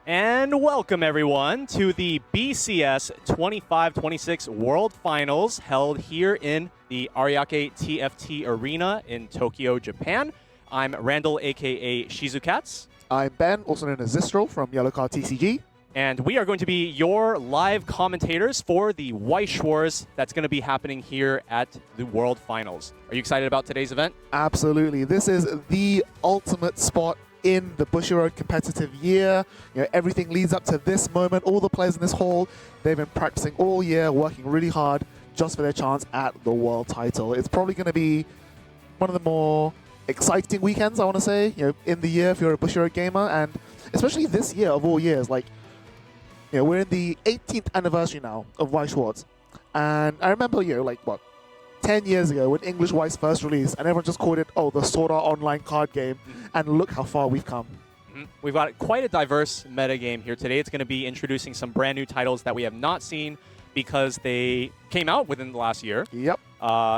And welcome everyone to the BCS 25-26 World Finals held here in the Ariake TFT Arena in Tokyo, Japan. I'm Randall, aka Shizukats. I'm Ben, also known as Zistral from Yellow Card TCG. And we are going to be your live commentators for the Weiß Schwarz that's going to be happening here at the World Finals. Are you excited about today's event? Absolutely. This is the ultimate spot in the Bushiroad competitive year. Everything leads up to this moment. All the players in this hall, they've been practicing all year, working really hard just for their chance at the world title. It's probably going to be one of the more exciting weekends, I want to say, in the year if you're a Bushiroad gamer, and especially this year of all years. We're in the 18th anniversary now of Weiß Schwarz, and I remember, 10 years ago when English Weiß first released, and everyone just called it, the Sword Art Online card game, and look how far we've come. We've got quite a diverse metagame here today. It's going to be introducing some brand new titles that we have not seen because they came out within the last year. Yep.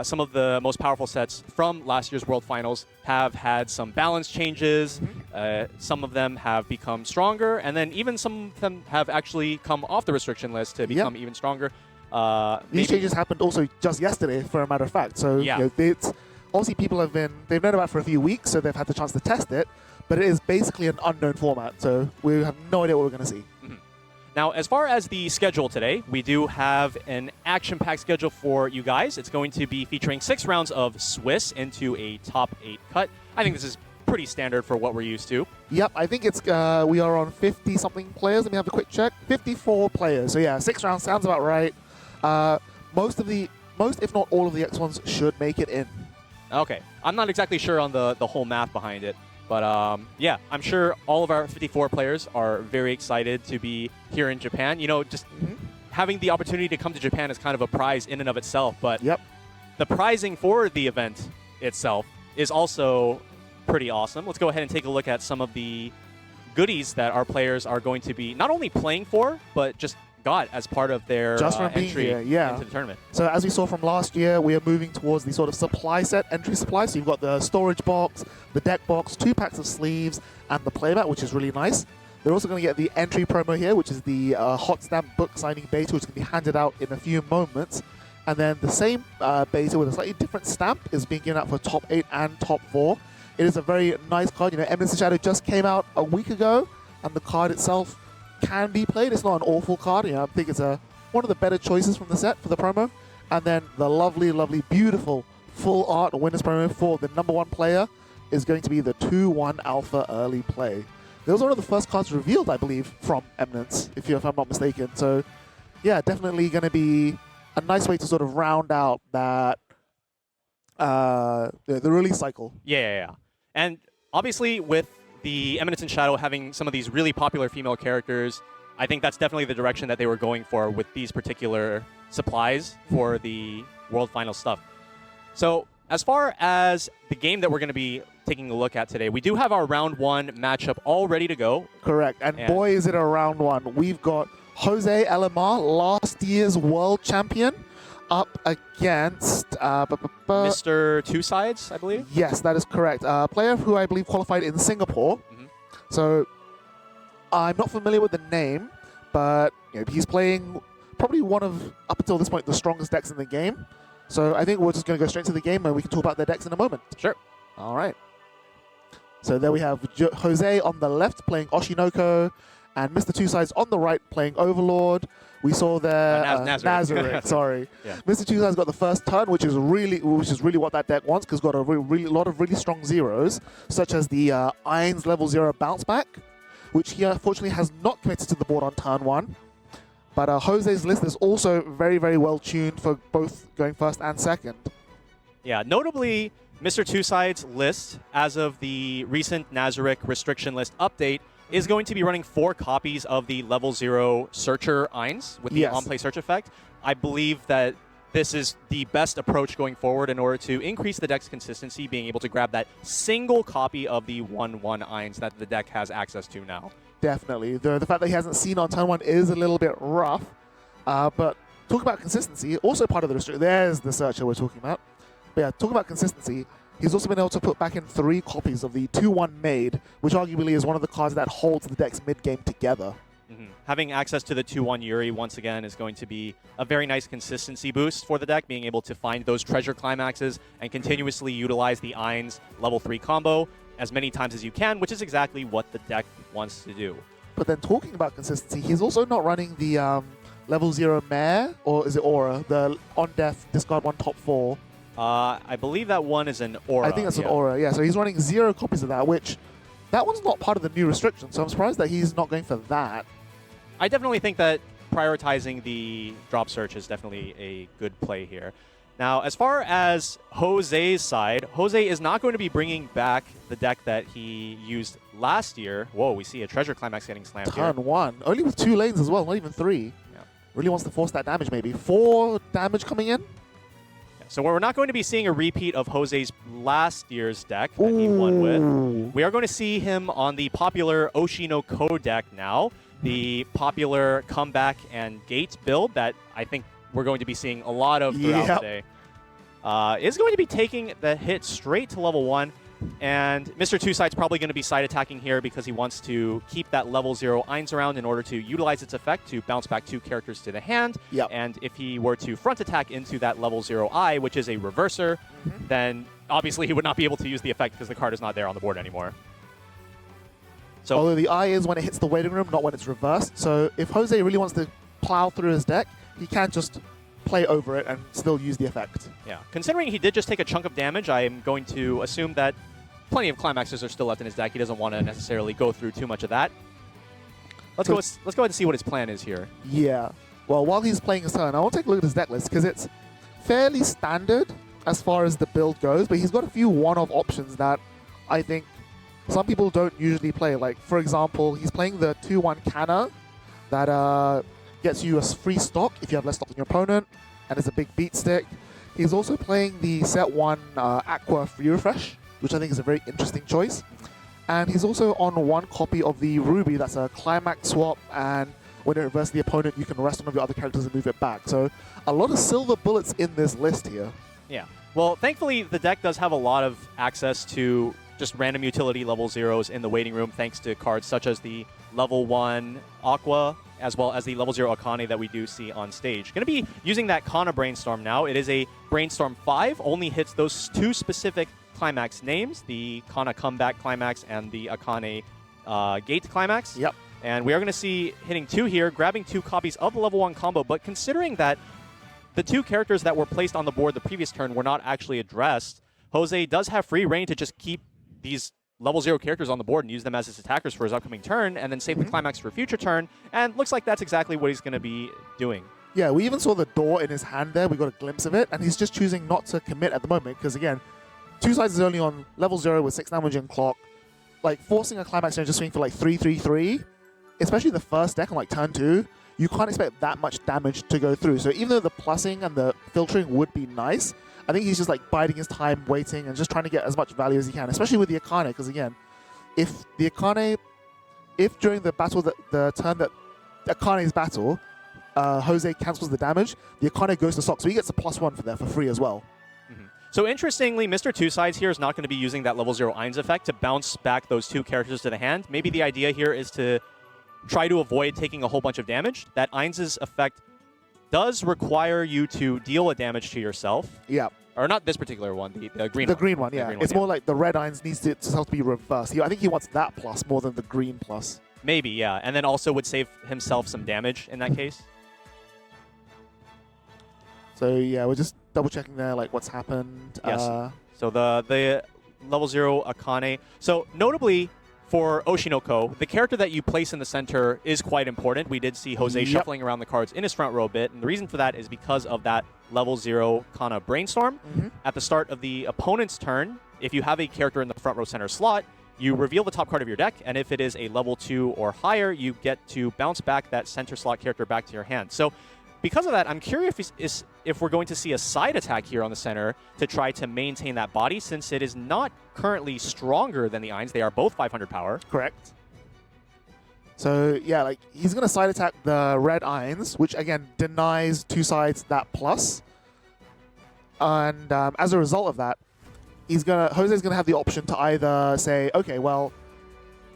Some of the most powerful sets from last year's World Finals have had some balance changes. Some of them have become stronger, and then even some of them have actually come off the restriction list to become even stronger. These changes happened also just yesterday, for a matter of fact. So it's obviously people they've known about it for a few weeks, so they've had the chance to test it, but it is basically an unknown format, so we have no idea what we're going to see. Now, as far as the schedule today, we do have an action-packed schedule for you guys. It's going to be featuring 6 rounds of Swiss into a top 8 cut. I think this is pretty standard for what we're used to. Yep, I think it's we are on 50-something players. Let me have a quick check. 54 players. So yeah, 6 rounds sounds about right. Most, if not all of the X1s should make it in. Okay. I'm not exactly sure on the whole math behind it. But yeah, I'm sure all of our 54 players are very excited to be here in Japan. Just having the opportunity to come to Japan is kind of a prize in and of itself. But the prizing for the event itself is also pretty awesome. Let's go ahead and take a look at some of the goodies that our players are going to be not only playing for, but just got as part of their entry into the tournament. So as we saw from last year, we are moving towards the sort of supply set, entry supply. So you've got the storage box, the deck box, 2 packs of sleeves, and the playmat, which is really nice. They're also going to get the entry promo here, which is the hot stamp book signing beta, which is going to be handed out in a few moments. And then the same beta with a slightly different stamp is being given out for top 8 and top 4. It is a very nice card. Eminence in Shadow just came out a week ago, and the card itself can be played. It's not an awful card. I think it's one of the better choices from the set for the promo. And then the lovely, lovely, beautiful full art winners promo for the #1 player is going to be the 2-1 Alpha early play. That was one of the first cards revealed, I believe, from Eminence, if I'm not mistaken. So yeah, definitely going to be a nice way to sort of round out that the release cycle. Yeah. And obviously with the Eminence in Shadow having some of these really popular female characters, I think that's definitely the direction that they were going for with these particular supplies for the World Final stuff. So as far as the game that we're going to be taking a look at today, we do have our round 1 matchup all ready to go. Correct. And boy, is it a round 1. We've got Jose Elamar, last year's world champion, up against Mr. Two Sides, I believe? Yes, that is correct. A player who I believe qualified in Singapore. So I'm not familiar with the name, but he's playing probably one of, up until this point, the strongest decks in the game. So I think we're just going to go straight to the game and we can talk about their decks in a moment. Sure. All right. So there we have Jose on the left playing Oshinoko, and Mr. Two Sides on the right playing Overlord. We saw there Nazarick. Sorry, Mr. Two Sides got the first turn, which is really what that deck wants, because it's got a lot of really strong zeros, such as the Irons level 0 bounce back, which he unfortunately has not committed to the board on turn 1. But Jose's list is also very, very well tuned for both going first and second. Yeah, notably, Mr. Two Sides list, as of the recent Nazarick restriction list update, is going to be running 4 copies of the level 0 Searcher Eins with the on-play search effect. I believe that this is the best approach going forward in order to increase the deck's consistency, being able to grab that single copy of the 1/1 Eins that the deck has access to now. Definitely. The fact that he hasn't seen on turn 1 is a little bit rough. But talk about consistency, also part of the restriction. There's the Searcher we're talking about. But yeah, talk about consistency. He's also been able to put back in 3 copies of the 2-1 Maid, which arguably is one of the cards that holds the deck's mid-game together. Having access to the 2-1 Yuri, once again, is going to be a very nice consistency boost for the deck, being able to find those treasure climaxes and continuously utilize the Ain's level 3 combo as many times as you can, which is exactly what the deck wants to do. But then talking about consistency, he's also not running the level 0 Mare, or is it Aura? The on-death, discard 1 top 4. I believe that one is an Aura. I think that's an Aura, yeah. So he's running 0 copies of that, which that one's not part of the new restriction, so I'm surprised that he's not going for that. I definitely think that prioritizing the drop search is definitely a good play here. Now, as far as Jose's side, Jose is not going to be bringing back the deck that he used last year. Whoa, we see a treasure climax getting slammed here. Turn 1. Only with 2 lanes as well, not even 3. Yeah. Really wants to force that damage maybe. 4 damage coming in. So we're not going to be seeing a repeat of Jose's last year's deck that he won with. We are going to see him on the popular Bushiroad deck now, the popular comeback and gate build that I think we're going to be seeing a lot of throughout the day. Is going to be taking the hit straight to level 1. And Mr. Two Side's probably going to be side attacking here because he wants to keep that level 0 Ainz around in order to utilize its effect to bounce back 2 characters to the hand. Yep. And if he were to front attack into that level 0 I, which is a reverser, then obviously he would not be able to use the effect because the card is not there on the board anymore. So, although the I is when it hits the waiting room, not when it's reversed. So if Jose really wants to plow through his deck, he can just play over it and still use the effect. Yeah. Considering he did just take a chunk of damage, I am going to assume that plenty of climaxes are still left in his deck. He doesn't want to necessarily go through too much of that. Let's go ahead and see what his plan is here. Yeah. Well, while he's playing his turn, I want to take a look at his deck list because it's fairly standard as far as the build goes, but he's got a few one-off options that I think some people don't usually play. Like, for example, he's playing the 2-1 Canna that gets you a free stock if you have less stock than your opponent, and it's a big beat stick. He's also playing the set 1 Aqua Free Refresh, which I think is a very interesting choice. And he's also on 1 copy of the Ruby that's a climax swap, and when it reverses the opponent, you can rest one of your other characters and move it back. So a lot of silver bullets in this list here. Yeah. Well, thankfully, the deck does have a lot of access to just random utility level 0s in the waiting room, thanks to cards such as the level 1 Aqua, as well as the level 0 Akane that we do see on stage. Going to be using that Kana Brainstorm now. It is a Brainstorm 5, only hits those 2 specific climax names, the Kana Comeback Climax and the Akane Gate Climax. Yep. And we are going to see hitting 2 here, grabbing 2 copies of the level 1 combo, but considering that the 2 characters that were placed on the board the previous turn were not actually addressed, Jose does have free reign to just keep these level 0 characters on the board and use them as his attackers for his upcoming turn, and then save the climax for a future turn, and looks like that's exactly what he's going to be doing. Yeah, we even saw the door in his hand there. We got a glimpse of it, and he's just choosing not to commit at the moment because, again, Two Sides is only on level 0 with 6 damage and clock. Like, forcing a climax range to swing for like 3/3/3, especially the first deck on like turn 2, you can't expect that much damage to go through. So even though the plussing and the filtering would be nice, I think he's just like biding his time, waiting, and just trying to get as much value as he can, especially with the Akane, because again, if during the battle, the turn that Akane's battle, Jose cancels the damage, the Akane goes to stock, so he gets a +1 for there for free as well. So interestingly, Mr. Two Sides here is not going to be using that level 0 Ainz effect to bounce back those 2 characters to the hand. Maybe the idea here is to try to avoid taking a whole bunch of damage. That Ainz's effect does require you to deal a damage to yourself. Yeah. Or not this particular one, the green one. The green one, yeah. It's more like the red Ainz needs to itself to be reversed. I think he wants that plus more than the green plus. Maybe, yeah. And then also would save himself some damage in that case. So yeah, we're just double checking there, like what's happened. Yes. So the level 0 Akane. So notably for Oshinoko, the character that you place in the center is quite important. We did see Jose shuffling around the cards in his front row a bit, and the reason for that is because of that level 0 Kana Brainstorm. At the start of the opponent's turn, if you have a character in the front row center slot, you reveal the top card of your deck, and if it is a level 2 or higher, you get to bounce back that center slot character back to your hand. So because of that, I'm curious if we're going to see a side attack here on the center to try to maintain that body, since it is not currently stronger than the Ainz. They are both 500 power. Correct. So yeah, like he's going to side attack the red Ainz, which again denies Two Sides that plus. And as a result of that, Jose's gonna have the option to either say, okay, well,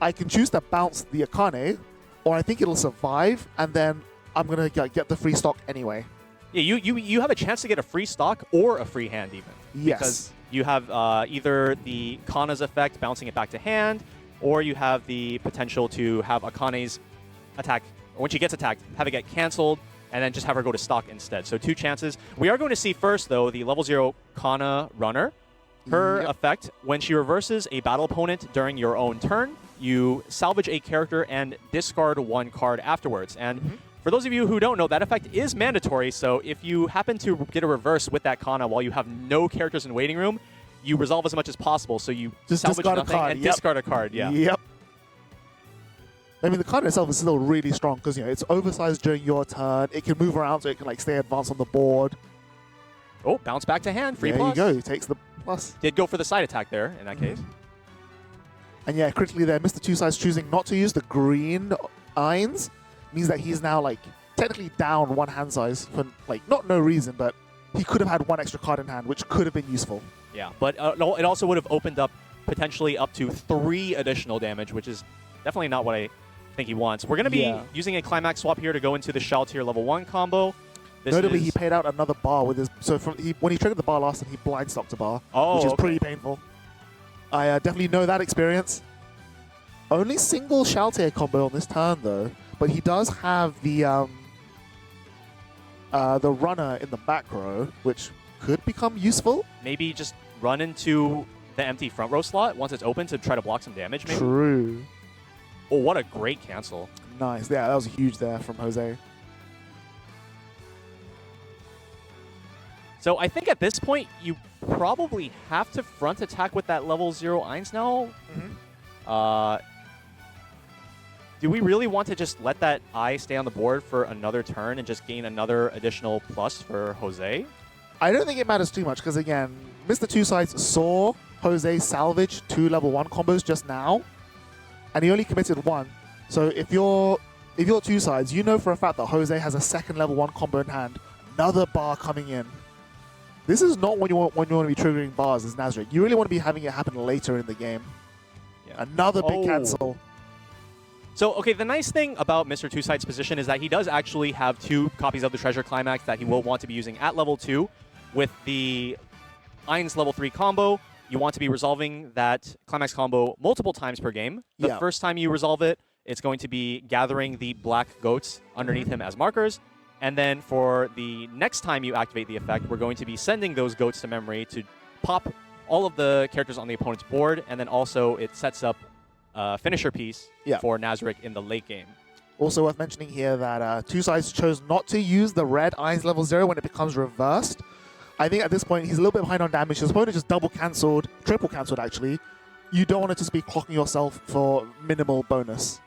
I can choose to bounce the Akane, or I think it'll survive, and then I'm gonna get the free stock anyway. Yeah, you have a chance to get a free stock or a free hand even. Yes. Because you have either the Kana's effect, bouncing it back to hand, or you have the potential to have Akane's attack, or when she gets attacked, have it get canceled, and then just have her go to stock instead. So 2 chances. We are going to see first, though, the level 0 Kana runner. Her effect, when she reverses a battle opponent during your own turn, you salvage a character and discard 1 card afterwards. And for those of you who don't know, that effect is mandatory, so if you happen to get a reverse with that Kana while you have no characters in waiting room, you resolve as much as possible, so you just salvage nothing and discard a card. Yeah. Yep. I mean, the Kana itself is still really strong because, you know, it's oversized during your turn. It can move around so it can, like, stay advanced on the board. Oh, bounce back to hand. Free there plus. There you go. He takes the plus. Did go for the side attack there in that case. And yeah, critically there, Mr. Two Sides choosing not to use the green Eins means that he's now, like, technically down 1 hand size for, like, not no reason, but he could have had 1 extra card in hand, which could have been useful. Yeah, but it also would have opened up potentially up to 3 additional damage, which is definitely not what I think he wants. We're going to be using a climax swap here to go into the Shell Tier level 1 combo. Notably, he paid out another bar with his... So when he triggered the bar last time, he blind stocked a bar, which is pretty painful. I definitely know that experience. Only single Shell Tier combo on this turn, though. But he does have the runner in the back row, which could become useful. Maybe just run into the empty front row slot once it's open to try to block some damage, maybe? True. Oh, what a great cancel. Nice. Yeah, that was huge there from Jose. So I think at this point, you probably have to front attack with that level 0 Eins now. Do we really want to just let that eye stay on the board for another turn and just gain another additional plus for Jose? I don't think it matters too much because, again, Mr. Two Sides saw Jose salvage 2 level 1 combos just now, and he only committed 1. So if you're Two Sides, you know for a fact that Jose has a 2nd level 1 combo in hand, another bar coming in. This is not when you want to be triggering bars as Nazarick. You really want to be having it happen later in the game. Yeah. Another big cancel. So, okay, the nice thing about Mr. Two Sides' position is that he does actually have 2 copies of the Treasure Climax that he will want to be using at level 2. With the Eins level 3 combo, you want to be resolving that Climax combo multiple times per game. The first time you resolve it, it's going to be gathering the black goats underneath him as markers. And then for the next time you activate the effect, we're going to be sending those goats to memory to pop all of the characters on the opponent's board. And then also it sets up a finisher piece for Nazarick in the late game. Also worth mentioning here that Two Sides chose not to use the red Eins level 0 when it becomes reversed. I think at this point he's a little bit behind on damage. His opponent just double cancelled, triple cancelled actually. You don't want to just be clocking yourself for minimal bonus.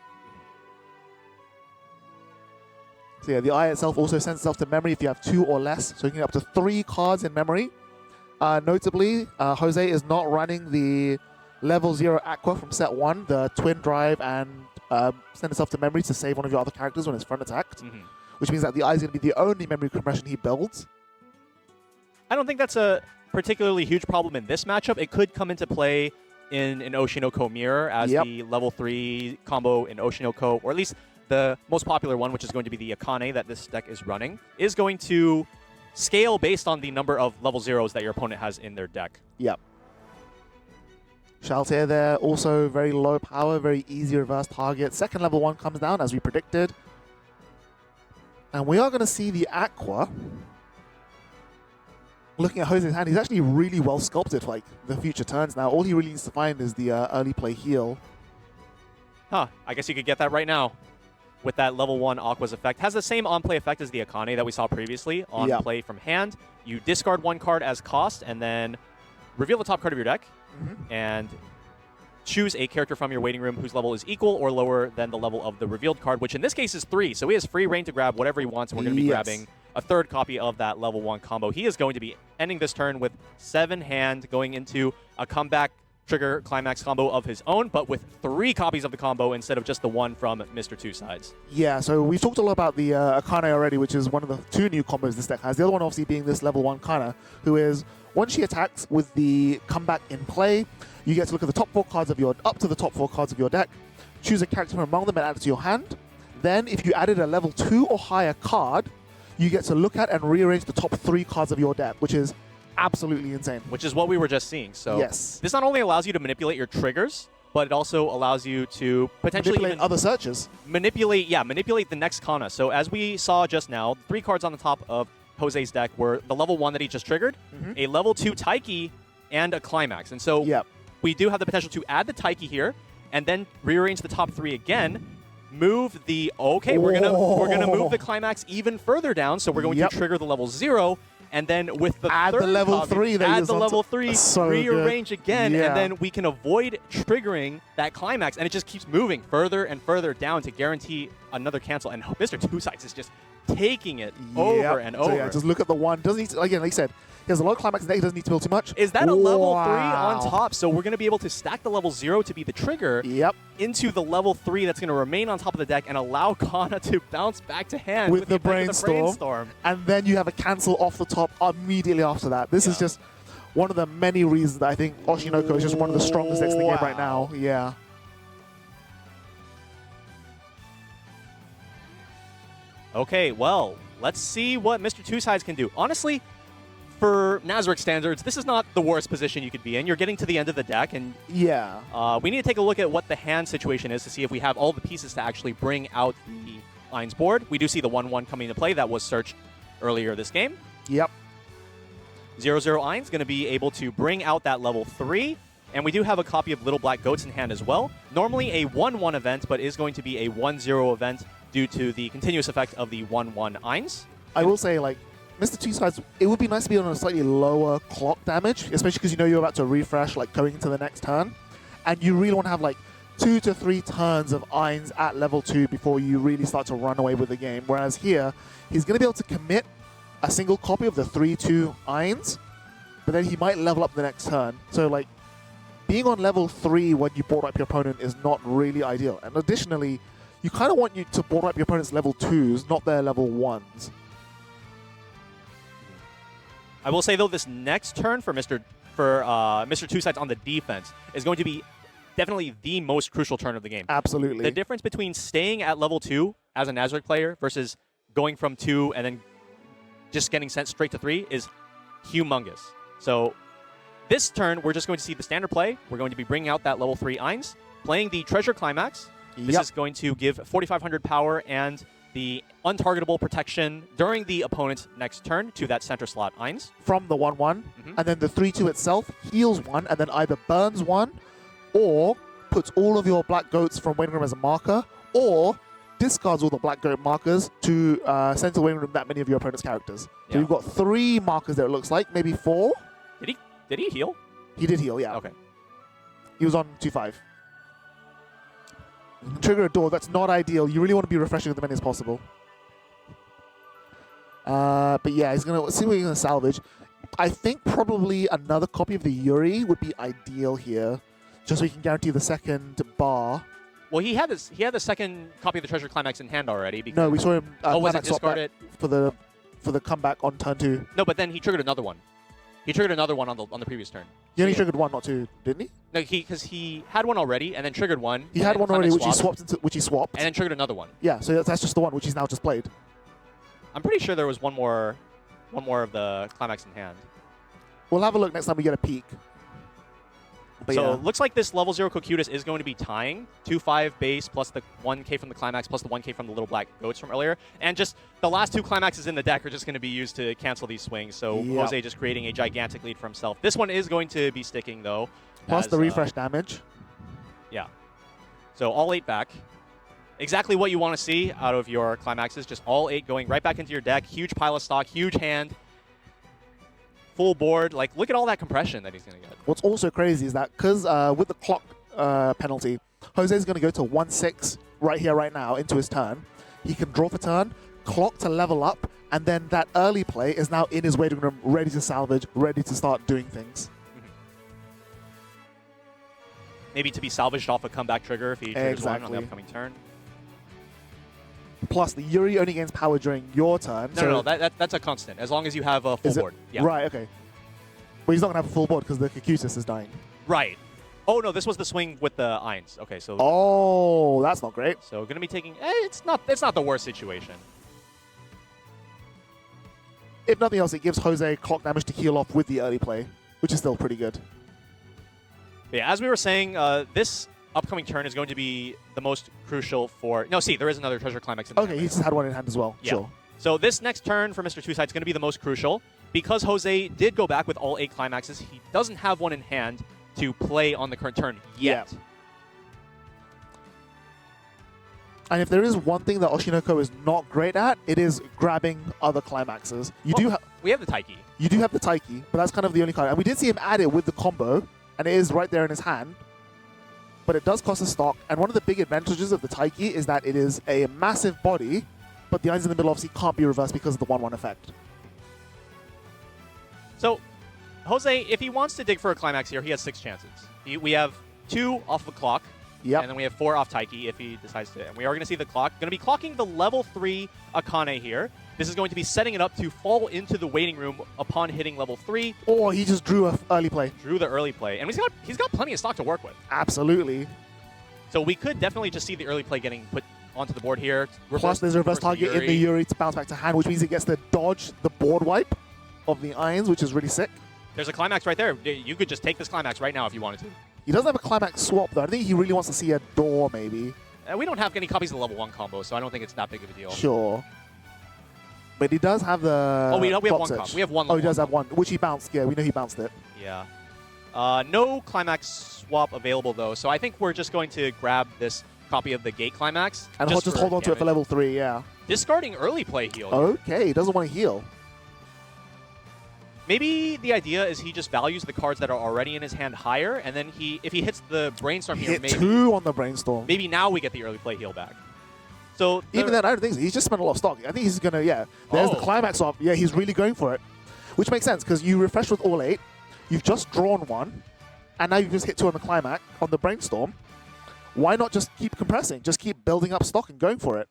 So yeah, the eye itself also sends itself to memory if you have 2 or less, so you can get up to 3 cards in memory. Notably, Jose is not running the level 0 Aqua from set 1, the twin drive and send itself to memory to save one of your other characters when it's front attacked, which means that the eye is going to be the only memory compression he builds. I don't think that's a particularly huge problem in this matchup. It could come into play in an Oshinoko Mirror as the level 3 combo in Oshinoko, or at least the most popular one, which is going to be the Akane that this deck is running, is going to scale based on the number of level 0s that your opponent has in their deck. Yep. Shaltair there, also very low power, very easy reverse target. 2nd level 1 comes down as we predicted. And we are going to see the Aqua. Looking at Jose's hand, he's actually really well sculpted for like the future turns now. All he really needs to find is the early play heal. Huh, I guess you could get that right now with that level 1 Aqua's effect. Has the same on-play effect as the Akane that we saw previously. On play from hand, you discard 1 card as cost and then reveal the top card of your deck and choose a character from your waiting room whose level is equal or lower than the level of the revealed card, which in this case is 3. So he has free reign to grab whatever he wants, and we're going to be grabbing a 3rd copy of that level 1 combo. He is going to be ending this turn with 7 hand, going into a comeback trigger climax combo of his own, but with 3 copies of the combo instead of just the one from Mr. Two Sides. Yeah, so we've talked a lot about the Akane already, which is one of the 2 new combos this deck has. The other one obviously being this level 1 Kana, who is, once she attacks with the comeback in play, you get to look at the top 4 cards of your, up to the top 4 cards of your deck, choose a character from among them and add it to your hand. Then if you added a level 2 or higher card, you get to look at and rearrange the top 3 cards of your deck, which is absolutely insane. Which is what we were just seeing. So yes. This not only allows you to manipulate your triggers, but it also allows you to potentially manipulate other searches. Manipulate the next Kana. So as we saw just now, 3 cards on the top of Jose's deck were the level 1 that he just triggered, a level 2 Taiki, and a Climax. And so we do have the potential to add the Taiki here, and then rearrange the top 3 again. Move the we're gonna move the Climax even further down. So we're going to trigger the level 0. And then with the add third the level copy, 3, add the level 3, so rearrange good. again, and then we can avoid triggering that climax, and it just keeps moving further and further down to guarantee another cancel. And Mr. Two Sides is just taking it over and over. So yeah, just look at the one. Doesn't need to, again, like I said, he has a lot of climax in there. He doesn't need to build too much. Is that a level 3 on top? So we're going to be able to stack the level 0 to be the trigger into the level 3 that's going to remain on top of the deck and allow Kana to bounce back to hand with the brainstorm. And then you have a cancel off the top immediately after that. This is just one of the many reasons that I think Oshinoko is just one of the strongest decks in the game right now. Yeah. Okay, well, let's see what Mr. Two Sides can do. Honestly, for Nazarick standards, this is not the worst position you could be in. You're getting to the end of the deck, and we need to take a look at what the hand situation is to see if we have all the pieces to actually bring out the Ainz board. We do see the 1-1 coming into play. That was searched earlier this game. 0-0 Ainz going to be able to bring out that level 3, and we do have a copy of Little Black Goats in hand as well. Normally a 1-1 event, but is going to be a 1-0 event due to the continuous effect of the 1-1 Ainz. I will say, like, Mr. Two Sides, it would be nice to be on a slightly lower clock damage, especially because you know you're about to refresh, like, going into the next turn. And you really want to have, like, 2 to 3 turns of Ainz at level 2 before you really start to run away with the game. Whereas here, he's going to be able to commit a single copy of the 3-2 Ainz, but then he might level up the next turn. So, like, being on level 3 when you board up your opponent is not really ideal. And additionally, you kind of want you to board up your opponent's level 2s, not their level 1s. I will say, though, this next turn for Mr. Two Sides on the defense is going to be definitely the most crucial turn of the game. Absolutely. The difference between staying at level 2 as a Nazarick player versus going from 2 and then just getting sent straight to 3 is humongous. So this turn, we're just going to see the standard play. We're going to be bringing out that level 3 Ainz, playing the Treasure Climax. This is going to give 4,500 power and the untargetable protection during the opponent's next turn to that center slot Ainz. From the 1-1, and then the 3-2 itself heals 1, and then either burns 1, or puts all of your Black Goats from Waiting Room as a marker, or discards all the Black Goat markers to send to Waiting Room that many of your opponent's characters. So you've got 3 markers there, it looks like, maybe 4. Did he heal? He did heal, yeah. Okay. He was on 2-5. Trigger a door, that's not ideal. You really want to be refreshing as many as possible. But yeah, he's going to see what he's going to salvage. I think probably another copy of the Yuri would be ideal here, just so he can guarantee the second bar. Well, he had the second copy of the Treasure Climax in hand already. No, we saw him was it discard it for the comeback on turn 2. No, but then he triggered another one. He triggered another one on the previous turn. He only triggered 1, not 2, didn't he? No, because he had one already and then triggered 1. He had one already, which he swapped, and then triggered another one. Yeah, so that's just the one which he's now just played. I'm pretty sure there was one more of the Climax in hand. We'll have a look next time we get a peek. But so it looks like this level 0 Cocutus is going to be tying 2-5 base plus the 1k from the Climax plus the 1k from the Little Black Goats from earlier. And just the last 2 Climaxes in the deck are just going to be used to cancel these swings. So Jose just creating a gigantic lead for himself. This one is going to be sticking, though. Plus the refresh damage. Yeah. So all 8 back. Exactly what you want to see out of your Climaxes. Just all 8 going right back into your deck. Huge pile of stock, huge hand. Full board. Like, look at all that compression that he's going to get. What's also crazy is that because with the clock penalty, Jose's going to go to 1-6 right here, right now, into his turn. He can draw for turn, clock to level up, and then that early play is now in his waiting room, ready to salvage, ready to start doing things. maybe to be salvaged off a comeback trigger if he triggers one on the upcoming turn. Plus, the Yuri only gains power during your turn. No, that's a constant, as long as you have a full board. Yeah. Right, okay. But he's not going to have a full board because the Kakusis is dying. Right. Oh, no, this was the swing with the Eins. Okay, so... Oh, that's not great. So going to be taking... it's not the worst situation. If nothing else, it gives Jose clock damage to heal off with the early play, which is still pretty good. Yeah, as we were saying, this upcoming turn is going to be the most crucial for... No, see, there is another treasure climax in the Okay, he just had one in hand as well. Yeah. Sure. So this next turn for Mr. Two Side is going to be the most crucial. Because Jose did go back with all 8 climaxes, he doesn't have one in hand to play on the current turn yet. Yeah. And if there is one thing that Oshinoko is not great at, it is grabbing other climaxes. We have the Taiki. You do have the Taiki, but that's kind of the only card. And we did see him add it with the combo, and it is right there in his hand. But it does cost a stock, and one of the big advantages of the Taiki is that it is a massive body, but the Eins in the middle obviously can't be reversed because of the 1-1 effect. So, Jose, if he wants to dig for a climax here, he has 6 chances. We have 2 off the clock, and then we have 4 off Taiki if he decides to. And we are going to see the clock. Going to be clocking the level 3 Akane here. This is going to be setting it up to fall into the waiting room upon hitting level 3. Or he just drew an early play. Drew the early play. And he's got plenty of stock to work with. Absolutely. So we could definitely just see the early play getting put onto the board here. Plus there's a reverse target in the Yuri to bounce back to hand, which means it gets to dodge the board wipe of the Eins, which is really sick. There's a climax right there. You could just take this climax right now if you wanted to. He doesn't have a climax swap, though. I think he really wants to see a door, maybe. We don't have any copies of the level 1 combo, so I don't think it's that big of a deal. Sure. But he does have the... Oh, we have one combo. We have one. Oh, he does have one, which he bounced. Yeah, we know he bounced it. Yeah. No climax swap available, though, so I think we're just going to grab this copy of the gate climax. And just hold on to it for level 3, yeah. Discarding early play heal. Okay, he doesn't want to heal. Maybe the idea is he just values the cards that are already in his hand higher, and then if he hits the Brainstorm here, maybe 2 on the Brainstorm. Maybe now we get the early play heal back. So even then, I don't think so. He's just spent a lot of stock. I think he's going to, there's the climax off. Yeah, he's really going for it. Which makes sense, because you refresh with all 8, you've just drawn 1, and now you've just hit 2 on the climax, on the Brainstorm. Why not just keep compressing? Just keep building up stock and going for it.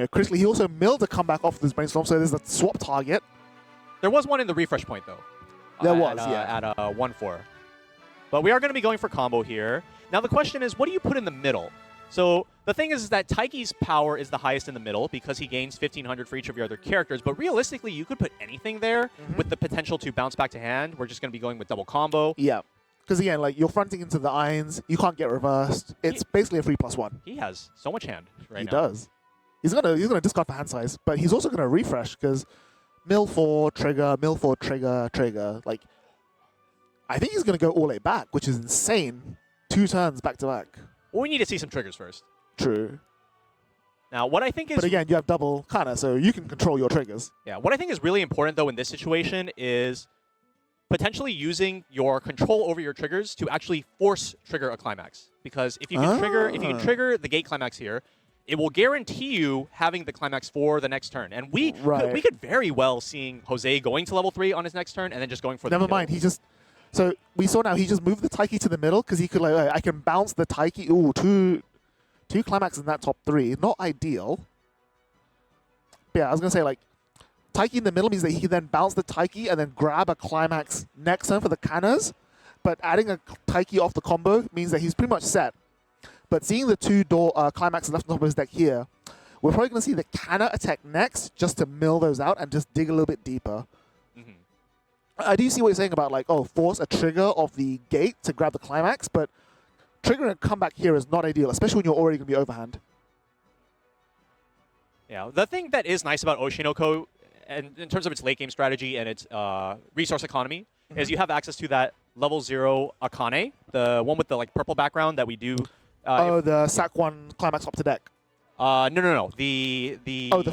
Critically, he also milled a comeback off this Brainstorm, so there's a swap target. There was one in the refresh point, though. There was, At 1-4. But we are going to be going for combo here. Now, the question is, what do you put in the middle? So the thing is that Taiki's power is the highest in the middle because he gains 1,500 for each of your other characters. But realistically, you could put anything there with the potential to bounce back to hand. We're just going to be going with double combo. Yeah. Because again, like, you're fronting into the Eins. You can't get reversed. It's basically a 3+1. He has so much hand right now. He does. He's gonna discard for hand size, but he's also gonna refresh because mill 4 trigger, mill 4 trigger, trigger. Like, I think he's gonna go all 8 back, which is insane. 2 turns back to back. Well, we need to see some triggers first. True. Now, what I think is... But again, you have double Kana, so you can control your triggers. Yeah, what I think is really important, though, in this situation is potentially using your control over your triggers to actually force trigger a climax. Because if you can trigger the gate climax here, it will guarantee you having the climax for the next turn. And we could very well seeing Jose going to level 3 on his next turn and then just going for the Never mind, he just... So we saw now he just moved the Taiki to the middle because he could, like, I can bounce the Taiki. Ooh, two climaxes in that top 3. Not ideal. But yeah, I was going to say, like, Taiki in the middle means that he can then bounce the Taiki and then grab a climax next turn for the Kanas. But adding a Taiki off the combo means that he's pretty much set. But seeing the 2 climaxes left on top of his deck here, we're probably going to see the Kana attack next just to mill those out and just dig a little bit deeper. I do see what you're saying about, like, force a trigger of the gate to grab the climax, but triggering a comeback here is not ideal, especially when you're already going to be overhand. Yeah, the thing that is nice about Oshinoko, and in terms of its late game strategy and its resource economy, is you have access to that level 0 Akane, the one with the, like, purple background that we do. The sack 1 climax up to deck. No. The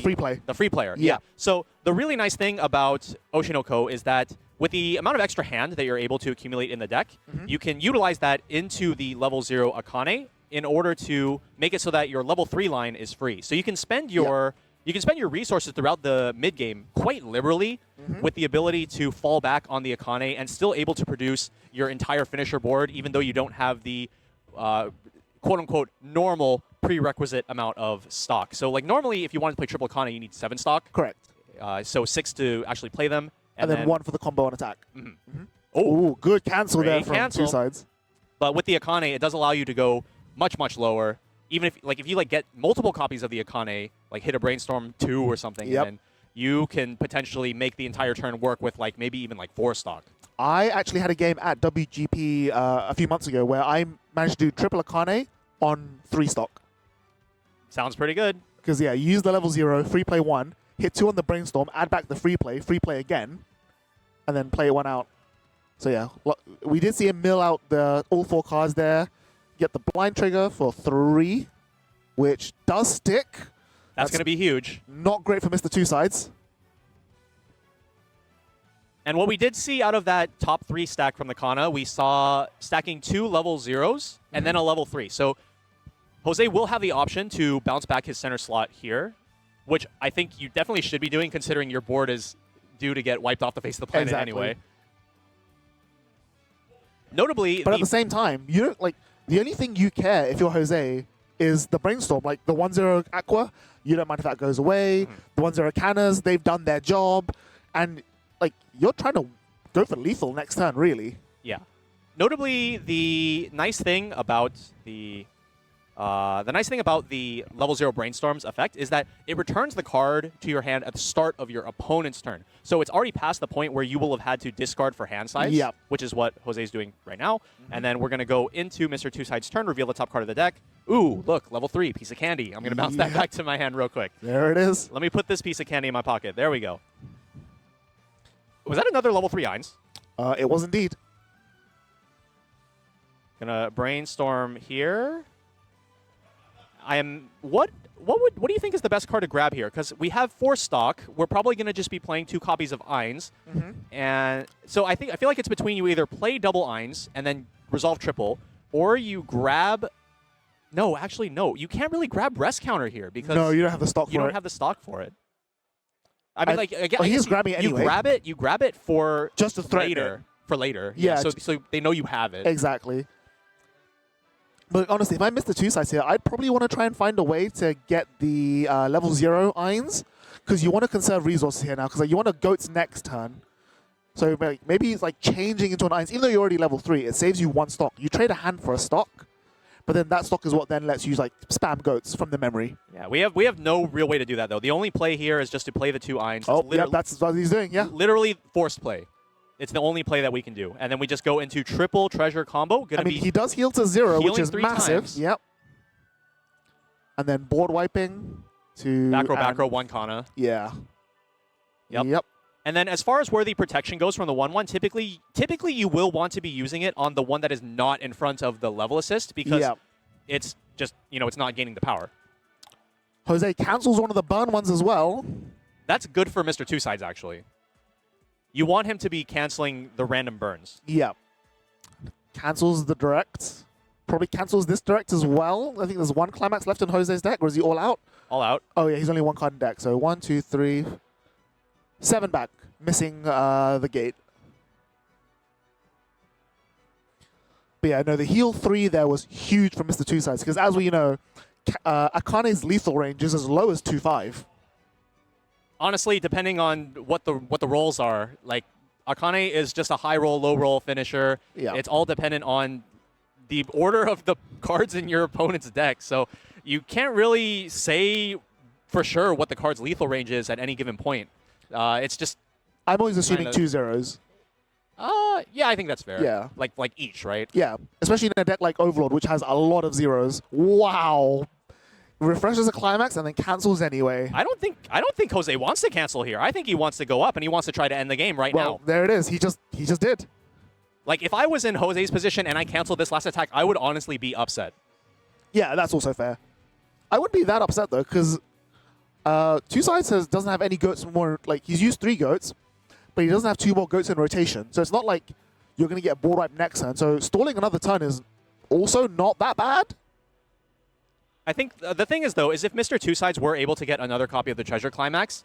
free play. The free player. Yeah. So the really nice thing about Oshinoko is that with the amount of extra hand that you're able to accumulate in the deck, you can utilize that into the level 0 Akane in order to make it so that your level 3 line is free. So you can spend your you can spend your resources throughout the mid game quite liberally with the ability to fall back on the Akane and still able to produce your entire finisher board, even though you don't have the quote-unquote normal prerequisite amount of stock. So like normally if you want to play triple Akane, you need 7 stock. Correct. So 6 to actually play them. And then 1 for the combo and attack. Oh, good cancel there great from cancel. 2 sides. But with the Akane, it does allow you to go much, much lower. Even if you like get multiple copies of the Akane, like hit a Brainstorm 2 or something, and then you can potentially make the entire turn work with like maybe even like 4 stock. I actually had a game at WGP a few months ago where I managed to do triple Akane on 3 stock. Sounds pretty good. Because yeah, you use the level 0, free play 1, hit 2 on the Brainstorm, add back the free play again, and then play 1 out. So yeah, we did see him mill out all 4 cards there. Get the blind trigger for 3, which does stick. That's going to be huge. Not great for Mr. Two Sides. And what we did see out of that top 3 stack from the Kana, we saw stacking 2 level 0s and then a level 3. So Jose will have the option to bounce back his center slot here, which I think you definitely should be doing considering your board is due to get wiped off the face of the planet anyway. Notably, but at the same time, you don't like the only thing you care if you're Jose is the Brainstorm. Like the 1-0 Aqua, you don't mind if that goes away. The 1-0 Canners, they've done their job. And like you're trying to go for lethal next turn, really. Yeah. Notably, the nice thing about the level 0 Brainstorm's effect is that it returns the card to your hand at the start of your opponent's turn. So it's already past the point where you will have had to discard for hand size, which is what Jose's doing right now. And then we're going to go into Mr. Two Sides' turn, reveal the top card of the deck. Ooh, look, level 3, piece of candy. I'm going to bounce that back to my hand real quick. There it is. Let me put this piece of candy in my pocket. There we go. Was that another level 3 Eins? It was indeed. Gonna Brainstorm here. What do you think is the best card to grab here? Because we have 4 stock. We're probably going to just be playing 2 copies of Eins. And so I feel like it's between you either play double Eins and then resolve triple, or you grab... No, actually, no. You can't really grab Rest Counter here because... No, you don't have the stock for it. You don't have the stock for it. I mean, like, again, he's grabbing it anyway. You grab it for... Just to threaten later. For later. Yeah. So they know you have it. Exactly. But honestly, if I miss the 2 sides here, I'd probably want to try and find a way to get the level 0 Eins, because you want to conserve resources here now, because like, you want a Goats next turn. So maybe it's like changing into an Eins, even though you're already level 3, it saves you 1 stock. You trade a hand for a stock, but then that stock is what then lets you like spam Goats from the memory. Yeah, we have no real way to do that, though. The only play here is just to play the 2 Eins. Oh, yeah, that's what he's doing, yeah. Literally forced play. It's the only play that we can do. And then we just go into triple treasure combo. I mean, he does heal to 0, which is massive. Times. Yep. And then board wiping to... Back row 1 Kana. Yeah. Yep. And then as far as where the protection goes from the 1-1, typically you will want to be using it on the one that is not in front of the level assist because it's just, it's not gaining the power. Jose cancels one of the burn ones as well. That's good for Mr. Two Sides, actually. You want him to be canceling the random burns. Yeah. Cancels the direct. Probably cancels this direct as well. I think there's 1 climax left in Jose's deck, or is he all out? All out. Oh, yeah, he's only 1 card in deck. So 1, 2, 3, 7 back, missing the gate. But yeah, no, the heal 3 there was huge for Mr. Two Sides, because as we know, Akane's lethal range is as low as 2-5. Honestly, depending on what the rolls are, like Akane is just a high roll, low roll finisher. Yeah. It's all dependent on the order of the cards in your opponent's deck. So you can't really say for sure what the card's lethal range is at any given point. It's just... I'm always assuming 2 zeros. Yeah, I think that's fair. Yeah. Like each, right? Yeah, especially in a deck like Overlord, which has a lot of zeros. Wow. Refreshes a climax and then cancels anyway. I don't think Jose wants to cancel here. I think he wants to go up and he wants to try to end the game right now. Well, there it is. He just did. Like if I was in Jose's position and I canceled this last attack, I would honestly be upset. Yeah, that's also fair. I wouldn't be that upset though, because Two Sides doesn't have any goats more. Like he's used 3 goats, but he doesn't have 2 more goats in rotation. So it's not like you're going to get board wipe next turn. So stalling another turn is also not that bad. I think the thing is, though, is if Mr. Two Sides were able to get another copy of the Treasure Climax,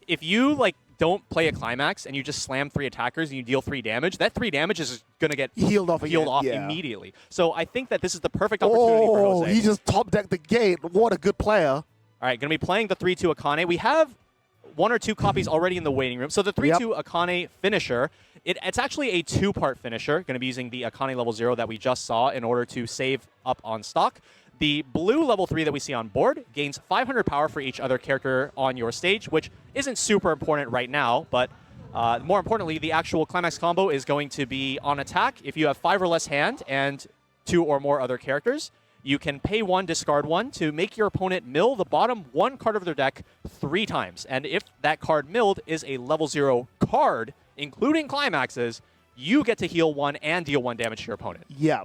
if you like don't play a Climax and you just slam 3 attackers and you deal 3 damage, that 3 damage is going to get healed off immediately. So I think that this is the perfect opportunity for Jose. He just top decked the gate. What a good player. All right, going to be playing the 3-2 Akane. We have 1 or 2 copies already in the waiting room. So the 3-2 Akane finisher, it's actually a 2-part finisher. Going to be using the Akane level 0 that we just saw in order to save up on stock. The blue level 3 that we see on board gains 500 power for each other character on your stage, which isn't super important right now, but more importantly, the actual Climax combo is going to be on attack. If you have 5 or less hand and 2 or more other characters, you can pay 1, discard 1 to make your opponent mill the bottom 1 card of their deck 3 times. And if that card milled is a level 0 card, including Climaxes, you get to heal 1 and deal 1 damage to your opponent. Yeah.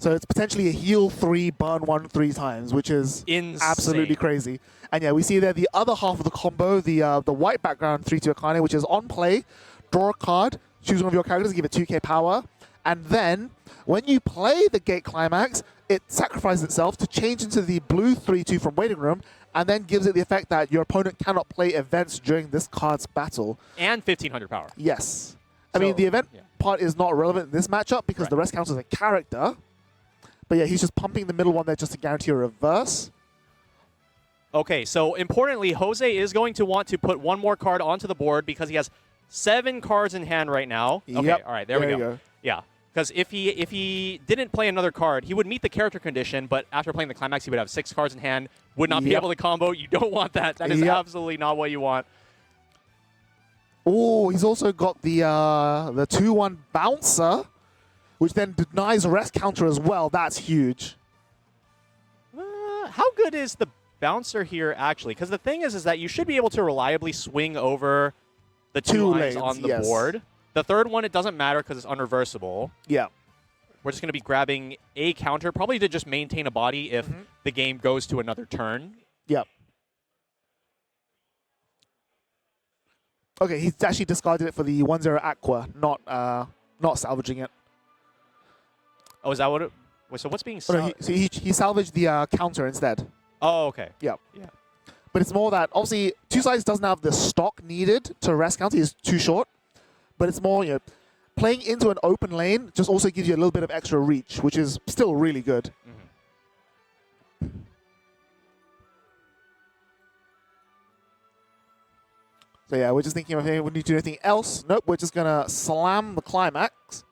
So it's potentially a heal 3, burn 1 3 times, which is insane. Absolutely crazy. And yeah, we see there the other half of the combo, the white background 3-2 Akane, which is on play, draw a card, choose one of your characters, give it 2k power, and then when you play the Gate Climax, it sacrifices itself to change into the blue 3-2 from Waiting Room, and then gives it the effect that your opponent cannot play events during this card's battle. And 1500 power. Yes. I mean, the event part is not relevant in this matchup because the rest counts as a character. But yeah, he's just pumping the middle one there just to guarantee a reverse. Okay, so importantly, Jose is going to want to put 1 more card onto the board because he has 7 cards in hand right now. Okay, all right, there we go. Yeah, because if he didn't play another card, he would meet the character condition, but after playing the Climax, he would have 6 cards in hand, would not be able to combo. You don't want that. That is absolutely not what you want. Oh, he's also got the 2-1 bouncer, which then denies rest counter as well. That's huge. How good is the bouncer here, actually? Because the thing is that you should be able to reliably swing over the 2 lines on the board. The third one, it doesn't matter because it's unreversible. Yeah. We're just going to be grabbing a counter, probably to just maintain a body if the game goes to another turn. Yep. Okay, he's actually discarded it for the 1-0 Aqua, not salvaging it. Oh, is that what it... Wait, so what's being... No, he salvaged the counter instead. Oh, okay. Yep. Yeah. But it's more that, obviously, Two Sides doesn't have the stock needed to rest counter. He's too short. But it's more, playing into an open lane just also gives you a little bit of extra reach, which is still really good. So yeah, we're just thinking if we need to do anything else. Nope, we're just going to slam the Climax.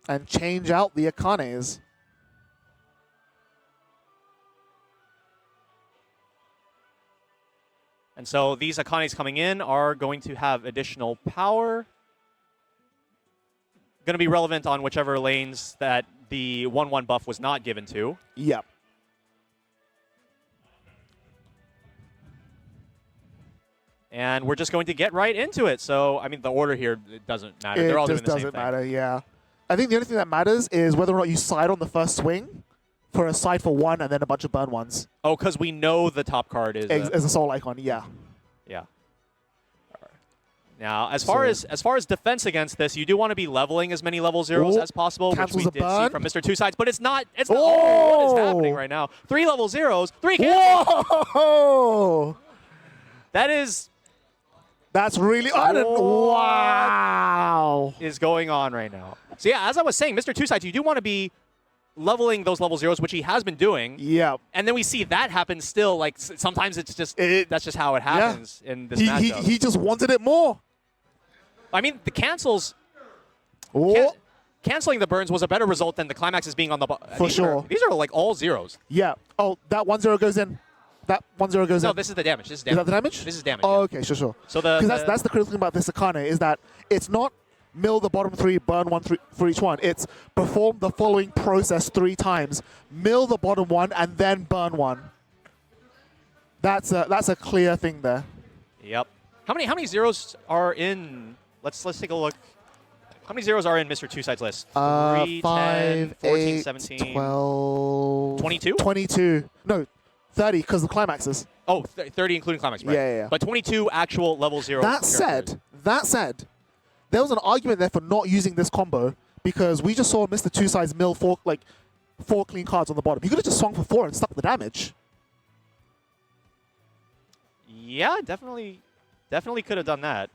And change out the Akanes. And so these Akanes coming in are going to have additional power. Going to be relevant on whichever lanes that the 1-1 buff was not given to. Yep. And we're just going to get right into it. So, I mean, the order here, it doesn't matter. They're all doing the same thing. It doesn't matter, yeah. I think the only thing that matters is whether or not you side on the first swing for a side for 1 and then a bunch of burn ones. Oh, because we know the top card is as a soul icon, yeah. Yeah. Now, as far as defense against this, you do want to be leveling as many level 0s as possible, which we did see from Mr. Two Sides, but it's not. It's not. Oh, what is happening right now? 3 level 0s, 3 cancels. Whoa! That is. That's really. Wow! Is going on right now. So yeah, as I was saying, Mr. Two Sides, you do want to be leveling those level 0s, which he has been doing. Yeah. And then we see that happen still. Like sometimes it's just that's just how it happens in this matchup. He just wanted it more. I mean, the cancels. Canceling the burns was a better result than the Climaxes being on the. For sure. These are like all 0s. Yeah. Oh, that 1-0 goes in. That 1-0 goes in. No, this is the damage. This is damage. Is that the damage? This is damage. Oh, okay, sure. So because that's the critical thing about this Akane is that it's not mill the bottom 3, burn 1 for each one. It's perform the following process 3 times. Mill the bottom 1 and then burn 1. That's a clear thing there. Yep. How many 0s are in? Let's take a look. How many 0s are in Mr. Two Sides list? 3, 10, 14, 8, 17, 12, 22? 22. No, 30 because the climaxes. Oh, 30 including climax, right? Yeah. But 22 actual level 0. That said, there was an argument there for not using this combo because we just saw Mr. Two Sides mill four clean cards on the bottom. He could have just swung for 4 and stuck the damage. Yeah, definitely could have done that.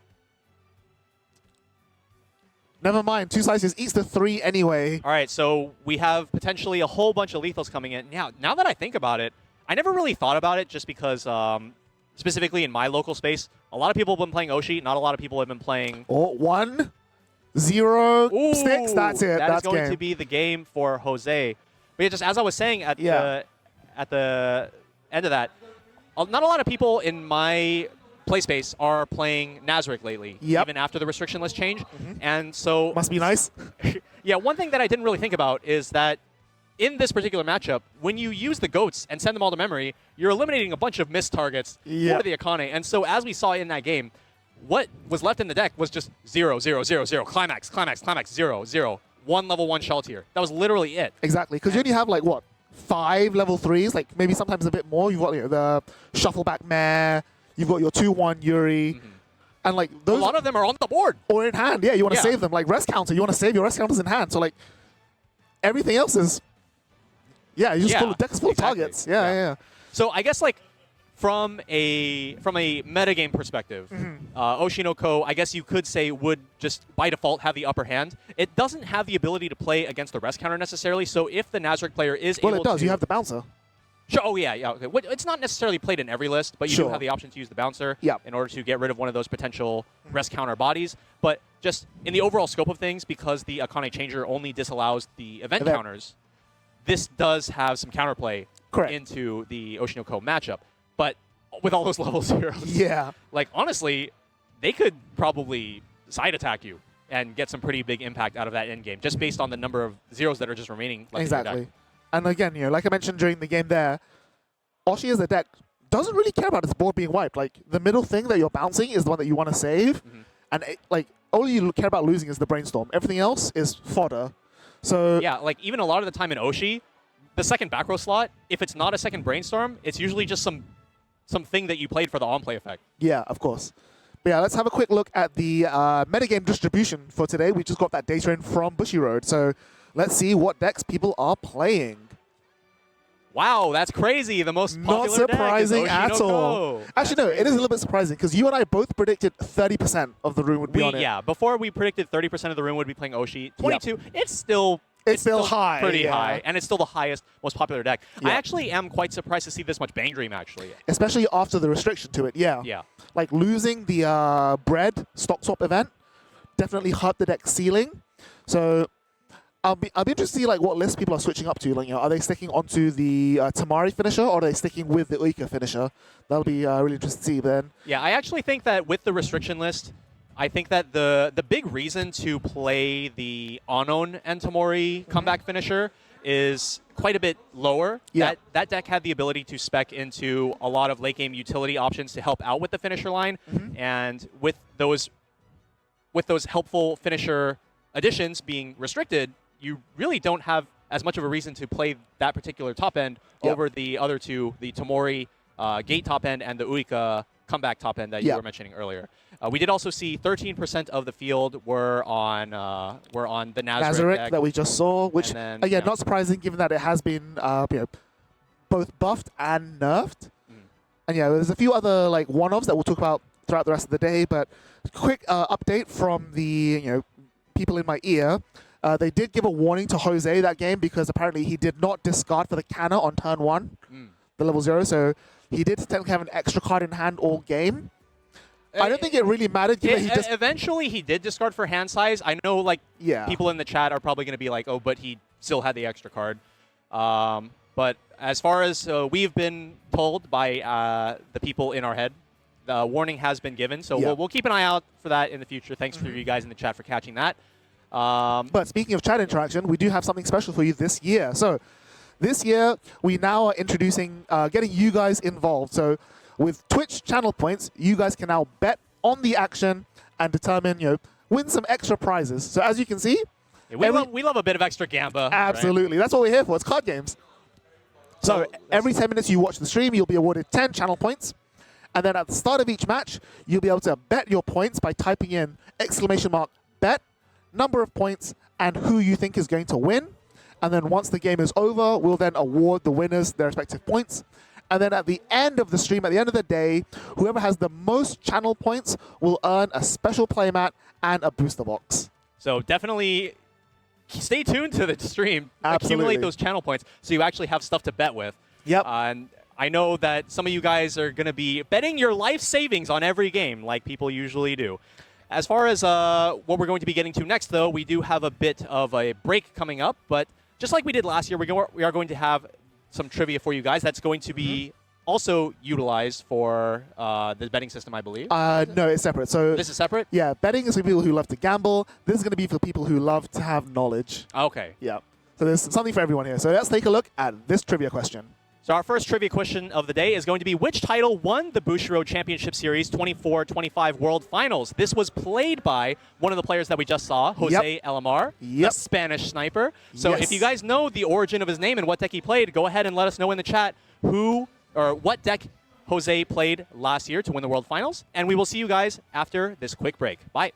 Never mind, Two Sides just eats the 3 anyway. All right, so we have potentially a whole bunch of lethals coming in. Now that I think about it, I never really thought about it just because, specifically in my local space, a lot of people have been playing Oshi. Not a lot of people have been playing... Oh, 1, 0, Ooh, sticks. That's it. That's going game. to be the game for Jose. But yeah, just as I was saying at the end of that, not a lot of people in my play space are playing Nazarick lately, even after the restriction list change. And so... Must be nice. Yeah, one thing that I didn't really think about is that in this particular matchup, when you use the goats and send them all to memory, you're eliminating a bunch of missed targets for the Akane. And so as we saw in that game, what was left in the deck was just 0, 0, 0, 0, climax, climax, climax, 0, 0. 1 level 1 Shaltier. That was literally it. Exactly, because you only have like, what, 5 level 3s, like maybe sometimes a bit more. You've got the Shuffleback Mare, you've got your 2-1 Yuri, and like those... A lot of them are on the board. Or in hand, yeah, you want to save them. Like rest counter, you want to save your rest counters in hand. So like, everything else is... Yeah, you just deck's full of targets. Yeah. So I guess like from a metagame perspective, Oshinoko, I guess you could say, would just by default have the upper hand. It doesn't have the ability to play against the rest counter necessarily. So if the Nazarick player is able to... Well, it does. You have the bouncer. Sure. Oh, yeah. Okay. It's not necessarily played in every list, but you do have the option to use the bouncer in order to get rid of one of those potential rest counter bodies. But just in the overall scope of things, because the Akane Changer only disallows the event counters, this does have some counterplay into the Oshinoko matchup. But with all those level zeros, like honestly, they could probably side attack you and get some pretty big impact out of that end game, just based on the number of zeros that are just remaining. Exactly. And again, like I mentioned during the game there, Oshi as a deck doesn't really care about its board being wiped. Like the middle thing that you're bouncing is the one that you want to save, and like all you care about losing is the brainstorm. Everything else is fodder. So yeah, like even a lot of the time in Oshi, the second back row slot, if it's not a second brainstorm, it's usually just something that you played for the on-play effect. Yeah, of course. But yeah, let's have a quick look at the metagame distribution for today. We just got that data in from Bushiroad. So let's see what decks people are playing. Wow, that's crazy. The most popular Not surprising deck is at all. Actually, no, it is a little bit surprising because you and I both predicted 30% of the room would be on it. Yeah, before we predicted 30% of the room would be playing Oshi. 22, it's still high. Pretty high, and it's still the highest, most popular deck. I actually am quite surprised to see this much Bang Dream, actually. Especially after the restriction to it, Yeah. Like losing the bread stock swap event definitely hurt the deck ceiling. So I'll be interested to see like what list people are switching up to. Like, are they sticking onto the Tamari finisher, or are they sticking with the Uika finisher? That'll be really interesting to see then. Yeah, I actually think that with the restriction list, I think that the big reason to play the Anon and Tamori comeback finisher is quite a bit lower. Yeah. That deck had the ability to spec into a lot of late game utility options to help out with the finisher line, and with those helpful finisher additions being restricted, you really don't have as much of a reason to play that particular top end over the other two, the Tamori gate top end and the Uika comeback top end that you were mentioning earlier. We did also see 13% of the field were on the Nazarick deck that we just saw, which then, again, not surprising given that it has been both buffed and nerfed. And yeah, there's a few other like one-offs that we'll talk about throughout the rest of the day. But quick update from the people in my ear. They did give a warning to Jose that game because apparently he did not discard for the canna on turn 1, the level 0. So he did technically have an extra card in hand all game. I don't think it really mattered. Eventually, he did discard for hand size. I know, like, people in the chat are probably going to be like, oh, but he still had the extra card. But as far as we've been told by the people in our head, the warning has been given. So we'll keep an eye out for that in the future. Thanks for you guys in the chat for catching that. But speaking of chat interaction, we do have something special for you this year. So this year, we now are introducing, getting you guys involved. So with Twitch channel points, you guys can now bet on the action and determine, win some extra prizes. So as you can see, we love a bit of extra gamba. Absolutely. Right? That's what we're here for. It's card games. So every 10 minutes you watch the stream, you'll be awarded 10 channel points. And then at the start of each match, you'll be able to bet your points by typing in !bet, number of points, and who you think is going to win. And then once the game is over, we'll then award the winners their respective points. And then at the end of the stream, at the end of the day, whoever has the most channel points will earn a special playmat and a booster box. So definitely stay tuned to the stream. Absolutely. Accumulate those channel points so you actually have stuff to bet with. Yep. And I know that some of you guys are going to be betting your life savings on every game like people usually do. As far as what we're going to be getting to next, though, we do have a bit of a break coming up. But just like we did last year, we are going to have some trivia for you guys. That's going to be also utilized for the betting system, I believe. No, it's separate. So this is separate? Yeah, betting is for people who love to gamble. This is going to be for people who love to have knowledge. Okay. Yeah. So there's something for everyone here. So let's take a look at this trivia question. So our first trivia question of the day is going to be, which title won the Bushiroad Championship Series 24-25 World Finals? This was played by one of the players that we just saw, Jose Elamar, the Spanish sniper. So if you guys know the origin of his name and what deck he played, go ahead and let us know in the chat who or what deck Jose played last year to win the World Finals. And we will see you guys after this quick break. Bye.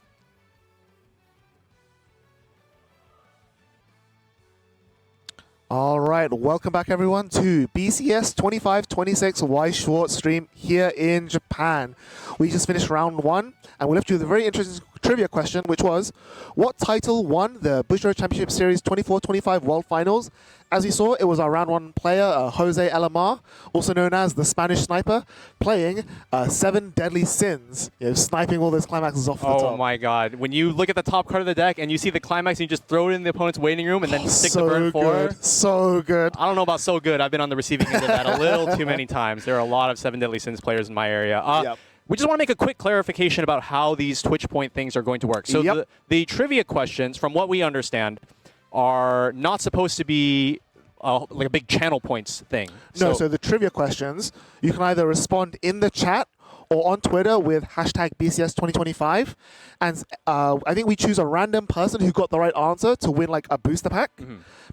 All right, welcome back everyone to BCS 25-26 Weiß Schwarz stream here in Japan. We just finished round 1 and we left you with a very interesting trivia question, which was, what title won the Bushiroad Championship Series 24-25 World Finals? As we saw, it was our round 1 player, Jose Elamar, also known as the Spanish sniper, playing 7 Deadly Sins, sniping all those climaxes off the top. Oh my god. When you look at the top card of the deck and you see the climax and you just throw it in the opponent's waiting room and then stick the burn forward. So good. I don't know about so good. I've been on the receiving end of that a little too many times. There are a lot of 7 Deadly Sins players in my area. We just want to make a quick clarification about how these Twitch point things are going to work. So the trivia questions, from what we understand, are not supposed to be like a big channel points thing. No, so the trivia questions, you can either respond in the chat or on Twitter with hashtag BCS2025. And I think we choose a random person who got the right answer to win like a booster pack.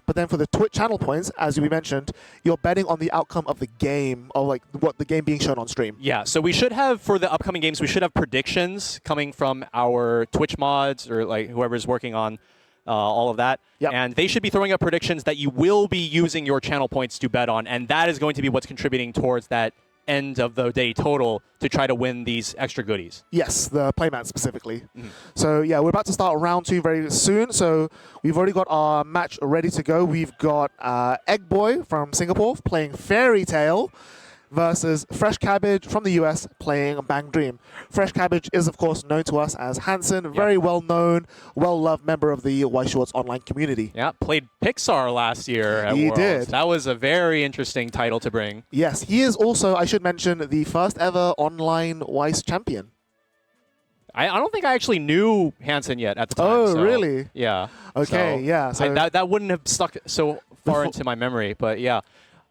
But then for the Twitch channel points, as we mentioned, you're betting on the outcome of the game, or like what the game being shown on stream. Yeah, so we should have, for the upcoming games, we should have predictions coming from our Twitch mods or like whoever's working on all of that. And they should be throwing up predictions that you will be using your channel points to bet on. And that is going to be what's contributing towards that end of the day total to try to win these extra goodies. Yes, the playmat specifically. So yeah, we're about to start round 2 very soon. So we've already got our match ready to go. We've got Egg Boy from Singapore playing Fairy Tale versus Fresh Cabbage from the US playing Bang Dream. Fresh Cabbage is, of course, known to us as Hansen, very well-known, well-loved member of the Weiß Schwarz online community. Yeah, played Pixar last year at He Worlds. did. That was a very interesting title to bring. Yes, he is also, I should mention, the first ever online Weiß champion. I don't think I actually knew Hansen yet at the time. Oh, so, really? Yeah. Okay, so yeah. So that wouldn't have stuck so far into my memory, but yeah.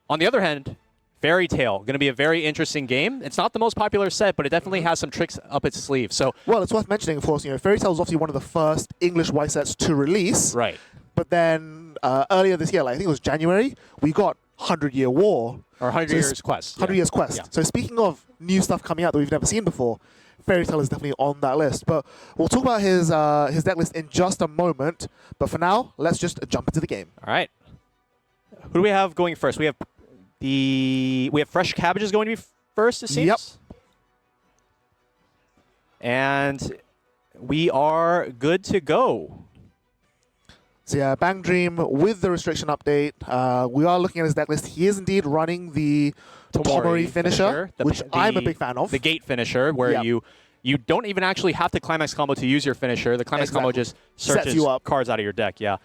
On the other hand, Fairy Tale, going to be a very interesting game. It's not the most popular set, but it definitely has some tricks up its sleeve. So, well, it's worth mentioning, of course, Fairy Tale is obviously one of the first English Weiß sets to release. Right. But then earlier this year, like, I think it was January, we got 100 Year War. Or 100 Years Quest. 100 Years Quest. Yeah. So speaking of new stuff coming out that we've never seen before, Fairy Tale is definitely on that list. But we'll talk about his deck list in just a moment. But for now, let's just jump into the game. All right. Who do we have going first? We have Fresh Cabbages going to be first, it seems. Yep. And we are good to go. So yeah, Bang Dream with the restriction update. We are looking at his deck list. He is indeed running the Tomori finisher, which I'm a big fan of. The gate finisher, where you don't even actually have to climax combo to use your finisher. The climax combo just searches cards out of your deck. Yeah.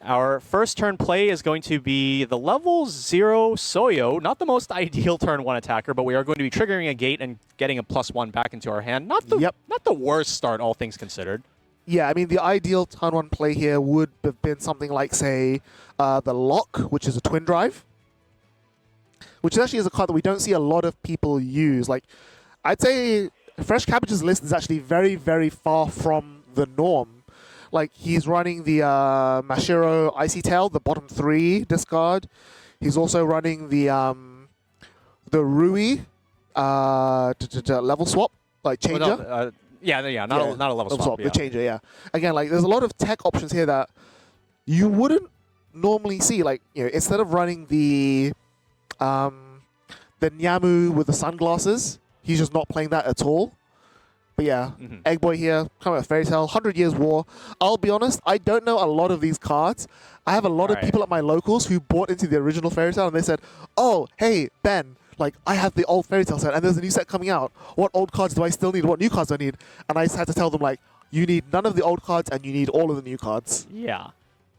Our first turn play is going to be the level 0 Soyo. Not the most ideal turn 1 attacker, but we are going to be triggering a gate and getting a +1 back into our hand. Not the worst start, all things considered. Yeah, I mean, the ideal turn 1 play here would have been something like, say, the Lock, which is a twin drive, which actually is a card that we don't see a lot of people use. Like, I'd say Fresh Cabbage's list is actually very, very far from the norm. Like, he's running the Mashiro Icy Tail, the bottom 3 discard. He's also running the Rui level swap, like changer. Not a level swap. The changer, yeah. Again, like, there's a lot of tech options here that you wouldn't normally see, like, instead of running the Nyamu with the sunglasses, he's just not playing that at all. But yeah, Egg Boy here, coming with Fairy Tail, 100 Years War. I'll be honest, I don't know a lot of these cards. I have a lot of people at my locals who bought into the original Fairy Tail, and they said, oh, hey, Ben, like, I have the old Fairy Tail set, and there's a new set coming out. What old cards do I still need? What new cards do I need? And I just had to tell them, like, you need none of the old cards, and you need all of the new cards. Yeah.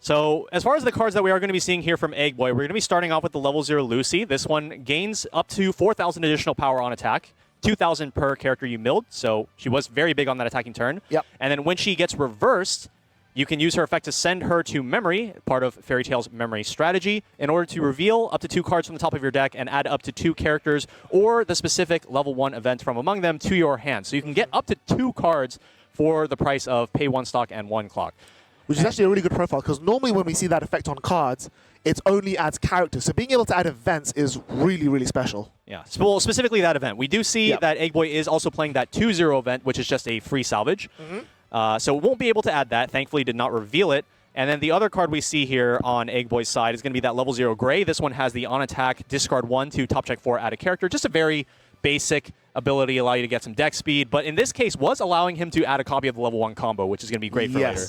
So as far as the cards that we are going to be seeing here from Egg Boy, we're going to be starting off with the level 0 Lucy. This one gains up to 4,000 additional power on attack. 2,000 per character you milled, so she was very big on that attacking turn. Yep. And then when she gets reversed, you can use her effect to send her to memory, part of Fairy Tail's memory strategy, in order to reveal up to 2 cards from the top of your deck and add up to 2 characters or the specific level 1 event from among them to your hand. So you can get up to 2 cards for the price of pay 1 stock and 1 clock. Which is actually a really good profile, because normally when we see that effect on cards, it only adds characters. So being able to add events is really, really special. Yeah, well, specifically that event. We do see that Egg Boy is also playing that 2-0 event, which is just a free salvage. So won't be able to add that. Thankfully, did not reveal it. And then the other card we see here on Egg Boy's side is going to be that level 0 Gray. This one has the on attack, discard 1 to top check 4, add a character. Just a very basic ability, allow you to get some deck speed. But in this case, was allowing him to add a copy of the level 1 combo, which is going to be great for later.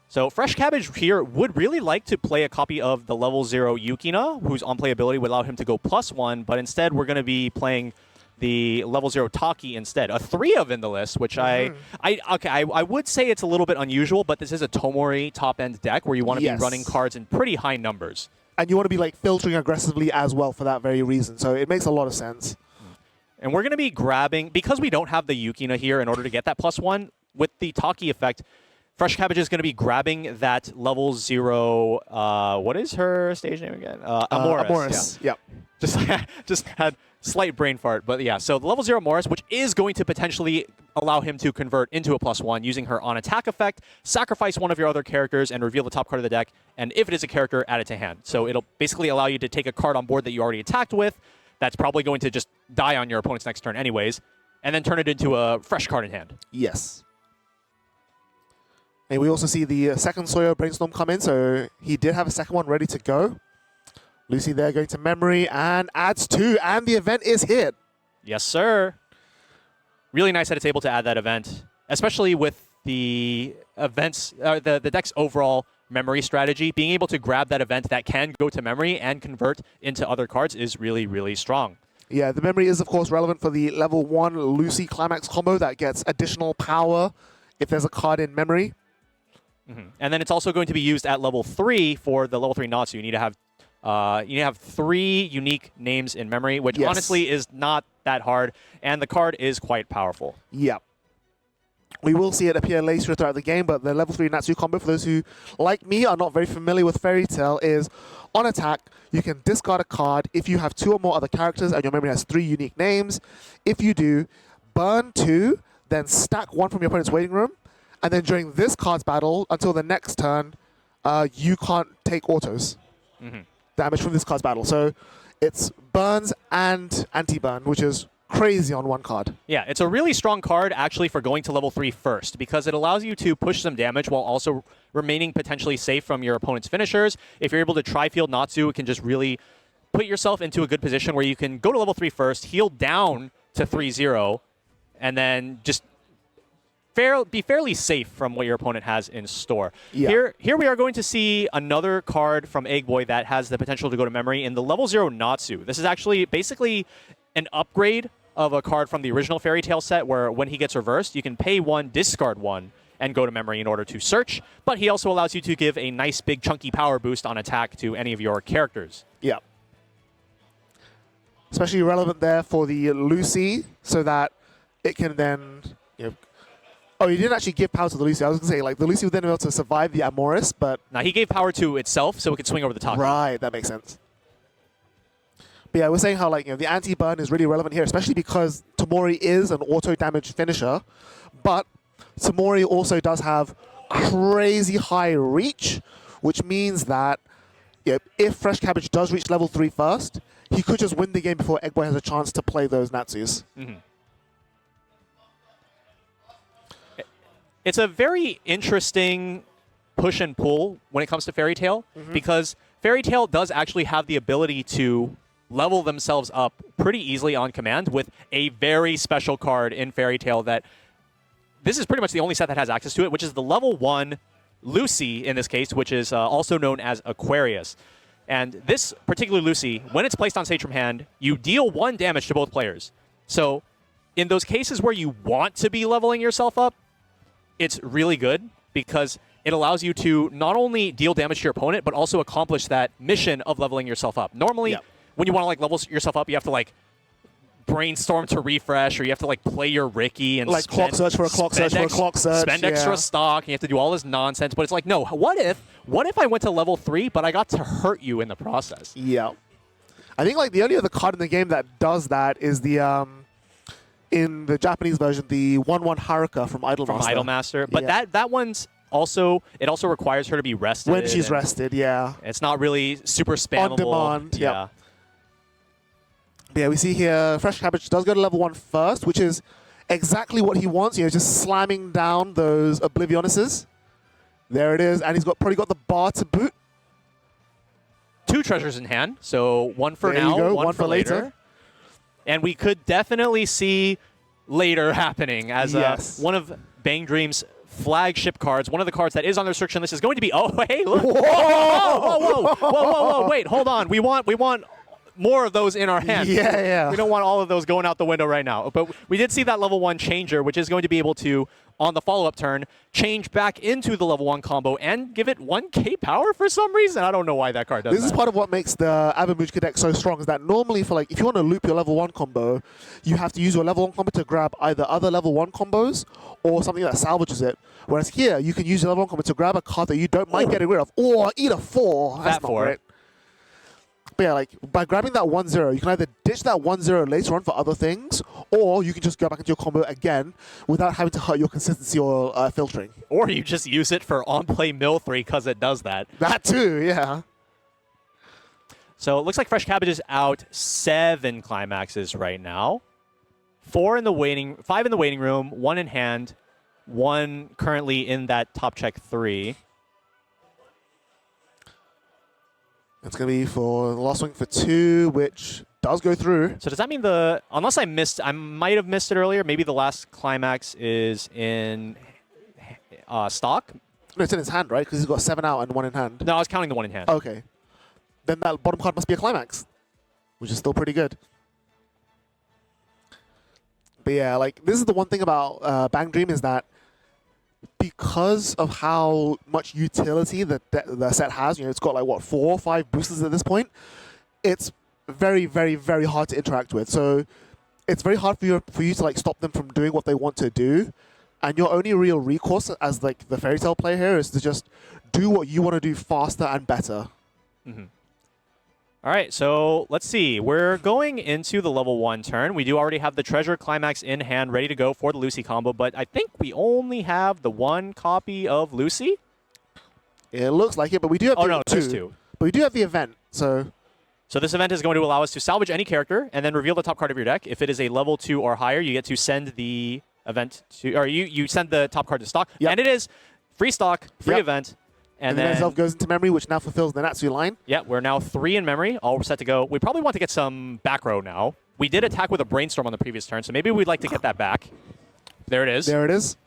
So Fresh Cabbage here would really like to play a copy of the level 0 Yukina, whose on-playability would allow him to go +1, but instead we're going to be playing the level 0 Taki instead. A 3 of in the list, which I would say it's a little bit unusual, but this is a Tomori top-end deck where you want to be running cards in pretty high numbers. And you want to be like filtering aggressively as well for that very reason, so it makes a lot of sense. And we're going to be grabbing, because we don't have the Yukina here in order to get that +1, with the Taki effect, Fresh Cabbage is going to be grabbing that level 0, what is her stage name again? Amoris. Amoris, yeah. Just had slight brain fart, but yeah. So the level 0 Amoris, which is going to potentially allow him to convert into a +1 using her on attack effect, sacrifice one of your other characters and reveal the top card of the deck, and if it is a character, add it to hand. So it'll basically allow you to take a card on board that you already attacked with, that's probably going to just die on your opponent's next turn anyways, and then turn it into a fresh card in hand. Yes. And we also see the second Sawyer Brainstorm come in, so he did have a second one ready to go. Lucy there going to memory and adds 2, and the event is hit. Yes, sir. Really nice that it's able to add that event, especially with the events, the deck's overall memory strategy. Being able to grab that event that can go to memory and convert into other cards is really, really strong. Yeah, the memory is, of course, relevant for the level 1 Lucy Climax combo that gets additional power if there's a card in memory. And then it's also going to be used at level 3 for the level 3 Natsu. You need to have 3 unique names in memory, which honestly is not that hard, and the card is quite powerful. Yeah. We will see it appear later throughout the game, but the level 3 Natsu combo, for those who, like me, are not very familiar with Fairy Tail, is on attack, you can discard a card if you have 2 or more other characters and your memory has 3 unique names. If you do, burn 2, then stack 1 from your opponent's waiting room, and then during this card's battle, until the next turn, you can't take autos damage from this card's battle. So it's burns and anti-burn, which is crazy on one card. Yeah, it's a really strong card actually for going to level 3 first, because it allows you to push some damage while also remaining potentially safe from your opponent's finishers. If you're able to tri-field Natsu, it can just really put yourself into a good position where you can go to level 3 first, heal down to 3-0, and then just be fairly safe from what your opponent has in store. Yeah. Here we are going to see another card from Egg Boy that has the potential to go to memory in the level 0 Natsu. This is actually basically an upgrade of a card from the original Fairy Tail set, where when he gets reversed, you can pay 1, discard 1, and go to memory in order to search. But he also allows you to give a nice big chunky power boost on attack to any of your characters. Yeah. Especially relevant there for the Lucy, so that it can then, oh, he didn't actually give power to the Lucy. I was going to say, like, the Lucy would then be able to survive the Amoris, but... Now, he gave power to itself, so it could swing over the top. Right, that makes sense. But yeah, we're saying how, like, the anti-burn is really relevant here, especially because Tomori is an auto-damage finisher, but Tomori also does have crazy high reach, which means that if Fresh Cabbage does reach level 3 first, he could just win the game before Egg Boy has a chance to play those Natsus. It's a very interesting push and pull when it comes to Fairy Tail, because Fairy Tail does actually have the ability to level themselves up pretty easily on command with a very special card in Fairy Tail that this is pretty much the only set that has access to it, which is the level 1 Lucy in this case, which is also known as Aquarius. And this particular Lucy, when it's placed on stage from hand, you deal 1 damage to both players. So in those cases where you want to be leveling yourself up, it's really good because it allows you to not only deal damage to your opponent, but also accomplish that mission of leveling yourself up. Normally, when you want to like level yourself up, you have to like brainstorm to refresh, or you have to like play your Ricky and like clock search for a clock search for a clock search. Spend extra stock, and you have to do all this nonsense. But it's like, no, what if I went to level 3, but I got to hurt you in the process? Yeah. I think like the only other card in the game that does that is the in the Japanese version, the 1/1 Haruka from Idolmaster. From Idolmaster. But that one's also, it also requires her to be rested. When she's rested, yeah. It's not really super spammable. On demand, yeah. Yeah, we see here Fresh Cabbage does go to level 1 first, which is exactly what he wants. You know, just slamming down those Oblivionuses. There it is, and he's probably got the bar to boot. 2 treasures in hand, so one for there now, you go, one for later. And we could definitely see later happening as one of Bang Dream's flagship cards. One of the cards that is on the restriction list is going to be. Oh, hey, look! Whoa! Wait, hold on. We want more of those in our hands. Yeah. We don't want all of those going out the window right now. But we did see that level 1 changer, which is going to be able to, on the follow-up turn, change back into the level 1 combo and give it 1k power for some reason. I don't know why that card does that. This is part of what makes the Abamushka deck so strong, is that normally for like, if you want to loop your level 1 combo, you have to use your level 1 combo to grab either other level 1 combos or something that salvages it. Whereas here, you can use your level 1 combo to grab a card that you don't mind getting rid of, or eat a 4. That's not great. But yeah, like, by grabbing that 1/0, you can either ditch that 1/0 later on for other things, or you can just go back into your combo again without having to hurt your consistency or filtering. Or you just use it for on-play mill 3 because it does that. That too, yeah. So it looks like Fresh Cabbage is out 7 climaxes right now. 5 in the waiting room, 1 in hand, 1 currently in that top check 3. It's going to be for the last swing for 2, which does go through. So does that mean unless I might have missed it earlier, maybe the last climax is in stock? No, it's in his hand, right? Because he's got 7 out and 1 in hand. No, I was counting the 1 in hand. Okay. Then that bottom card must be a climax, which is still pretty good. But yeah, like, this is the one thing about Bang Dream is that because of how much utility the set has, you know, it's got like, what, 4 or 5 boosters at this point, it's very, very, very hard to interact with. So it's very hard for you to like stop them from doing what they want to do. And your only real recourse as like the Fairy Tail player here is to just do what you want to do faster and better. Mm-hmm. All right, so let's see. We're going into the level 1 turn. We do already have the Treasure Climax in hand, ready to go for the Lucy combo, but I think we only have the 1 copy of Lucy. It looks like it, but we do have there's 2. But we do have the event, so... So this event is going to allow us to salvage any character and then reveal the top card of your deck. If it is a level 2 or higher, you get to send the event to, or you send the top card to stock. Yep. And it is free stock, free event. And then itself goes into memory, which now fulfills the Natsu line. Yeah, we're now 3 in memory, all set to go. We probably want to get some back row now. We did attack with a Brainstorm on the previous turn, so maybe we'd like to get that back. There it is. There it is.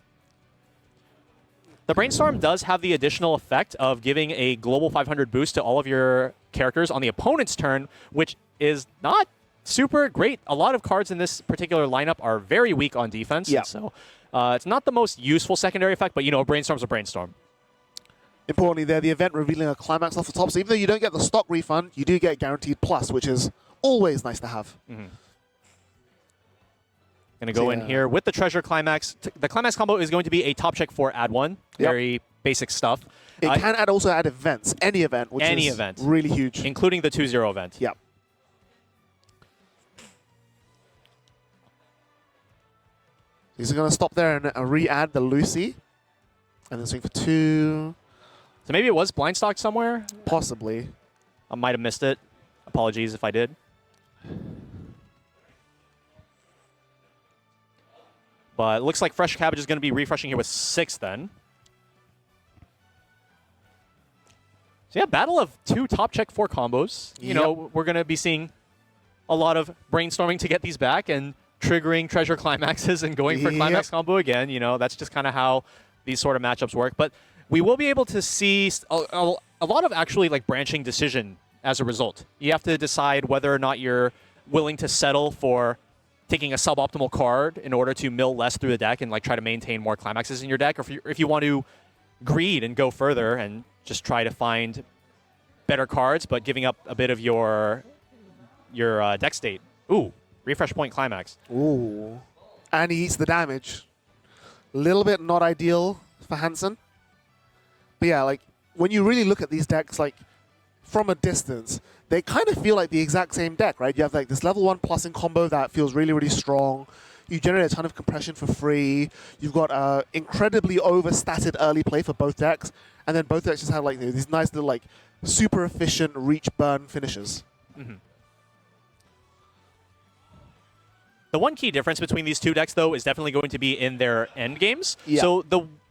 The Brainstorm does have the additional effect of giving a global 500 boost to all of your characters on the opponent's turn, which is not super great. A lot of cards in this particular lineup are very weak on defense. Yeah. So it's not the most useful secondary effect, but, you know, a Brainstorm's a Brainstorm. Importantly there, the event revealing a climax off the top. So even though you don't get the stock refund, you do get guaranteed plus, which is always nice to have. Mm-hmm. Going to go in here with the Treasure Climax. The Climax combo is going to be a top check for add 1. Very basic stuff. It can also add events. Any event, which is really huge. Including the 2-0 event. Yep. He's going to stop there and re-add the Lucy. And then swing for 2. So maybe it was blind stock somewhere? Possibly. I might have missed it. Apologies if I did. But it looks like Fresh Cabbage is going to be refreshing here with 6 then. So yeah, battle of 2 top check 4 combos. You know, we're going to be seeing a lot of brainstorming to get these back and triggering treasure climaxes and going for climax combo again. You know, that's just kind of how these sort of matchups work. But we will be able to see a lot of actually like branching decision as a result. You have to decide whether or not you're willing to settle for taking a suboptimal card in order to mill less through the deck and like try to maintain more climaxes in your deck, or if you want to greed and go further and just try to find better cards, but giving up a bit of your deck state. Ooh, refresh point climax. Ooh, and he eats the damage. Little bit not ideal for Hansen. But yeah, like when you really look at these decks, like from a distance, they kind of feel like the exact same deck, right? You have like this level 1 plus in combo that feels really, really strong. You generate a ton of compression for free. You've got incredibly overstatted early play for both decks. And then both decks just have like these nice little like super efficient reach burn finishes. Mm-hmm. The one key difference between these two decks, though, is definitely going to be in their end games. Yeah. So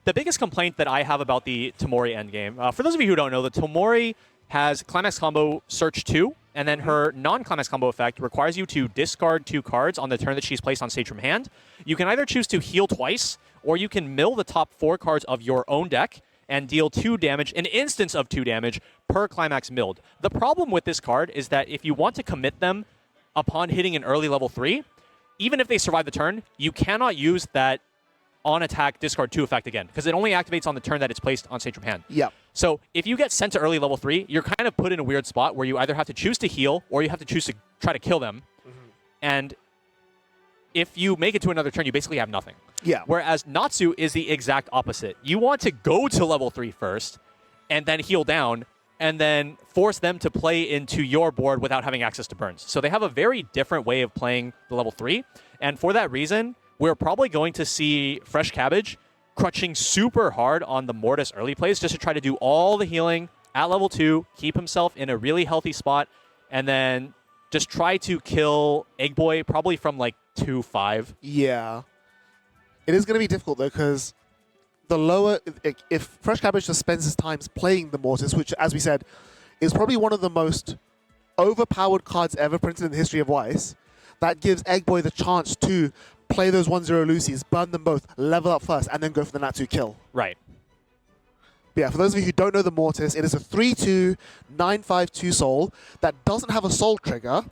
the biggest complaint that I have about the Tamori end game, for those of you who don't know, the Tamori has Climax Combo Search 2, and then her non-Climax Combo effect requires you to discard 2 cards on the turn that she's placed on stage from hand. You can either choose to heal twice, or you can mill the top 4 cards of your own deck and deal 2 damage, an instance of 2 damage per Climax milled. The problem with this card is that if you want to commit them upon hitting an early level 3, even if they survive the turn, you cannot use that on-attack discard 2 effect again, because it only activates on the turn that it's placed on stage from hand. Yeah. So if you get sent to early level 3, you're kind of put in a weird spot where you either have to choose to heal or you have to choose to try to kill them. And if you make it to another turn, you basically have nothing. Yeah. Whereas Natsu is the exact opposite. You want to go to level 3 first and then heal down and then force them to play into your board without having access to burns. So they have a very different way of playing the level 3. And for that reason, we're probably going to see Fresh Cabbage crutching super hard on the Mortis early plays just to try to do all the healing at level 2, keep himself in a really healthy spot, and then just try to kill Egg Boy probably from like 2-5. Yeah. It is going to be difficult though, because the lower, if Fresh Cabbage just spends his time playing the Mortis, which as we said, is probably one of the most overpowered cards ever printed in the history of Weiß, that gives Egg Boy the chance to play those 1-0 Lucy's, burn them both, level up first, and then go for the Natsu kill. Right. But yeah, for those of you who don't know the Mortis, it is a 3/2, 9/5/2 soul that doesn't have a soul trigger,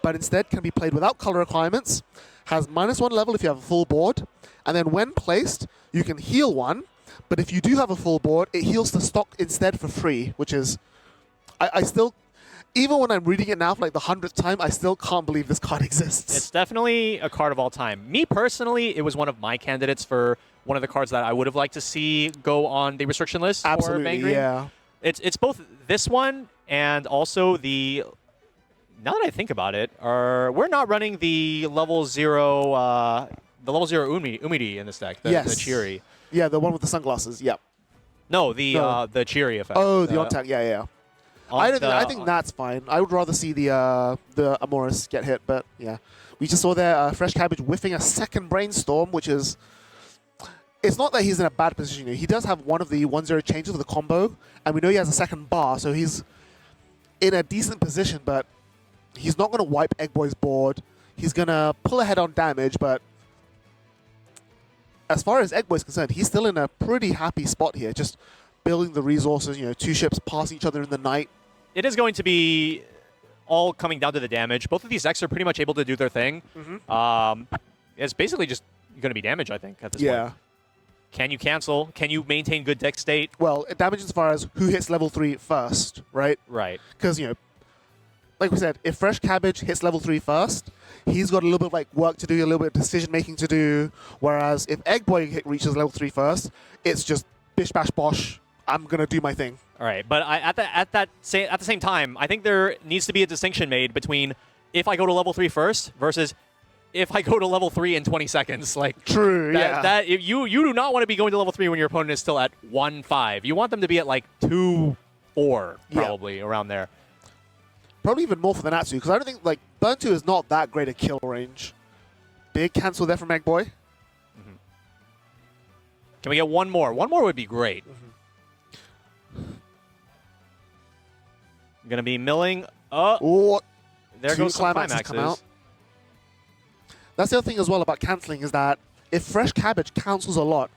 but instead can be played without color requirements, has -1 level if you have a full board, and then when placed, you can heal 1, but if you do have a full board, it heals the stock instead for free, which is... I still... Even when I'm reading it now for like the 100th time, I still can't believe this card exists. It's definitely a card of all time. Me personally, it was one of my candidates for one of the cards that I would have liked to see go on the restriction list. Absolutely, for Bang Green. yeah. It's both this one and also the... Now that I think about it, we're not running the level 0 Umidi in this deck, the Chiri. Yeah, the one with the sunglasses, yep. No, the Chiri effect. Oh, the on-tap, yeah. I think that's fine. I would rather see the Amoris get hit, but yeah. We just saw there Fresh Cabbage whiffing a second Brainstorm, which is... It's not that he's in a bad position. He does have one of the 1-0 changes of the combo, and we know he has a second bar, so he's in a decent position, but he's not going to wipe Egg Boy's board. He's going to pull ahead on damage, but as far as Egg Boy's concerned, he's still in a pretty happy spot here, just building the resources, 2 ships passing each other in the night. It is going to be all coming down to the damage. Both of these decks are pretty much able to do their thing. It's basically just going to be damage, I think, at this point. Can you cancel? Can you maintain good deck state? Well, damage as far as who hits level 3 first, right? Right. Because, like we said, if Fresh Cabbage hits level 3 first, he's got a little bit of like work to do, a little bit of decision-making to do. Whereas if Egg Boy reaches level 3 first, it's just bish, bash, bosh. I'm going to do my thing. All right, but at the same time, I think there needs to be a distinction made between if I go to level 3 first versus if I go to level 3 in 20 seconds. Like True, yeah. You do not want to be going to level 3 when your opponent is still at 1-5. You want them to be at like 2-4, probably, around there. Probably even more for the Natsu, because I don't think, like, Burn 2 is not that great a kill range. Big cancel there from Egg Boy. Can we get one more? One more would be great. Going to be milling. Oh, Ooh, there two goes some climaxes come out. climaxes. That's the other thing as well about cancelling is that if Fresh Cabbage cancels a lot,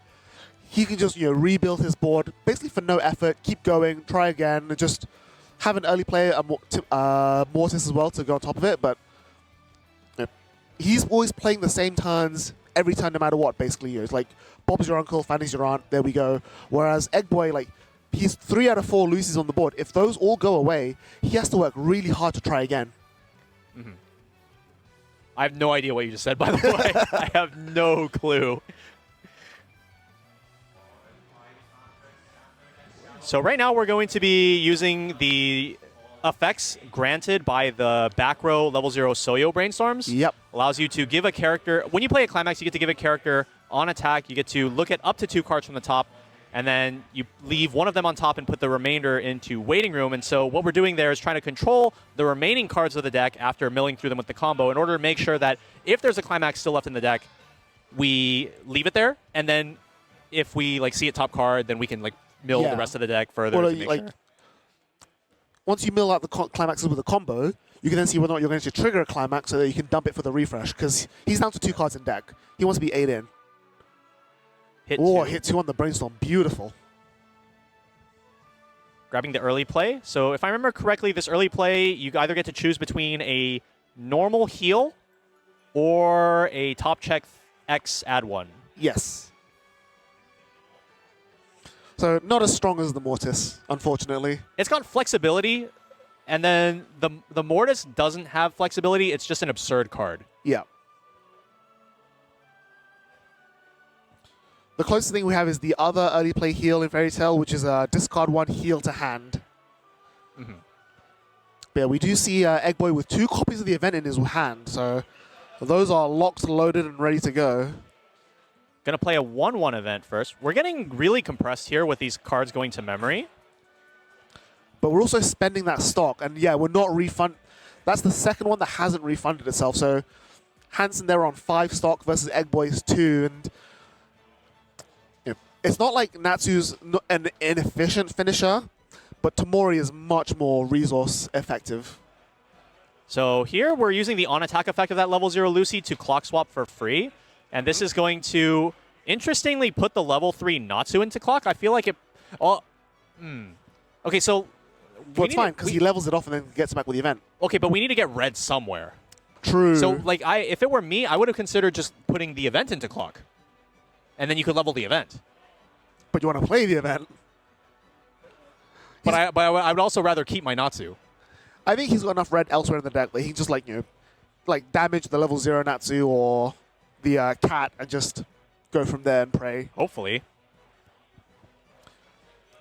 he can just rebuild his board basically for no effort, keep going, try again, and just have an early play, Mortis as well to go on top of it. But he's always playing the same turns every turn, no matter what. Basically, it's like Bob's your uncle, Fanny's your aunt. There we go. Whereas Egg Boy, like he's 3 out of 4 Lucy's on the board. If those all go away, he has to work really hard to try again. Mm-hmm. I have no idea what you just said, by the way. I have no clue. So right now we're going to be using the effects granted by the back row level 0 Soyo Brainstorms. Yep. Allows you to give a character, when you play a climax, you get to give a character on attack. You get to look at up to 2 cards from the top, and then you leave one of them on top and put the remainder into waiting room. And so what we're doing there is trying to control the remaining cards of the deck after milling through them with the combo in order to make sure that if there's a climax still left in the deck, we leave it there. And then if we see a top card, then we can mill the rest of the deck further to make sure. Once you mill out the climaxes with a combo, you can then see whether or not you're going to trigger a climax so that you can dump it for the refresh, because he's down to 2 cards in deck. He wants to be 8 in. Hit 2 on the Brainstorm. Beautiful. Grabbing the early play. So if I remember correctly, this early play, you either get to choose between a normal heal or a top check X add 1. Yes. So not as strong as the Mortis, unfortunately. It's got flexibility, and then the Mortis doesn't have flexibility. It's just an absurd card. Yeah. The closest thing we have is the other early play heal in Fairy Tail, which is a discard 1 heal to hand. Mm-hmm. But yeah, we do see Egg Boy with 2 copies of the event in his hand, so those are locked, loaded, and ready to go. Going to play a 1/1 event first. We're getting really compressed here with these cards going to memory. But we're also spending that stock, and yeah, we're not refund. That's the second one that hasn't refunded itself. So Hansen there on 5 stock versus Egg Boy's 2, and it's not like Natsu's an inefficient finisher, but Tamori is much more resource effective. So here we're using the on-attack effect of that level 0 Lucy to clock swap for free. And this is going to, interestingly, put the level 3 Natsu into clock. I feel like it... Okay, so... Well, it's fine, because he levels it off and then gets back with the event. Okay, but we need to get red somewhere. True. So, if it were me, I would have considered just putting the event into clock. And then you could level the event. But you want to play the event. But I would also rather keep my Natsu. I think he's got enough red elsewhere in the deck that he can just, damage the level 0 Natsu or the cat and just go from there and pray. Hopefully.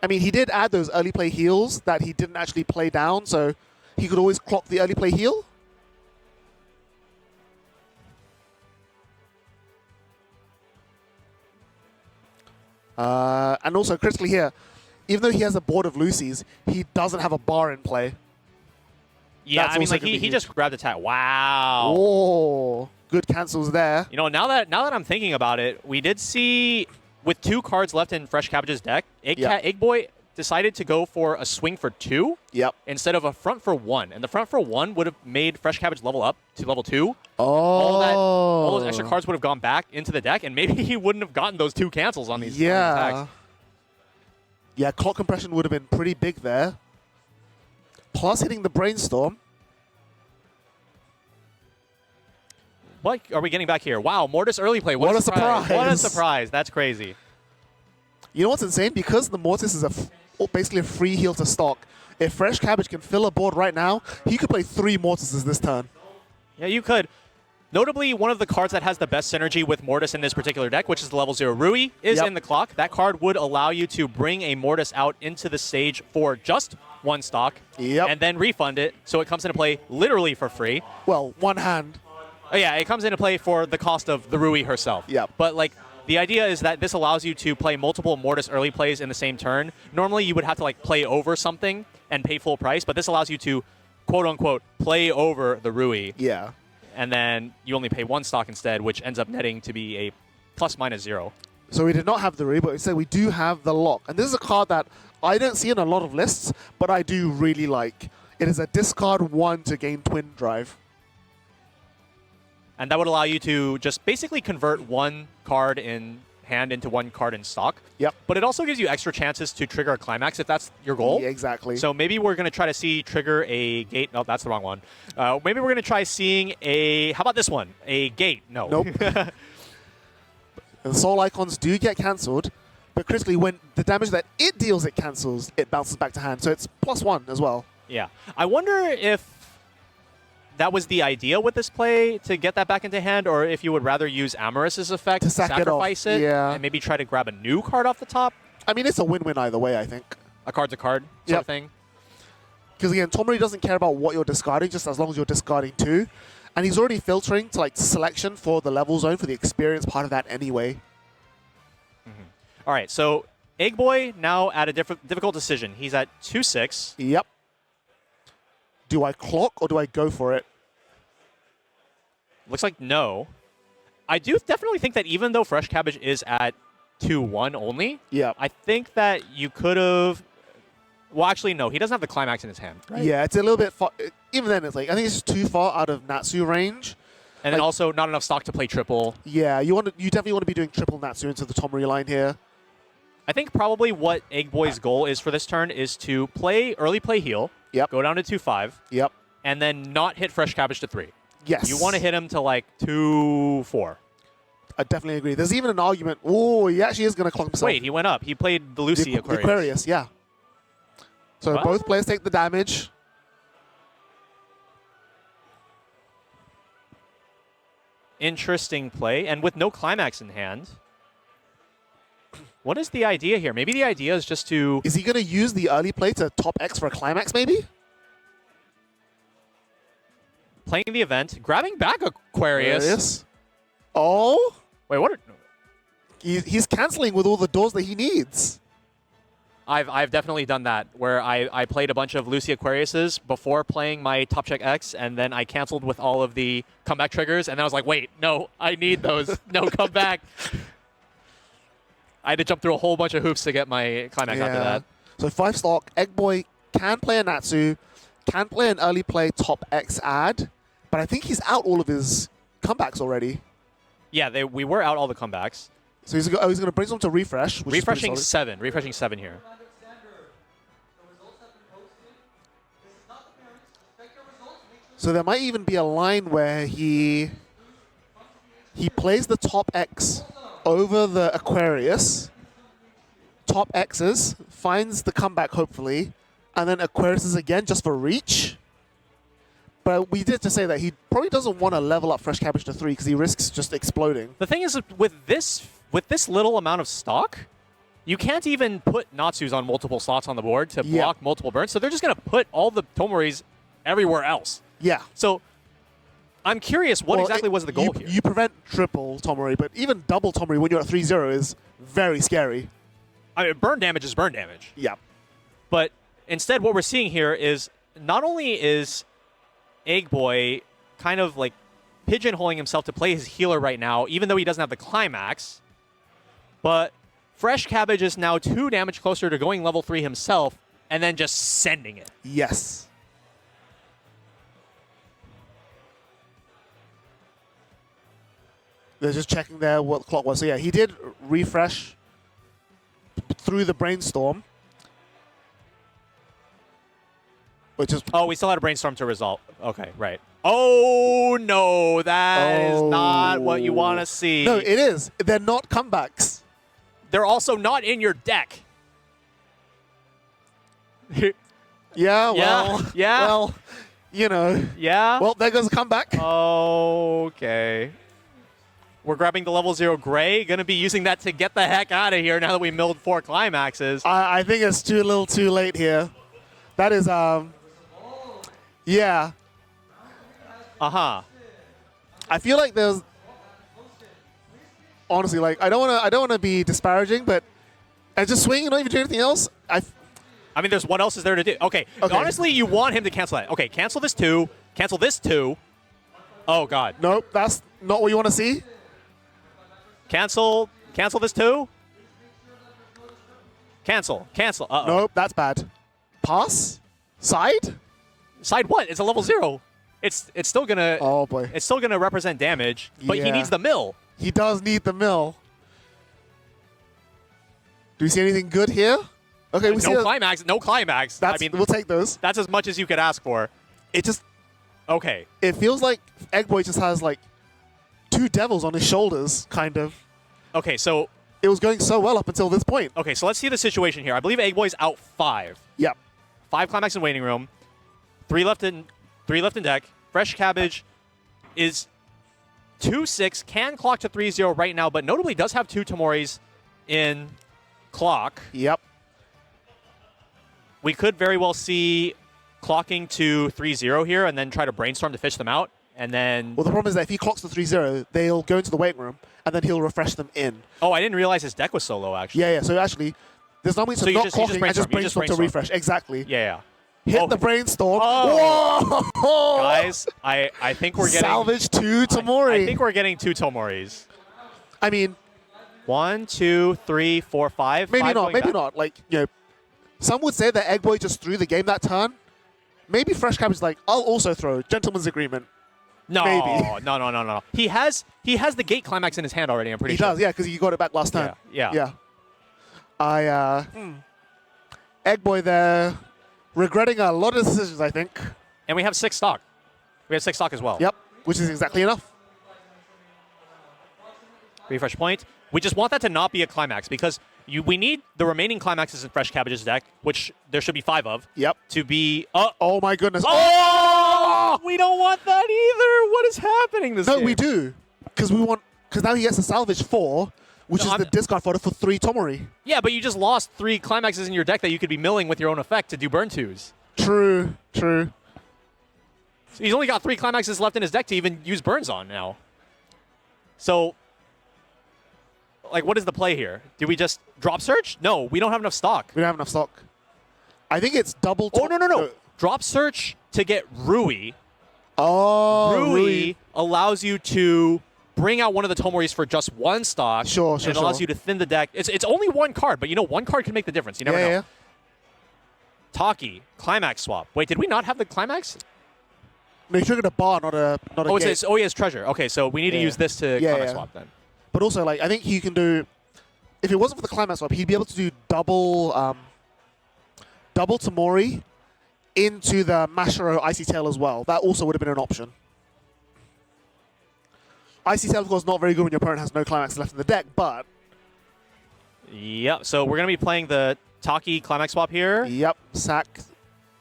I mean, he did add those early play heals that he didn't actually play down, so he could always clock the early play heal. And also, critically here, even though he has a board of Lucy's, he doesn't have a bar in play. Yeah, I mean, he just grabbed attack. Wow. Oh, good cancels there. You know, now that I'm thinking about it, we did see with 2 cards left in Fresh Cabbage's deck, Egg Boy decided to go for a swing for 2 instead of a front for 1. And the front for 1 would have made Fresh Cabbage level up to level 2. Oh. All those extra cards would have gone back into the deck, and maybe he wouldn't have gotten those 2 cancels on these attacks. Yeah, clock compression would have been pretty big there. Plus hitting the Brainstorm. What are we getting back here? Wow, Mortis early play. What a surprise. What a surprise. That's crazy. You know what's insane? Because the Mortis is basically a free heal to stock, if Fresh Cabbage can fill a board right now, he could play 3 Mortises this turn. Yeah, you could. Notably, one of the cards that has the best synergy with Mortis in this particular deck, which is the level 0 Rui, is in the clock. That card would allow you to bring a Mortis out into the stage for just 1 stock and then refund it, so it comes into play literally for free. Well, 1 hand. Oh, yeah, it comes into play for the cost of the Rui herself. But, the idea is that this allows you to play multiple Mortis early plays in the same turn. Normally, you would have to, play over something and pay full price, but this allows you to, quote-unquote, play over the Rui. Yeah. And then you only pay 1 stock instead, which ends up netting to be a ±0. So we did not have the Rui, but instead we do have the Lock. And this is a card that I don't see in a lot of lists, but I do really like. It is a discard 1 to gain Twin Drive. And that would allow you to just basically convert one card in hand into one card in stock. Yep. But it also gives you extra chances to trigger a climax if that's your goal. Yeah, exactly. So maybe we're going to try to see trigger a gate. No, that's the wrong one. Maybe we're going to try seeing a... How about this one? A gate. No. Nope. The soul icons do get cancelled, but critically, when the damage that it deals, it cancels, it bounces back to hand. So it's +1 as well. Yeah. I wonder if that was the idea with this play, to get that back into hand, or if you would rather use Amorous' effect To to sack it off. sacrifice it, Yeah. and maybe try to grab a new card off the top. I mean, it's a win-win either way, I think. A card's a card sort Yep. of thing. Because again, Tomori doesn't care about what you're discarding, just as long as you're discarding 2. And he's already filtering to like selection for the level zone for the experience part of that anyway. All right, so Egg Boy now at a difficult decision. He's at 2-6. Yep. Do I clock or do I go for it? Looks like no. I do definitely think that even though Fresh Cabbage is at 2-1 only, Yeah. I think that you could have... Well, actually, no. He doesn't have the climax in his hand. Right? Yeah, it's a little bit far. Even then, it's like, I think it's just too far out of Natsu range. And then also not enough stock to play triple. Yeah, you definitely want to be doing triple Natsu into the Tomori line here. I think probably what Egg Boy's goal is for this turn is to early play heal, Yep. go down to 2-5, Yep. and then not hit Fresh Cabbage to 3. Yes. You want to hit him to like 2-4. I definitely agree. There's even an argument. Oh, he actually is going to clock himself. Wait, he went up. He played the Lucy the Aquarius. Aquarius, yeah. So What? both players take the damage. Interesting play, and with no climax in hand. What is the idea here? Maybe the idea is just to... Is he going to use the early play to top X for a climax, maybe? Playing the event, grabbing back Aquarius. Oh, Wait, what? he's canceling with all the doors that he needs. I've definitely done that, where I played a bunch of Lucy Aquariuses before playing my Top Check X, and then I canceled with all of the comeback triggers, and then I was like, wait, no, I need those. No, come back. I had to jump through a whole bunch of hoops to get my climax after that. So 5 stock, Egg Boy can play a Natsu, can play an early play top X ad, but I think he's out all of his comebacks already. Yeah, we were out all the comebacks. So he's going to bring them to refresh. Which Refreshing is pretty solid. 7. Refreshing 7 here. So there might even be a line where he plays the top X over the Aquarius, top X's, finds the comeback hopefully, and then Aquarius again just for reach. But we did just say that he probably doesn't want to level up Fresh Cabbage to 3 because he risks just exploding. The thing is, with this little amount of stock, you can't even put Natsus on multiple slots on the board to block multiple burns. So they're just going to put all the Tomoris everywhere else. Yeah. So I'm curious, what exactly was the goal here? You prevent triple Tomori, but even double Tomori when you're at 3-0 is very scary. I mean, burn damage is burn damage. Yeah. But instead, what we're seeing here is not only is Egg Boy kind of like pigeonholing himself to play his healer right now, even though he doesn't have the climax, but Fresh Cabbage is now 2 damage closer to going level 3 himself and then just sending it. Yes. They're just checking there what the clock was. So yeah, he did refresh through the brainstorm. Which is Oh, we still had a brainstorm to resolve. Okay, right. Oh, no, that is not what you want to see. No, it is. They're not comebacks. They're also not in your deck. Yeah, well, yeah. well, you know. Yeah? Well, there goes a comeback. Okay. We're grabbing the level 0 gray. Going to be using that to get the heck out of here now that we milled 4 climaxes. I think it's a little too late here. That is, yeah. Uh-huh. I feel like there's, honestly, like I don't want to be disparaging, but I just swing and not even do anything else. I mean, what else is there to do? Okay. Honestly, you want him to cancel that. Okay, cancel this 2. Cancel this 2. Oh, God. Nope, that's not what you want to see. Cancel this 2. Cancel. Uh-oh. Nope, that's bad. Pass? Side? Side what? It's a level 0. It's still gonna. Oh boy. It's still gonna represent damage, but he Yeah. needs the mill. He does need the mill. Do we see anything good here? Okay, we see No climax. No climax. That's, I mean, we'll take those. that's as much as you could ask for. It just, Okay. it feels like Eggboy just has like 2 devils on his shoulders, kind of. Okay. So It was going so well up until this point. okay. So let's see the situation here. I believe Eggboy's out 5. Yep. 5 climax in waiting room. 3 left in deck. Fresh Cabbage is 2-6. Can clock to 3-0 right now, but notably does have 2 Tomoris in clock. Yep. We could very well see clocking to 3-0 here and then try to brainstorm to fish them out. And then... Well, the problem is that if he clocks the 3-0, they'll go into the waiting room, and then he'll refresh them in. Oh, I didn't realize his deck was so low, actually. Yeah, yeah. So actually, there's no way So to you not just- you just clocking and just brainstorm. You just brainstorm to refresh. Exactly. Yeah. Hit Oh. the brainstorm. Oh. Whoa! Guys, I think we're getting... Salvage 2 Tomori. I think we're getting 2 Tomoris. I mean, 1, 2, 3, 4, 5. maybe 5 not. going Maybe back. not. Like, you know, some would say that Eggboy just threw the game that turn. Maybe Fresh Cabbage is like, I'll also throw. Gentleman's agreement. No, Maybe. no. He has the gate climax in his hand already, I'm pretty He sure. does, yeah, because he got it back last time. Yeah. Eggboy there, regretting a lot of decisions, I think. And we have 6 stock. We have 6 stock as well. Yep, which is exactly enough. Refresh point. We just want that to not be a climax because we need the remaining climaxes in Fresh Cabbage's deck, which there should be 5 of, Yep. to be... Oh my goodness. Oh! We don't want that either. What is happening this No, game? we do. Because now he gets a salvage 4, which is the discard fodder for 3 Tomori. Yeah, but you just lost 3 climaxes in your deck that you could be milling with your own effect to do burn 2s. True. So he's only got 3 climaxes left in his deck to even use burns on now. So, like, what is the play here? Do we just drop search? No, we don't have enough stock. We don't have enough stock. I think it's double... Oh, no. Drop search to get Rui. Oh, Rui allows you to bring out one of the Tomoris for just 1 stock. Sure. And it allows you to thin the deck. It's only 1 card, but you know, 1 card can make the difference. You never know. Yeah. Taki, climax swap. Wait, did we not have the climax? No, you triggered a bar, not a gate. He has treasure. Okay, so we need to use this to climax swap then. But also, like, I think he can do... If it wasn't for the climax swap, he'd be able to do double Tomori into the Mashiro Icy Tail as well. That also would have been an option. Icy Tail, of course, not very good when your opponent has no climax left in the deck, but... Yep, so we're going to be playing the Taki climax swap here. Yep, sack,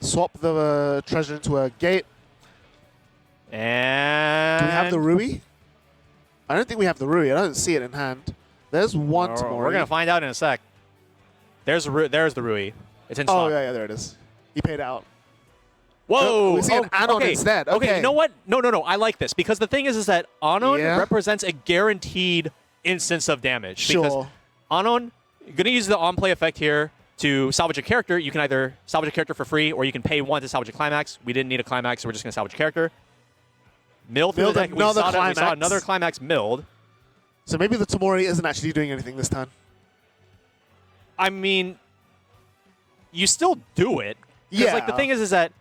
swap the treasure into a gate. And... Do we have the Rui? I don't think we have the Rui. I don't see it in hand. There's one Tomori. We're going to find out in a sec. There's the Rui. It's in stock. Oh, yeah, there it is. He paid out. Whoa! We see an Anon instead. Okay, you know what? No. I like this because the thing is that Anon Yeah. represents a guaranteed instance of damage. Sure. Because Anon, going to use the on-play effect here to salvage a character. You can either salvage a character for free or you can pay 1 to salvage a climax. We didn't need a climax, so we're just going to salvage a character. Milled through the deck. We saw another climax milled. So maybe the Tomori isn't actually doing anything this time. I mean, you still do it. Yeah. Like, the thing is that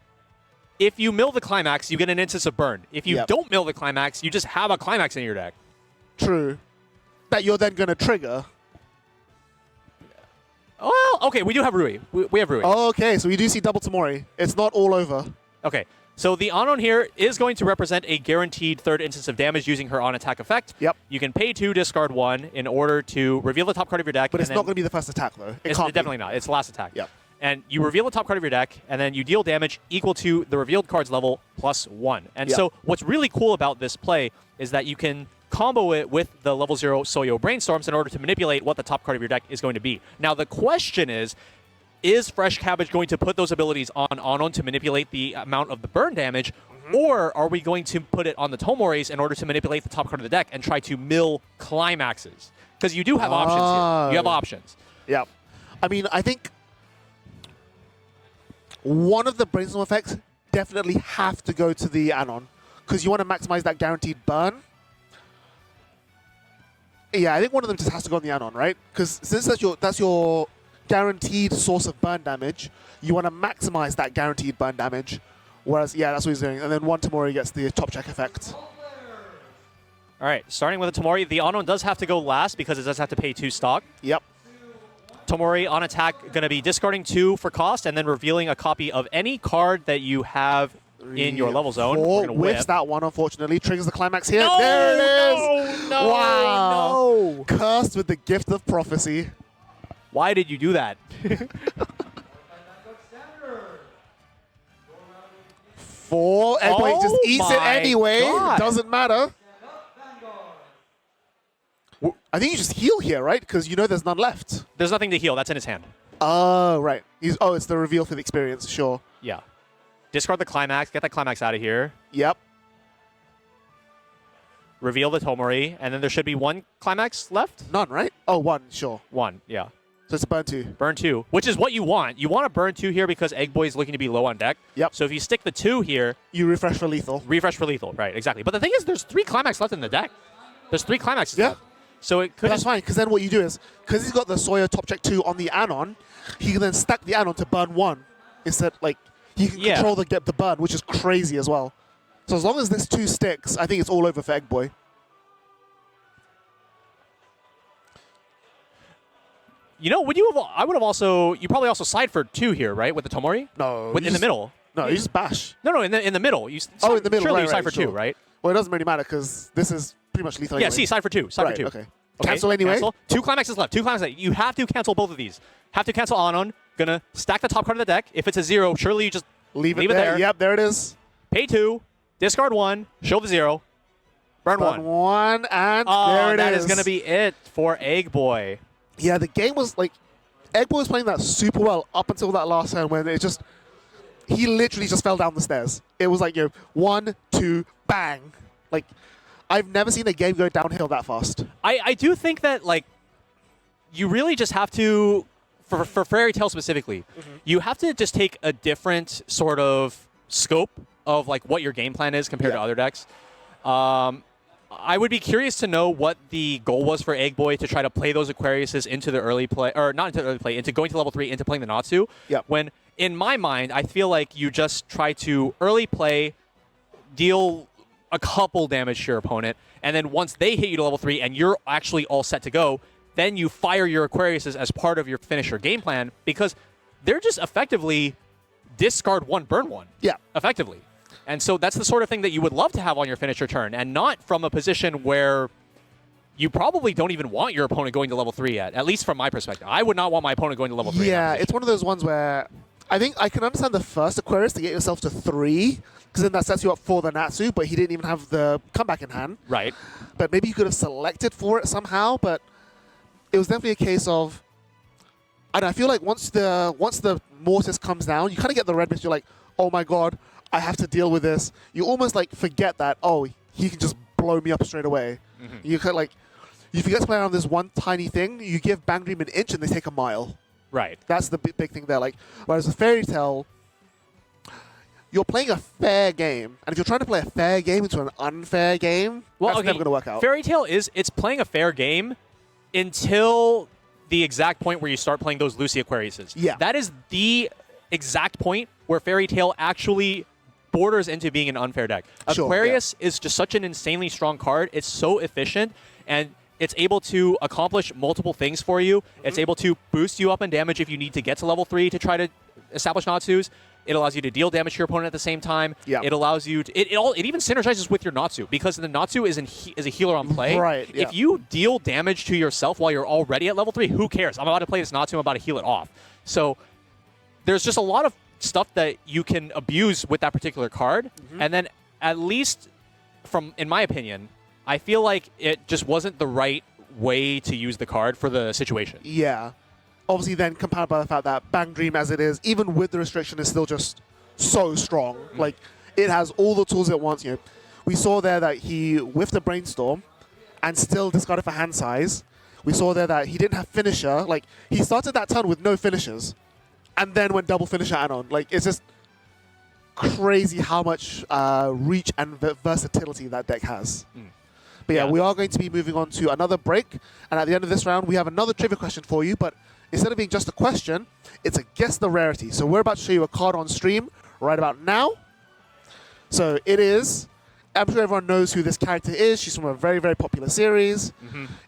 if you mill the climax, you get an instance of burn. If you don't mill the climax, you just have a climax in your deck. True. That you're then going to trigger. Well, okay, we do have Rui. We have Rui. Oh, okay, so we do see double Tomori. It's not all over. Okay, so the Anon here is going to represent a guaranteed 3rd instance of damage using her on-attack effect. Yep. You can pay 2, discard 1 in order to reveal the top card of your deck. But it's not going to be the first attack, though. It's definitely not. It's the last attack. Yep. And you reveal the top card of your deck, and then you deal damage equal to the revealed card's level plus 1. And so what's really cool about this play is that you can combo it with the level 0 Soyo Brainstorms in order to manipulate what the top card of your deck is going to be. Now, the question is Fresh Cabbage going to put those abilities on Anon to manipulate the amount of the burn damage, or are we going to put it on the Tomoris in order to manipulate the top card of the deck and try to mill climaxes? Because you do have options here. You have options. Yeah. I mean, I think one of the brainstorm effects definitely have to go to the Anon because you want to maximize that guaranteed burn. Yeah, I think one of them just has to go on the Anon, right? Because since that's your guaranteed source of burn damage, you want to maximize that guaranteed burn damage. Whereas, yeah, that's what he's doing. And then one Tamori gets the top check effect. All right, starting with the Tamori, the Anon does have to go last because it does have to pay 2 stock. Yep. Tamori on attack going to be discarding 2 for cost and then revealing a copy of any card that you have in your level zone. 4 We're whiffs that one, unfortunately. Triggers the climax here. No, there it is! no, wow. no. Cursed with the gift of prophecy. Why did you do that? 4. Egg-Boy just eats it my anyway. God. Doesn't matter. I think you just heal here, right? Because you know there's none left. There's nothing to heal. That's in his hand. Oh, right. It's the reveal for the experience. Sure. Yeah. Discard the climax. Get that climax out of here. Yep. Reveal the Tomori. And then there should be 1 climax left? None, right? Oh, 1. Sure. 1, yeah. So it's a burn 2. Burn 2, which is what you want. You want to burn 2 here because Egg Boy is looking to be low on deck. Yep. So if you stick the 2 here... You refresh for lethal. Refresh for lethal, right, exactly. But the thing is, there's 3 climax left in the deck. There's 3 climaxes Yeah. left. So it could... But that's fine, because then what you do is, because he's got the Sawyer top check 2 on the Anon, he can then stack the Anon to burn 1. Instead, like, he can control the burn, which is crazy as well. So as long as this 2 sticks, I think it's all over for Egg Boy. You know, I would have also... You probably also side for 2 here, right, with the Tomori? No. In the middle. No, you just bash. No, in the middle. In the middle, surely right, you side right, for sure. 2, right? Well, it doesn't really matter, because this is pretty much lethal Yeah, anyway. see, side for 2. Side Right, for 2. okay. Cancel anyway. Cancel. 2 climaxes left. 2 climaxes left. You have to cancel both of these. Have to cancel Anon. Gonna stack the top card of the deck. If it's a 0, surely you just Leave it there. Yep, there it is. Pay 2. Discard 1. Show the 0. Burn 1. 1, and Oh, there it is. that is gonna be it for Egg Boy. Yeah, the game was like... Egg Boy was playing that super well up until that last turn when it just... He literally just fell down the stairs. It was like, 1, 2, bang. Like, I've never seen a game go downhill that fast. I do think that, like, you really just have to, for Fairy Tail specifically, you have to just take a different sort of scope of, like, what your game plan is compared to other decks. I would be curious to know what the goal was for Egg Boy to try to play those Aquariuses into the early play, or not into the early play, into going to level 3, into playing the Natsu. Yep. When, in my mind, I feel like you just try to early play, deal a couple damage to your opponent, and then once they hit you to level 3 and you're actually all set to go, then you fire your Aquariuses as part of your finisher game plan, because they're just effectively discard 1, burn 1. Yeah. Effectively. And so that's the sort of thing that you would love to have on your finisher turn, and not from a position where you probably don't even want your opponent going to level 3 yet, at least from my perspective. I would not want my opponent going to level 3. Yeah, it's one of those ones where I think I can understand the first Aquarius to get yourself to 3, because then that sets you up for the Natsu, but he didn't even have the comeback in hand. Right. But maybe you could have selected for it somehow, but it was definitely a case of, I don't know, I feel like once the Mortis comes down, you kind of get the red mist, you're like, oh my god, I have to deal with this. You almost like forget that, oh, he can just blow me up straight away. You could like, you forget to play around this one tiny thing, you give Bang Dream an inch and they take a mile. Right. That's the big thing there. Like, whereas a Fairy Tail, you're playing a fair game, and if you're trying to play a fair game into an unfair game, that's never going to work out. Fairy Tail it's playing a fair game until the exact point where you start playing those Lucy Aquariuses. Yeah. That is the exact point where Fairy Tail actually borders into being an unfair deck. Sure, Aquarius is just such an insanely strong card. It's so efficient, and it's able to accomplish multiple things for you. It's able to boost you up in damage if you need to get to level 3 to try to establish Natsus. It allows you to deal damage to your opponent at the same time. Yeah. It allows you to, it even synergizes with your Natsu, because the Natsu is a healer on play. Right, yeah. If you deal damage to yourself while you're already at level 3, who cares? I'm about to play this Natsu, I'm about to heal it off. So there's just a lot of stuff that you can abuse with that particular card. And then, at least in my opinion, I feel like it just wasn't the right way to use the card for the situation. Yeah. Obviously then compounded by the fact that Bang Dream as it is, even with the restriction, is still just so strong. Like, it has all the tools it wants. You know, we saw there that he whiffed a Brainstorm and still discarded for hand size. We saw there that he didn't have finisher. Like, he started that turn with no finishers and then went double finisher add-on. Like, it's just crazy how much reach and versatility that deck has. But yeah, we are going to be moving on to another break. And at the end of this round, we have another trivia question for you. But instead of being just a question, it's a guess the rarity. So we're about to show you a card on stream right about now. So it is. I'm sure everyone knows who this character is. She's from a very, very popular series.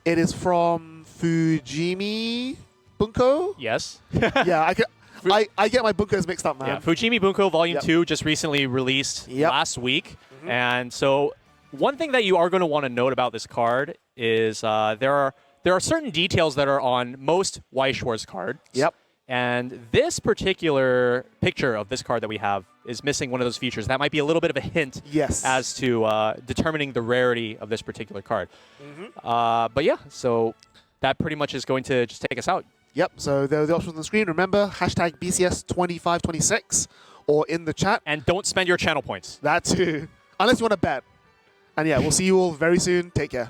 It is from Fujimi Bunko. Yes. Yeah, I get my Bunkos mixed up, man. Yeah, Fujimi Bunko Volume 2 just recently released last week. And so one thing that you are going to want to note about this card is there are certain details that are on most Weiß Schwarz cards. Yep. And this particular picture of this card that we have is missing one of those features. That might be a little bit of a hint as to determining the rarity of this particular card. But yeah, so that pretty much is going to just take us out. Yep, so there are the options on the screen. Remember, hashtag BCS2526 or in the chat. And don't spend your channel points. That too. Unless you want to bet. And yeah, we'll see you all very soon. Take care.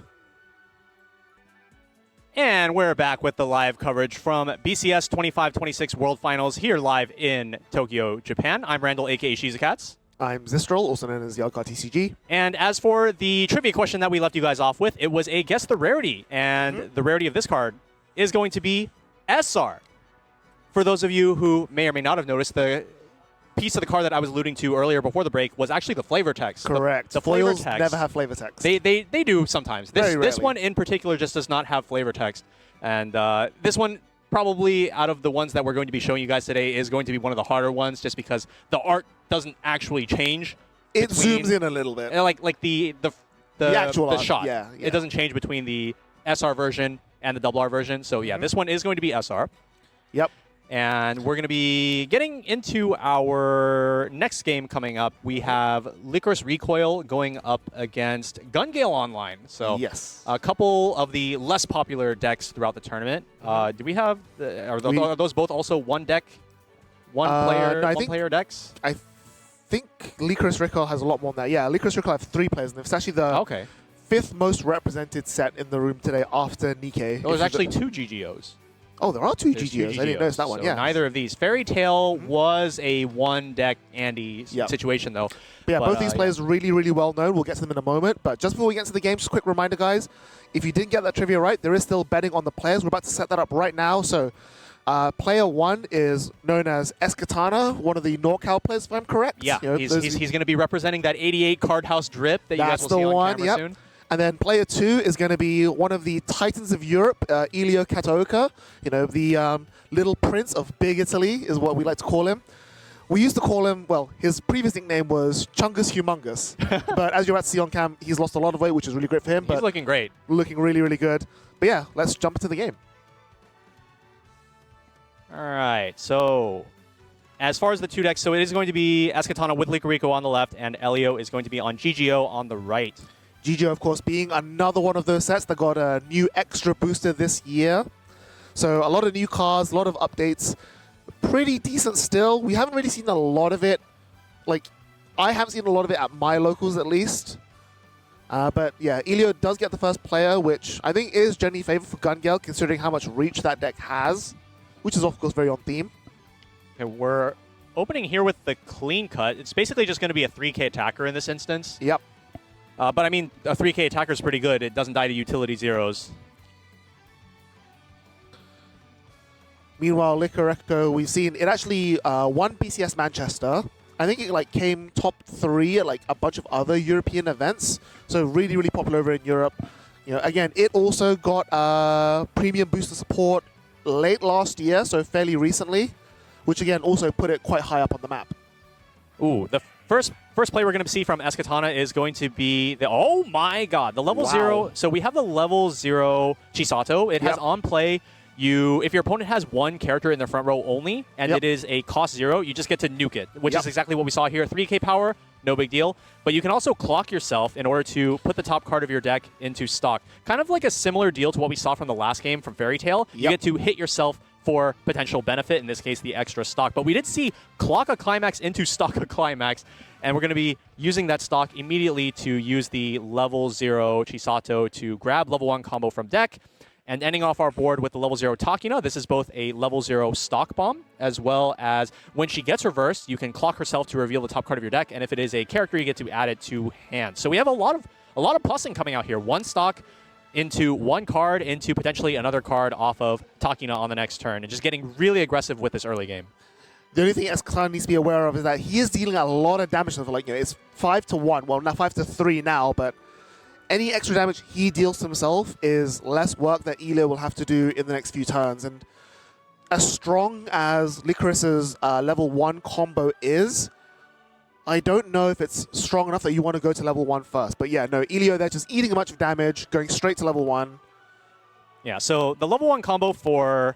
And we're back with the live coverage from BCS 25-26 World Finals here live in Tokyo, Japan. I'm Randall, a.k.a. Shizakats. I'm Zistrel, also known as the Yardcard TCG. And as for the trivia question that we left you guys off with, it was a guess the rarity. And the rarity of this card is going to be SR. For those of you who may or may not have noticed, the piece of the card that I was alluding to earlier before the break was actually the flavor text. Correct. The flavor Foils text. never have flavor text. They do sometimes. This one in particular just does not have flavor text. And this one, probably out of the ones that we're going to be showing you guys today, is going to be one of the harder ones just because the art doesn't actually change. It zooms in a little bit. Like the actual art, shot. yeah. It doesn't change between the SR version and the double R version. So yeah, this one is going to be SR. Yep. And we're going to be getting into our next game coming up. We have Licorice Recoil going up against Gun Gale Online. So yes, a couple of the less popular decks throughout the tournament. Do we have? Are those both also one deck, one player decks? I think Licorice Recoil has a lot more than that. Yeah, Licorice Recoil have 3 players, and it's actually the 5th most represented set in the room today after Nikkei. Oh, there's actually 2 GGOs. Oh, there are 2 GGOs. I didn't notice that one. So yeah. Neither of these. Fairy Tale was a one-deck Andy situation, though. But yeah, both these players really, really well known. We'll get to them in a moment. But just before we get to the game, just a quick reminder, guys. If you didn't get that trivia right, there is still betting on the players. We're about to set that up right now. So player 1 is known as Eskatana, one of the NorCal players, if I'm correct. Yeah, he's going to be representing that 88 card house drip that you guys will see on camera soon. And then player 2 is going to be one of the Titans of Europe, Elio Kataoka. You know, the little prince of Big Italy is what we like to call him. We used to call him, well, his previous nickname was Chungus Humongous. But as you're about to see on cam, he's lost a lot of weight, which is really great for him. He's looking great. Looking really, really good. But yeah, let's jump into the game. All right, so as far as the 2 decks, so it is going to be Eskatana with Licorico on the left, and Elio is going to be on GGO on the right. GGO, of course, being another one of those sets that got a new extra booster this year. So a lot of new cards, a lot of updates. Pretty decent still. We haven't really seen a lot of it. Like, I haven't seen a lot of it at my locals, at least. But yeah, Elio does get the first player, which I think is generally favored for Gun Gale, considering how much reach that deck has, which is, of course, very on theme. Okay, we're opening here with the clean cut. It's basically just going to be a 3K attacker in this instance. Yep. But I mean, a 3K attacker is pretty good. It doesn't die to utility zeros. Meanwhile, Licorico, we've seen it actually won BCS Manchester. I think it came top 3 at a bunch of other European events. So really, really popular over in Europe. You know, again, it also got premium booster support late last year, so fairly recently, which again also put it quite high up on the map. Ooh, the first play we're going to see from Eskatana is going to be the, oh my god, the level 0. So we have the level 0 Chisato. It has on play, if your opponent has 1 character in the front row only, and it is a cost 0, you just get to nuke it, which is exactly what we saw here. 3K power, no big deal. But you can also clock yourself in order to put the top card of your deck into stock. Kind of like a similar deal to what we saw from the last game from Fairy Tale. You get to hit yourself for potential benefit, in this case, the extra stock. But we did see clock a climax into stock a climax, and we're going to be using that stock immediately to use the level 0 Chisato to grab level 1 combo from deck, and ending off our board with the level 0 Takina. This is both a level 0 stock bomb, as well as when she gets reversed, you can clock herself to reveal the top card of your deck, and if it is a character, you get to add it to hand. So we have a lot of plussing coming out here. 1 stock into 1 card, into potentially another card off of Takina on the next turn, and just getting really aggressive with this early game. The only thing Escatana needs to be aware of is that he is dealing a lot of damage. So like, it's 5-1. Well, now 5-3 now, but any extra damage he deals to himself is less work that Elio will have to do in the next few turns. And as strong as Licorice's level 1 combo is, I don't know if it's strong enough that you want to go to level 1 first. But yeah, no, Elio there just eating a bunch of damage, going straight to level 1. Yeah, so the level 1 combo for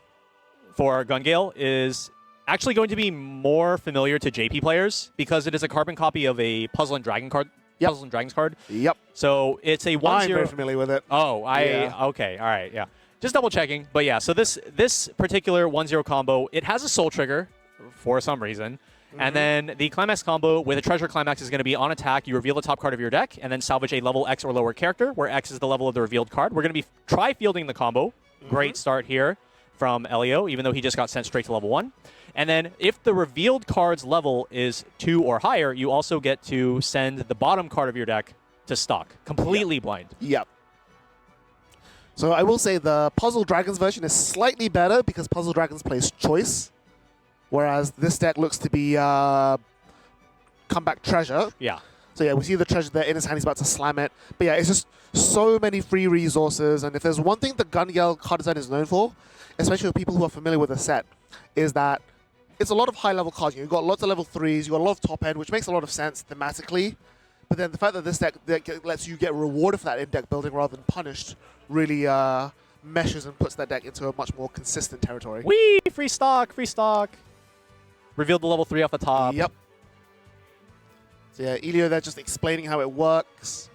Gungale is actually going to be more familiar to JP players because it is a carbon copy of a Puzzle and Dragon card. Yep. Puzzles and Dragons card. Yep. So it's a 1-0. I'm very familiar with it. Oh, okay, all right, yeah. Just double checking. But yeah, so this particular 1-0 combo, it has a soul trigger for some reason. And then the climax combo with a treasure climax is going to be on attack. You reveal the top card of your deck and then salvage a level X or lower character, where X is the level of the revealed card. We're going to be try-fielding the combo. Great start here from Elio, even though he just got sent straight to level 1. And then if the revealed card's level is 2 or higher, you also get to send the bottom card of your deck to stock, completely blind. Yep. So I will say the Puzzle Dragons version is slightly better because Puzzle Dragons plays choice, whereas this deck looks to be comeback treasure. Yeah. So yeah, we see the treasure there in his hand. He's about to slam it. But yeah, it's just so many free resources. And if there's one thing the Gungale card design is known for, especially with people who are familiar with the set, is that it's a lot of high-level cards. You've got lots of level 3s, you've got a lot of top-end, which makes a lot of sense thematically. But then the fact that this deck lets you get rewarded for that in-deck building rather than punished really meshes and puts that deck into a much more consistent territory. Whee! Free stock, free stock. Revealed the level 3 off the top. Yep. So yeah, Elio there just explaining how it works.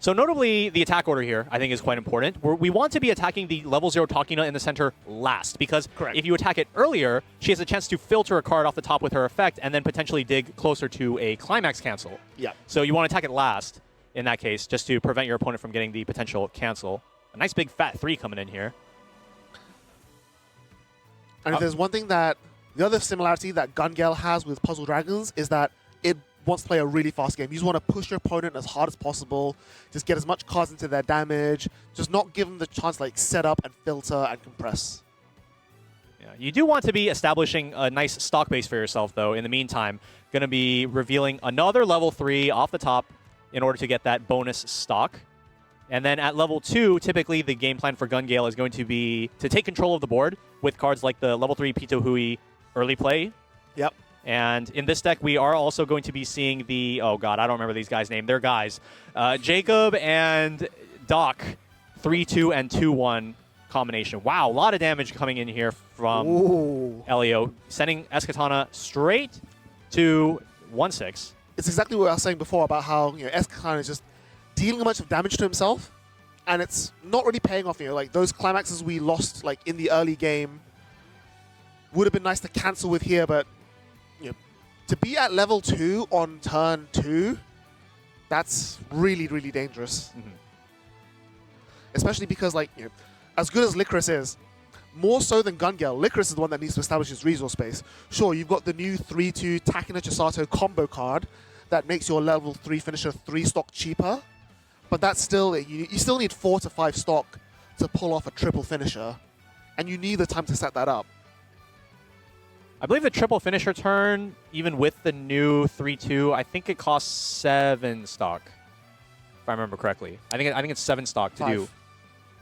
So notably, the attack order here, I think, is quite important. We want to be attacking the level 0 Takina in the center last, because if you attack it earlier, she has a chance to filter a card off the top with her effect and then potentially dig closer to a climax cancel. Yeah. So you want to attack it last, in that case, just to prevent your opponent from getting the potential cancel. A nice big fat 3 coming in here. And if there's one thing that, the other similarity that Gungale has with Puzzle Dragons is that it wants to play a really fast game. You just want to push your opponent as hard as possible, just get as much cards into their damage, just not give them the chance to like set up and filter and compress. Yeah, you do want to be establishing a nice stock base for yourself, though. In the meantime, going to be revealing another level 3 off the top in order to get that bonus stock. And then at level 2, typically the game plan for Gungale is going to be to take control of the board with cards like the level 3 Pito Hui early play. Yep. And in this deck, we are also going to be seeing the, oh god, I don't remember these guys' name. They're guys. Jacob and Doc, 3-2 and 2-1 combination. Wow, a lot of damage coming in here from Elio, sending Escatana straight to 1-6. It's exactly what I was saying before about how Escatana is just dealing a bunch of damage to himself, and it's not really paying off. Like those climaxes we lost like in the early game would have been nice to cancel with here, but to be at level 2 on turn 2, that's really, really dangerous. Especially because, like, as good as Licorice is, more so than Gungale, Licorice is the one that needs to establish his resource base. Sure, you've got the new 3-2 Takina Chisato combo card that makes your level 3 finisher 3 stock cheaper, but that's still, you still need 4 to 5 stock to pull off a triple finisher, and you need the time to set that up. I believe the triple finisher turn, even with the new 3-2, I think it costs 7 stock, if I remember correctly. I think it's 7 stock to 5. do.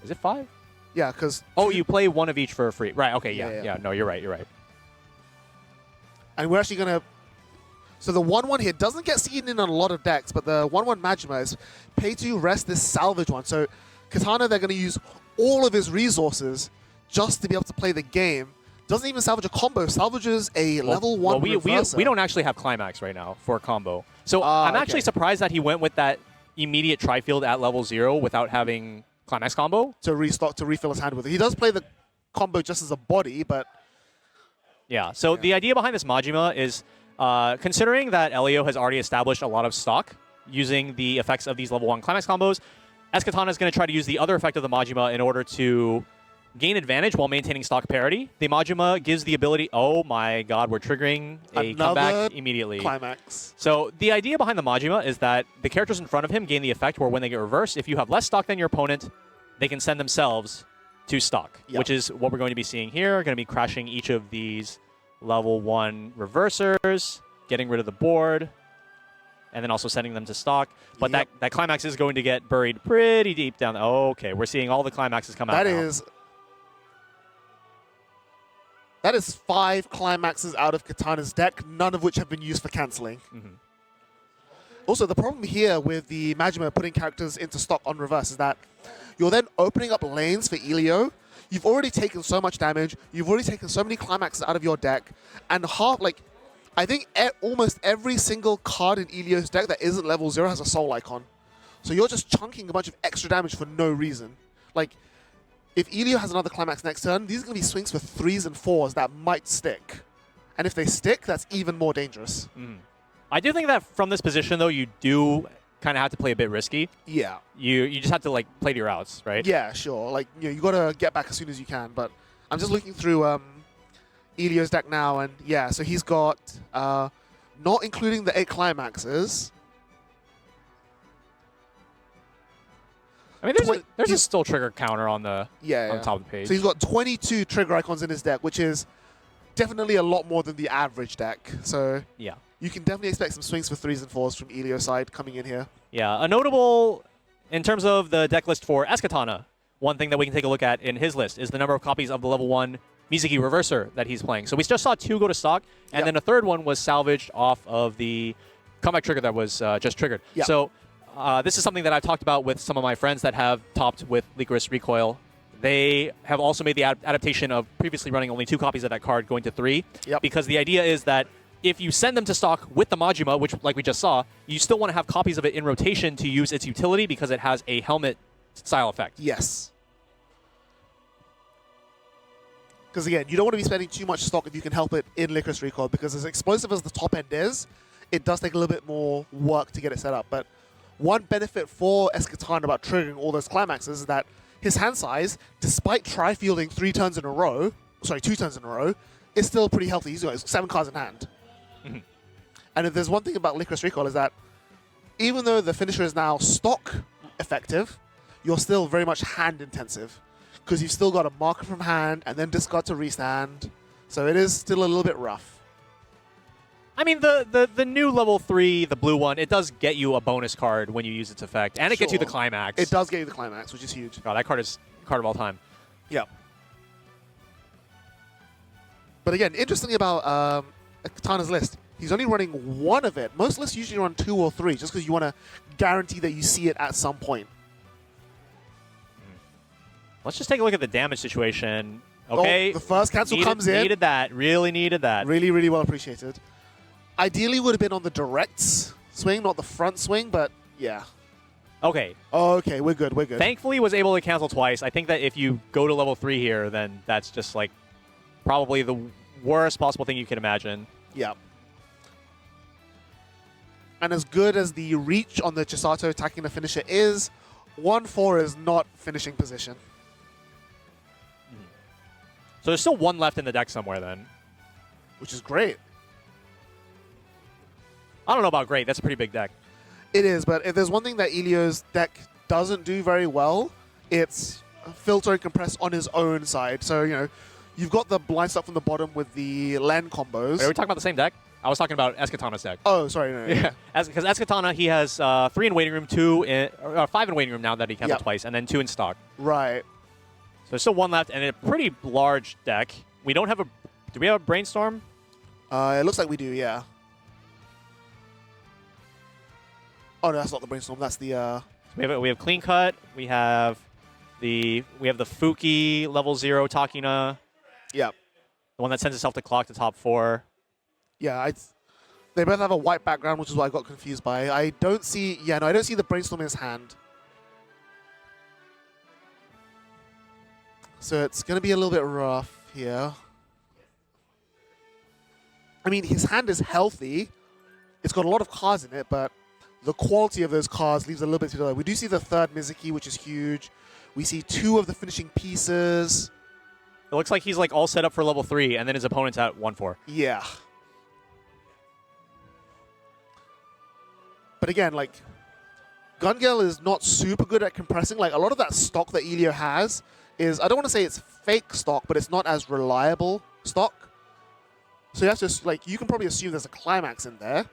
Is it 5? Yeah, because... Oh, you play one of each for free. Right, okay, yeah. No, you're right. And we're actually going to... So the 1-1 here doesn't get seen in a lot of decks, but the 1-1 Majima is pay to rest this salvage one. So Katana, they're going to use all of his resources just to be able to play the game. Doesn't even salvage a combo, salvages a level 1 reverser. We don't actually have Climax right now for a combo. So I'm actually surprised that he went with that immediate tri-field at level 0 without having Climax combo. To restock, to refill his hand with it. He does play the combo just as a body, but... Yeah, so the idea behind this Majima is, considering that Elio has already established a lot of stock using the effects of these level 1 Climax combos, Escatana is going to try to use the other effect of the Majima in order to gain advantage while maintaining stock parity. The Majima gives the ability... Oh my god, we're triggering a comeback immediately. Climax. So the idea behind the Majima is that the characters in front of him gain the effect where when they get reversed, if you have less stock than your opponent, they can send themselves to stock, which is what we're going to be seeing here. Going to be crashing each of these level 1 reversers, getting rid of the board, and then also sending them to stock. But that climax is going to get buried pretty deep down. Okay, we're seeing all the climaxes come out now. That is 5 climaxes out of Katana's deck, none of which have been used for cancelling. Also, the problem here with the Majima putting characters into stock on reverse is that you're then opening up lanes for Elio. You've already taken so much damage. You've already taken so many climaxes out of your deck. And I think almost every single card in Elio's deck that isn't level 0 has a soul icon. So you're just chunking a bunch of extra damage for no reason. Like, if Elio has another climax next turn, these are going to be swings for 3s and 4s that might stick. And if they stick, that's even more dangerous. I do think that from this position, though, you do kind of have to play a bit risky. Yeah. You just have to, like, play to your outs, right? Yeah, sure. Like, you got to get back as soon as you can. But I'm just looking through Elio's deck now, and yeah, so he's got, not including the 8 climaxes. I mean, there's a still trigger counter on the on top of the page. So he's got 22 trigger icons in his deck, which is definitely a lot more than the average deck. So yeah, you can definitely expect some swings for 3s and 4s from Elio's side coming in here. Yeah, a notable, in terms of the deck list for Escatana, one thing that we can take a look at in his list is the number of copies of the level 1 Mizuki Reverser that he's playing. So we just saw 2 go to stock, and then a third one was salvaged off of the comeback trigger that was just triggered. So this is something that I've talked about with some of my friends that have topped with Licorice Recoil. They have also made the adaptation of previously running only 2 copies of that card going to 3, because the idea is that if you send them to stock with the Majima, which, like we just saw, you still want to have copies of it in rotation to use its utility because it has a helmet style effect. Yes. Because again, you don't want to be spending too much stock if you can help it in Licorice Recoil, because as explosive as the top end is, it does take a little bit more work to get it set up. But one benefit for Escatana about triggering all those climaxes is that his hand size, despite tri-fielding 2 turns in a row, is still pretty healthy. He's got 7 cards in hand. And if there's one thing about Licorice Recoil is that even though the finisher is now stock effective, you're still very much hand intensive, because you've still got a marker from hand and then discard to restand. So it is still a little bit rough. I mean, the new level 3, the blue one, it does get you a bonus card when you use its effect, and it gets you the climax. It does get you the climax, which is huge. God, that card is card of all time. Yeah. But again, interestingly about Katana's list, he's only running 1 of it. Most lists usually run 2 or 3, just because you want to guarantee that you see it at some point. Let's just take a look at the damage situation. Okay. Oh, the first cancel comes in. Needed that. Really needed that. Really, really well appreciated. Ideally would have been on the direct swing, not the front swing, but yeah. Okay. Okay, we're good, we're good. Thankfully was able to cancel twice. I think that if you go to level 3 here, then that's just like probably the worst possible thing you can imagine. Yeah. And as good as the reach on the Chisato attacking the finisher is, 1-4 is not finishing position. So there's still 1 left in the deck somewhere then. Which is great. I don't know about great. That's a pretty big deck. It is, but if there's one thing that Elio's deck doesn't do very well, it's filter and compress on his own side. So, you've got the blind stuff from the bottom with the Len combos. Wait, are we talking about the same deck? I was talking about Escatana's deck. Oh, sorry. No. Yeah, because Escatana, he has 3 in waiting room, 5 in waiting room now that he canceled twice, and then 2 in stock. Right. So there's still 1 left, and a pretty large deck. We don't have a... Do we have a Brainstorm? It looks like we do, yeah. Oh, no, that's not the Brainstorm. That's the... We have Clean Cut. We have the Fuki level 0 Takina. Yep. The one that sends itself to clock to top 4. Yeah, they both have a white background, which is what I got confused by. I don't see... Yeah, no, I don't see the Brainstorm in his hand. So it's going to be a little bit rough here. I mean, his hand is healthy. It's got a lot of cards in it, but the quality of those cards leaves a little bit to the... We do see the 3rd Mizuki, which is huge. We see 2 of the finishing pieces. It looks like he's like all set up for level 3, and then his opponent's at 1-4. Yeah. But again, like, Gungel is not super good at compressing. Like, a lot of that stock that Elio has is, I don't want to say it's fake stock, but it's not as reliable stock. So you have to, like, you can probably assume there's a climax in there.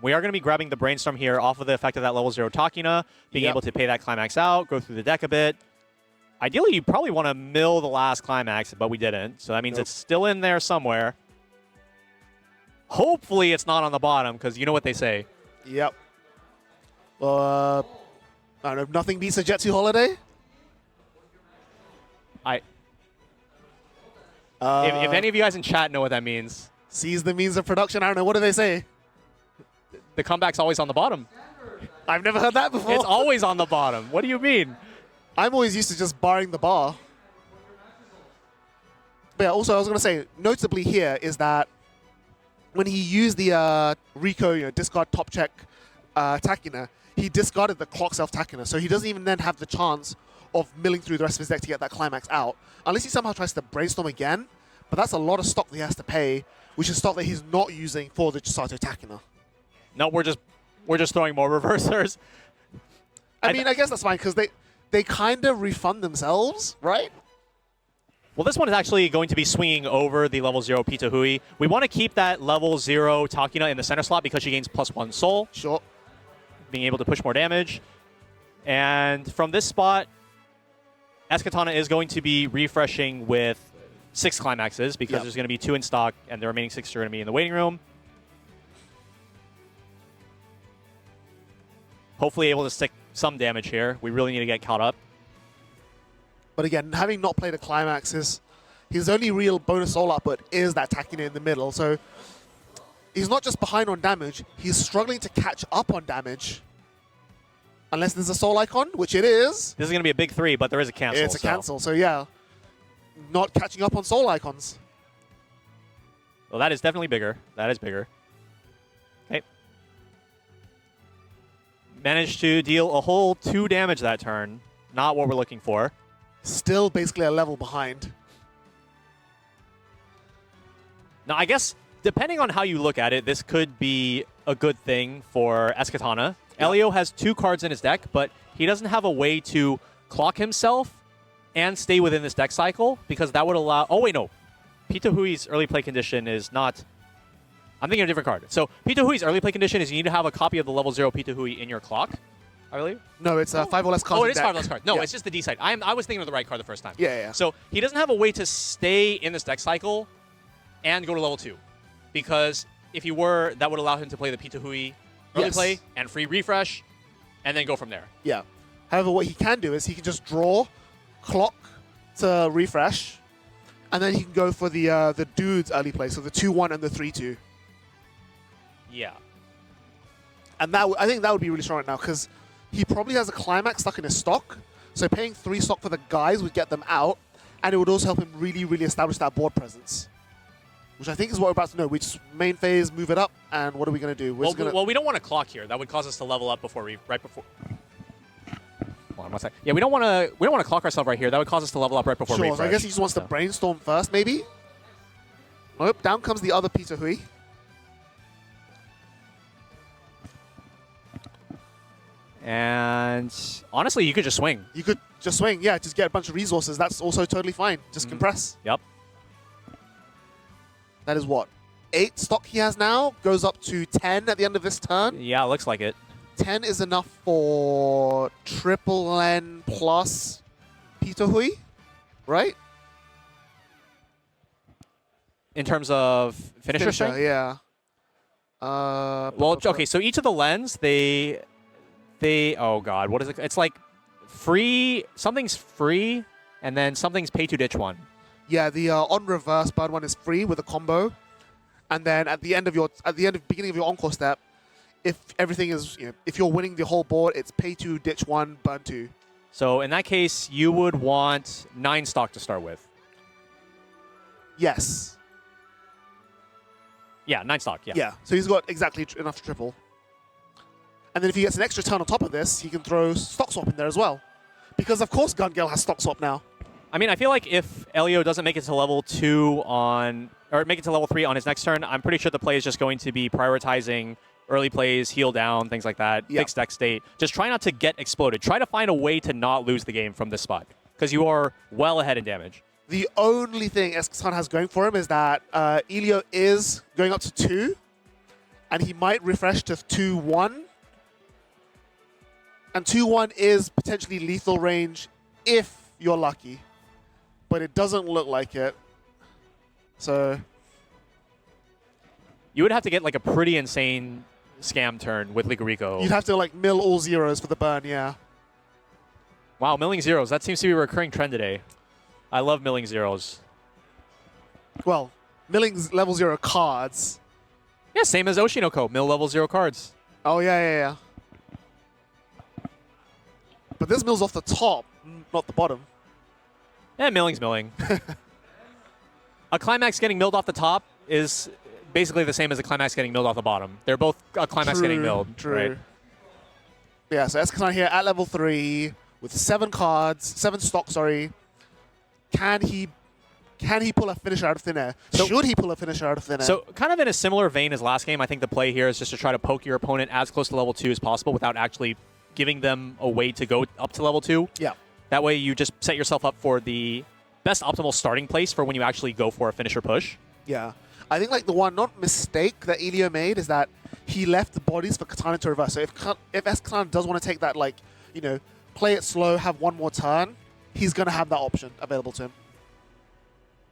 We are going to be grabbing the Brainstorm here off of the effect of that level 0 Takina, being able to pay that climax out, go through the deck a bit. Ideally, you probably want to mill the last climax, but we didn't. So that means it's still in there somewhere. Hopefully it's not on the bottom, because you know what they say. Yep. I don't know, nothing beats a Jetsu holiday? If any of you guys in chat know what that means. Seize the means of production. I don't know. What do they say? The comeback's always on the bottom. I've never heard that before. It's always on the bottom. What do you mean? I'm always used to just barring the bar. But yeah, also I was going to say, notably here is that when he used the Rico, discard top check Takina, he discarded the clock self Takina. So he doesn't even then have the chance of milling through the rest of his deck to get that climax out. Unless he somehow tries to brainstorm again. But that's a lot of stock that he has to pay, which is stock that he's not using for the Chisato Takina. No, we're just throwing more reversers. I mean, I guess that's fine, because they kind of refund themselves, right? Well, this one is actually going to be swinging over the level 0 Pita Hui. We want to keep that level 0 Takina in the center slot because she gains +1 soul. Sure. Being able to push more damage. And from this spot, Escatana is going to be refreshing with 6 climaxes because there's going to be 2 in stock and the remaining 6 are going to be in the waiting room. Hopefully able to stick some damage here. We really need to get caught up. But again, having not played a climaxes, his only real bonus soul output is that Takina in the middle. So he's not just behind on damage, he's struggling to catch up on damage. Unless there's a soul icon, which it is. This is going to be a big 3, but there is a cancel. It's a cancel, so yeah. Not catching up on soul icons. Well, that is definitely bigger. That is bigger. Okay. Managed to deal a whole 2 damage that turn. Not what we're looking for. Still basically a level behind. Now, I guess, depending on how you look at it, this could be a good thing for Escatana. Elio has 2 cards in his deck, but he doesn't have a way to clock himself and stay within this deck cycle, because that would allow... Oh, wait, no. Pita Hui's early play condition is not... I'm thinking of a different card. So, Pita Hui's early play condition is you need to have a copy of the level 0 Pita Hui in your clock, I believe. No, it's 5 or less cards. Oh, it is 5 or less cards. No, it's just the D side. I was thinking of the right card the first time. Yeah. So, he doesn't have a way to stay in this deck cycle and go to level 2. Because if he were, that would allow him to play the Pita Hui early play and free refresh, and then go from there. Yeah. However, what he can do is he can just draw, clock to refresh, and then he can go for the dude's early play, so the 2-1 and the 3-2. Yeah. And that I think that would be really strong right now, because he probably has a climax stuck in his stock, so paying 3 stock for the guys would get them out, and it would also help him really, really establish that board presence. Which I think is what we're about to know. We just main phase, move it up, and what are we going to do? Well, we don't want to clock here. That would cause us to level up before right before. Hold on one second. Yeah, we don't want to clock ourselves right here. That would cause us to level up right before refresh. So I guess he just wants to brainstorm first, maybe. Nope. Down comes the other Pita Hui. And honestly, you could just swing. You could just swing. Yeah, just get a bunch of resources. That's also totally fine. Just compress. Yep. That is what? 8 stock he has now, goes up to 10 at the end of this turn. Yeah, it looks like it. 10 is enough for triple N plus Pita Hui, right? In terms of finisher strength? Yeah. Well, okay, so each of the lens, they oh god, what is it? It's like free, something's free, and then something's pay to ditch one. Yeah, the on reverse bird one is free with a combo, and then at the beginning of your encore step, if everything is, if you're winning the whole board, it's pay 2, ditch 1, burn 2. So in that case, you would want 9 stock to start with. Yes. Yeah, 9 stock. Yeah. Yeah. So he's got exactly enough to triple. And then if he gets an extra turn on top of this, he can throw stock swap in there as well, because of course Gungale has stock swap now. I mean, I feel like if Elio doesn't make it to level 2 or make it to level 3 on his next turn, I'm pretty sure the play is just going to be prioritizing early plays, heal down, things like that, fix deck state. Just try not to get exploded. Try to find a way to not lose the game from this spot, because you are well ahead in damage. The only thing Escatan has going for him is that Elio is going up to 2, and he might refresh to 2-1. And 2-1 is potentially lethal range if you're lucky, but it doesn't look like it. So you would have to get like a pretty insane scam turn with Ligarico. you'd have to like mill all zeros for the burn, yeah. Wow, milling zeros. That seems to be a recurring trend today. I love milling zeros. Well, milling level 0 cards. Yeah, same as Oshinoko. Mill level 0 cards. Oh, yeah. But this mill's off the top, not the bottom. Yeah, milling's milling. A climax getting milled off the top is basically the same as a climax getting milled off the bottom. They're both a climax getting milled. True. Right? Yeah, so Escatan here at level 3 with 7 cards, 7 stock, sorry. Can he pull a finisher out of thin air? So, should he pull a finisher out of thin air? So kind of in a similar vein as last game, I think the play here is just to try to poke your opponent as close to level 2 as possible without actually giving them a way to go up to level 2. Yeah. That way you just set yourself up for the best optimal starting place for when you actually go for a finisher push. Yeah. I think like the one not mistake that Elio made is that he left the bodies for Katana to reverse. So if Escatan does want to take that, like, you know, play it slow, have one more turn, he's going to have that option available to him.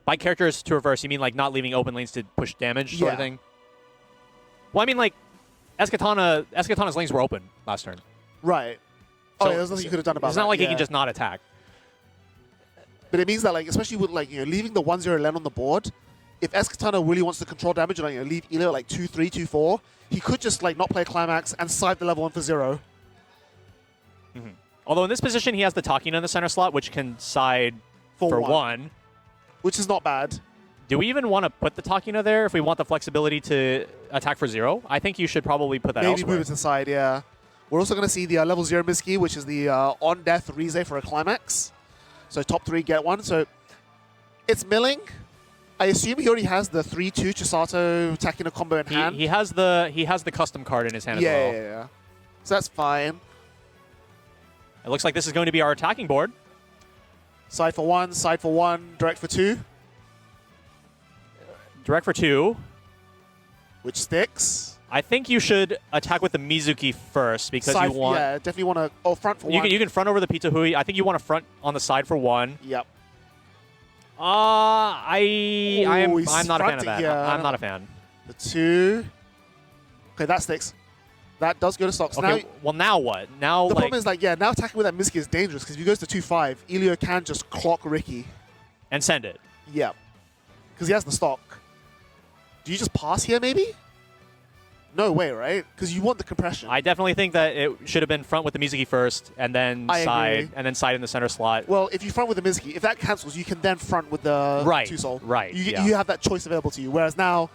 By characters to reverse, you mean like not leaving open lanes to push damage sort of thing? Well, I mean like Escatana's lanes were open last turn. Right. So, yeah, there's nothing you could have done about that. It's not like he can just not attack. But it means that, like, especially with, like, you know, leaving the 1-0 lane on the board, if Escatana really wants to control damage and, like, you know, leave Elio like 2-3, 2-4, he could just, like, not play climax and side the level 1 for 0. Mm-hmm. Although in this position, he has the Takina in the center slot, which can side for 1. Which is not bad. Do we even want to put the Takina there if we want the flexibility to attack for 0? I think you should probably put that Maybe elsewhere. move it to the side, yeah. We're also going to see the level 0 Miski, which is the on-death Rize for a climax. So top 3 get 1. So it's milling. I assume he already has the 3-2 Chisato Takina combo in hand. He has the custom card in his hand as well. Yeah. So that's fine. It looks like this is going to be our attacking board. Side for 1, direct for 2. Direct for 2. Which sticks. I think you should attack with the Mizuki first because side, you want... Yeah, definitely want to... Oh, front for 1. You can front over the Pita Hui. I think you want to front on the side for 1. Yep. I'm not a fan of that. Yeah. I'm not a fan. The 2. Okay, that sticks. That does go to stocks. Okay, now, well, now what? Now, the like... problem is, like, yeah, now attacking with that Mizuki is dangerous because if he goes to 2-5, Elio can just clock Ricky. And send it. Yep. Because he has the stock. Do you just pass here, maybe? No way, right? Because you want the compression. I definitely think that it should have been front with the Mizuki first, and then side in the center slot. Well, if you front with the Mizuki, if that cancels, you can then front with the two-soul. Right, You have that choice available to you. Whereas now,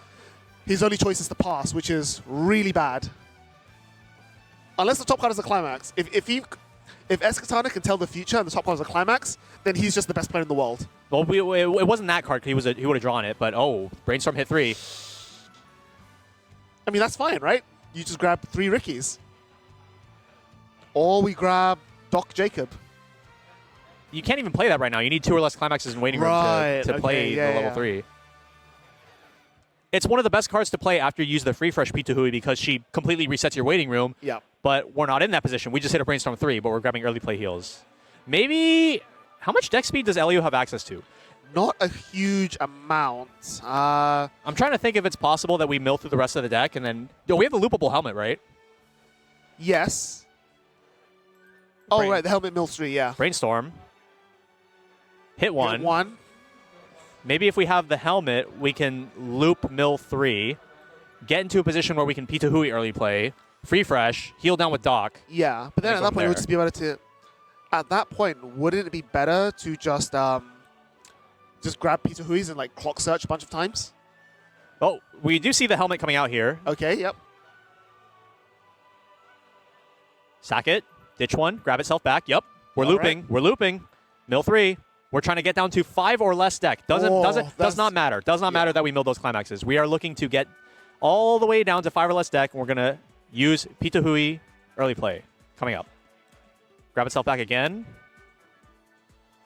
his only choice is to pass, which is really bad. Unless the top card is a climax. If Escatana can tell the future and the top card is a climax, then he's just the best player in the world. Well, it wasn't that card because he would have drawn it, but Brainstorm hit 3. I mean, that's fine, right? You just grab 3 Rickies. Or we grab Doc Jacob. You can't even play that right now. You need 2 or less climaxes in waiting room to play the level 3. It's one of the best cards to play after you use the Free Fresh Pita Hui because she completely resets your waiting room. Yeah. But we're not in that position. We just hit a Brainstorm 3, but we're grabbing early play heals. Maybe... How much deck speed does Elio have access to? Not a huge amount. I'm trying to think if it's possible that we mill through the rest of the deck and then... we have the loopable helmet, right? Yes. Oh, right, the helmet mills 3, yeah. Brainstorm. Hit 1. Hit 1. Maybe if we have the helmet, we can loop mill 3, get into a position where we can Pita Hui early play, Free Fresh, heal down with Doc. Yeah, but then at that point, we'll just be able to... At that point, wouldn't it be better to just grab Pita Huis and like clock search a bunch of times? Oh, we do see the helmet coming out here. Okay, yep. Sack it, ditch 1, grab itself back. Yep, we're looping. Right. We're looping. Mill 3. We're trying to get down to 5 or less deck. Does not matter. Does not matter that we mill those climaxes. We are looking to get all the way down to 5 or less deck, and we're gonna use Pita Hui early play coming up. Grab itself back again.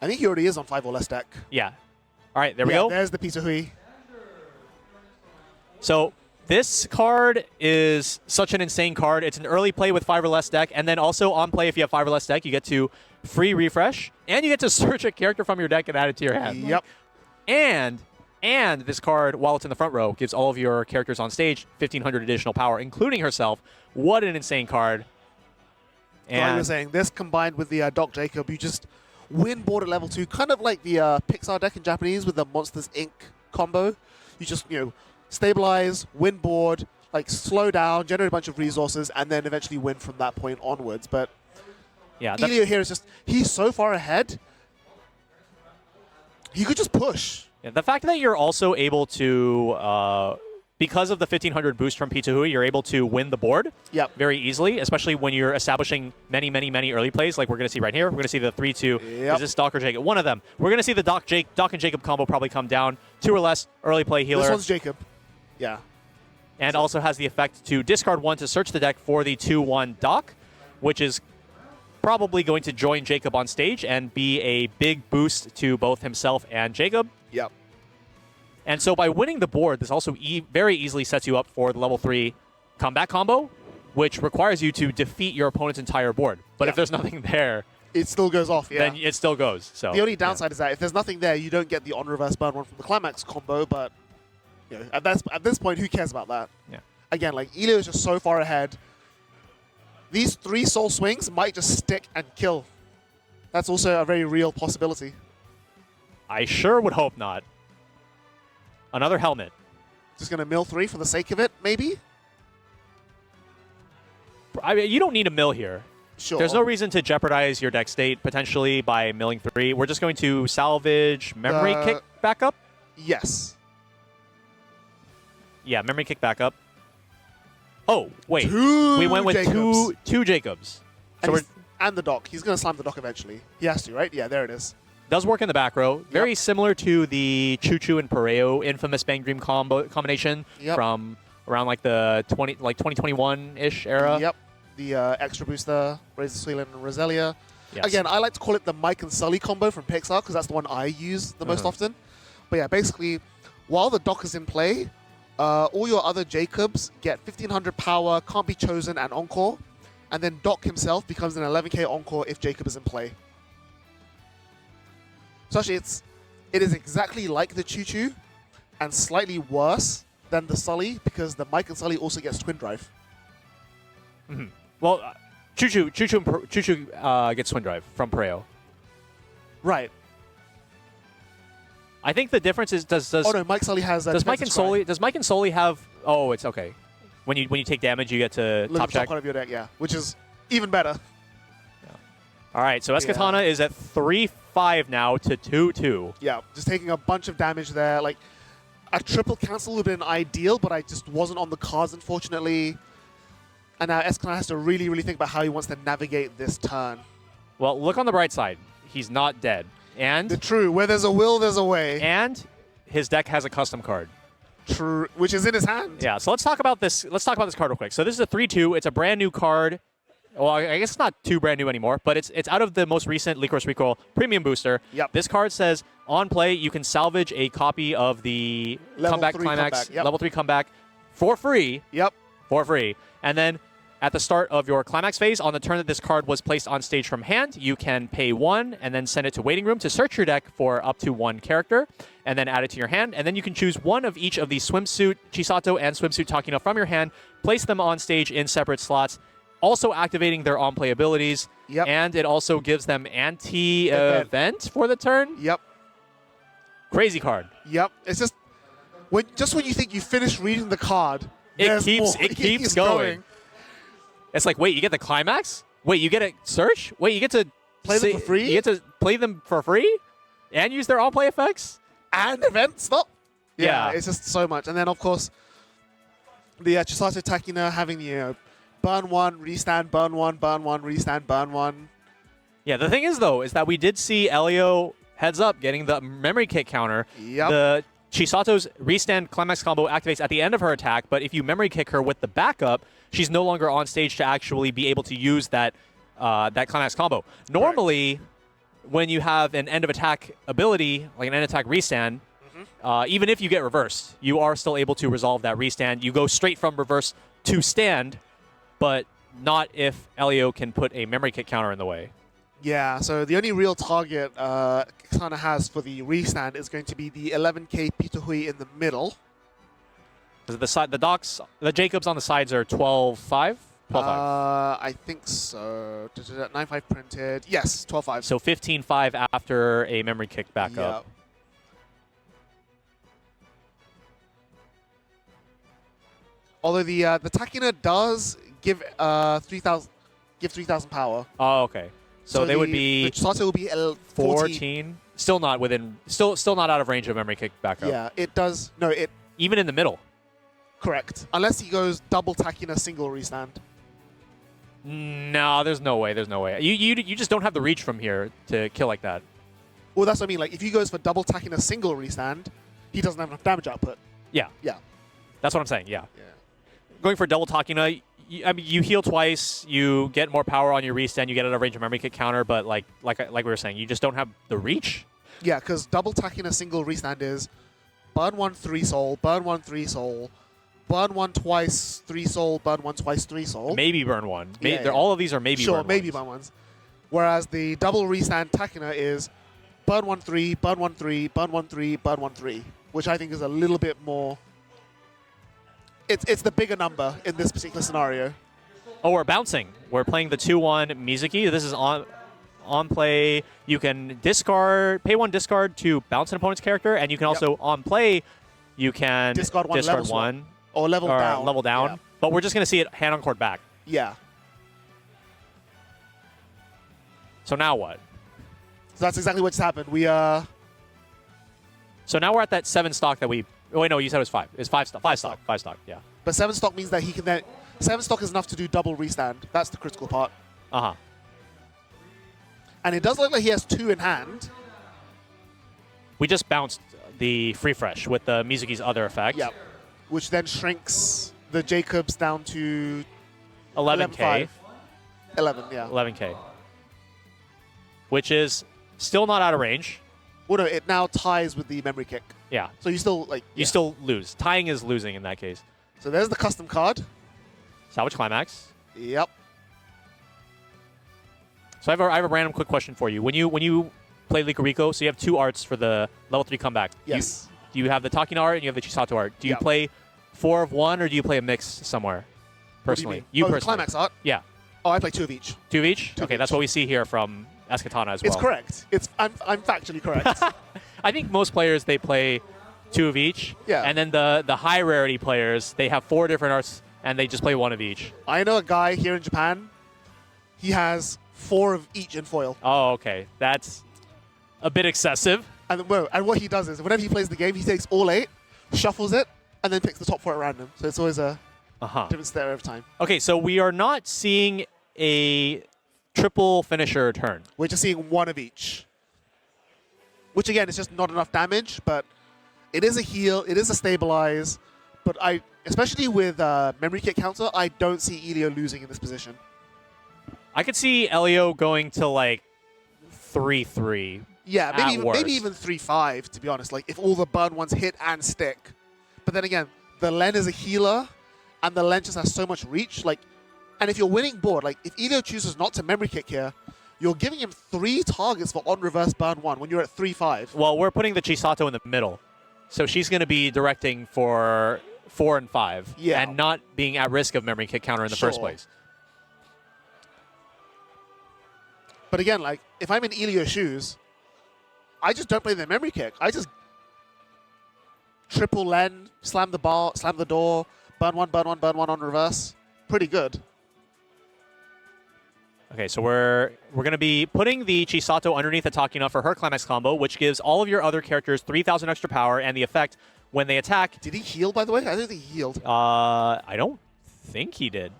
I think he already is on 5 or less deck. Yeah. All right, there we go. There's the Peter Hui. So this card is such an insane card. It's an early play with 5 or less deck, and then also on play if you have 5 or less deck, you get to free refresh, and you get to search a character from your deck and add it to your hand. Yep. And this card, while it's in the front row, gives all of your characters on stage 1,500 additional power, including herself. What an insane card. And like you were saying, this combined with the Doc Jacob, you just win board at level 2, kind of like the Pixar deck in Japanese with the Monsters Inc. combo. You just, stabilize, win board, like slow down, generate a bunch of resources, and then eventually win from that point onwards. But yeah, Elio here is just, he's so far ahead, he could just push. Yeah, the fact that you're also able to, because of the 1,500 boost from Pizza Hui, you're able to win the board very easily, especially when you're establishing many, many, many early plays like we're going to see right here. We're going to see the 3-2. Is this Doc or Jacob? One of them. We're going to see the Doc and Jacob combo probably come down. 2 or less early play healer. This one's Jacob. Yeah. And also has the effect to discard 1 to search the deck for the 2-1 Doc, which is probably going to join Jacob on stage and be a big boost to both himself and Jacob. Yep. And so by winning the board, this also very easily sets you up for the level 3 comeback combo, which requires you to defeat your opponent's entire board. But if there's nothing there, it still goes off, then it still goes. So the only downside is that if there's nothing there, you don't get the on reverse burn 1 from the climax combo, but at this point, who cares about that? Yeah. Again, like, Elio is just so far ahead. These 3 soul swings might just stick and kill. That's also a very real possibility. I sure would hope not. Another helmet. Just going to mill 3 for the sake of it, maybe? I mean, you don't need a mill here. Sure. There's no reason to jeopardize your deck state potentially by milling 3. We're just going to salvage memory kick back up. Yes. Yeah, memory kick back up. Oh, wait. We went with Jacobs. two Jacobs. So and the Doc. He's going to slam the Doc eventually. He has to, right? Yeah, there it is. Does work in the back row. Very similar to the Choo Choo and Pareo infamous Bang Dream combination from around like the 2021-ish era. Yep. The extra booster, Razor Suilan and Roselia. Yes. Again, I like to call it the Mike and Sully combo from Pixar because that's the one I use the most often. But yeah, basically, while the Doc is in play, all your other Jacobs get 1,500 power, can't be chosen, and encore. And then Doc himself becomes an 11k encore if Jacob is in play. So actually, it is exactly like the Choo Choo and slightly worse than the Sully because the Mike and Sully also gets Twin Drive. Well, Choo Choo gets Twin Drive from Pareo. Right. I think the difference is does oh no, Mike Sully has does Mike and Sully have? Oh, it's okay. When you take damage, you get to top check. Top card of your deck, yeah, which is even better. Yeah. All right, so Escatana is at 3-5 now to 2-2. Yeah, just taking a bunch of damage there. Like a triple cancel would have been ideal, but I just wasn't on the cards, unfortunately. And now Escatana has to really, really think about how he wants to navigate this turn. Well, look on the bright side. He's not dead. And the true, where there's a will, there's a way. And his deck has a custom card. True, which is in his hand. Yeah, so let's talk about this. Let's talk about this card real quick. So this is a 3-2. It's a brand new card. Well, I guess it's not too brand new anymore, but it's out of the most recent Licorice Recoil Premium Booster. Yep. This card says, on play, you can salvage a copy of the Comeback Climax, Level 3 Comeback, for free. Yep. For free. And then at the start of your Climax phase, on the turn that this card was placed on stage from hand, you can pay 1 and then send it to Waiting Room to search your deck for up to 1 character, and then add it to your hand. And then you can choose one of each of the Swimsuit Chisato and Swimsuit Takino from your hand, place them on stage in separate slots, also activating their on-play abilities. Yep. And it also gives them anti-event for the turn. Yep. Crazy card. Yep. It's just when you think you finished reading the card, it keeps going. It's like, wait, you get the Climax? Wait, you get a search? Wait, you get to play them for free? You get to play them for free? And use their on-play effects? And event stop? Yeah. It's just so much. And then, of course, the Chisato Takina having the, burn 1, restand, burn 1, burn 1, restand, burn 1. Yeah, the thing is, though, is that we did see Elio heads up getting the memory kick counter. Yep. The Chisato's restand Climax combo activates at the end of her attack, but if you memory kick her with the backup, she's no longer on stage to actually be able to use that that Climax combo. Normally, when you have an end of attack ability, like an end attack restand, even if you get reversed, you are still able to resolve that restand. You go straight from reverse to stand, but not if Elio can put a memory kick counter in the way. Yeah, so the only real target Katana has for the restand is going to be the 11k Pituhui in the middle. The Jacobs on the sides are 12-5? 12-5. I think so. 9.5 printed. Yes, 12.5. So 15-5 after a memory kick backup. Yeah. Although the Takina does give 3,000 power. Oh, okay. So they would be the Chisato will be 14. Still not within. Still not out of range of memory kick backup. Yeah, it does. No, it even in the middle. Correct. Unless he goes double Takina single restand. No, there's no way. There's no way. You just don't have the reach from here to kill like that. Well, that's what I mean. Like if he goes for double Takina single restand, he doesn't have enough damage output. Yeah. Yeah. That's what I'm saying. Yeah. Yeah. Going for double Takina, I mean, you heal twice, you get more power on your restand, you get out of range of memory kick counter, but like we were saying, you just don't have the reach. Yeah, because double Takina single restand is burn 1 3 soul, burn 1 3 soul, burn 1 twice 3 soul, burn 1 twice 3 soul. Maybe burn 1. Yeah. All of these are maybe sure, burn maybe ones. burn ones. Whereas the double restand Takina is burn 1 3, burn 1 3, burn 1 3, burn 1 3, which I think is a little bit more. It's the bigger number in this particular scenario. Oh, we're bouncing. We're playing the 2-1 Mizuki. This is on play. You can pay 1 discard to bounce an opponent's character, and you can also on play, you can discard 1 or level down. Yeah. But we're just going to see it hand on court back. Yeah. So now what? So that's exactly what just happened. So now we're at that 7 stock that we. Oh, wait, no, you said it was 5. It's 5 stock. 5 stock. 5 stock, yeah. But 7 stock means that he can then. 7 stock is enough to do double restand. That's the critical part. Uh-huh. And it does look like he has 2 in hand. We just bounced the free fresh with the Mizuki's other effect. Yep. Which then shrinks the Jacobs down to 11K. 11, yeah. 11K. Which is still not out of range. Well, no, it now ties with the memory kick. Yeah. So you still You still lose. Tying is losing in that case. So there's the custom card. Salvage Climax. Yep. So I have a random quick question for you. When you play Rico, so you have 2 arts for the level 3 comeback. Yes. Do you have the Takina art and you have the Chisato art? Do you play 4 of one or do you play a mix somewhere? Personally. What do you mean? personally. The climax art? Yeah. Oh, I play 2 of each. 2 of each? 2 of okay, each. that's what we see here from Escatana as well. It's correct. I'm factually correct. I think most players, they play 2 of each. Yeah. And then the high rarity players, they have 4 different arts and they just play 1 of each. I know a guy here in Japan. He has 4 of each in foil. Oh, okay. That's a bit excessive. And what he does is, whenever he plays the game, he takes all 8, shuffles it, and then picks the top 4 at random. So it's always a different stare every time. Okay, so we are not seeing a triple finisher turn. We're just seeing 1 of each. Which, again, is just not enough damage, but it is a heal, it is a stabilize. But especially with memory kick counter, I don't see Elio losing in this position. I could see Elio going to like 3-3. Yeah, maybe even worst. 3-5, to be honest. Like, if all the burn ones hit and stick. But then again, the Len is a healer, and the Len just has so much reach. Like, and if you're winning board, like, if Elio chooses not to memory kick here, you're giving him 3 targets for on-reverse burn 1 when you're at 3-5. Well, we're putting the Chisato in the middle. So she's going to be directing for 4 and 5. Yeah. And not being at risk of memory kick counter in the first place. But again, like, if I'm in Elio's shoes, I just don't play the memory kick. I just triple Len, slam the bar, slam the door, burn 1, burn 1, burn 1 on reverse. Pretty good. Okay, so we're going to be putting the Chisato underneath the Takina for her climax combo, which gives all of your other characters 3,000 extra power, and the effect when they attack. Did he heal, by the way? I don't think he healed. I don't think he did.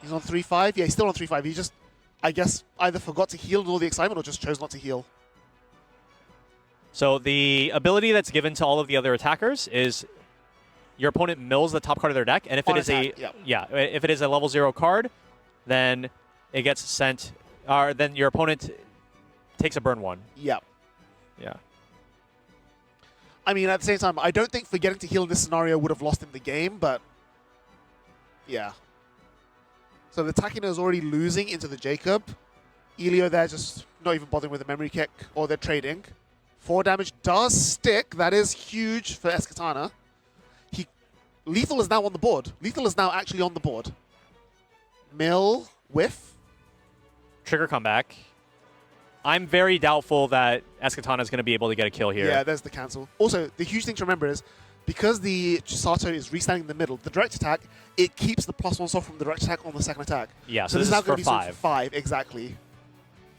He's on 3-5? Yeah, he's still on 3-5. He just, I guess, either forgot to heal in all the excitement or just chose not to heal. So the ability that's given to all of the other attackers is your opponent mills the top card of their deck, and if if it is a level 0 card, then it gets sent, or then your opponent takes a burn 1. Yep. Yeah. I mean, at the same time, I don't think forgetting to heal in this scenario would have lost him the game, but yeah. So the Takino is already losing into the Jacob. Elio there just not even bothering with a memory kick, or they're trading. 4 damage does stick. That is huge for Escatana. Lethal is now on the board. Lethal is now actually on the board. Mill, whiff. Trigger comeback. I'm very doubtful that Escatana is going to be able to get a kill here. Yeah, there's the cancel. Also, the huge thing to remember is, because the Chisato is restanding in the middle, the direct attack, it keeps the +1 soft from the direct attack on the second attack. Yeah, so this is now is going for to be 5. 5, exactly.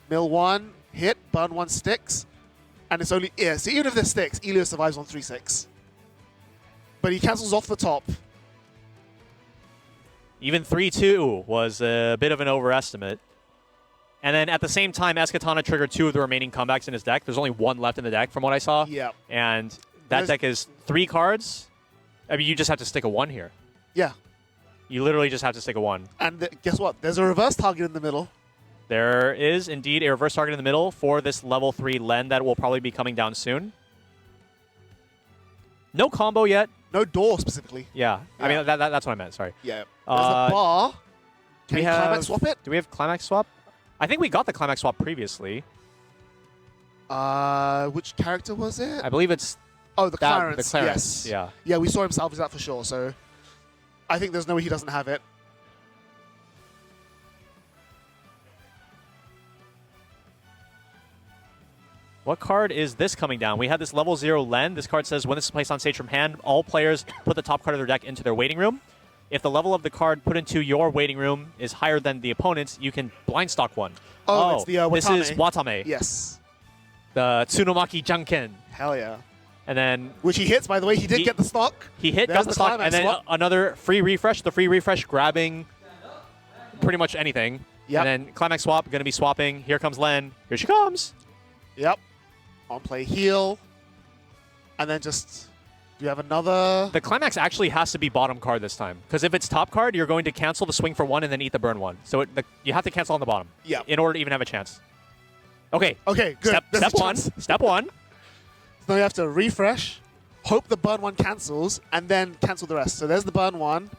Mill 1, hit, burn 1 sticks, and it's only, yeah, so even if this sticks, Elio survives on 3-6. But he cancels off the top. Even 3-2 was a bit of an overestimate. And then at the same time, Escatana triggered 2 of the remaining comebacks in his deck. There's only 1 left in the deck from what I saw. Yeah. And that deck is 3 cards. I mean, you just have to stick a 1 here. Yeah. You literally just have to stick a 1. And guess what? There's a reverse target in the middle. There is indeed a reverse target in the middle for this level 3 Len that will probably be coming down soon. No combo yet. No door specifically. Yeah. I mean, that's what I meant. Sorry. Yeah. There's a bar. Can we you have, climax swap it? Do we have climax swap? I think we got the climax swap previously. Which character was it? I believe it's the Clarence. The Clarence. Yes. Yeah. Yeah, we saw him salvage that for sure. So I think there's no way he doesn't have it. What card is this coming down? We had this level 0 Len. This card says when this is placed on stage from hand, all players put the top card of their deck into their waiting room. If the level of the card put into your waiting room is higher than the opponent's, you can blind stock one. Oh, it's the Watame. This is Watame. Yes. The Tsunomaki Janken. Hell yeah. And then... Which he hits, by the way. He did get the stock. He hit, There's got the stock, and then another free refresh. The free refresh grabbing pretty much anything. Yep. And then climax swap, going to be swapping. Here comes Len. Here she comes. Yep. On play heal. And then just... Do you have another? The climax actually has to be bottom card this time. Because if it's top card, you're going to cancel the swing for 1 and then eat the burn 1. So you have to cancel on the bottom. Yeah. In order to even have a chance. Okay. Okay, good. Step 1. Step 1. So now you have to refresh, hope the burn 1 cancels, and then cancel the rest. So there's the burn 1,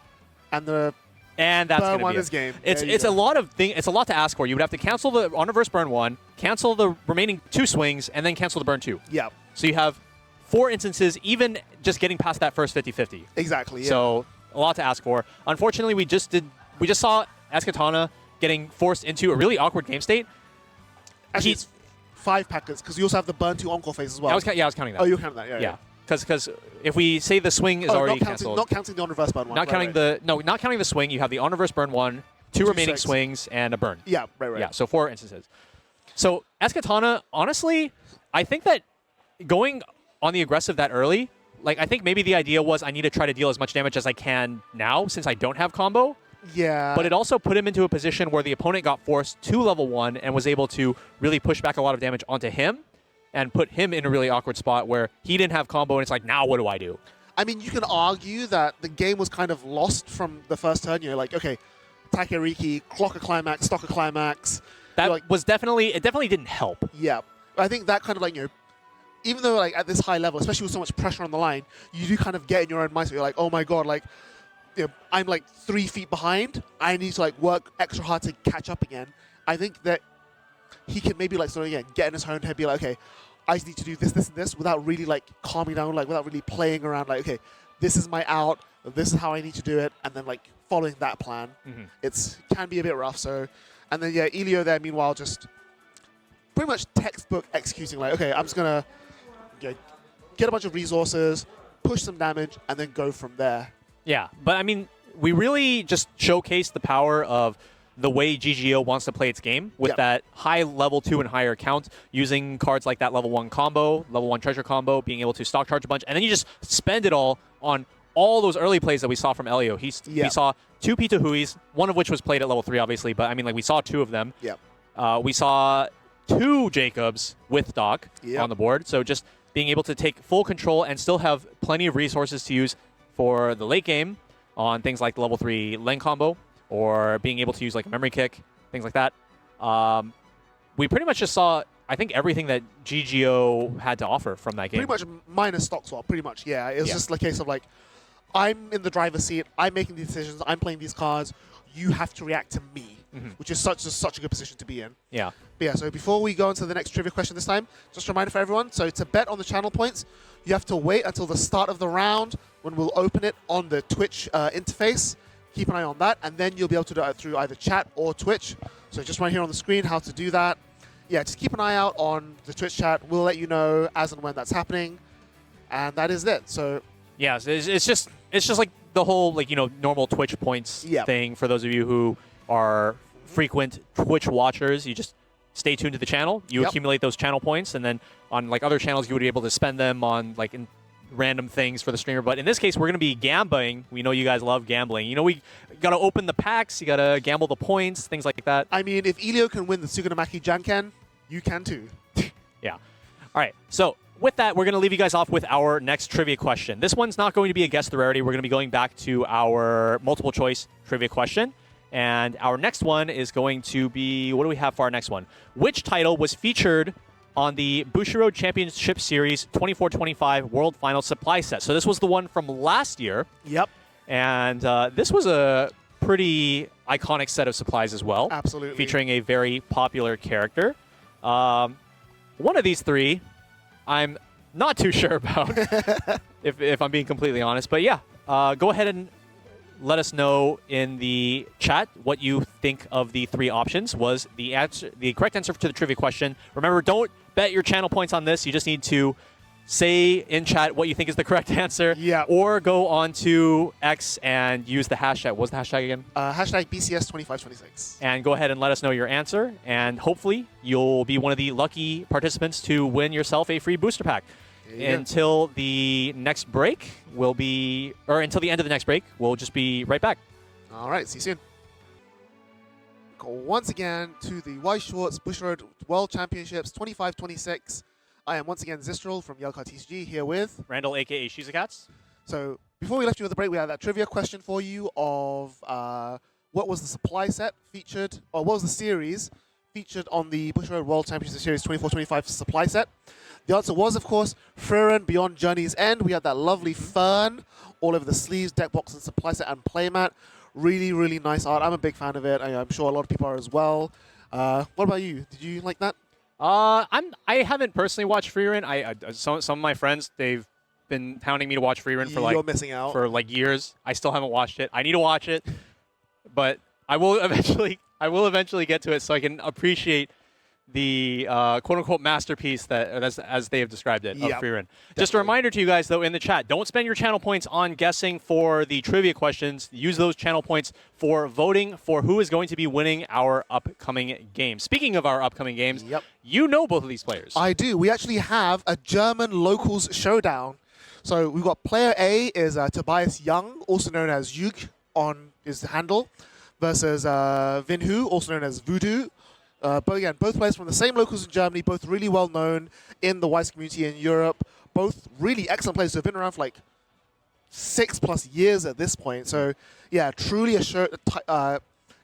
and the and that's burn going to 1 be is game. It's a lot of it's a lot to ask for. You would have to cancel the on reverse burn 1, cancel the remaining 2 swings, and then cancel the burn 2. Yeah. So you have 4 instances, even just getting past that first 50-50. Exactly. Yeah. So a lot to ask for. Unfortunately, we just saw Escatana getting forced into a really awkward game state. Actually, it's 5 packets because you also have the burn 2 encore phase as well. I was counting that. Oh, you're counting that. Yeah. Because if we say the swing is already canceled, not counting the on reverse burn 1. not counting the swing, you have the on reverse burn 1, 2 remaining swings, and a burn. Yeah. Right. Yeah. So 4 instances. So Escatana, honestly, I think that going on the aggressive that early, like I think maybe the idea was I need to try to deal as much damage as I can now since I don't have combo. Yeah. But it also put him into a position where the opponent got forced to level 1 and was able to really push back a lot of damage onto him and put him in a really awkward spot where he didn't have combo and it's like, now what do I do? I mean, you can argue that the game was kind of lost from the first turn. You're like, okay, Takeriki, clock a climax, stock a climax. That was definitely didn't help. Yeah. I think that kind of like, even though like at this high level, especially with so much pressure on the line, you do kind of get in your own mindset. You're like, oh my god, like, I'm like 3 feet behind. I need to like work extra hard to catch up again. I think that he can maybe like sort of again get in his own head, be like, okay, I just need to do this, this, and this without really like calming down, like without really playing around. Like, okay, this is my out. This is how I need to do it, and then like following that plan. It's can be a bit rough. So, and then Elio there meanwhile just pretty much textbook executing. Like, okay, I'm just gonna get a bunch of resources, push some damage, and then go from there. Yeah, but I mean, we really just showcased the power of the way GGO wants to play its game with that high level 2 and higher count, using cards like that level 1 combo, level 1 treasure combo, being able to stock charge a bunch, and then you just spend it all on all those early plays that we saw from Elio. We saw 2 Pita Huis, one of which was played at level 3, obviously, but I mean, like we saw 2 of them. We saw 2 Jacobs with Doc on the board, so just being able to take full control and still have plenty of resources to use for the late game on things like the level 3 Len combo, or being able to use like a memory kick, things like that. We pretty much just saw I think, everything that GGO had to offer from that game. Pretty much minus stock swap, pretty much, yeah. It was just a case of like, I'm in the driver's seat, I'm making these decisions, I'm playing these cards, you have to react to me, which is such a good position to be in. Yeah. But yeah, so before we go into the next trivia question this time, just a reminder for everyone, so to bet on the channel points, you have to wait until the start of the round when we'll open it on the Twitch interface. Keep an eye on that, and then you'll be able to do it through either chat or Twitch. So just right here on the screen how to do that. Yeah, just keep an eye out on the Twitch chat. We'll let you know as and when that's happening. And that is it. So yeah, it's just like the whole normal Twitch points thing for those of you who are frequent Twitch watchers. You just stay tuned to the channel. You accumulate those channel points, and then on like other channels you would be able to spend them on like in random things for the streamer. But in this case, we're going to be gambling. We know you guys love gambling. We got to open the packs. You got to gamble the points, things like that. I mean, if Elio can win the Tsugunamaki Janken, you can too. Yeah. All right. So with that, we're going to leave you guys off with our next trivia question. This one's not going to be a guess the rarity. We're going to be going back to our multiple choice trivia question. And our next one is going to be, what do we have for our next one? Which title was featured on the Bushiroad Championship Series 24-25 World Final Supply Set? So this was the one from last year. Yep. And this was a pretty iconic set of supplies as well. Absolutely. Featuring a very popular character. One of these three, I'm not too sure about, if I'm being completely honest. But yeah, go ahead and let us know in the chat what you think of the three options. Was the correct answer to the trivia question. Remember, don't bet your channel points on this. You just need to say in chat what you think is the correct answer. Yeah. Or go on to X and use the hashtag. What was the hashtag again? Hashtag BCS2526. And go ahead and let us know your answer. And hopefully you'll be one of the lucky participants to win yourself a free booster pack. Yeah. Until the next break, until the end of the next break, we'll just be right back. All right, see you soon. Go once again to the Weiß Schwarz Bushiroad World Championships 25-26. I am once again Zistral from Yelka TCG here with Randall, aka Shizakats. So before we left you with the break, we had that trivia question for you of what was the supply set featured, or what was the series featured on the Bushiroad World Championship Series 24-25 supply set. The answer was, of course, Frieren Beyond Journey's End. We had that lovely fern all over the sleeves, deck box, and supply set and playmat. Really, really nice art. I'm a big fan of it. I'm sure a lot of people are as well. What about you? Did you like that? I haven't personally watched Frieren. Some of my friends, they've been hounding me to watch Frieren for You're missing out. for like years. I still haven't watched it. I need to watch it, but I will eventually get to it so I can appreciate the quote-unquote masterpiece that, as they have described it, of Frieren. Definitely. Just a reminder to you guys, though, in the chat, don't spend your channel points on guessing for the trivia questions. Use those channel points for voting for who is going to be winning our upcoming games. Speaking of our upcoming games, you know both of these players. I do. We actually have a German locals showdown. So we've got player A is Tobias Young, also known as Yug on his handle, versus Vinhu, also known as Voodoo. But again, both players from the same locals in Germany, both really well known in the Weiß community in Europe. Both really excellent players who have been around for like 6+ years at this point. So yeah, truly a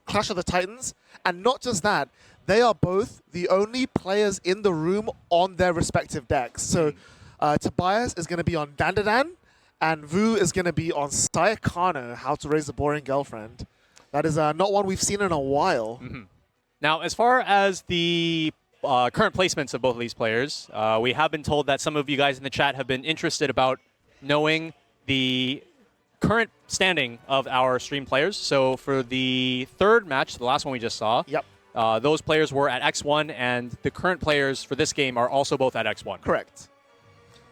Clash of the Titans. And not just that, they are both the only players in the room on their respective decks. So Tobias is going to be on Dandadan, and Vu is going to be on Sayakano, How to Raise a Boring Girlfriend. That is not one we've seen in a while. Now, as far as the current placements of both of these players, we have been told that some of you guys in the chat have been interested about knowing the current standing of our stream players. So for the third match, the last one we just saw, those players were at X1, and the current players for this game are also both at X1. Correct.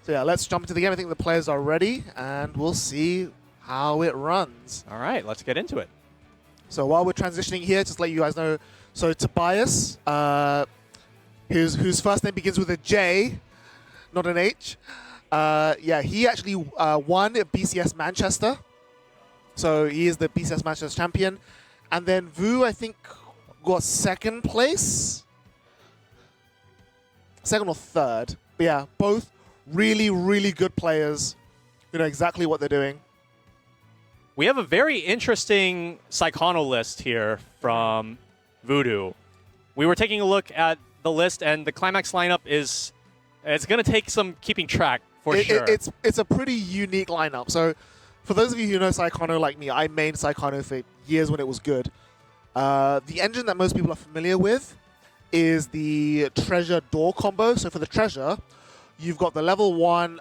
So yeah, let's jump into the game. I think the players are ready, and we'll see how it runs. All right, let's get into it. So while we're transitioning here, just to let you guys know, so Tobias, whose first name begins with a J, not an H. Yeah, he actually won BCS Manchester. So he is the BCS Manchester champion. And then Vu, I think, got second place. Second or third. But yeah, both really, really good players who know exactly what they're doing. We have a very interesting Psychono list here from Voodoo. We were taking a look at the list, and the Climax lineup it's going to take some keeping track for sure. It's a pretty unique lineup. So for those of you who know Saikano like me, I mained Saikano for years when it was good. The engine that most people are familiar with is the Treasure Door combo. So for the Treasure, you've got the level 1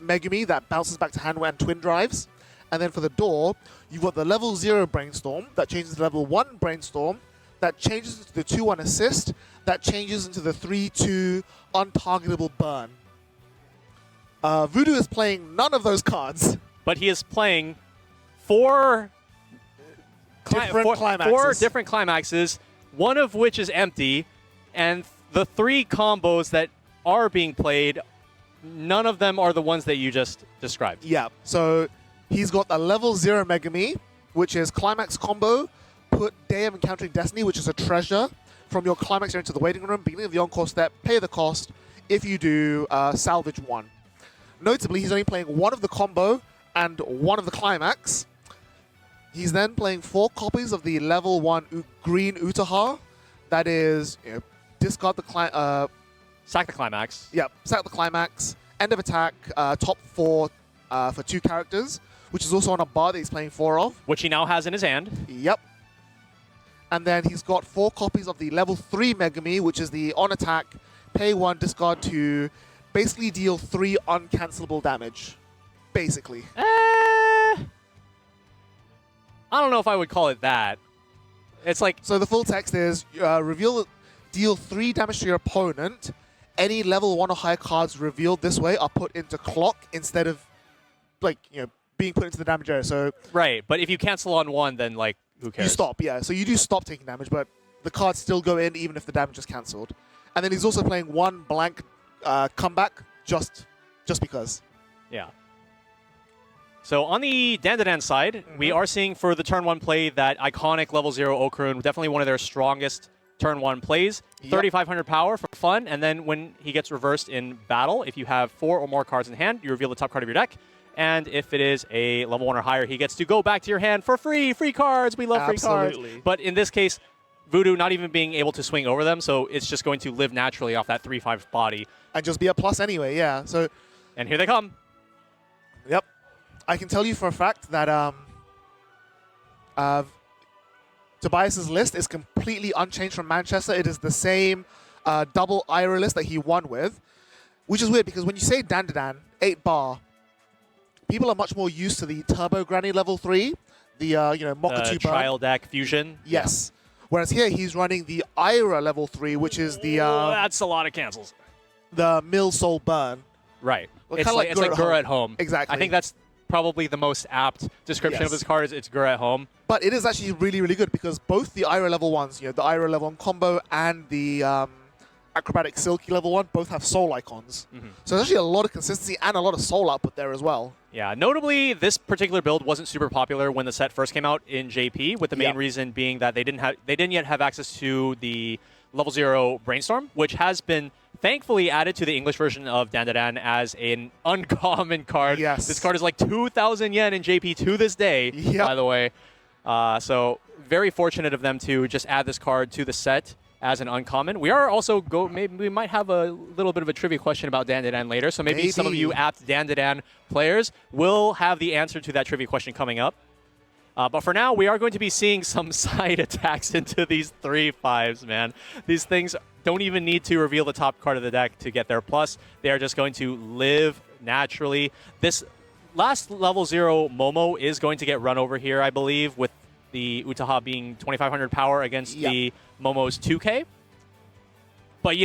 Megumi that bounces back to hand and twin drives. And then for the Door, you've got the level 0 Brainstorm that changes to level 1 Brainstorm, that changes into the 2-1 Assist, that changes into the 3-2 Untargetable Burn. Voodoo is playing none of those cards. But he is playing four different climaxes, one of which is empty, and the 3 combos that are being played, none of them are the ones that you just described. Yeah, so he's got the level 0 Megami, which is Climax combo, put Day of Encountering Destiny, which is a treasure, from your Climax area into the waiting room, beginning of the encore step, pay the cost if you do salvage 1. Notably, he's only playing 1 of the combo and 1 of the Climax. He's then playing 4 copies of the level 1 green Utaha. That is, discard the sack the Climax. Yep, sack the Climax. End of attack, top 4 for 2 characters, which is also on a bar that he's playing 4 of. Which he now has in his hand. Yep. And then he's got 4 copies of the level 3 Megami, which is the on attack, pay 1, discard 2, basically deal 3 uncancelable damage. Basically. I don't know if I would call it that. It's like... So the full text is, deal 3 damage to your opponent. Any level 1 or higher cards revealed this way are put into clock instead of, being put into the damage area. So right, but if you cancel on 1, then, who cares? You stop, yeah. So you do stop taking damage, but the cards still go in even if the damage is cancelled. And then he's also playing 1 blank comeback just because. Yeah. So on the Dandadan side, we are seeing for the turn 1 play that iconic level 0 Okarun, definitely one of their strongest turn 1 plays. 3,500 power for fun, and then when he gets reversed in battle, if you have 4 or more cards in hand, you reveal the top card of your deck. And if it is a level 1 or higher, he gets to go back to your hand for free. Free cards. We love free cards. But in this case, Voodoo not even being able to swing over them, so it's just going to live naturally off that 3/5 body. And just be a plus anyway, yeah. So, and here they come. Yep. I can tell you for a fact that Tobias's list is completely unchanged from Manchester. It is the same double Ira list that he won with, which is weird because when you say Dandadan, 8 bar, people are much more used to the Turbo Granny level 3, the Mokatu trial deck fusion. Yes. Yeah. Whereas here he's running the Ira level 3, which is the that's a lot of cancels. The Mill Soul Burn. Right. Well, it's like Gura at home. Exactly. I think that's probably the most apt description of this card is it's Gura at home. But it is actually really, really good because both the Ira level 1s, the Ira level 1 combo and the Acrobatic Silky level 1 both have soul icons. So there's actually a lot of consistency and a lot of soul output there as well. Yeah, notably, this particular build wasn't super popular when the set first came out in JP, with the main reason being that they didn't yet have access to the level 0 Brainstorm, which has been thankfully added to the English version of Dandadan as an uncommon card. Yes. This card is like 2,000 yen in JP to this day, by the way. So very fortunate of them to just add this card to the set as an uncommon. We are also maybe we might have a little bit of a trivia question about Dandadan later, so maybe some of you apt Dandadan players will have the answer to that trivia question coming up. But for now, we are going to be seeing some side attacks into these 3/5s, man. These things don't even need to reveal the top card of the deck to get their plus. They are just going to live naturally. This last level 0 Momo is going to get run over here, I believe, with the Utaha being 2,500 power against the Momo's 2K. But,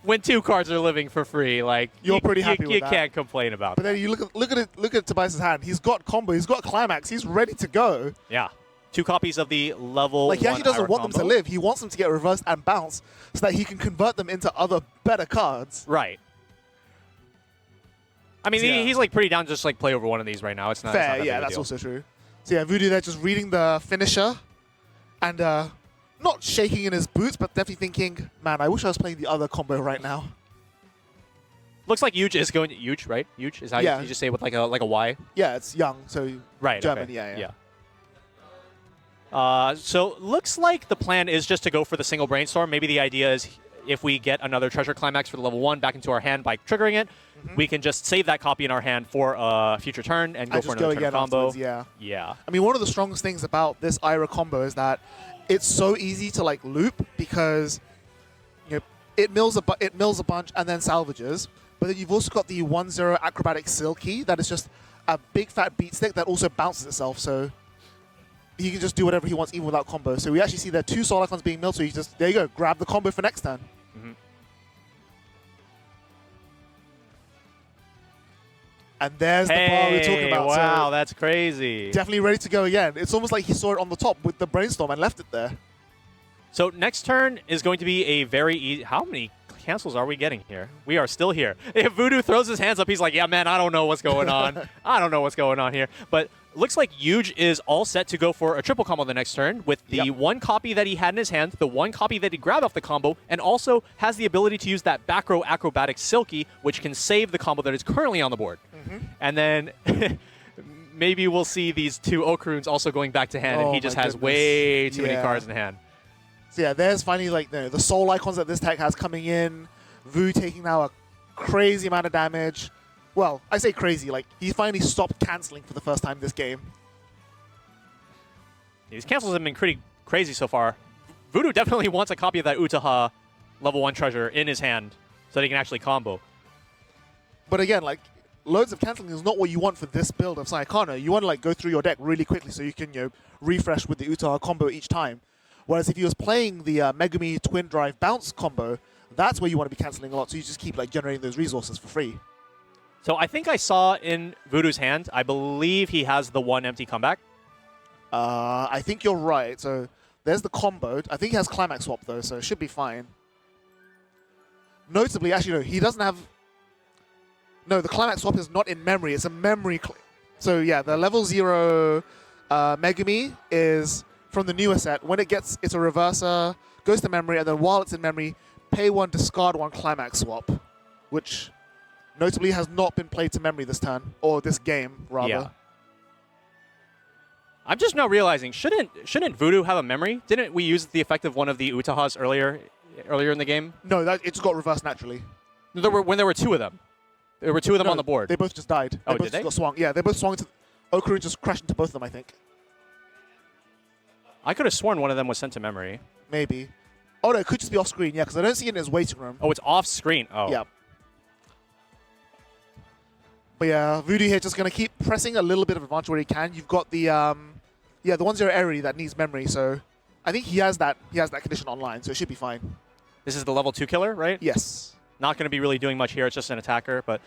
when 2 cards are living for free, you're pretty happy with that. You can't complain about that. But then you look at Tobias' hand. He's got combo. He's got climax. He's ready to go. Yeah. 2 copies of the level 1 he actually doesn't want them to live. He wants them to get reversed and bounce so that he can convert them into other better cards. Right. I mean, he's pretty down to just play over one of these right now. It's not fair. It's not that's also true. So yeah, Voodoo there just reading the finisher and not shaking in his boots, but definitely thinking, man, I wish I was playing the other combo right now. Looks like Huge is going to Huge, right? Huge is how you just say it with like a Y. Yeah, it's young, so right, German. Okay. Yeah. So looks like the plan is just to go for the single brainstorm. Maybe the idea is if we get another treasure climax for the level 1 back into our hand by triggering it, we can just save that copy in our hand for a future turn and go for another turn combo. Yeah. I mean, one of the strongest things about this Ira combo is that it's so easy to like loop because it mills a bunch and then salvages. But then you've also got the 1-0 acrobatic silky that is just a big fat beat stick that also bounces itself. So he can just do whatever he wants even without combo. So we actually see there 2 soul icons being milled. So you just, there you go, grab the combo for next turn. And there's the bar we were talking about. Wow, so that's crazy. definitely ready to go again. It's almost like he saw it on the top with the brainstorm and left it there. So next turn is going to be a very easy... How many cancels are we getting here? We are still here. If Voodoo throws his hands up, he's like, yeah, man, I don't know what's going on. I don't know what's going on here. But looks like Yuge is all set to go for a triple combo the next turn with the 1 copy that he had in his hand, the 1 copy that he grabbed off the combo, and also has the ability to use that back row acrobatic silky, which can save the combo that is currently on the board. And then maybe we'll see these 2 Okaruns also going back to hand, and he just has way too many cards in hand. So yeah, there's finally like the soul icons that this tech has coming in. Vu taking now a crazy amount of damage. Well, I say crazy, like he finally stopped canceling for the first time this game. These cancels have been pretty crazy so far. Voodoo definitely wants a copy of that Utaha level 1 treasure in his hand so that he can actually combo. But again, like loads of canceling is not what you want for this build of Sayakano. You want to like go through your deck really quickly so you can refresh with the Utaha combo each time. Whereas if you was playing the Megumi Twin Drive Bounce combo, that's where you want to be canceling a lot, so you just keep like generating those resources for free. So I think I saw in Voodoo's hand, I believe he has the 1 empty comeback. I think you're right. So there's the combo. I think he has Climax Swap though, so it should be fine. Notably, actually no, he doesn't have... No, the Climax Swap is not in memory, it's a memory... So yeah, the level 0 Megumi is... from the newer set, when it gets, it's a reverser, goes to memory, and then while it's in memory, pay 1, discard 1 Climax Swap, which notably has not been played to memory this turn, or this game, rather. Yeah. I'm just now realizing, shouldn't Voodoo have a memory? Didn't we use the effect of one of the Utahas earlier in the game? No, it just got reversed naturally. When there were 2 of them. There were 2 of them on the board. They both just died. Oh, they both did they? Got swung. Yeah, they both swung to... Okarun just crashed into both of them, I think. I could have sworn one of them was sent to memory. Maybe. Oh, no, it could just be off screen, yeah, because I don't see it in his waiting room. Oh, it's off screen. Oh. Yeah. But yeah, Voodoo here just going to keep pressing a little bit of advantage where he can. You've got the, the 1-0 Eri that needs memory, so I think he has that condition online, so it should be fine. This is the level 2 killer, right? Yes. Not going to be really doing much here. It's just an attacker, but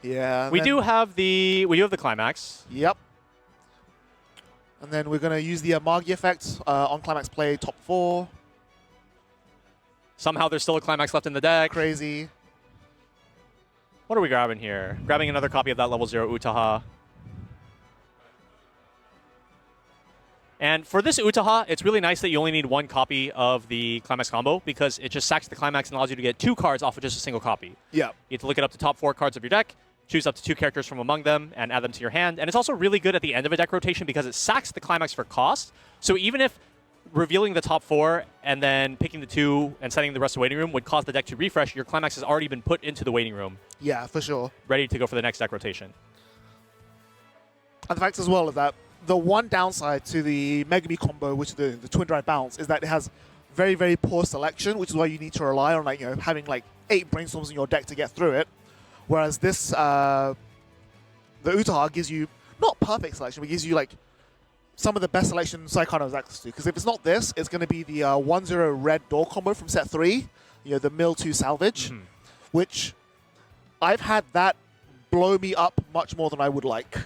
yeah. We do have the climax. Yep. And then we're going to use the Magi effect on climax play top 4. Somehow there's still a climax left in the deck. Crazy. What are we grabbing here? Grabbing another copy of that level 0 Utaha. And for this Utaha, it's really nice that you only need 1 copy of the climax combo because it just sacks the climax and allows you to get 2 cards off of just a single copy. Yeah. You have to look it up to top 4 cards of your deck, choose up to 2 characters from among them, and add them to your hand. And it's also really good at the end of a deck rotation because it sacks the climax for cost. So even if revealing the top 4 and then picking the 2 and setting the rest of the waiting room would cause the deck to refresh, your climax has already been put into the waiting room. Yeah, for sure. Ready to go for the next deck rotation. And the fact as well is that the one downside to the Megami combo, which is the Twin Drive Bounce, is that it has very, very poor selection, which is why you need to rely on having 8 brainstorms in your deck to get through it. Whereas this, the Utaha gives you not perfect selection, but gives you some of the best selection Saikano has access to. Because if it's not this, it's going to be the 1-0 red door combo from set 3, the mill 2 salvage, which I've had that blow me up much more than I would like.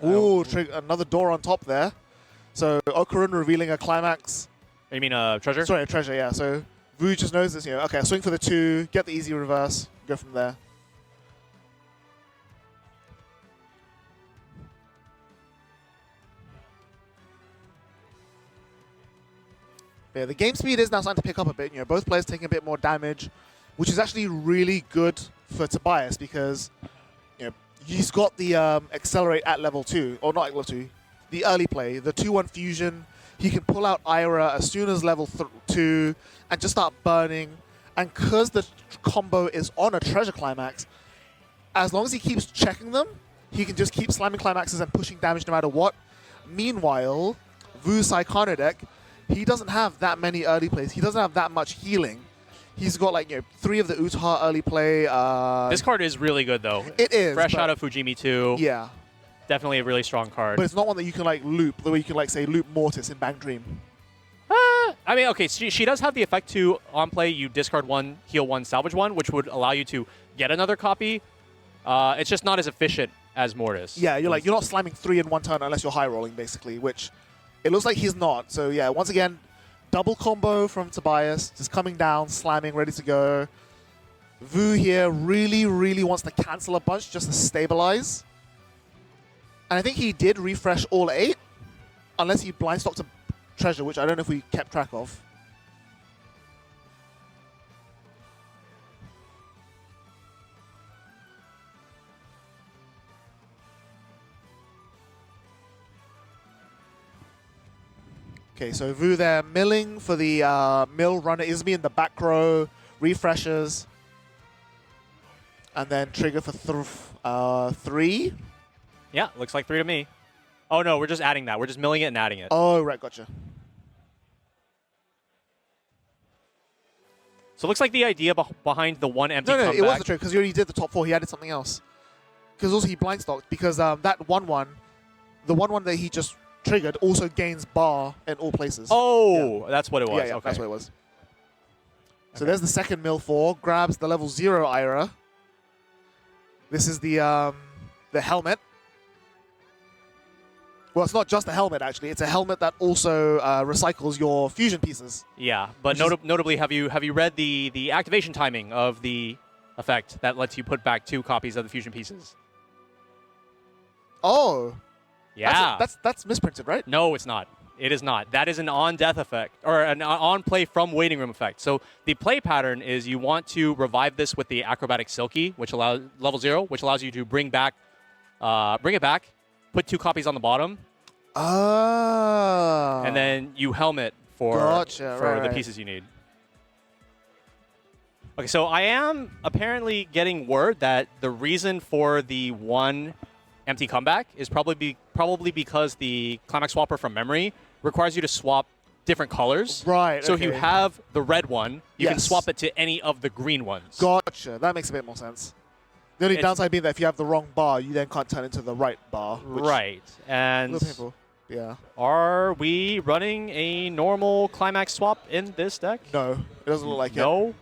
Ooh, another door on top there. So Okarun revealing a climax. You mean a treasure? Sorry, a treasure, yeah. So Vu just knows this, okay, swing for the 2, get the easy reverse, go from there. Yeah, the game speed is now starting to pick up a bit. Both players taking a bit more damage, which is actually really good for Tobias because he's got the accelerate at level 2, or not at level 2. the early play, the 2-1 fusion. He can pull out Ira as soon as level 2 and just start burning. And because the combo is on a treasure climax, as long as he keeps checking them, he can just keep slamming climaxes and pushing damage no matter what. Meanwhile, Vu's Saikano deck, he doesn't have that many early plays. He doesn't have that much healing. He's got like 3 of the Utaha early play. This card is really good though. It is. Fresh out of Fujimi 2. Yeah. Definitely a really strong card. But it's not one that you can like loop, the way you can like say loop Mortis in Bang Dream. I mean, okay, she does have the effect to, on play, you discard 1, heal 1, salvage 1, which would allow you to get another copy. It's just not as efficient as Mortis. Yeah, you're not slamming 3 in one turn unless you're high rolling, basically, which it looks like he's not. So yeah, once again, double combo from Tobias, just coming down, slamming, ready to go. Vu here really, really wants to cancel a bunch just to stabilize. And I think he did refresh all 8, unless he blind stocked a treasure, which I don't know if we kept track of. Okay, so Vu there milling for the mill runner Izumi in the back row, refreshes, and then trigger for 3. Yeah, looks like 3 to me. Oh no, we're just adding that. We're just milling it and adding it. Oh, right, gotcha. So it looks like the idea behind the 1 empty No, comeback. it was the trick because he already did the top 4. He added something else. Because also he blind stocked because that 1-1, the 1-1 that he just triggered also gains bar in all places. Oh, yeah. That's what it was. Yeah, okay. That's what it was. So there's the second mill 4, grabs the level 0 Ira. This is the helmet. Well, it's not just a helmet, actually. It's a helmet that also recycles your fusion pieces. Yeah, but notably, have you read the activation timing of the effect that lets you put back 2 copies of the fusion pieces? Oh. Yeah. That's misprinted, right? No, it's not. It is not. That is an on-death effect, or an on-play from waiting room effect. So the play pattern is you want to revive this with the Acrobatic Silky, which allows level 0, which allows you to bring it back, put 2 copies on the bottom. Oh. And then you helmet for the pieces you need. Okay, so I am apparently getting word that the reason for the 1 empty comeback is probably because the Climax Swapper from memory requires you to swap different colors. Right. So if you have the red one, you can swap it to any of the green ones. Gotcha. That makes a bit more sense. The only downside being that if you have the wrong bar, you then can't turn into the right bar. Right. And a little painful. Yeah. Are we running a normal Climax swap in this deck? No. It doesn't look like it. No?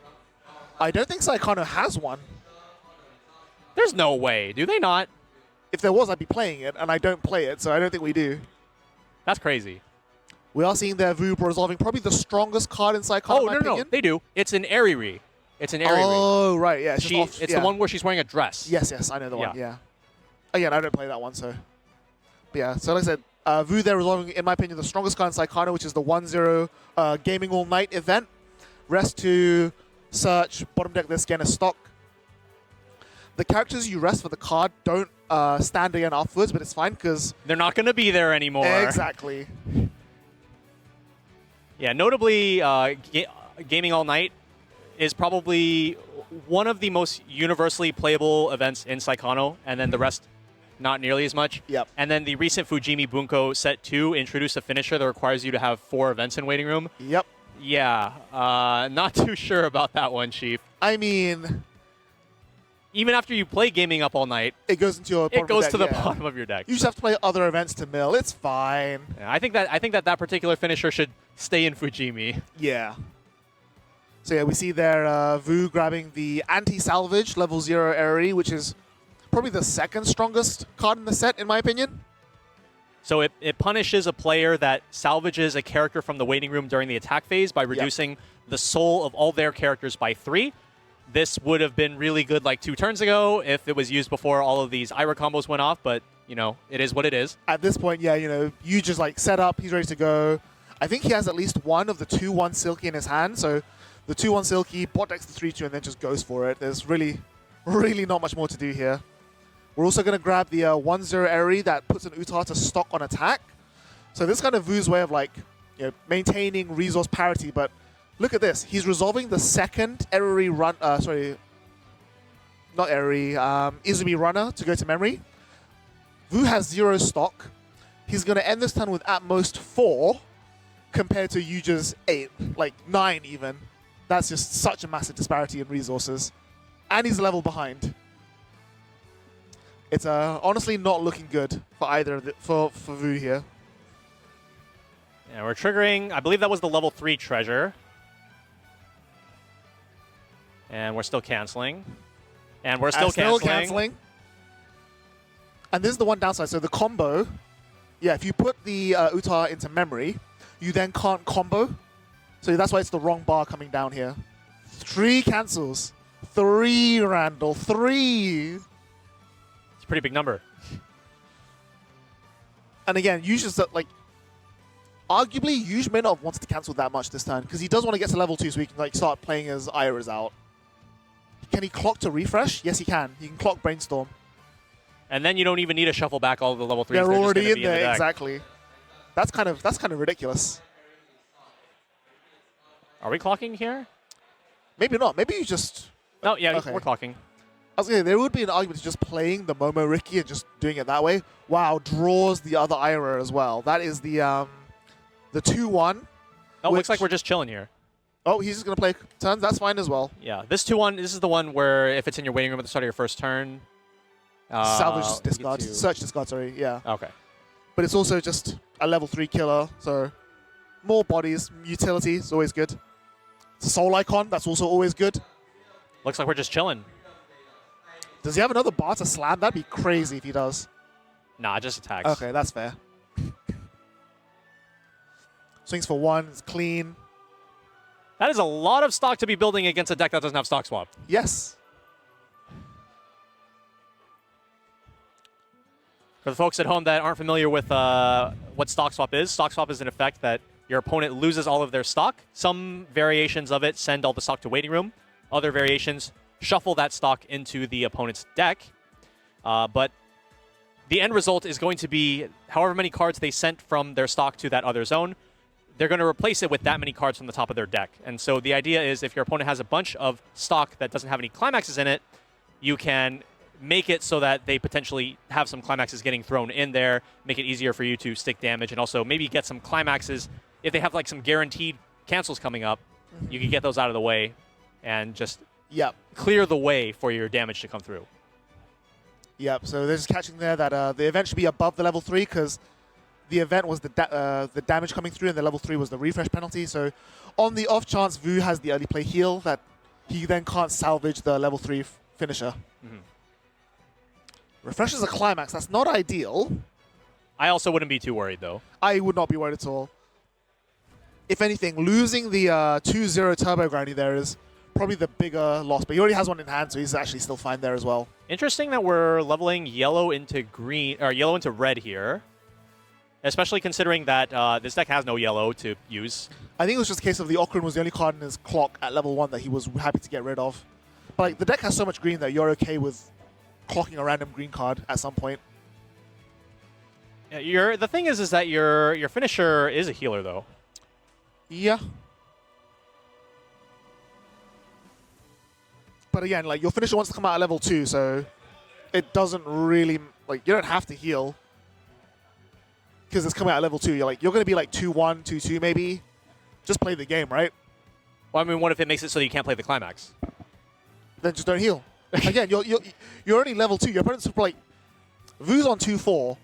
I don't think Saikano has one. There's no way. Do they not? If there was, I'd be playing it, and I don't play it, so I don't think we do. That's crazy. We are seeing their Vu resolving probably the strongest card in Saikano, in my opinion. No, they do. It's an Airi. It's an Airi. Oh, right, yeah. It's the one where she's wearing a dress. Yes, I know the one, yeah. Again, I don't play that one, so... But yeah, so like I said, Vu there resolving, in my opinion, the strongest card in Saikano, which is the 1-0 Gaming All Night event. Rest to search, bottom deck this again as stock. The characters you rest for the card don't stand again afterwards, but it's fine because... They're not going to be there anymore. Exactly. Yeah, notably, Gaming All Night is probably one of the most universally playable events in Saikano, and then the rest not nearly as much. Yep. And then the recent Fujimi Bunko Set 2 introduced a finisher that requires you to have 4 events in waiting room. Yep. Yeah, not too sure about that one, Chief. I mean... Even after you play Gaming Up All Night, it goes into your it goes to the bottom of your deck. You just have to play other events to mill. It's fine. Yeah, I think that particular finisher should stay in Fujimi. Yeah. So yeah, we see there Vu grabbing the anti-salvage level 0 Aerie, which is probably the second strongest card in the set, in my opinion. So it punishes a player that salvages a character from the waiting room during the attack phase by reducing the soul of all their characters by 3. This would have been really good like 2 turns ago if it was used before all of these Ira combos went off, but, you know, it is what it is. At this point, yeah, you know, you just like set up, he's ready to go. I think he has at least one of the 2-1 Silky in his hand, so the 2-1 Silky, bot decks the 3-2, and then just goes for it. There's really not much more to do here. We're also going to grab the 1-0 Aerie that puts an Utar to stock on attack. So this is kind of Vu's way of like, maintaining resource parity. But look at this. He's resolving the second Eruri run. Not Eruri. Izumi runner to go to memory. Vu has 0 stock. He's going to end this turn with at most 4, compared to Yuja's 8, like 9 even. That's just such a massive disparity in resources. And he's a level behind. It's honestly not looking good for either of for Vu here. Yeah, we're triggering, I believe that was the level 3 treasure. And we're still canceling. And we're still canceling. And this is the one downside. So the combo, if you put the Uta into memory, you then can't combo. So that's why it's the wrong bar coming down here. 3 cancels. 3, Randall. 3. It's a pretty big number. And again, Yuj like, arguably, Yuj may not have wanted to cancel that much this time, because he does want to get to level 2 so he can like start playing his Iras out. Can he clock to refresh? Yes, he can. He can clock Brainstorm. And then you don't even need to shuffle back all of the level 3s. They're already in there, exactly. That's kind of ridiculous. Are we clocking here? Maybe not. Maybe you just... No, yeah, okay. We're clocking. I was going to say, there would be an argument to just playing the Momo Riki and just doing it that way. Wow, draws the other Ira as well. That is the 2-1. Oh, looks like we're just chilling here. Oh, he's just going to play turns. That's fine as well. Yeah, this 2-1, this is the one where if it's in your waiting room at the start of your first turn... salvage discard. Search discard, sorry, yeah. Okay. But it's also just a level 3 killer, so more bodies, utility is always good. It's a soul icon, that's also always good. Looks like we're just chilling. Does he have another bar to slam? That'd be crazy if he does. Nah, just attacks. Okay, that's fair. Swings for 1, it's clean. That is a lot of stock to be building against a deck that doesn't have stock swap. Yes. For the folks at home that aren't familiar with what stock swap is an effect that your opponent loses all of their stock. Some variations of it send all the stock to waiting room. Other variations shuffle that stock into the opponent's deck. But the end result is going to be however many cards they sent from their stock to that other zone, they're going to replace it with that many cards from the top of their deck. And so the idea is if your opponent has a bunch of stock that doesn't have any climaxes in it, you can make it so that they potentially have some climaxes getting thrown in there, make it easier for you to stick damage, and also maybe get some climaxes. If they have like some guaranteed cancels coming up, you can get those out of the way and just clear the way for your damage to come through. Yep, so they're just catching there that the event should be above the level 3 because the event was the damage coming through and the level 3 was the refresh penalty. So on the off chance Vu has the early play heal, that he then can't salvage the level 3 finisher. Refreshes a climax. That's not ideal. I also wouldn't be too worried, though. I would not be worried at all. If anything, losing the 2-0 turbo grindy there is probably the bigger loss. But he already has one in hand, so he's actually still fine there as well. Interesting that we're leveling yellow into green, or yellow into red here. Especially considering that this deck has no yellow to use. I think it was just a case of the Ocarina was the only card in his clock at level 1 that he was happy to get rid of. But like, the deck has so much green that you're okay with clocking a random green card at some point. Yeah, the thing is that your finisher is a healer, though. Yeah. But again, like, your finisher wants to come out at level 2, so it doesn't really, like, you don't have to heal because it's coming out at level 2. You're going to be like 2-1, 2-2 maybe. Just play the game, right? Well, I mean, what if it makes it so you can't play the climax? Then just don't heal. Again, you're already level 2. Your opponent's like, Vu's on 2-4.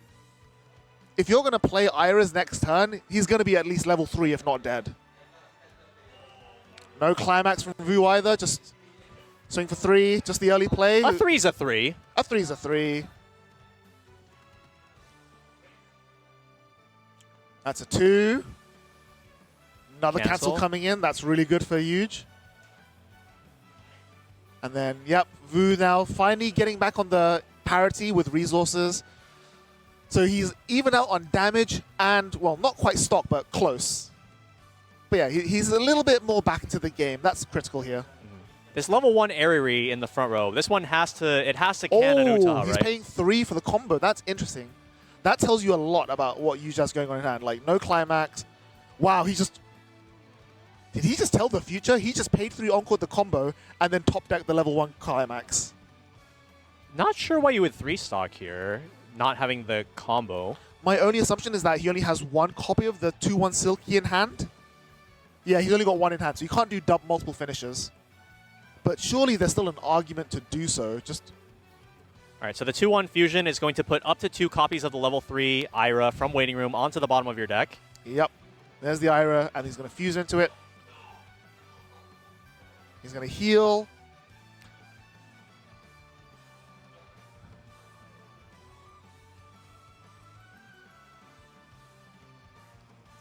If you're going to play Iris next turn, he's going to be at least level 3, if not dead. No climax from Vu either. Just swing for 3. Just the early play. A 3's a 3. A 3's a 3. That's a 2. Another cancel coming in. That's really good for Yuj. And then, yep, Vu now finally getting back on the parity with resources. So he's even out on damage and, well, not quite stock, but close. But yeah, he's a little bit more back into the game. That's critical here. This level 1 Eriri in the front row, this one has to can an Uta, right? He's paying 3 for the combo. That's interesting. that tells you a lot about what you just going on in hand. Like, no climax. Wow, he just... Did he just tell the future? He just paid 3 Encore the combo and then top decked the level 1 climax. Not sure why you would 3-stock here, not having the combo. My only assumption is that he only has 1 copy of the 2-1 Silky in hand. Yeah, he's only got 1 in hand, so you can't do multiple finishes. But surely there's still an argument to do so. Just... All right, so the 2-1 Fusion is going to put up to 2 copies of the level 3 Ira from Waiting Room onto the bottom of your deck. Yep. There's the Ira, and he's going to fuse into it. He's going to heal.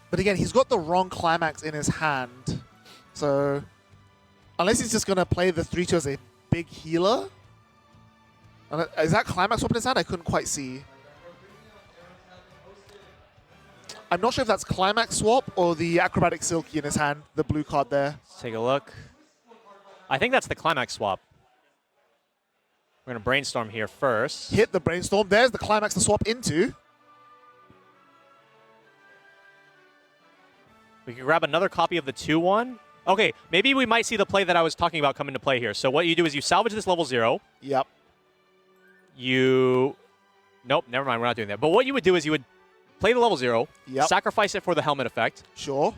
But again, he's got the wrong climax in his hand. So, unless he's just going to play the 3-2 as a big healer. Is that climax swap in his hand? I couldn't quite see. I'm not sure if that's climax swap or the acrobatic silky in his hand, the blue card there. Let's take a look. I think that's the climax swap. We're going to brainstorm here first. Hit the brainstorm. There's the climax to swap into. We can grab another copy of the 2-1. Okay, maybe we might see the play that I was talking about come into play here. So what you do is you salvage this level 0. Yep. Nope, never mind. We're not doing that. But what you would do is you would play the level 0, yep. Sacrifice it for the helmet effect. Sure.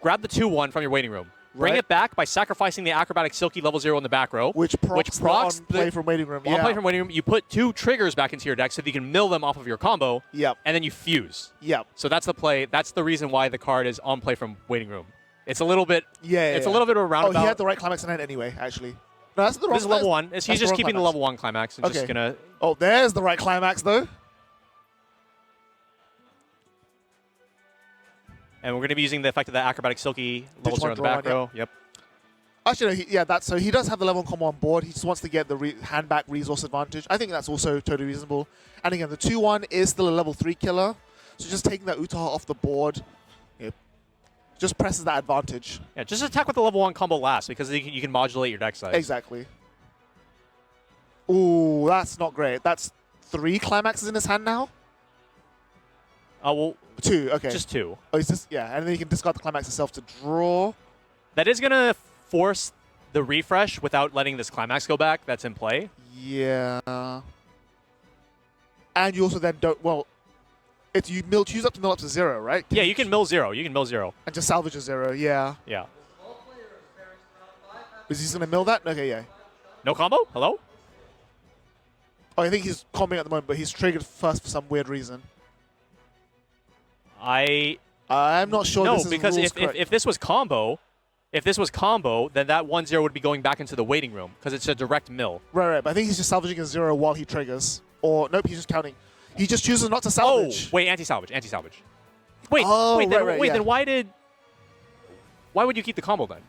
Grab the 2-1 from your Waiting Room. Bring it back by sacrificing the acrobatic silky level 0 in the back row. Which procs play from Waiting Room. On play from Waiting Room, you put 2 triggers back into your deck so that you can mill them off of your combo. Yep. And then you fuse. Yep. So that's the play. That's the reason why the card is on play from Waiting Room. It's a little bit. Yeah. It's a little bit of a roundabout. Oh, he had the right climax in hand anyway. Actually, no, that's the wrong. This is level 1. He's just keeping the level 1 climax and okay. just gonna. Oh, there's the right climax though. And we're going to be using the effect of the acrobatic silky level 0 in the back row. Yep. Actually, no, so he does have the level 1 combo on board. He just wants to get the hand back resource advantage. I think that's also totally reasonable. And again, the 2-1 is still a level 3 killer. So just taking that Utaha off the board, just presses that advantage. Yeah, just attack with the level 1 combo last because you can modulate your deck size. Exactly. Ooh, that's not great. That's 3 climaxes in his hand now? Oh, well. 2, okay. Just 2. Oh, he's just, yeah, and then you can discard the climax itself to draw. That is going to force the refresh without letting this climax go back. That's in play. Yeah. And you also then don't, well, it's you choose up to mill up to 0, right? Yeah, you can mill 0. You can mill 0. And just salvage a 0, yeah. Yeah. Is he going to mill that? Okay, yeah. No combo? Hello? Oh, I think he's comboing at the moment, but he's triggered first for some weird reason. I'm not sure. No, this is because if this was combo, then that 1-0 would be going back into the Waiting Room because it's a direct mill. Right. But I think he's just salvaging a 0 while he triggers. Or nope, he's just counting. He just chooses not to salvage. Oh, wait, anti-salvage. Wait, then why would you keep the combo then?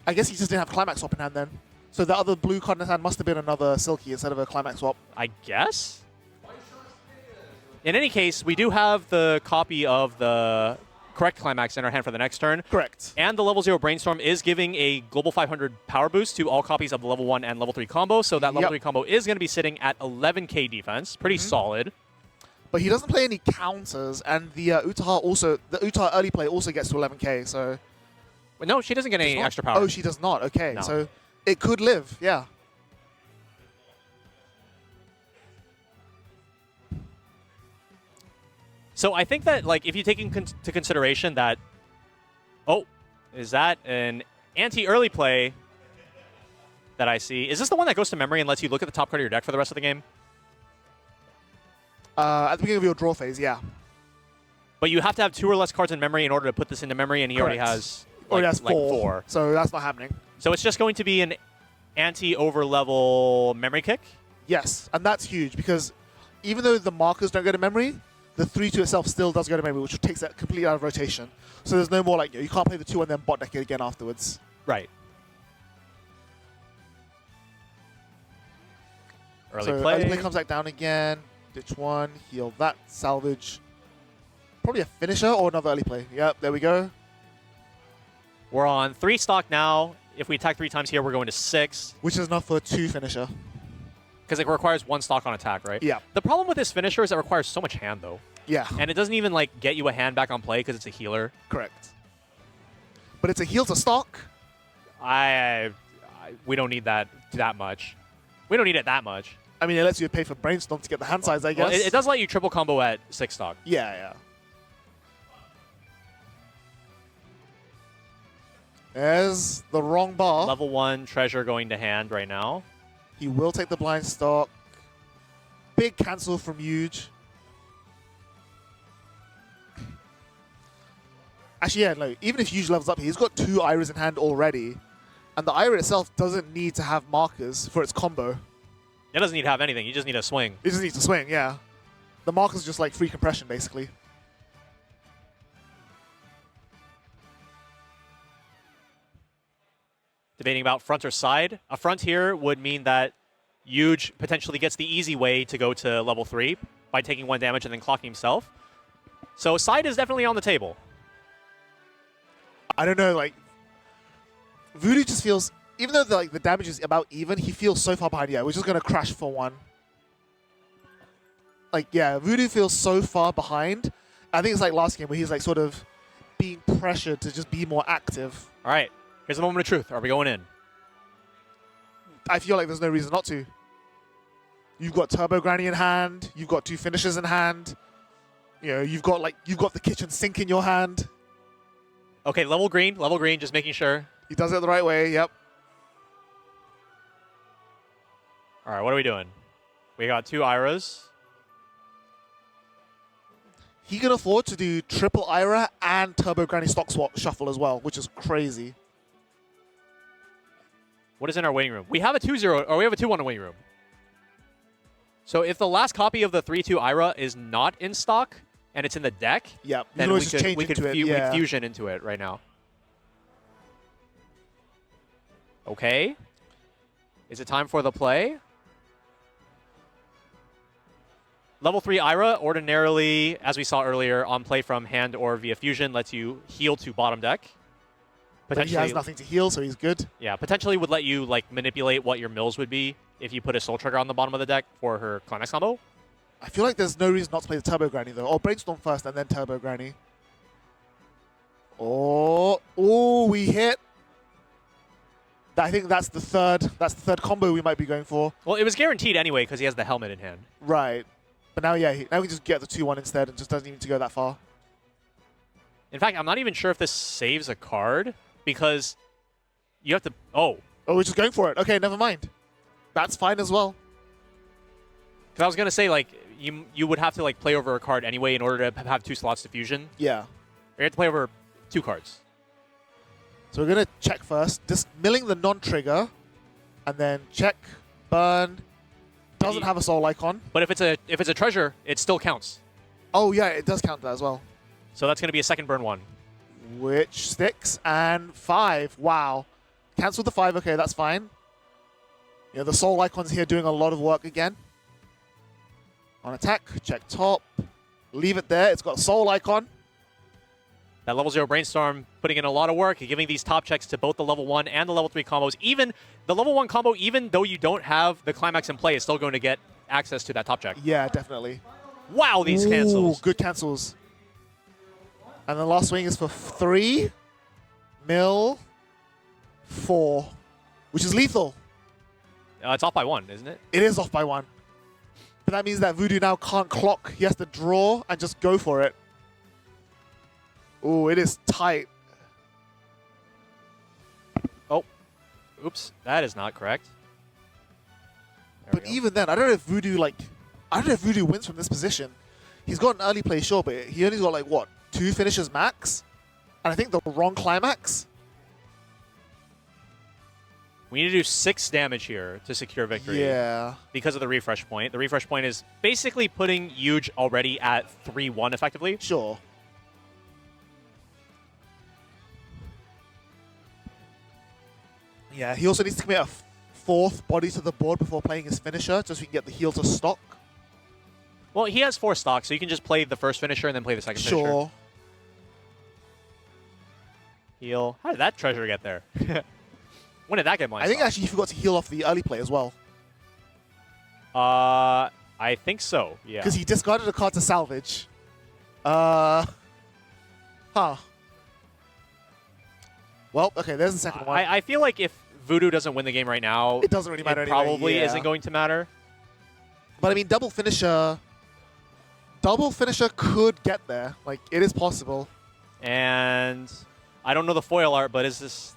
I guess he just didn't have climax swap in hand then. So the other blue card in his hand must have been another silky instead of a climax swap. I guess. In any case, we do have the copy of the correct climax in our hand for the next turn. Correct. And the level 0 Brainstorm is giving a global 500 power boost to all copies of the level 1 and level 3 combo. So that level 3 combo is going to be sitting at 11k defense. Pretty solid. But he doesn't play any counters, and the Utaha early play also gets to 11k. So. Well, no, she doesn't get any extra power. Oh, she does not. Okay, no. So it could live. Yeah. So I think that, like, if you take into consideration that, is that an anti-early play that I see? Is this the one that goes to memory and lets you look at the top card of your deck for the rest of the game? At the beginning of your draw phase, yeah. But you have to have 2 or less cards in memory in order to put this into memory, and he already has, like 4. So that's not happening. So it's just going to be an anti-over-level memory kick? Yes, and that's huge because even though the markers don't go to memory, the 3-2 itself still does go to memory, which takes that completely out of rotation. So there's no more like, you can't play the 2 and then bot deck it again afterwards. Right. Early play comes back down again. Ditch 1, heal that, salvage. Probably a finisher or another early play. Yep, there we go. We're on 3 stock now. If we attack 3 times here, we're going to 6. Which is enough for a 2 finisher. because it requires 1 stock on attack, right? Yeah. The problem with this finisher is it requires so much hand, though. Yeah. And it doesn't even like get you a hand back on play because it's a healer. Correct. But it's a heal to stock. We don't need that much. We don't need it that much. I mean, it lets you pay for Brainstorm to get the hand size, I guess. Well, it does let you triple combo at 6 stock. Yeah, yeah. There's the wrong bar. Level 1 treasure going to hand right now. He will take the blind stock. Big cancel from Huge. Actually, yeah, no, even if Huge levels up, he's got 2 Iras in hand already. And the Ira itself doesn't need to have markers for its combo. It doesn't need to have anything. You just need a swing. It just needs to swing, yeah. The marker's just like free compression, basically. Debating about front or side. A front here would mean that Huge potentially gets the easy way to go to level 3 by taking 1 damage and then clocking himself. So side is definitely on the table. I don't know, like, Voodoo just feels, even though the damage is about even, he feels so far behind. Yeah, we're just going to crash for 1. Like, yeah, Voodoo feels so far behind. I think it's like last game where he's like sort of being pressured to just be more active. All right, here's the moment of truth. Are we going in? I feel like there's no reason not to. You've got Turbo Granny in hand. You've got 2 finishers in hand. You know, you've got the kitchen sink in your hand. Okay, level green, just making sure. He does it the right way, yep. All right, what are we doing? We got 2 Iras. He can afford to do triple Ira and Turbo Granny stock swap shuffle as well, which is crazy. What is in our waiting room? We have a 2-0, or we have a 2-1 in waiting room. So if the last copy of the 3-2 Ira is not in stock and it's in the deck, yep. then we could fusion into it right now. Okay. Is it time for the play? Level 3 Ira, ordinarily, as we saw earlier, on play from hand or via fusion, lets you heal to bottom deck. But he has nothing to heal, so he's good. Yeah, potentially would let you like manipulate what your mills would be if you put a Soul Trigger on the bottom of the deck for her Climax combo. I feel like there's no reason not to play the Turbo Granny, though. Or Brainstorm first and then Turbo Granny. Oh, we hit. I think that's the third combo we might be going for. Well, it was guaranteed anyway because he has the helmet in hand. Right. But now, yeah, now we just get the 2-1 instead and just doesn't even need to go that far. In fact, I'm not even sure if this saves a card because you have to... Oh, we're just going for it. Okay, never mind. That's fine as well. Because I was going to say, like, you would have to like play over a card anyway in order to have 2 slots to fusion. Yeah. You have to play over 2 cards. So we're going to check first. Just milling the non-trigger. And then check, burn. Doesn't have a soul icon. But if it's a treasure, it still counts. Oh, yeah, it does count that as well. So that's going to be a second burn 1. Which sticks. And 5. Wow. Cancel the 5. Okay, that's fine. Yeah, the soul icon's here doing a lot of work again. On attack, check top. Leave it there. It's got a soul icon. That level 0 Brainstorm putting in a lot of work, giving these top checks to both the level 1 and the level 3 combos. Even the level 1 combo, even though you don't have the Climax in play, is still going to get access to that top check. Yeah, definitely. Wow, these cancels. Good cancels. And the last swing is for 3. Mill. 4. Which is lethal. It's off by 1, isn't it? It is off by 1. But that means that Voodoo now can't clock. He has to draw and just go for it. Ooh, it is tight. Oh. Oops. That is not correct. But even then, I don't know if Voodoo wins from this position. He's got an early play, sure, but he only got like, what, 2 finishes max? And I think the wrong Climax? We need to do 6 damage here to secure victory. Yeah. Because of the refresh point. The refresh point is basically putting Huge already at 3-1 effectively. Sure. Yeah, he also needs to commit a 4th body to the board before playing his finisher, just so he can get the heal to stock. Well, he has 4 stocks, so you can just play the first finisher and then play the second finisher. Sure. Heal. How did that treasure get there? When did that get mine? I think actually he forgot to heal off the early play as well. I think so, yeah. Because he discarded a card to salvage. Huh. Well, okay, there's the second one. I feel like if Voodoo doesn't win the game right now, it doesn't really matter it anyway. probably isn't going to matter. But I mean, double finisher could get there. Like, it is possible. And I don't know the foil art, but is this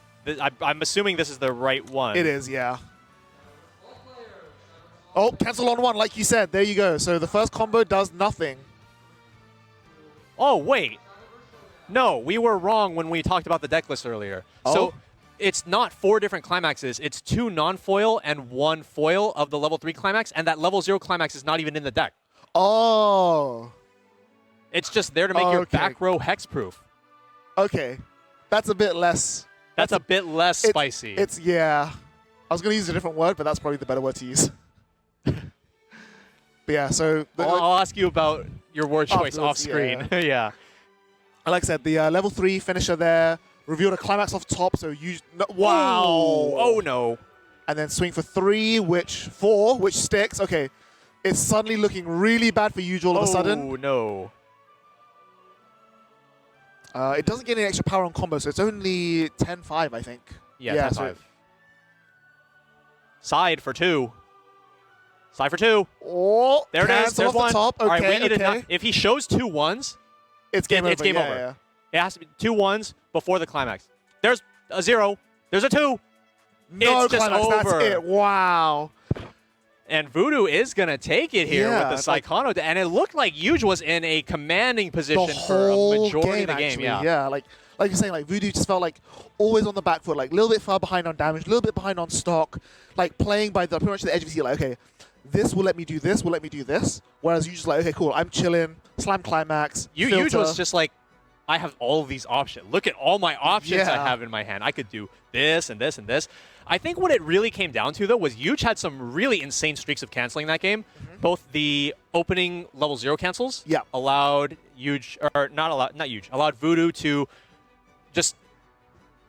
I'm assuming this is the right one. It is, yeah. Oh, cancel on one, like you said. There you go. So the first combo does nothing. Oh, wait. No, we were wrong when we talked about the deck list earlier. Oh? So it's not 4 different climaxes. It's 2 non-foil and 1 foil of the level 3 climax, and that level 0 climax is not even in the deck. Oh. It's just there to make your back row hexproof. Okay. That's a bit less... That's a bit less spicy. It's, yeah. I was going to use a different word, but that's probably the better word to use. But yeah, so... I'll ask you about your word choice off screen. Yeah. Yeah. Like I said, the level 3 finisher there revealed a climax off top, so you... No, wow! Oh, no. And then swing for 3, which 4, which sticks. Okay, it's suddenly looking really bad for Yuge all of a sudden. Oh, no. It doesn't get any extra power on combo, so it's only 10-5, I think. Yeah 10-5. Side for 2. Side for 2. Oh, there it is. There's one. Top. Okay, all right, we need okay. if he shows 2 1s, it's game over. It's game over. Yeah. It has to be 2 1s before the climax. There's a 0. There's a 2. No it's climax. Just over. That's it. Wow. And Voodoo is going to take it here with the Saikano. And it looked like Yuge was in a commanding position for a majority of the game. Yeah, like you're saying, like Voodoo just felt like always on the back foot, like a little bit far behind on damage, a little bit behind on stock, like playing by pretty much the edge of his seat, like, okay, this will let me do this, will let me do this. Whereas Yuge's like, okay, cool, I'm chilling, slam climax, Yuge was just like, I have all of these options. Look at all my options I have in my hand. I could do this and this and this. I think what it really came down to, though, was Yuge had some really insane streaks of canceling that game. Both the opening level 0 cancels allowed Yuge, or not Yuge, allowed Voodoo to just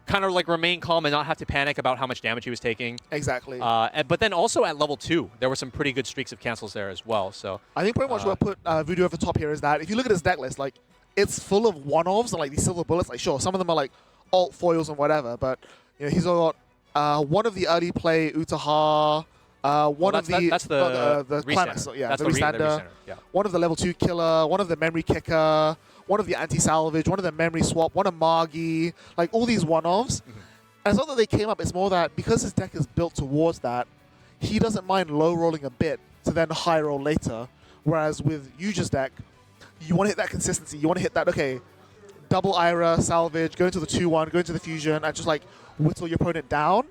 kind of like remain calm and not have to panic about how much damage he was taking. Exactly. But then also at level 2, there were some pretty good streaks of cancels there as well. So I think pretty much what put Voodoo over the top here is that if you look at his deck list, like it's full of one-offs and like these silver bullets. Like sure, some of them are like alt foils and whatever, but you know he's got one of the early play Utaha, that's the climax, that's the restander. Yeah. One of the level 2 killer, one of the memory kicker, one of the anti-salvage, one of the memory swap, one of Margi, like all these one-offs. And it's not that they came up, it's more that because his deck is built towards that, he doesn't mind low rolling a bit to then high roll later. Whereas with Yuge's deck, you want to hit that consistency. You want to hit that, okay, double Ira, salvage, go into the 2-1, go into the fusion, and just like whittle your opponent down.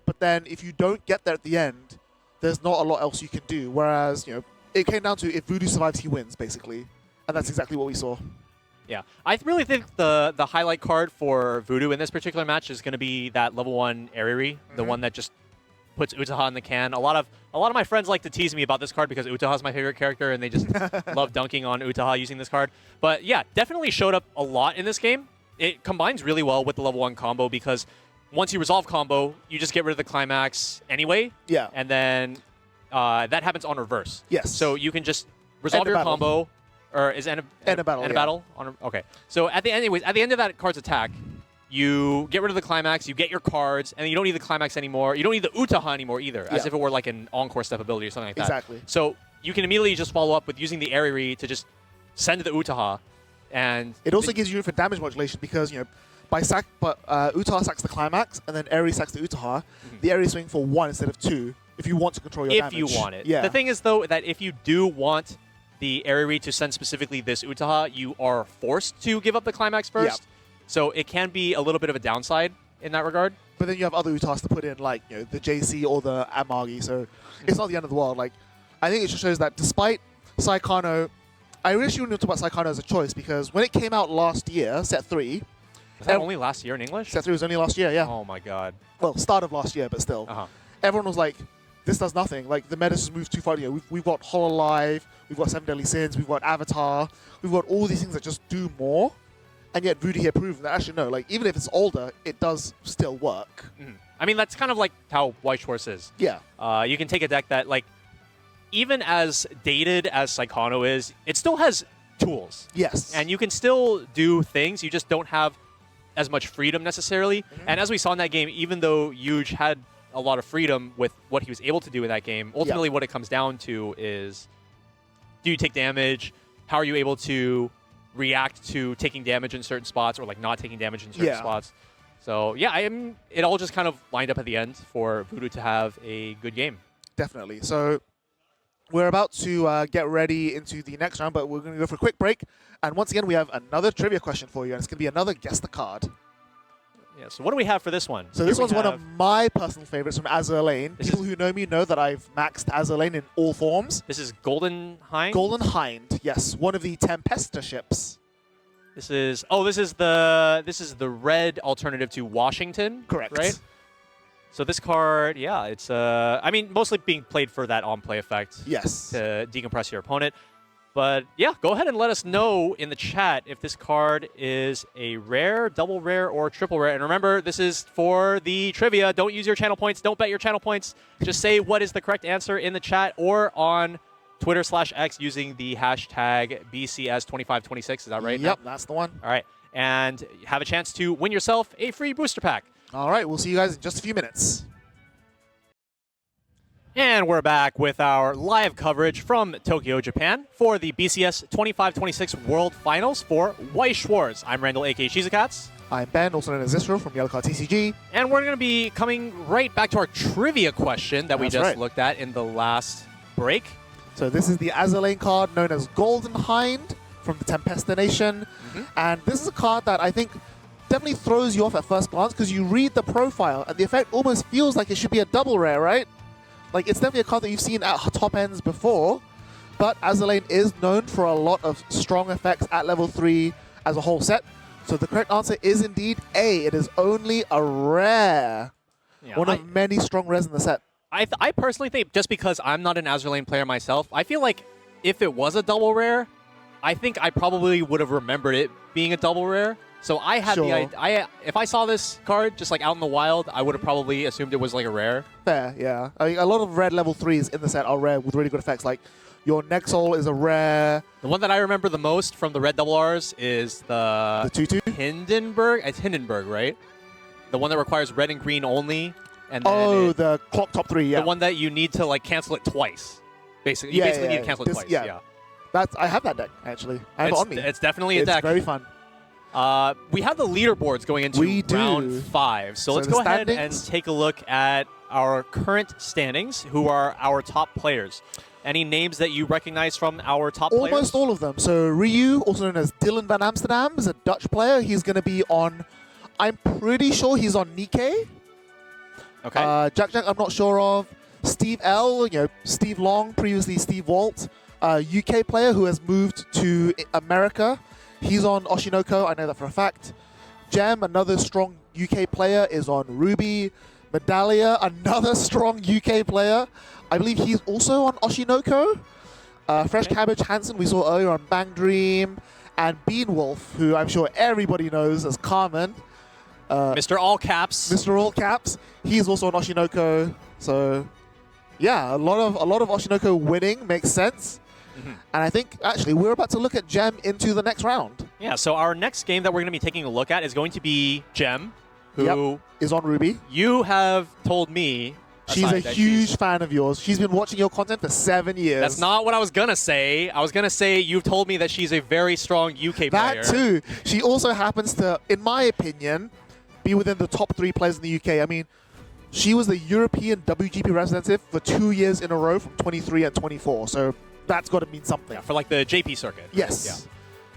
But then if you don't get there at the end, there's not a lot else you can do. Whereas, you know, it came down to if Voodoo survives, he wins, basically. And that's exactly what we saw. Yeah, I really think the highlight card for Voodoo in this particular match is going to be that level 1 Ariri, the one that just puts Utaha in the can. A lot of my friends like to tease me about this card because Utaha is my favorite character, and they just love dunking on Utaha using this card. But yeah, definitely showed up a lot in this game. It combines really well with the level 1 combo because once you resolve combo, you just get rid of the climax anyway. Yeah. And then that happens on reverse. Yes. So you can just resolve your combo. Or is end of battle? End of battle? Okay. So at the end of that card's attack, you get rid of the climax, you get your cards, and you don't need the climax anymore. You don't need the Utaha anymore either, as if it were like an encore step ability or something like that. Exactly. So you can immediately just follow up with using the Ariri to just send the Utaha, and it also gives you room for damage modulation because, you know, Utaha sacks the climax, and then Ariri sacks the Utaha. The Ariri swing for 1 instead of 2 if you want to control your damage. If you want it. Yeah. The thing is, though, that if you do want the Ariri to send specifically this Utaha, you are forced to give up the climax first. So it can be a little bit of a downside in that regard. But then you have other Utahs to put in, like, you know, the JC or the Amagi, so it's not the end of the world. Like, I think it just shows that despite Saikano, I really shouldn't talk about Saikano as a choice because when it came out last year, set 3... Was that only last year in English? Set 3 was only last year, yeah. Oh my god. Well, start of last year, but still. Everyone was like, this does nothing. Like, the meta just moved too far. You know, we've got HoloLive, we've got 7 Deadly Sins, we've got Avatar, we've got all these things that just do more. And yet Voodoo here proved that actually no, like, even if it's older, it does still work. I mean, that's kind of like how Schwarz is. Yeah. You can take a deck that, like, even as dated as Saikano is, it still has tools. Yes. And you can still do things. You just don't have as much freedom necessarily. And as we saw in that game, even though Yuge had a lot of freedom with what he was able to do in that game, ultimately what it comes down to is, do you take damage? How are you able to react to taking damage in certain spots or like not taking damage in certain spots? So yeah, it all just kind of lined up at the end for Voodoo to have a good game. Definitely. So we're about to get ready into the next round, but we're going to go for a quick break. And once again, we have another trivia question for you, and it's going to be another Guess the Card. Yeah, so what do we have for this one? So this one's one of my personal favorites from Azur Lane. People who know me know that I've maxed Azur Lane in all forms. This is Golden Hind? Golden Hind, yes. One of the Tempesta ships. This is the red alternative to Washington. Correct. Right? So this card, yeah, it's I mean, mostly being played for that on-play effect. Yes. To decompress your opponent. But yeah, go ahead and let us know in the chat if this card is a rare, double rare, or triple rare. And remember, this is for the trivia. Don't use your channel points. Don't bet your channel points. Just say what is the correct answer in the chat or on Twitter/X using the hashtag BCS2526. Is that right? Yep, that's the one. All right. And have a chance to win yourself a free booster pack. All right, we'll see you guys in just a few minutes. And we're back with our live coverage from Tokyo, Japan for the BCS 2526 World Finals for Weiß Schwarz. I'm Randall, a.k.a. Shizakats. I'm Ben, also known as Zistro from Yellow Card TCG. And we're going to be coming right back to our trivia question that we just looked at in the last break. So this is the Azur Lane card known as Golden Hind from the Tempesta Nation. And this is a card that I think definitely throws you off at first glance because you read the profile and the effect almost feels like it should be a double rare, right? Like, it's definitely a card that you've seen at top ends before, but Azur Lane is known for a lot of strong effects at level 3 as a whole set. So the correct answer is indeed A. It is only a rare. Yeah, one of many strong rares in the set. I personally think, just because I'm not an Azur Lane player myself, I feel like if it was a double rare, I think I probably would have remembered it being a double rare. So I had the idea. If I saw this card just like out in the wild, I would have probably assumed it was like a rare. Fair, yeah. I mean, a lot of red level 3s in the set are rare with really good effects. Like your Nexol is a rare. The one that I remember the most from the red double Rs is the 2/2 Hindenburg. It's Hindenburg, right? The one that requires red and green only. And then the clock top 3. Yeah. The one that you need to like cancel it twice. Basically, you basically need to cancel it twice. Yeah. I have that deck actually. I have it on me. It's definitely a deck. It's very fun. We have the leaderboards going into round 5. So let's go ahead and take a look at our current standings, who are our top players. Any names that you recognize from our top players? Almost all of them. So Ryu, also known as Dylan van Amsterdam, is a Dutch player. He's going to be on, I'm pretty sure he's on Nikkei. Okay. Jack, I'm not sure of. Steve L, Steve Long, previously Steve Walt, UK player who has moved to America. He's on Oshinoko, I know that for a fact. Gem, another strong UK player, is on Ruby. Medallia, another strong UK player. I believe he's also on Oshinoko. Fresh Cabbage Hansen, we saw earlier on Bang Dream. And Beanwolf, who I'm sure everybody knows as Carmen. Mr. All Caps. Mr. All Caps. He's also on Oshinoko. So, yeah, a lot of Oshinoko winning makes sense. And I think, actually, we're about to look at Gem into the next round. Yeah, so our next game that we're going to be taking a look at is going to be Gem, who is on Ruby. You have told me she's a huge fan of yours. She's been watching your content for 7 years. That's not what I was going to say. I was going to say you've told me that she's a very strong UK player. That too. She also happens to, in my opinion, be within the top 3 players in the UK. I mean, she was the European WGP representative for 2 years in a row from 23 and 24. So that's got to mean something. Yeah, for like the JP circuit. Yes. Yeah.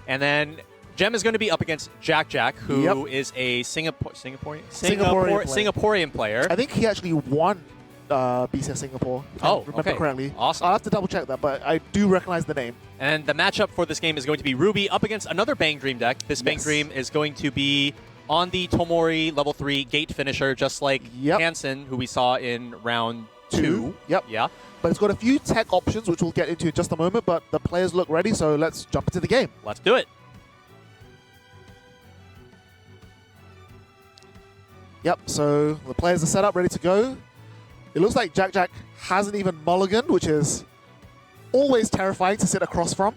And then Gem is going to be up against Jack, who is a Singaporean player. I think he actually won BCS Singapore, if I remember correctly. Awesome. I'll have to double check that, but I do recognize the name. And the matchup for this game is going to be Ruby up against another Bang Dream deck. This Bang Dream is going to be on the Tomori level 3 gate finisher, just like Hansen, who we saw in round 2. Yep. Yeah. But it's got a few tech options, which we'll get into in just a moment, but the players look ready, so let's jump into the game. Let's do it. Yep, so the players are set up, ready to go. It looks like Jack hasn't even mulliganed, which is always terrifying to sit across from.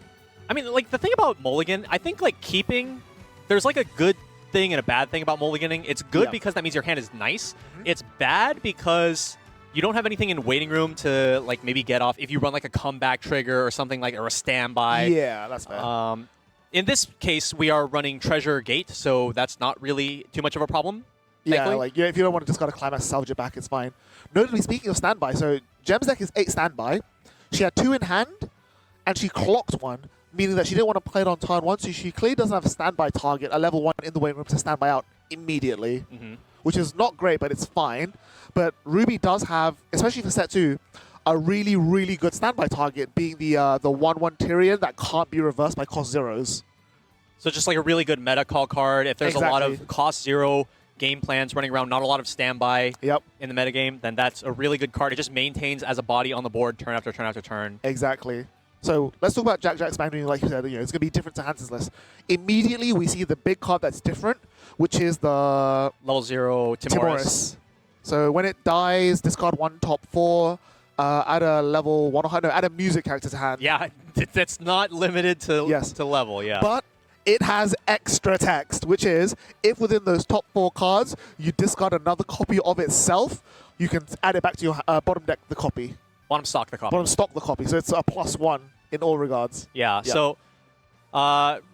I mean, like, the thing about mulligan, I think, like, keeping... There's, like, a good thing and a bad thing about mulliganing. It's good because that means your hand is nice. It's bad because you don't have anything in waiting room to, like, maybe get off if you run, like, a comeback trigger or something like, or a standby. Yeah, that's fair. In this case, we are running Treasure Gate, so that's not really too much of a problem. Yeah, thankfully. like if you don't want to discard a climax, salvage it back, it's fine. Notably, speaking of standby, so Gem's deck is 8 standby. She had 2 in hand, and she clocked 1, meaning that she didn't want to play it on turn 1, so she clearly doesn't have a standby target, a level 1 in the waiting room to standby out immediately, which is not great, but it's fine. But Ruby does have, especially for set 2, a really, really good standby target, being the 1/1 Tyrion that can't be reversed by cost 0s. So just like a really good meta call card. If there's a lot Exactly. of cost 0 game plans running around, not a lot of standby in the metagame, then that's a really good card. It just maintains as a body on the board turn after turn after turn. Exactly. So let's talk about Jack Jack's Bang. Like you said, it's going to be different to Hansen's list. Immediately, we see the big card that's different, which is the Level 0 Timoris. So when it dies, discard 1 top 4, add a level 1 or higher, no, add a music character to hand. Yeah, that's not limited to, to level, But it has extra text, which is, if within those top 4 cards, you discard another copy of itself, you can add it back to your bottom deck, the copy. Bottom stock the copy. Bottom stock the copy, so it's a +1 in all regards. Yeah, so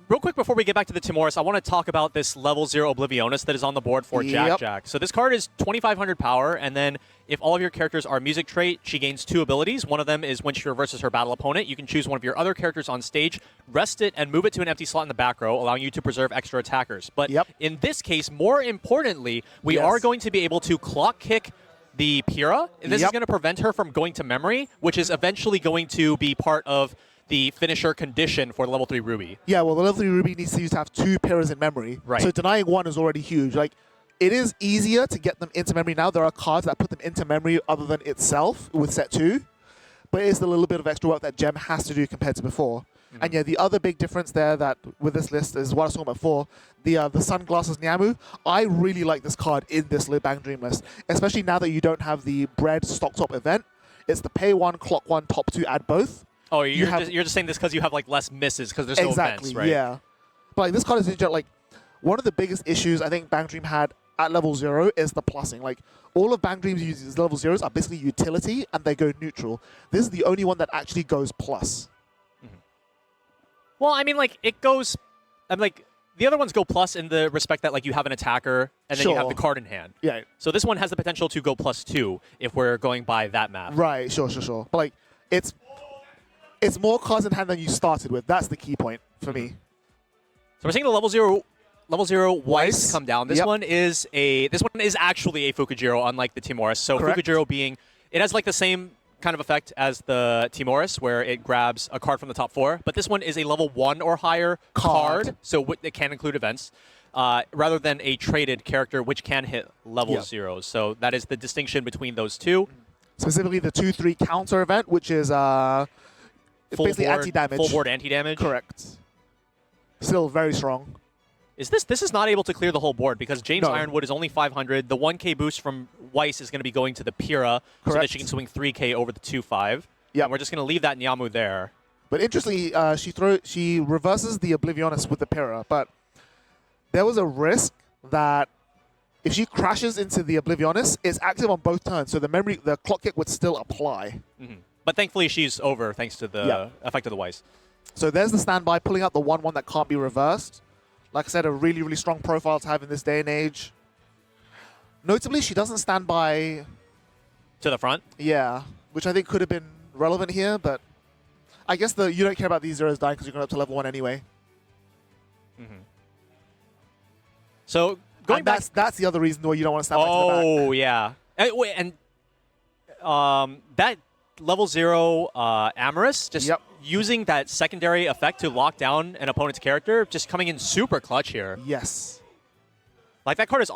real quick before we get back to the Timoris, I want to talk about this level 0 Oblivionist that is on the board for Jack Jack. So this card is 2,500 power, and then if all of your characters are music trait, she gains 2 abilities. One of them is when she reverses her battle opponent, you can choose one of your other characters on stage, rest it, and move it to an empty slot in the back row, allowing you to preserve extra attackers. But in this case, more importantly, we are going to be able to clock kick the Pyrrha. And this is going to prevent her from going to memory, which is eventually going to be part of the finisher condition for the level 3 Ruby. Yeah, well, the level 3 Ruby needs to have 2 Pyrrhas in memory. Right. So denying 1 is already huge. Like, it is easier to get them into memory now. There are cards that put them into memory other than itself with set 2. But it's a little bit of extra work that Gem has to do compared to before. And yeah, the other big difference there that with this list is what I was talking about before, the Sunglasses Nyamu. I really like this card in this Bang Dream list, especially now that you don't have the Bread Stock Top event. It's the pay 1, clock 1, top 2, add both. Oh, you're just saying this because you have like less misses because there's no events, right? Yeah. But like this card is like one of the biggest issues I think Bang Dream had at level 0 is the plussing. Like all of Bang Dream's uses level 0s are basically utility and they go neutral. This is the only one that actually goes plus. Well, I mean, like, it goes... I'm like, the other ones go plus in the respect that, like, you have an attacker, and then you have the card in hand. Yeah. So this one has the potential to go +2 if we're going by that math. Right, sure. But, like, it's more cards in hand than you started with. That's the key point for me. So we're seeing the level 0 Weiß come down. This one is actually a Fukujiro, unlike the Timoris. So Fukujiro being... It has, like, the same kind of effect as the Timoris, where it grabs a card from the top 4, but this one is a level 1 or higher card, so it can include events, rather than a traded character, which can hit level 0s. So that is the distinction between those two. Specifically the 2/3 counter event, which is it's basically anti-damage. Full board anti-damage. Correct. Still very strong. This is not able to clear the whole board because James Ironwood is only 500. The 1k boost from Weiß is going to be going to the Pyrrha so that she can swing 3k over the 2/5. Yeah, we're just going to leave that Nyamu there. But interestingly, she reverses the Oblivionist with the Pyrrha, but there was a risk that if she crashes into the Oblivionist, it's active on both turns, so the clock kick would still apply. But thankfully, she's over thanks to the effect of the Weiß. So there's the standby, pulling out the 1/1 that can't be reversed. Like I said, a really, really strong profile to have in this day and age. Notably, she doesn't stand by... To the front? Yeah, which I think could have been relevant here, but I guess you don't care about these zeros dying because you're going up to level 1 anyway. So, going back... That's the other reason why you don't want to stand back to the back. Oh, yeah. And that level 0 Amorous, just using that secondary effect to lock down an opponent's character, just coming in super clutch here. Yes. Like, that card is,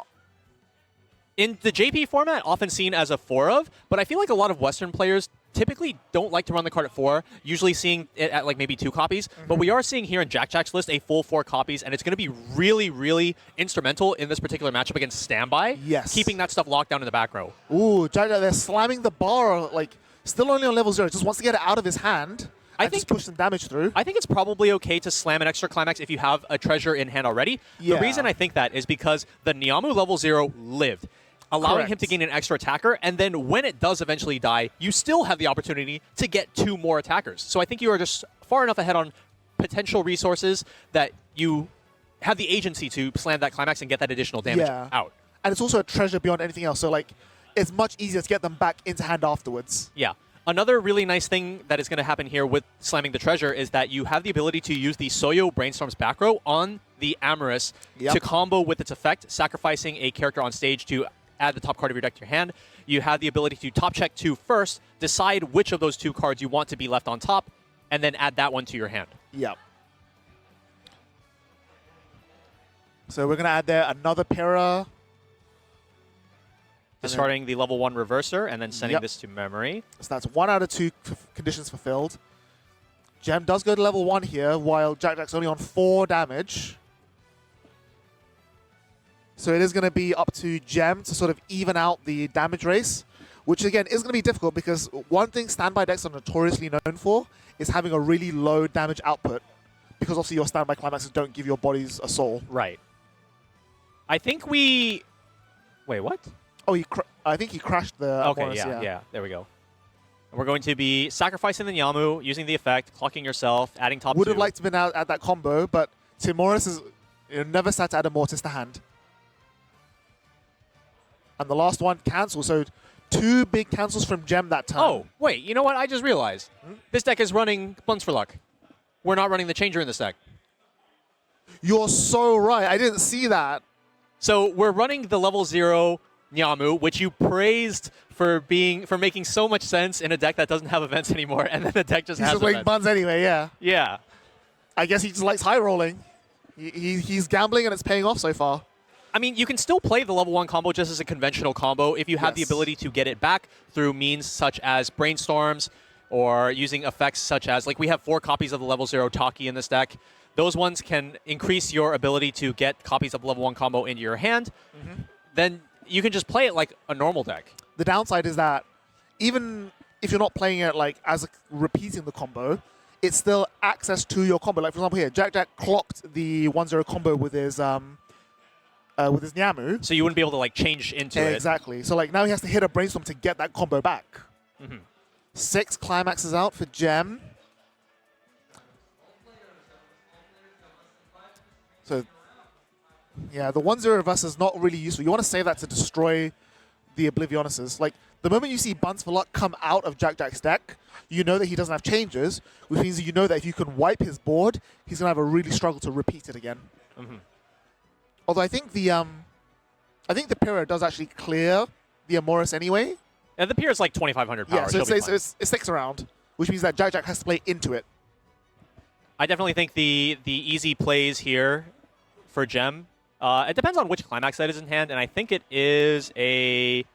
in the JP format, often seen as a 4 of, but I feel like a lot of Western players typically don't like to run the card at 4, usually seeing it at like maybe 2 copies. But we are seeing here in Jack Jack's list a full 4 copies, and it's going to be really, really instrumental in this particular matchup against Standby. Yes. Keeping that stuff locked down in the back row. Ooh, Jack Jack, they're slamming the bar, like, still only on level 0. Just wants to get it out of his hand. and just push some damage through. I think it's probably okay to slam an extra climax if you have a treasure in hand already. Yeah. The reason I think that is because the Nyamu level 0 lived, allowing him to gain an extra attacker, and then when it does eventually die, you still have the opportunity to get 2 more attackers. So I think you are just far enough ahead on potential resources that you have the agency to slam that climax and get that additional damage out. And it's also a treasure beyond anything else, so like it's much easier to get them back into hand afterwards. Yeah. Another really nice thing that is going to happen here with slamming the treasure is that you have the ability to use the Soyo Brainstorm's back row on the Amorous to combo with its effect, sacrificing a character on stage to add the top card of your deck to your hand. You have the ability to top check 2 first, decide which of those 2 cards you want to be left on top, and then add that one to your hand. Yep. So we're going to add there another Para. Discarding the level 1 Reverser and then sending this to memory. So that's 1 out of 2 conditions fulfilled. Gem does go to level 1 here, while Jack's only on 4 damage. So it is going to be up to Gem to sort of even out the damage race, which again is going to be difficult because one thing standby decks are notoriously known for is having a really low damage output, because obviously your standby climaxes don't give your bodies a soul. Right. I think we... Wait, what? Oh, I think he crashed the Okay, Morris, yeah, there we go. And we're going to be sacrificing the Nyamu, using the effect, clocking yourself, adding top 2. Would have liked to have been out at that combo, but Tim Morris is never sad to add a Mortis to hand. And the last one, cancel. So 2 big cancels from Gem that time. Oh, wait, you know what? I just realized. This deck is running Buns for Luck. We're not running the Changer in this deck. You're so right. I didn't see that. So we're running the level 0 Nyamu, which you praised for making so much sense in a deck that doesn't have events anymore, and then the deck just has He's just events. Buns anyway, yeah. Yeah. I guess he just likes high rolling. He's gambling and it's paying off so far. I mean, you can still play the level 1 combo just as a conventional combo if you have the ability to get it back through means such as Brainstorms or using effects such as, like we have 4 copies of the level 0 Taki in this deck. Those ones can increase your ability to get copies of level 1 combo into your hand. Then you can just play it like a normal deck. The downside is that even if you're not playing it like as repeating the combo, it's still access to your combo. Like for example here, Jack clocked the 1-0 combo with his Nyamu. So you wouldn't be able to like change into it. Exactly. So like now he has to hit a Brainstorm to get that combo back. 6 climaxes out for Gem. So yeah, the 1-0 reverse is not really useful. You want to save that to destroy the Oblivionises. Like, the moment you see Buns for Luck come out of Jack's deck, you know that he doesn't have changes, which means you know that if you can wipe his board, he's going to have a really struggle to repeat it again. Although I think the Pyro does actually clear the Amoris anyway. And the Pier is like 2,500 power. Yeah, so it sticks around, which means that Jack has to play into it. I definitely think the easy plays here for Gem. It depends on which climax that is in hand, and I think it is a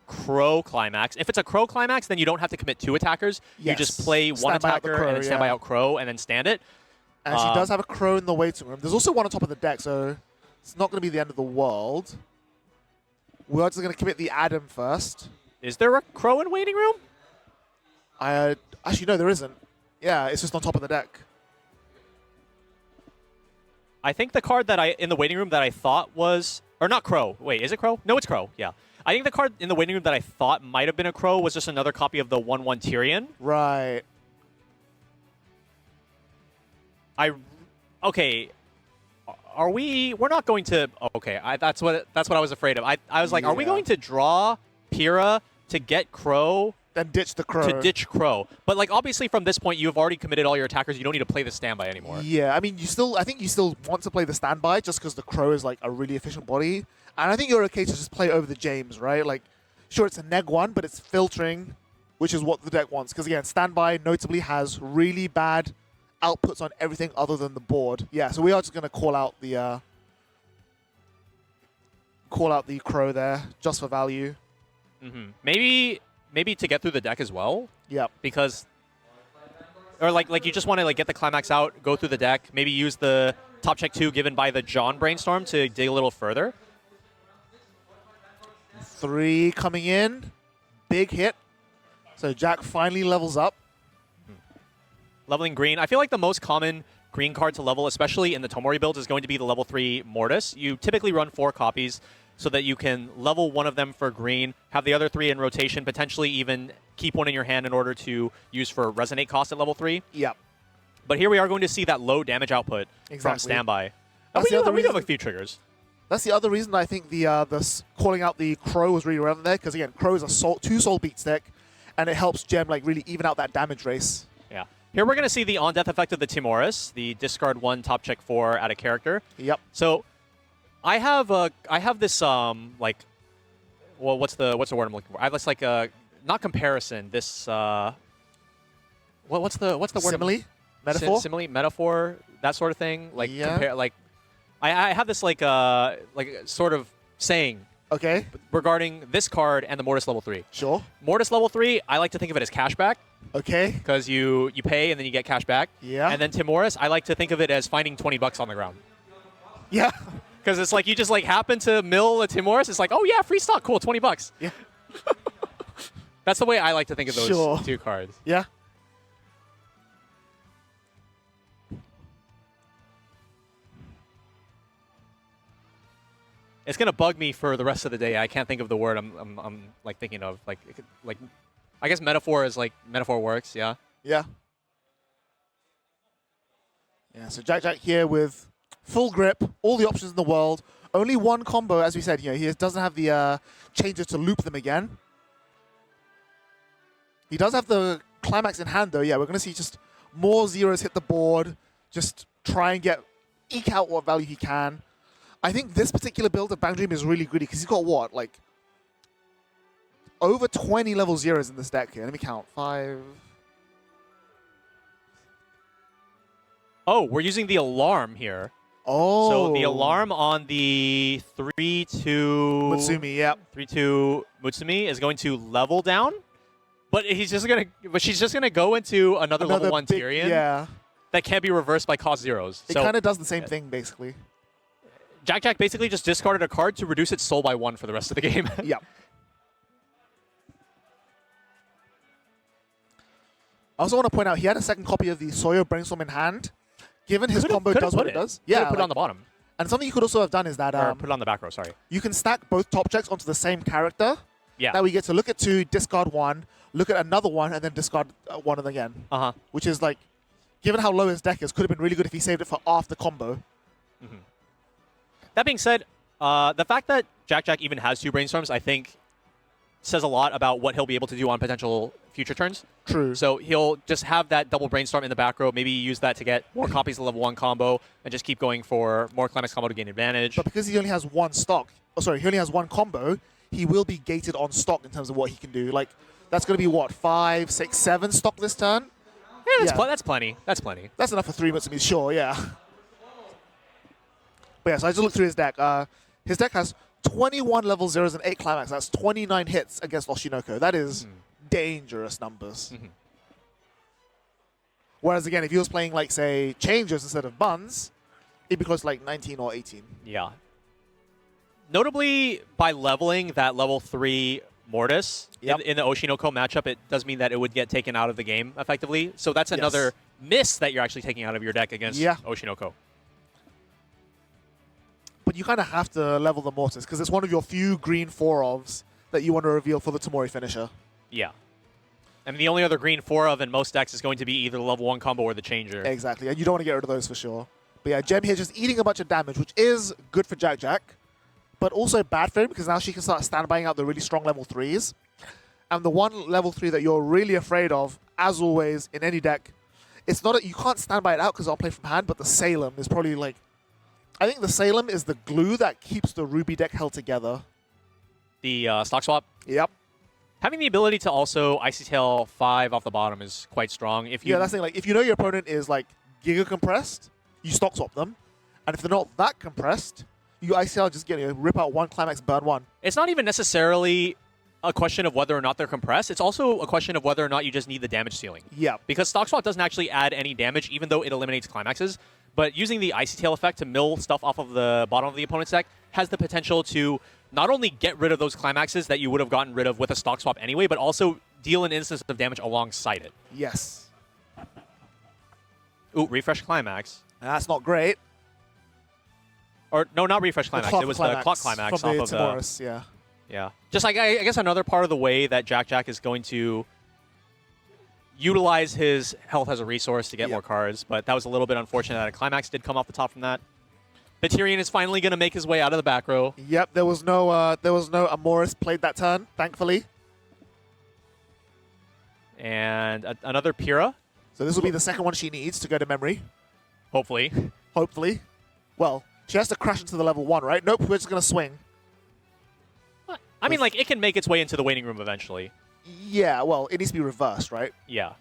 Crow climax. If it's a Crow climax, then you don't have to commit 2 attackers. You just play one attacker and then standby out Crow and then stand it. And she does have a Crow in the waiting room. There's also one on top of the deck, so it's not going to be the end of the world. We're just going to commit the Adam first. Is there a Crow in waiting room? Actually, no, there isn't. Yeah, it's just on top of the deck. I think the card that in the waiting room that I thought was, or not Crow. Wait, is it Crow? No, it's Crow. Yeah. I think the card in the waiting room that I thought might have been a Crow was just another copy of the 1/1 Tyrion. Right. Okay. We're not going to. Okay, that's what I was afraid of. I was like, are we going to draw Pyrrha to get Crow? Then ditch the Crow. To ditch Crow. But like obviously from this point you've already committed all your attackers. You don't need to play the standby anymore. Yeah, I mean I think you still want to play the standby just because the Crow is like a really efficient body. And I think you're okay to just play over the James, right? Like, sure, it's a neg 1, but it's filtering, which is what the deck wants. Because again, standby notably has really bad outputs on everything other than the board. Yeah, so we are just going to call out the Crow there just for value. Maybe to get through the deck as well. Yep. Because, or like you just want to like get the climax out, go through the deck, maybe use the top check 2 given by the John Brainstorm to dig a little further. 3 coming in, big hit. So Jack finally levels up. Leveling green. I feel like the most common green card to level, especially in the Tomori builds, is going to be the level 3 Mortis. You typically run 4 copies so that you can level one of them for green, have the other 3 in rotation, potentially even keep one in your hand in order to use for Resonate cost at level 3. Yep. But here we are going to see that low damage output from Exactly. standby. That's the other We have reason- a few triggers. That's the other reason I think the calling out the Crow was really relevant there, because again, Crow is a 2 soul beat stick, and it helps Gem like really even out that damage race. Yeah. Here we're going to see the on-death effect of the Timoris, the discard 1, top check 4 at a character. Yep. So I have this like, well, what's the word I'm looking for? I have this like not comparison. This what's the word? Simile? Metaphor? Simile, metaphor, that sort of thing. Like Yeah. I have this like sort of saying Okay. regarding this card and the Mortis level 3. Sure. Mortis level 3, I like to think of it as cashback Okay. because you pay and then you get cash back. Yeah. And then Timoris, I like to think of it as finding 20 bucks on the ground. Yeah. Because it's like you just like happen to mill a Timoris. It's like, oh yeah, free stock, cool, 20 bucks. Yeah. That's the way I like to think of those Sure. 2 cards. Yeah. It's gonna bug me for the rest of the day. I can't think of the word I'm like thinking of. Like I guess metaphor is like metaphor works. Yeah. Yeah. Yeah, so Jack here with full grip, all the options in the world. Only one combo, as we said, he doesn't have the changes to loop them again. He does have the climax in hand, though. Yeah, we're going to see just more zeros hit the board, just try and eke out what value he can. I think this particular build of Bang Dream is really greedy because he's got what? Like, over 20 level zeros in this deck here. Let me count. 5... Oh, we're using the alarm here. Oh. So the alarm on the 3-2 Mutsumi, yep. 3-2 Mutsumi is going to level down, but she's just gonna go into another level 1 big, Tyrion. Yeah. That can't be reversed by cost zeros. It So kind of does the same thing, basically. Jack basically just discarded a card to reduce its soul by 1 for the rest of the game. Yep. I also want to point out he had a second copy of the Soyo Brainstorm in hand. Given his combo does what it does. Yeah, put it on the bottom. And something you could also have done is that Or put it on the back row, sorry. you can stack both top checks onto the same character. Yeah. That we get to look at 2, discard 1, look at another one, and then discard 1 and again. Uh-huh. Which is like, given how low his deck is, could have been really good if he saved it for after combo. Mm-hmm. That being said, the fact that Jack even has 2 brainstorms, I think, says a lot about what he'll be able to do on potential future turns. True. So he'll just have that double brainstorm in the back row, maybe use that to get more copies of level 1 combo, and just keep going for more climax combo to gain advantage. But because he only has 1 stock, he only has 1 combo, he will be gated on stock in terms of what he can do. Like, that's going to be what, 5, 6, 7 stock this turn? Yeah, that's plenty. That's plenty. That's enough for 3 minutes to be sure, yeah. But yeah, so I just looked through his deck. His deck has 21 level zeros and 8 climax. That's 29 hits against Oshinoko. That is dangerous numbers. Mm-hmm. Whereas again, if he was playing like, say, Changers instead of Buns, it'd be close to like 19 or 18. Yeah. Notably, by leveling that level 3 Mortis in the Oshinoko matchup, it does mean that it would get taken out of the game effectively. So that's another miss that you're actually taking out of your deck against Oshinoko. But you kind of have to level the Mortis because it's one of your few green 4-ofs that you want to reveal for the Tomori finisher. Yeah. I mean, the only other green 4-of in most decks is going to be either the level 1 combo or the Changer. Exactly, and you don't want to get rid of those for sure. But yeah, Gem here just eating a bunch of damage, which is good for Jack, but also bad for him because now she can start standbying out the really strong level 3s. And the one level 3 that you're really afraid of, as always, in any deck, it's not you can't standby it out because I'll play from hand, but the Salem is probably like... I think the Salem is the glue that keeps the Ruby deck held together. The stock swap? Yep. Having the ability to also Icy Tail 5 off the bottom is quite strong. If you that's the thing. Like, if you know your opponent is like giga compressed, you stock swap them. And if they're not that compressed, you Icy Tail just rip out 1 climax, burn 1. It's not even necessarily a question of whether or not they're compressed. It's also a question of whether or not you just need the damage ceiling. Yeah. Because stock swap doesn't actually add any damage, even though it eliminates climaxes. But using the Icy Tail effect to mill stuff off of the bottom of the opponent's deck has the potential to not only get rid of those climaxes that you would have gotten rid of with a stock swap anyway, but also deal an instance of damage alongside it. Yes. Ooh, refresh climax. That's not great. Or no, not refresh climax. It was the clock climax from off the of Timoris, yeah. Yeah. Just like, I guess another part of the way that Jack is going to utilize his health as a resource to get more cards, but that was a little bit unfortunate that a climax did come off the top from that. The Tyrion is finally going to make his way out of the back row. Yep, there was no Amoris played that turn, thankfully. And another Pyrrha. So this will be the second one she needs to go to memory. Hopefully. Hopefully. Well, she has to crash into the level 1, right? Nope, we're just going to swing. I mean, like, it can make its way into the waiting room eventually. Yeah, well, it needs to be reversed, right? Yeah.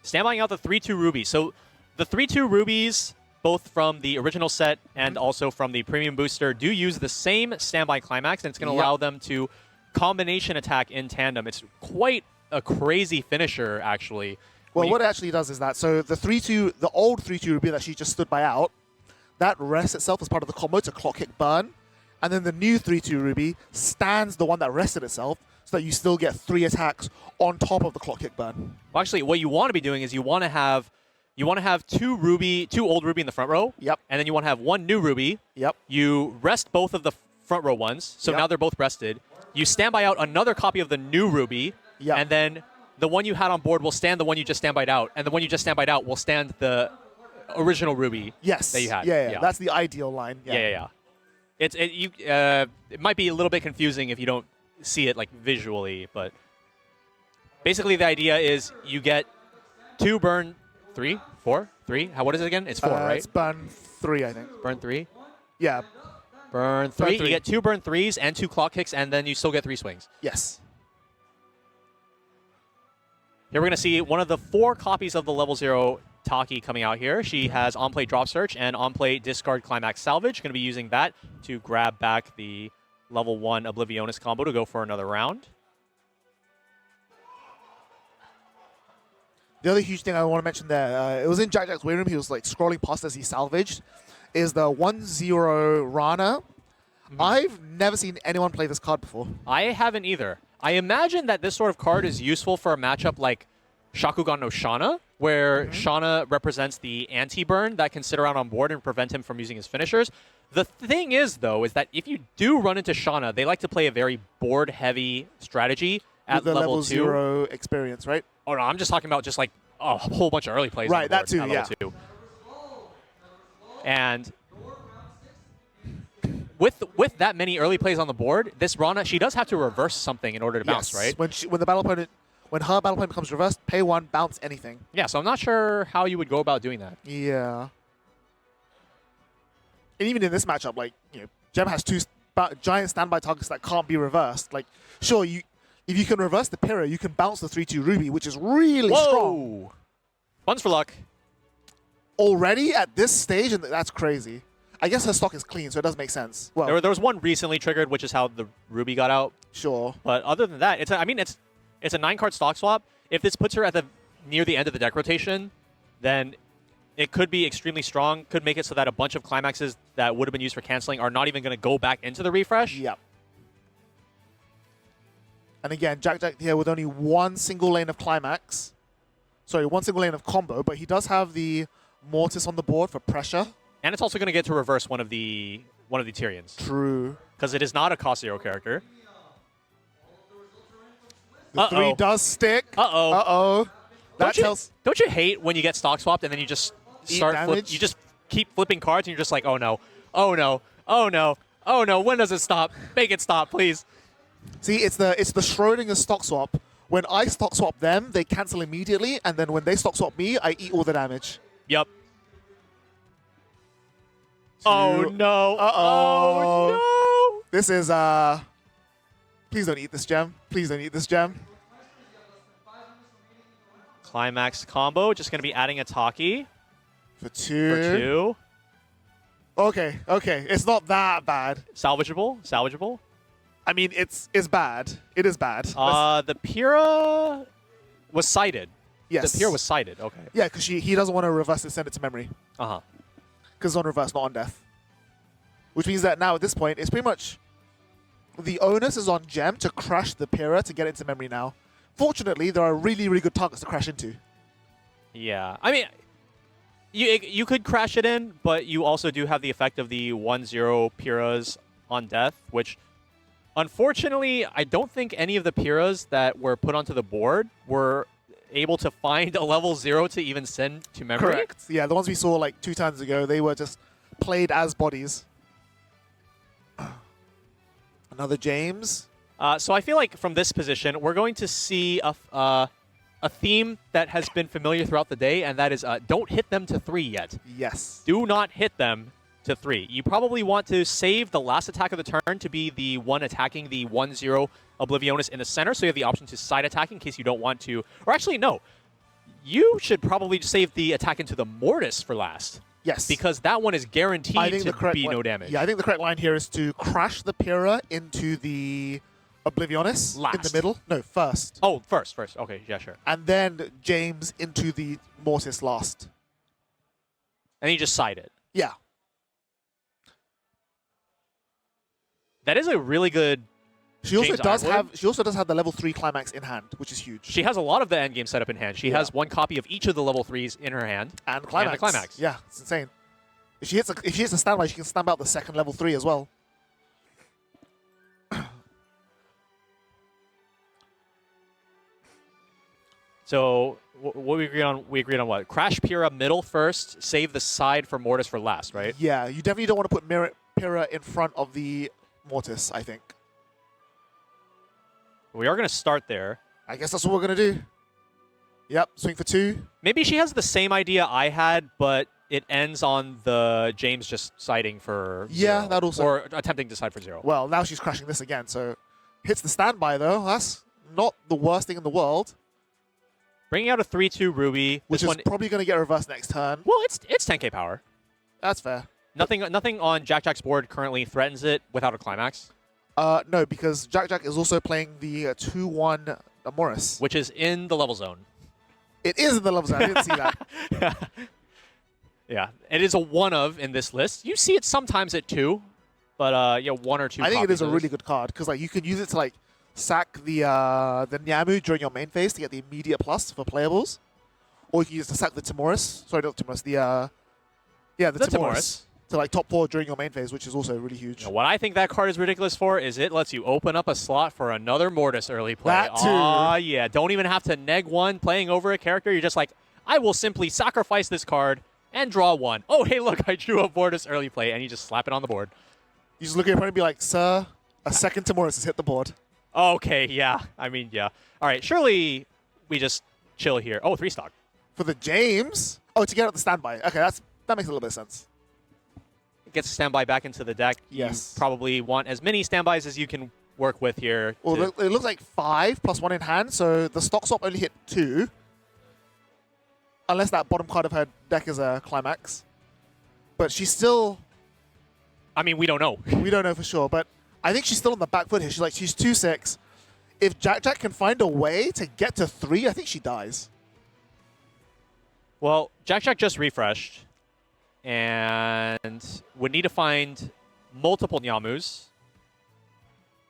Standbying out the 3-2 ruby. So the 3-2 rubies, both from the original set and also from the premium booster, do use the same standby climax, and it's going to allow them to combination attack in tandem. It's quite a crazy finisher, actually. Well, what it actually does is that, so the 3-2, the old 3-2 ruby that she just stood by out, that rests itself as part of the combo to clock kick burn. And then the new 3-2 ruby stands the one that rested itself so that you still get 3 attacks on top of the clock kick burn. Well, actually, what you want to be doing is you want to have two old ruby in the front row. Yep. And then you want to have one new ruby. Yep. You rest both of the front row ones, so now they're both rested. You standby out another copy of the new ruby. Yep. And then the one you had on board will stand the one you just standbyed out, and the one you just standbyed out will stand the original ruby that you had. Yeah. That's the ideal line. Yeah. It might be a little bit confusing if you don't see it like visually, but basically the idea is you get 2 burn 3, 4, 3. What is it again? It's 4, right? It's burn 3, I think. Burn 3? Yeah. Burn 3. You get 2 burn 3s and 2 clock kicks, and then you still get 3 swings. Yes. Here we're going to see one of the 4 copies of the level 0 Taki coming out here. She has on-play drop search and on-play discard climax salvage. Going to be using that to grab back the level 1 Oblivionis combo to go for another round. The other huge thing I want to mention there, it was in Jack's waiting room, he was like scrolling past as he salvaged, is the 1-0 Rana. I've never seen anyone play this card before. I haven't either. I imagine that this sort of card is useful for a matchup like Shakugan no Shana, where Shana represents the anti-burn that can sit around on board and prevent him from using his finishers. The thing is, though, is that if you do run into Shana, they like to play a very board-heavy strategy at the level 2. 0 experience, right? Oh, no, I'm just talking about just like a whole bunch of early plays. Right, that too, at level 2. And with that many early plays on the board, this Rana, she does have to reverse something in order to bounce, right? When her battle opponent becomes reversed, pay 1, bounce anything. Yeah, so I'm not sure how you would go about doing that. Yeah. And even in this matchup, like, you know, Gem has 2 giant standby targets that can't be reversed. Like, sure, if you can reverse the Pyrrha, you can bounce the 3-2 Ruby, which is really strong. Ones for luck. Already at this stage, and that's crazy. I guess her stock is clean, so it does make sense. Well, there was one recently triggered, which is how the Ruby got out. Sure. But other than that, it's a 9-card stock swap. If this puts her near the end of the deck rotation, then it could be extremely strong. Could make it so that a bunch of climaxes that would have been used for canceling are not even going to go back into the refresh. Yep. And again, Jack here with only one single lane of climax. Sorry, one single lane of combo, but he does have the Mortis on the board for pressure. And it's also going to get to reverse one of the Tyrions. True. Because it is not a cost 0 character. The 3 does stick. Uh-oh. Don't you hate when you get stock swapped and then you just you just keep flipping cards and you're just like, oh no, oh no, oh no, oh no, when does it stop? Make it stop, please. See, it's the Schrodinger stock swap. When I stock swap them, they cancel immediately, and then when they stock swap me, I eat all the damage. Yep. Oh no. Oh no. This is please don't eat this gem. Please don't eat this gem. Climax combo, just going to be adding a Taki. For 2. Okay. It's not that bad. Salvageable. I mean, it's bad. It is bad. The Pyrrha was cited. Yes. The Pyrrha was cited. Okay. Yeah, because he doesn't want to reverse it, send it to memory. Uh-huh. Because it's on reverse, not on death. Which means that now at this point, it's pretty much the onus is on Gem to crash the Pyrrha to get into memory now. Fortunately, there are really, really good targets to crash into. Yeah. I mean, you could crash it in, but you also do have the effect of the 1-0 Piras on death, which unfortunately, I don't think any of the Piras that were put onto the board were able to find a level 0 to even send to memory. Correct. Yeah, the ones we saw like 2 turns ago, they were just played as bodies. Another James. So I feel like from this position, we're going to see a theme that has been familiar throughout the day, and that is don't hit them to 3 yet. Yes. Do not hit them to 3. You probably want to save the last attack of the turn to be the one attacking the 1-0 Oblivionis in the center, so you have the option to side attack in case you don't want to. Or actually, no. You should probably save the attack into the Mortis for last. Yes. Because that one is guaranteed to be no damage. Yeah, I think the correct line here is to crash the Pyrrha into the Oblivionis in the middle. No, first. Oh, first. Okay, yeah, sure. And then James into the Mortis last. And you just side it. Yeah. That is a really good. She also does have the level 3 climax in hand, which is huge. She has a lot of the endgame setup in hand. She has one copy of each of the level 3s in her hand. And climax. And the climax. Yeah, it's insane. If she hits a standby, she can stamp out the second level 3 as well. So what we agreed on? We agreed on what? Crash Pyrrha middle first, save the side for Mortis for last, right? Yeah, you definitely don't want to put Pyrrha in front of the Mortis, I think. We are going to start there. I guess that's what we're going to do. Yep, swing for 2. Maybe she has the same idea I had, but it ends on the James just siding for 0. That also. Or attempting to side for 0. Well, now she's crashing this again, so hits the standby though. That's not the worst thing in the world. Bringing out a 3-2 Ruby. Which is probably going to get reversed next turn. Well, it's 10k power. That's fair. Nothing on Jack's board currently threatens it without a climax. No, because Jack is also playing the 2-1 Morris. Which is in the level zone. It is in the level zone. I didn't see that. Yeah, it is a one of in this list. You see it sometimes at 2, but yeah, 1 or 2 I think it is a really good card, because like you can use it to like sack the Nyamu during your main phase to get the immediate plus for playables. Or you can use it to sack the Timoris. Sorry, not Timoris. The Timoris. To like top 4 during your main phase, which is also really huge. Now, what I think that card is ridiculous for is it lets you open up a slot for another Mortis early play. That too. Aw, yeah. Don't even have to neg 1 playing over a character. You're just like, I will simply sacrifice this card and draw 1. Oh, hey, look, I drew a Mortis early play, and you just slap it on the board. You just look at your opponent and be like, sir, a second Timoris has hit the board. Okay, yeah. I mean, yeah. All right, surely we just chill here. Oh, 3-stock. For the James? Oh, to get out the standby. Okay, that makes a little bit of sense. Gets a standby back into the deck. Yes. You probably want as many standbys as you can work with here. Well, it looks like 5 plus 1 in hand, so the stock swap only hit 2. Unless that bottom card of her deck is a climax. But she's still... I mean, we don't know. We don't know for sure, but I think she's still on the back foot here. She's 2-6. If Jack can find a way to get to 3, I think she dies. Well, Jack just refreshed. And would need to find multiple Nyamus.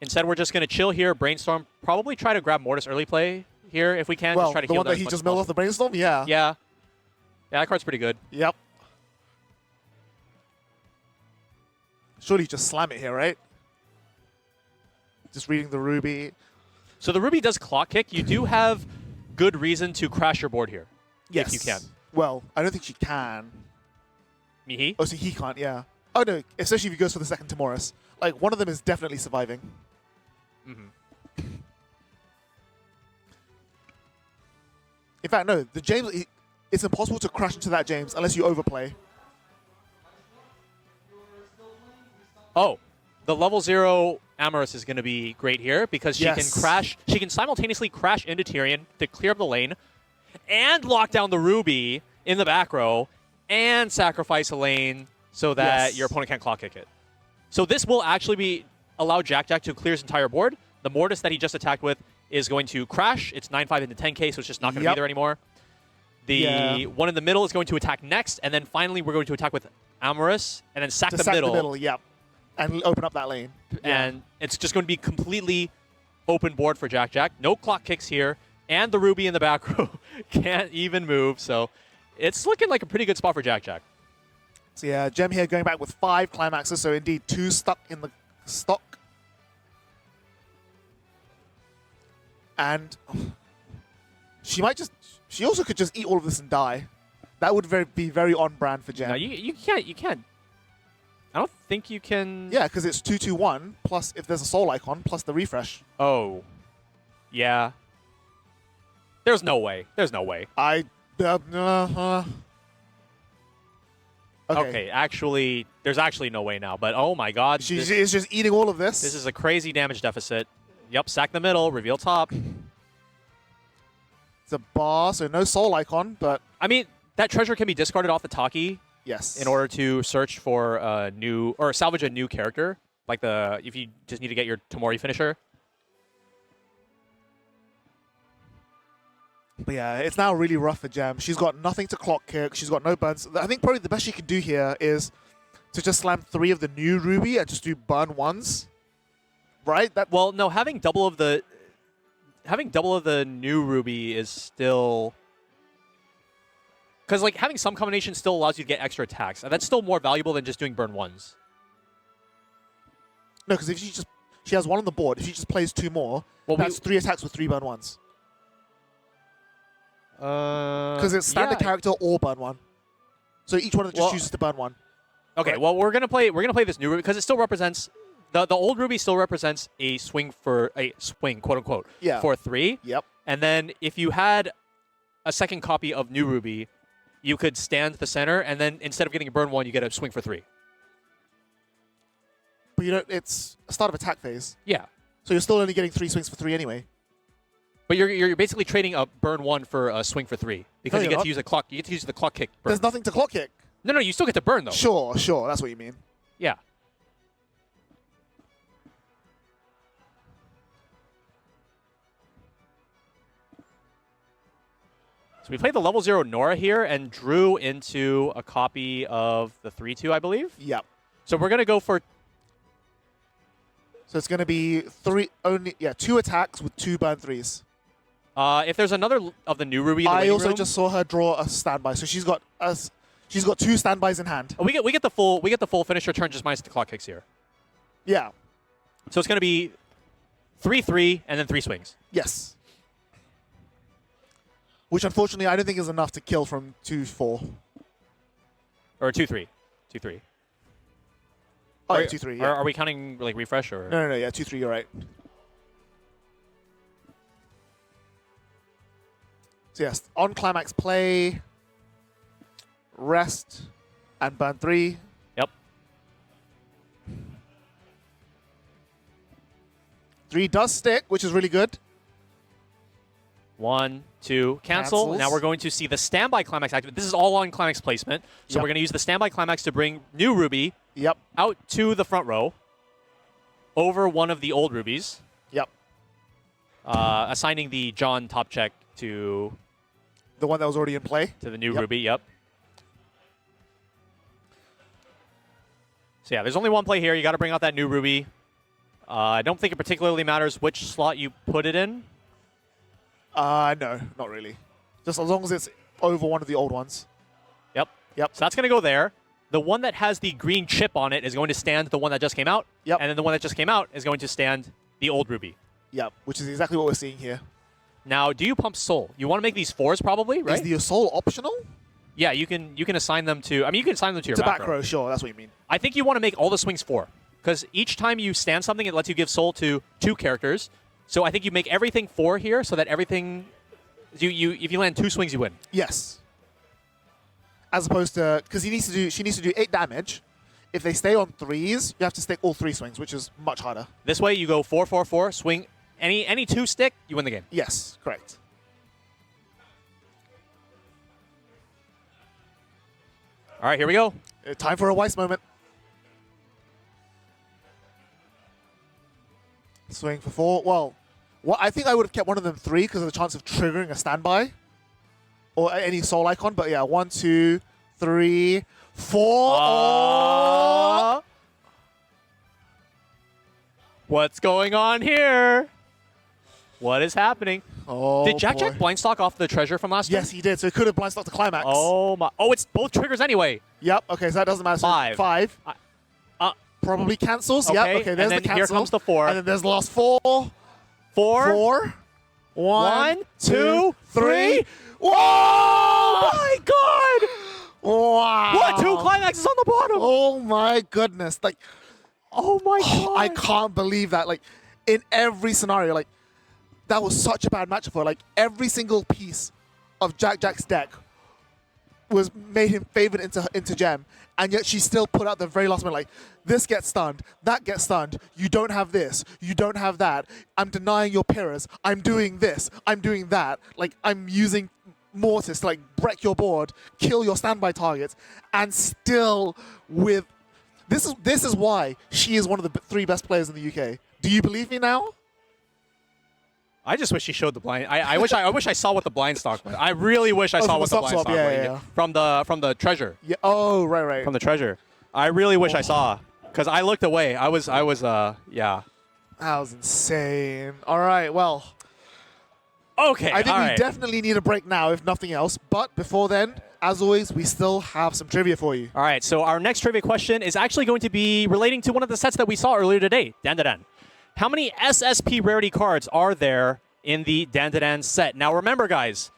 Instead, we're just going to chill here, brainstorm, probably try to grab Mortis early play here if we can. Well, just try to the heal one that he just milled off the brainstorm? Yeah. Yeah, that card's pretty good. Yep. Surely just slam it here, right? Just reading the Ruby. So the Ruby does clock kick. You do have good reason to crash your board here. Yes. If you can. Well, I don't think she can. Mihi? Oh, so he can't, yeah. Oh, no, especially if he goes for the second Timoris. Like, one of them is definitely surviving. Mm-hmm. In fact, no, the James, it's impossible to crash into that James unless you overplay. Oh, the level 0 Amorous is going to be great here because she can crash. She can simultaneously crash into Tyrion to clear up the lane and lock down the Ruby in the back row and sacrifice a lane so that your opponent can't clock kick it. So this will actually allow Jack to clear his entire board. The Mortis that he just attacked with is going to crash. It's 9-5 into 10k, so it's just not going to be there anymore. The one in the middle is going to attack next, and then finally we're going to attack with Amorous, and then sack the middle. And open up that lane. And it's just going to be completely open board for Jack. No clock kicks here. and the Ruby in the back row can't even move. So it's looking like a pretty good spot for Jack Jack. So yeah, Gem here going back with 5 climaxes, so indeed 2 stuck in the stock. And she also could just eat all of this and die. That would be very on brand for Gem. No, you can't. I don't think you can. Yeah, because it's 2-2-1 plus if there's a soul icon plus the refresh. Oh, yeah. There's no way. There's no way. Okay, actually, there's actually no way now. But oh my God, She's just eating all of this. This is a crazy damage deficit. Yep, sack the middle, reveal top. It's a bar, so no soul icon, but I mean, that treasure can be discarded off the Taki yes, in order to search for a new or salvage a new character, like if you just need to get your Tamori finisher. But yeah, it's now really rough for Gem. She's got nothing to clock kick. She's got no burns. I think probably the best she can do here is to just slam 3 of the new Ruby and just do burn 1s. Right? Well, no, having double of the new Ruby is still, because like having some combination still allows you to get extra attacks, and that's still more valuable than just doing burn 1s. No, because if she has 1 on the board. If she just plays 2 more, well, that's 3 attacks with 3 burn 1s. Because it's standard character or burn 1. So each one of them just chooses to burn 1. Okay, right? Well we're gonna play this new Ruby because it still represents the old Ruby still represents a swing, quote unquote, for 3. Yep. And then if you had a second copy of new Ruby, you could stand the center, and then instead of getting a burn 1, you get a swing for 3. But you know, it's a start of attack phase. Yeah. So you're still only getting 3 swings for 3 anyway. But you're basically trading a burn 1 for a swing for 3 because you get to use the clock. You get to use the clock kick. Burn. There's nothing to clock kick. No, you still get to burn though. Sure. That's what you mean. Yeah. So we played the level 0 Nora here and drew into a copy of the 3-2, I believe. Yep. So we're gonna go for. So it's gonna be 2 attacks with 2 burn 3s. If there's another of the new Ruby in the I waiting also room, just saw her draw a standby, so she's got 2 standbys in hand. we get the full finisher turn just minus the clock kicks here. Yeah. So it's gonna be 3-3 and then 3 swings. Yes. Which unfortunately I don't think is enough to kill from 2-4. Or 2-3. 2-3. Oh, yeah, 2-3. Yeah. Are we counting like refresh or? No. Yeah, 2-3. You're right. So yes, on climax play, rest, and burn 3. Yep. 3 does stick, which is really good. 1, 2, cancel. Cancels. Now we're going to see the standby climax activate. This is all on climax placement. So Yep. we're going to use the standby climax to bring new Ruby out to the front row over one of the old Rubies. Yep. Assigning the John top check to The one that was already in play. the new Ruby. Yep. So yeah, there's only one play here. You got to bring out that new Ruby. I don't think it particularly matters which slot you put it in. No, not really. Just as long as it's over one of the old ones. Yep. So that's going to go there. The one that has the green chip on it is going to stand the one that just came out. Yep. And then the one that just came out is going to stand the old Ruby. Yep, which is exactly what we're seeing here. Now, do you pump Soul? You want to make these 4s probably, right? Is the Soul optional? Yeah, you can assign them to. I mean, you can assign them to your back row. Sure, that's what you mean. I think you want to make all the swings 4, because each time you stand something, it lets you give Soul to 2 characters. So I think you make everything 4 here, so that everything, if you land 2 swings, you win. Yes. As opposed to, because she needs to do 8 damage. If they stay on 3s, you have to stick all 3 swings, which is much harder. This way, you go 4, 4, 4, swing any 2 stick, you win the game. Yes, correct. All right, here we go. Time for a Weiß moment. Swing for 4. Well, I think I would have kept one of them 3 because of the chance of triggering a standby or any soul icon. But yeah, 1, 2, 3, 4. Oh! What's going on here? What is happening? Oh, did Jack boy. blind stock off the treasure from last turn? Yes, he did. So he could have blind stocked the climax. Oh my! Oh, it's both triggers anyway. Yep. Okay, so that doesn't matter. So 5. 5. Probably cancels. Okay. Yep. Okay, there's and then the cancel. here comes the 4. And then there's the last 4. 4. 4. 1, 2, 3. Whoa! Oh my God! Wow. What? 2 climaxes on the bottom. Oh my goodness! Like, Oh my God! I can't believe that. Like, in every scenario, like, that was such a bad matchup for her. Like, every single piece of Jack's deck was made him favored into gem, and yet she still put out the very last minute, like, this gets stunned, that gets stunned, you don't have this, you don't have that, I'm denying your Pyrrhus, I'm doing this, I'm doing that, like, I'm using Mortis to, like, wreck your board, kill your standby targets, and still with... This is why she is one of the 3 best players in the UK. Do you believe me now? I just wish he showed the blind. I wish I saw what the blind stock was. I really wish I saw what the blind stock was. From the treasure. Yeah. Oh, right. From the treasure. I really wish I saw, because I looked away. I was yeah. That was insane. All right, well. Okay. I think we definitely need a break now, if nothing else. But before then, as always, we still have some trivia for you. All right. So our next trivia question is actually going to be relating to one of the sets that we saw earlier today. Dan. How many SSP rarity cards are there in the Dan set? Now remember, guys,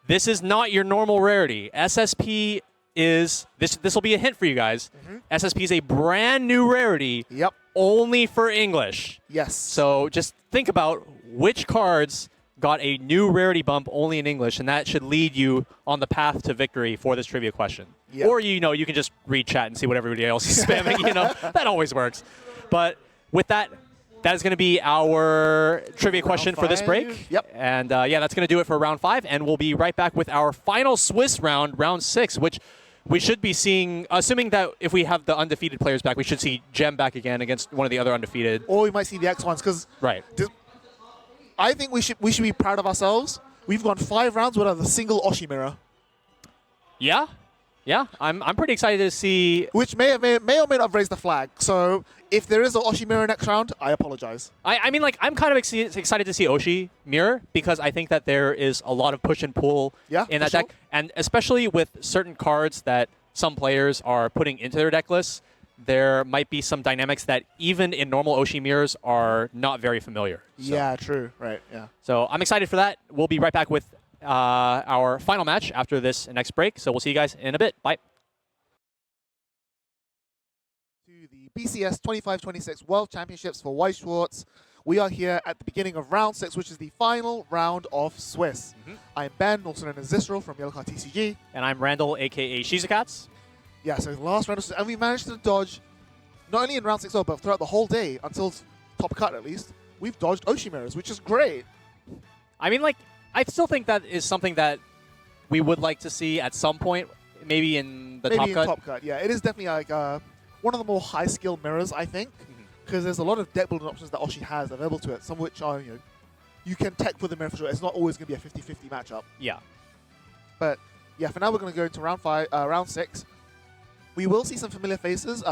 this is not your normal rarity. SSP is, this will be a hint for you guys. SSP is a brand new rarity. Yep. Only for English. Yes. So just think about which cards got a new rarity bump only in English, and that should lead you on the path to victory for this trivia question. Yep. Or, you can just read chat and see what everybody else is spamming, That always works. But with that, that is going to be our trivia question for this break. Yep. And that's going to do it for round 5. And we'll be right back with our final Swiss round, round 6, which we should be seeing, assuming that if we have the undefeated players back, we should see Gem back again against one of the other undefeated. Or we might see the X ones, because I think we should be proud of ourselves. We've gone 5 rounds without a single Oshi mirror. Yeah. I'm pretty excited to see. Which may or may not raise the flag. So if there is an Oshi mirror next round, I apologize. I mean, like, I'm kind of excited to see Oshi mirror, because I think that there is a lot of push and pull in that deck. And especially with certain cards that some players are putting into their deck lists, there might be some dynamics that even in normal Oshi mirrors are not very familiar. So. Yeah, true. Right, yeah. So I'm excited for that. We'll be right back with our final match after this next break. So we'll see you guys in a bit. Bye. To the BCS 25-26 World Championships for Weiß Schwarz. We are here at the beginning of round 6, which is the final round of Swiss. I'm Ben, also known as Zistral from Yellowcard TCG. And I'm Randall, a.k.a. Shizukats. Yeah, so the last round, and we managed to dodge, not only in round 6, but throughout the whole day, until top cut at least, we've dodged Oshi mirrors, which is great. I mean, like, I still think that is something that we would like to see at some point, maybe in the top cut. Maybe in top cut, yeah. It is definitely like one of the more high-skill mirrors, I think, because there's a lot of deck building options that Oshi has available to it, some of which are, you can tech for the mirror for sure. It's not always going to be a 50-50 matchup. Yeah. But, yeah, for now we're going to go into round 6. We will see some familiar faces.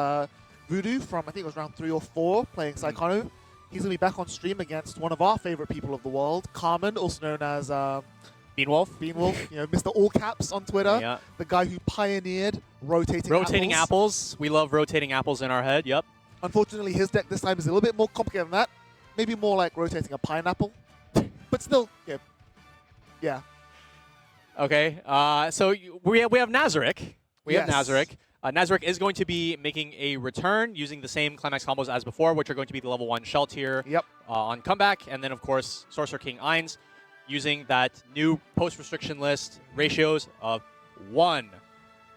Voodoo from, I think it was round 3 or 4, playing Saikano. He's going to be back on stream against one of our favorite people of the world, Carmen, also known as Beanwolf. Mr. All Caps on Twitter. Yeah. The guy who pioneered rotating apples. We love rotating apples in our head. Yep. Unfortunately, his deck this time is a little bit more complicated than that. Maybe more like rotating a pineapple. But still, yeah. Okay. So we have Nazarick. We have Nazarick. Nazarick is going to be making a return using the same Climax combos as before, which are going to be the level 1 Shell tier on comeback. And then, of course, Sorcerer King Ainz using that new post-restriction list ratios of 1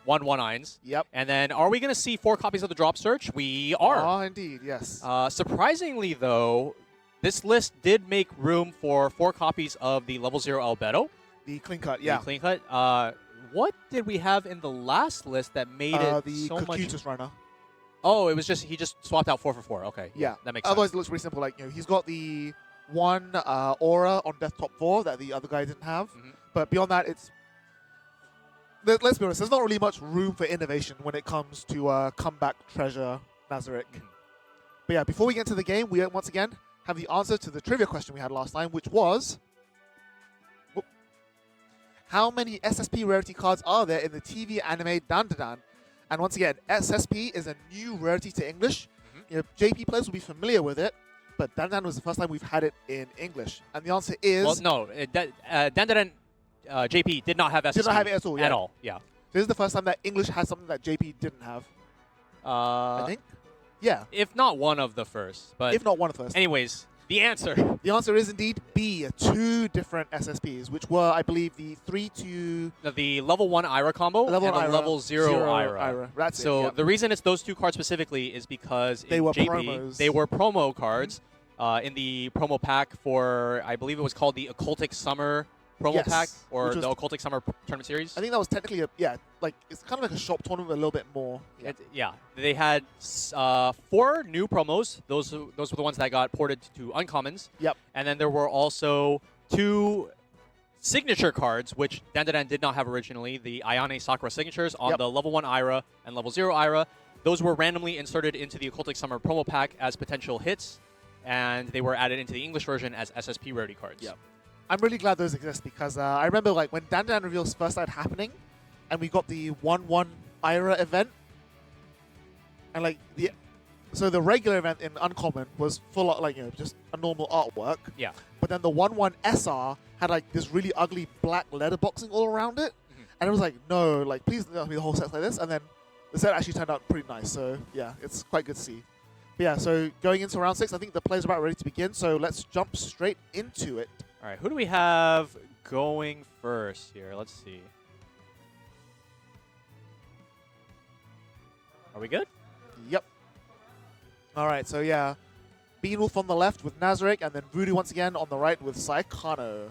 Ainz. Yep. And then are we going to see 4 copies of the Drop Search? We are. Oh, indeed, yes. Surprisingly, though, this list did make room for 4 copies of the level 0 Albedo. The clean cut, yeah. The clean cut. What did we have in the last list that made it the so much? Cocutus runner. Oh, it was just, he just swapped out 4 for 4. Okay. Yeah. That makes Otherwise, sense. it looks pretty simple. Like, he's got the one aura on Death Top 4 that the other guy didn't have. But beyond that, it's... Let's be honest, there's not really much room for innovation when it comes to comeback treasure Nazarick. But yeah, before we get into the game, we once again have the answer to the trivia question we had last time, which was, how many SSP rarity cards are there in the TV anime Dandadan? And once again, SSP is a new rarity to English. JP players will be familiar with it, but Dandadan was the first time we've had it in English. And the answer is... Well, no. Dandadan JP did not have SSP. Did not have it at all, yeah. At all, yeah. This is the first time that English has something that JP didn't have, I think. Yeah. If not one of the first. But If not one of the first. anyways, the answer. The answer is indeed B, 2 different SSPs, which were, I believe, the 3-2... The level 1 Ira combo Level and one the Ira, level 0 Ira. Ira. That's So it, yep. the reason it's those 2 cards specifically is because They in were JP, promos. they were promo cards in the promo pack for, I believe it was called the Occultic Summer promo Yes, pack, or which was- the Occultic Summer Tournament Series. I think that was technically it's kind of like a shop tournament, but a little bit more. Yeah, they had 4 new promos. Those were the ones that got ported to uncommons. Yep. And then there were also 2 signature cards, which Dandadan did not have originally. The Ayane Sakura signatures on Yep. the level 1 Ira and level 0 Ira. Those were randomly inserted into the Occultic Summer promo pack as potential hits, and they were added into the English version as SSP rarity cards. Yep. I'm really glad those exist because I remember like when Dandadan reveals first started happening, and we got the 1-1 Ira event, and like the regular event in Uncommon was full of just a normal artwork. Yeah. But then the 1-1 SR had like this really ugly black letterboxing all around it, and it was like, no, like please don't be the whole set like this. And then the set actually turned out pretty nice. So yeah, it's quite good to see. But yeah, so going into round 6, I think the players are about ready to begin. So let's jump straight into it. All right, who do we have going first here? Let's see. Are we good? Yep. All right, so yeah, Beanwolf on the left with Nazarick, and then Voodoo once again on the right with Saikano.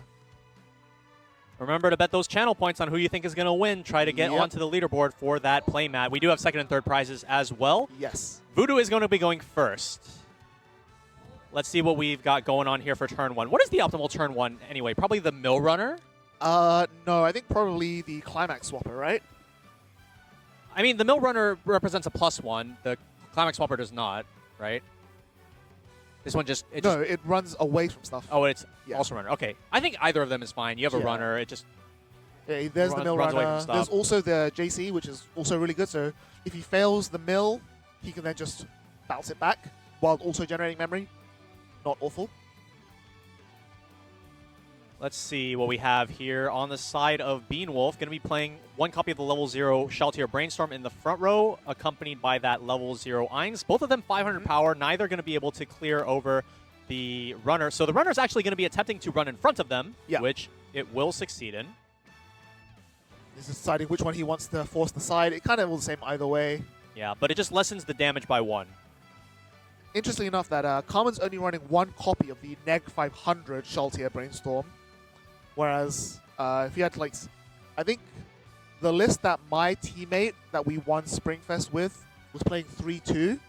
Remember to bet those channel points on who you think is going to win. Try to get Yep. onto the leaderboard for that playmat. We do have second and third prizes as well. Yes. Voodoo is going to be going first. Let's see what we've got going on here for turn 1. What is the optimal turn 1 anyway? Probably the Mill Runner? No, I think probably the Climax Swapper, right? I mean, the Mill Runner represents a +1. The Climax Swapper does not, right? This one just... It runs away from stuff. Oh, it's Yeah. also runner. Okay. I think either of them is fine. You have a Yeah. runner. It just... Yeah, there's the Mill runs away from Runner. stuff. There's also the JC, which is also really good. So if he fails the mill, he can then just bounce it back while also generating memory. Not awful. Let's see what we have here on the side of Beanwolf. Going to be playing 1 copy of the level 0 Shaltier Brainstorm in the front row, accompanied by that level 0 Eins. Both of them 500 power. Neither going to be able to clear over the runner. So the runner is actually going to be attempting to run in front of them, which it will succeed in. He's deciding which one he wants to force the side. It kind of will the same either way. Yeah, but it just lessens the damage by 1. Interestingly enough, that Carmen's only running 1 copy of the Neg 500 Shaltier Brainstorm. Whereas if you had like, I think the list that my teammate that we won Springfest with was playing 3-2.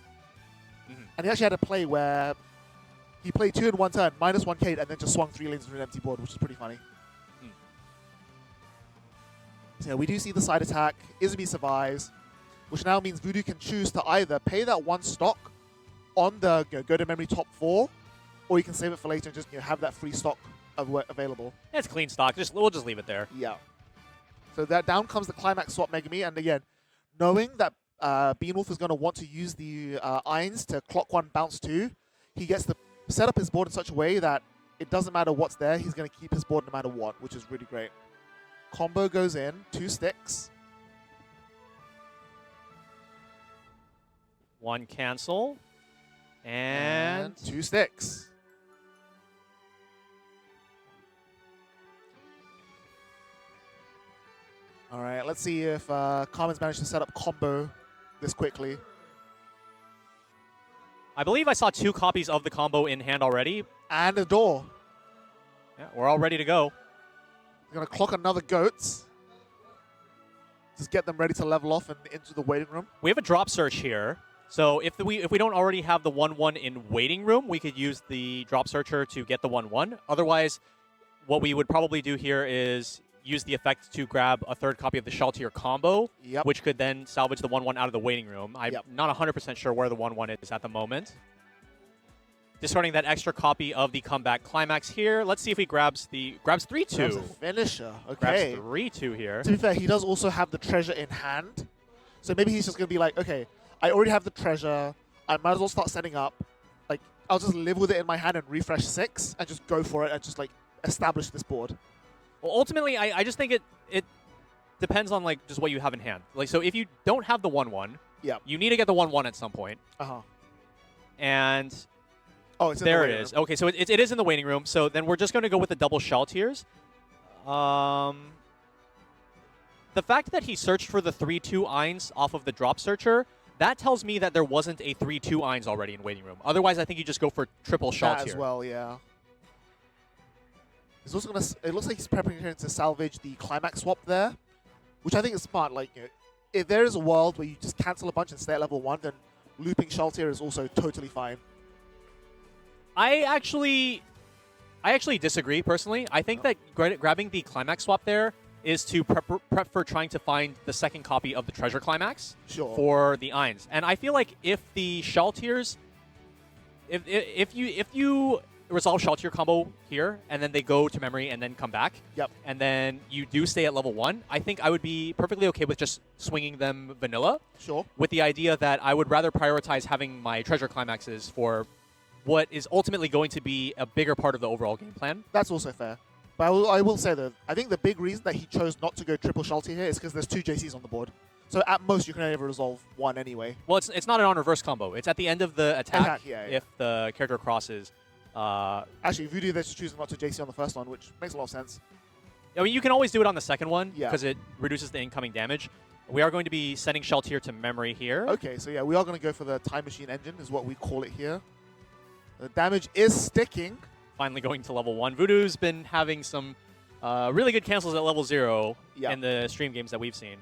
And he actually had a play where he played 2 in 1 turn, -1 Kate, and then just swung 3 lanes into an empty board, which is pretty funny. So yeah, we do see the side attack. Izumi survives, which now means Voodoo can choose to either pay that 1 stock on the go to memory top 4, or you can save it for later and just have that free stock available. Yeah, it's clean stock. We'll just leave it there. Yeah. So that down comes the Climax Swap Megami, and again, knowing that Beanwolf is going to want to use the Eins to clock 1, bounce 2, he gets to set up his board in such a way that it doesn't matter what's there, he's going to keep his board no matter what, which is really great. Combo goes in, 2 sticks. 1 cancel. And 2 sticks. All right, let's see if Carmen's managed to set up combo this quickly. I believe I saw 2 copies of the combo in hand already. And a door. Yeah, we're all ready to go. He's going to clock another goats. Just get them ready to level off and into the waiting room. We have a drop search here. So if we don't already have the 1-1 in waiting room, we could use the drop searcher to get the 1-1. Otherwise, what we would probably do here is use the effect to grab a 3rd copy of the Shaltier combo, which could then salvage the 1-1 out of the waiting room. I'm not 100% sure where the 1-1 is at the moment. discarding that extra copy of the comeback climax here. Let's see if he grabs 3-2. Grabs a finisher. Okay. Grabs 3-2 here. To be fair, he does also have the treasure in hand. So maybe he's just going to be like, okay, I already have the treasure. I might as well start setting up. Like, I'll just live with it in my hand and refresh 6 and just go for it and just, like, establish this board. Well, ultimately, I just think it depends on, like, just what you have in hand. Like, so if you don't have the 1-1, you need to get the 1-1 at some point. And oh, it's in there the it is. room. Okay, so it is in the waiting room. So then we're just going to go with the double shell tiers. The fact that he searched for the 3-2 Eins off of the drop searcher, that tells me that there wasn't a 3-2 Eins already in waiting room. Otherwise, I think you just go for triple shell tier. That as well, yeah. He's also gonna. It looks like he's preparing to salvage the climax swap there, which I think is smart. Like, you know, if there is a world where you just cancel a bunch and stay at level 1, then looping shell tier is also totally fine. I actually disagree personally. I think that grabbing the climax swap there is to prep for trying to find the second copy of the treasure climax for the Eins. And I feel like if the shell tiers, if you resolve shell tier combo here and then they go to memory and then come back, and then you do stay at level 1, I think I would be perfectly okay with just swinging them vanilla. With the idea that I would rather prioritize having my treasure climaxes for what is ultimately going to be a bigger part of the overall game plan. That's also fair. But I will say that I think the big reason that he chose not to go triple shell tier here is because there's 2 JCs on the board. So at most you can only ever resolve 1 anyway. Well, it's not an on reverse combo. It's at the end of the attack yeah. if the character crosses. Actually, Voodoo they're just choosing not to JC on the first one, which makes a lot of sense. I mean, you can always do it on the second one because it reduces the incoming damage. We are going to be sending shell tier to memory here. Okay, so yeah, we are going to go for the time machine engine is what we call it here. The damage is sticking. Finally going to level 1. Voodoo's been having some really good cancels at level 0 in the stream games that we've seen.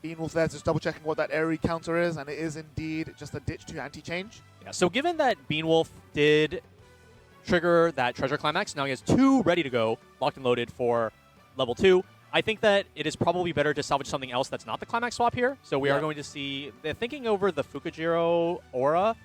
Beanwolf there just double checking what that area counter is, and it is indeed just a ditch to anti-change. Yeah, so given that Beanwolf did trigger that treasure climax, now he has 2 ready to go, locked and loaded for level 2. I think that it is probably better to salvage something else that's not the climax swap here. So we are going to see, they're thinking over the Fukujiro aura.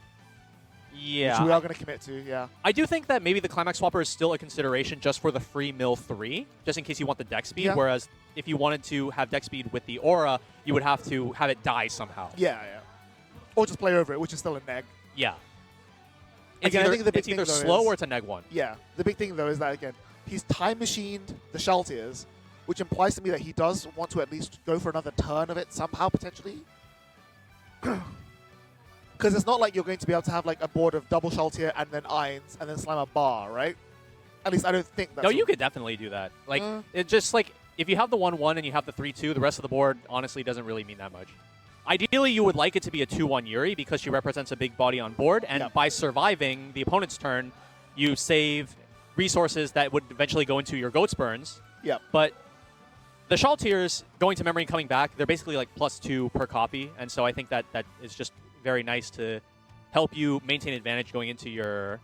Yeah. Which we are going to commit to, yeah. I do think that maybe the climax swapper is still a consideration just for the free mill 3, just in case you want the deck speed, whereas if you wanted to have deck speed with the aura, you would have to have it die somehow. Yeah. Or just play over it, which is still a neg. Yeah. Again, I think the big it's either thing, though, slow is, or it's a neg 1. Yeah. The big thing, though, is that, again, he's time machined the shell tiers, which implies to me that he does want to at least go for another turn of it somehow, potentially. Because it's not like you're going to be able to have like a board of double shell tier and then Eins and then slam a bar, right? At least I don't think that's... No, you could definitely do that. Like, it just like, if you have the 1-1 and you have the 3-2, the rest of the board honestly doesn't really mean that much. Ideally, you would like it to be a 2-1 Yuri because she represents a big body on board, and by surviving the opponent's turn, you save resources that would eventually go into your Goat's Burns. But the shell tiers going to memory and coming back, they're basically like +2 per copy, and so I think that is just very nice to help you maintain advantage going into your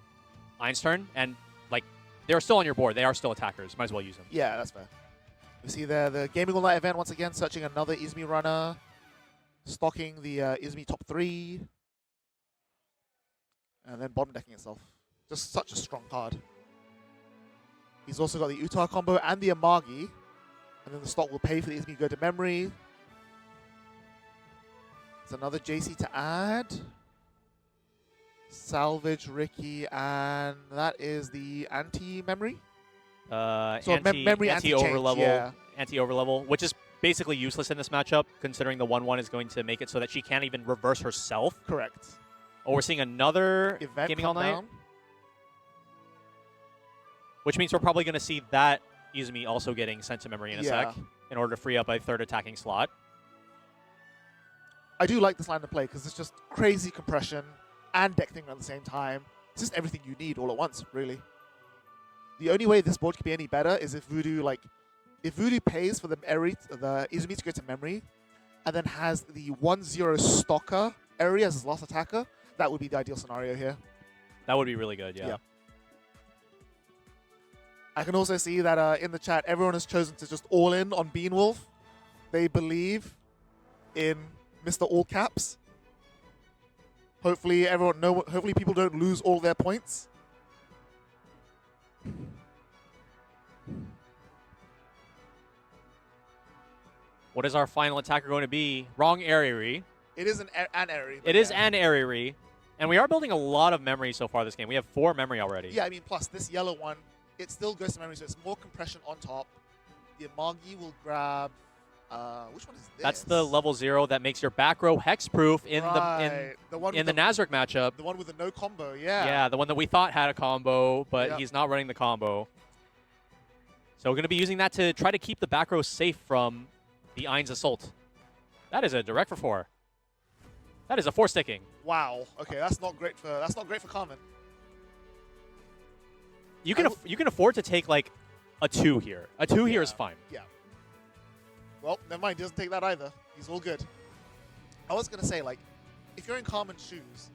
Eins turn. And like, they're still on your board. They are still attackers. Might as well use them. Yeah, that's fair. We see there the Gaming All Night event once again, searching another Izumi runner, stocking the Izumi top 3, and then bottom decking itself. Just such a strong card. He's also got the Utar combo and the Amagi, and then the stock will pay for the Izumi go to memory. It's another JC to add. Salvage Ricky, and that is the anti-memory? Anti-overlevel, which is basically useless in this matchup, considering the 1-1 is going to make it so that she can't even reverse herself. Correct. Oh, we're seeing another event Gaming All Night? down. Which means we're probably going to see that Izumi also getting sent to memory in a sec in order to free up a 3rd attacking slot. I do like this line of play because it's just crazy compression and deck thing at the same time. It's just everything you need all at once, really. The only way this board could be any better is if Voodoo pays for the Izumi to go to memory and then has the 1-0 stalker area as his last attacker. That would be the ideal scenario here. That would be really good, yeah. I can also see that in the chat, everyone has chosen to just all in on Beanwolf. They believe in Mr. All Caps. Hopefully hopefully people don't lose all their points. What is our final attacker going to be? Wrong area. It is an area. It is an area. And we are building a lot of memory so far this game. We have 4 memory already. Yeah, I mean, plus this yellow one, it still goes to memory, so it's more compression on top. The Amagi will grab... which one is this? That's the level 0 that makes your back row hex-proof in the Nazarick matchup. The one with the no combo, yeah. Yeah, the one that we thought had a combo, but Yep. he's not running the combo. So we're going to be using that to try to keep the back row safe from the Ein's Assault. That is a direct for 4. That is a 4 sticking. Wow. Okay, that's not great for Carmen. You can afford to take like a 2 here. A 2 here is fine. Yeah. Well, never mind. He doesn't take that either. He's all good. I was gonna say, like, if you're in Carmen's shoes,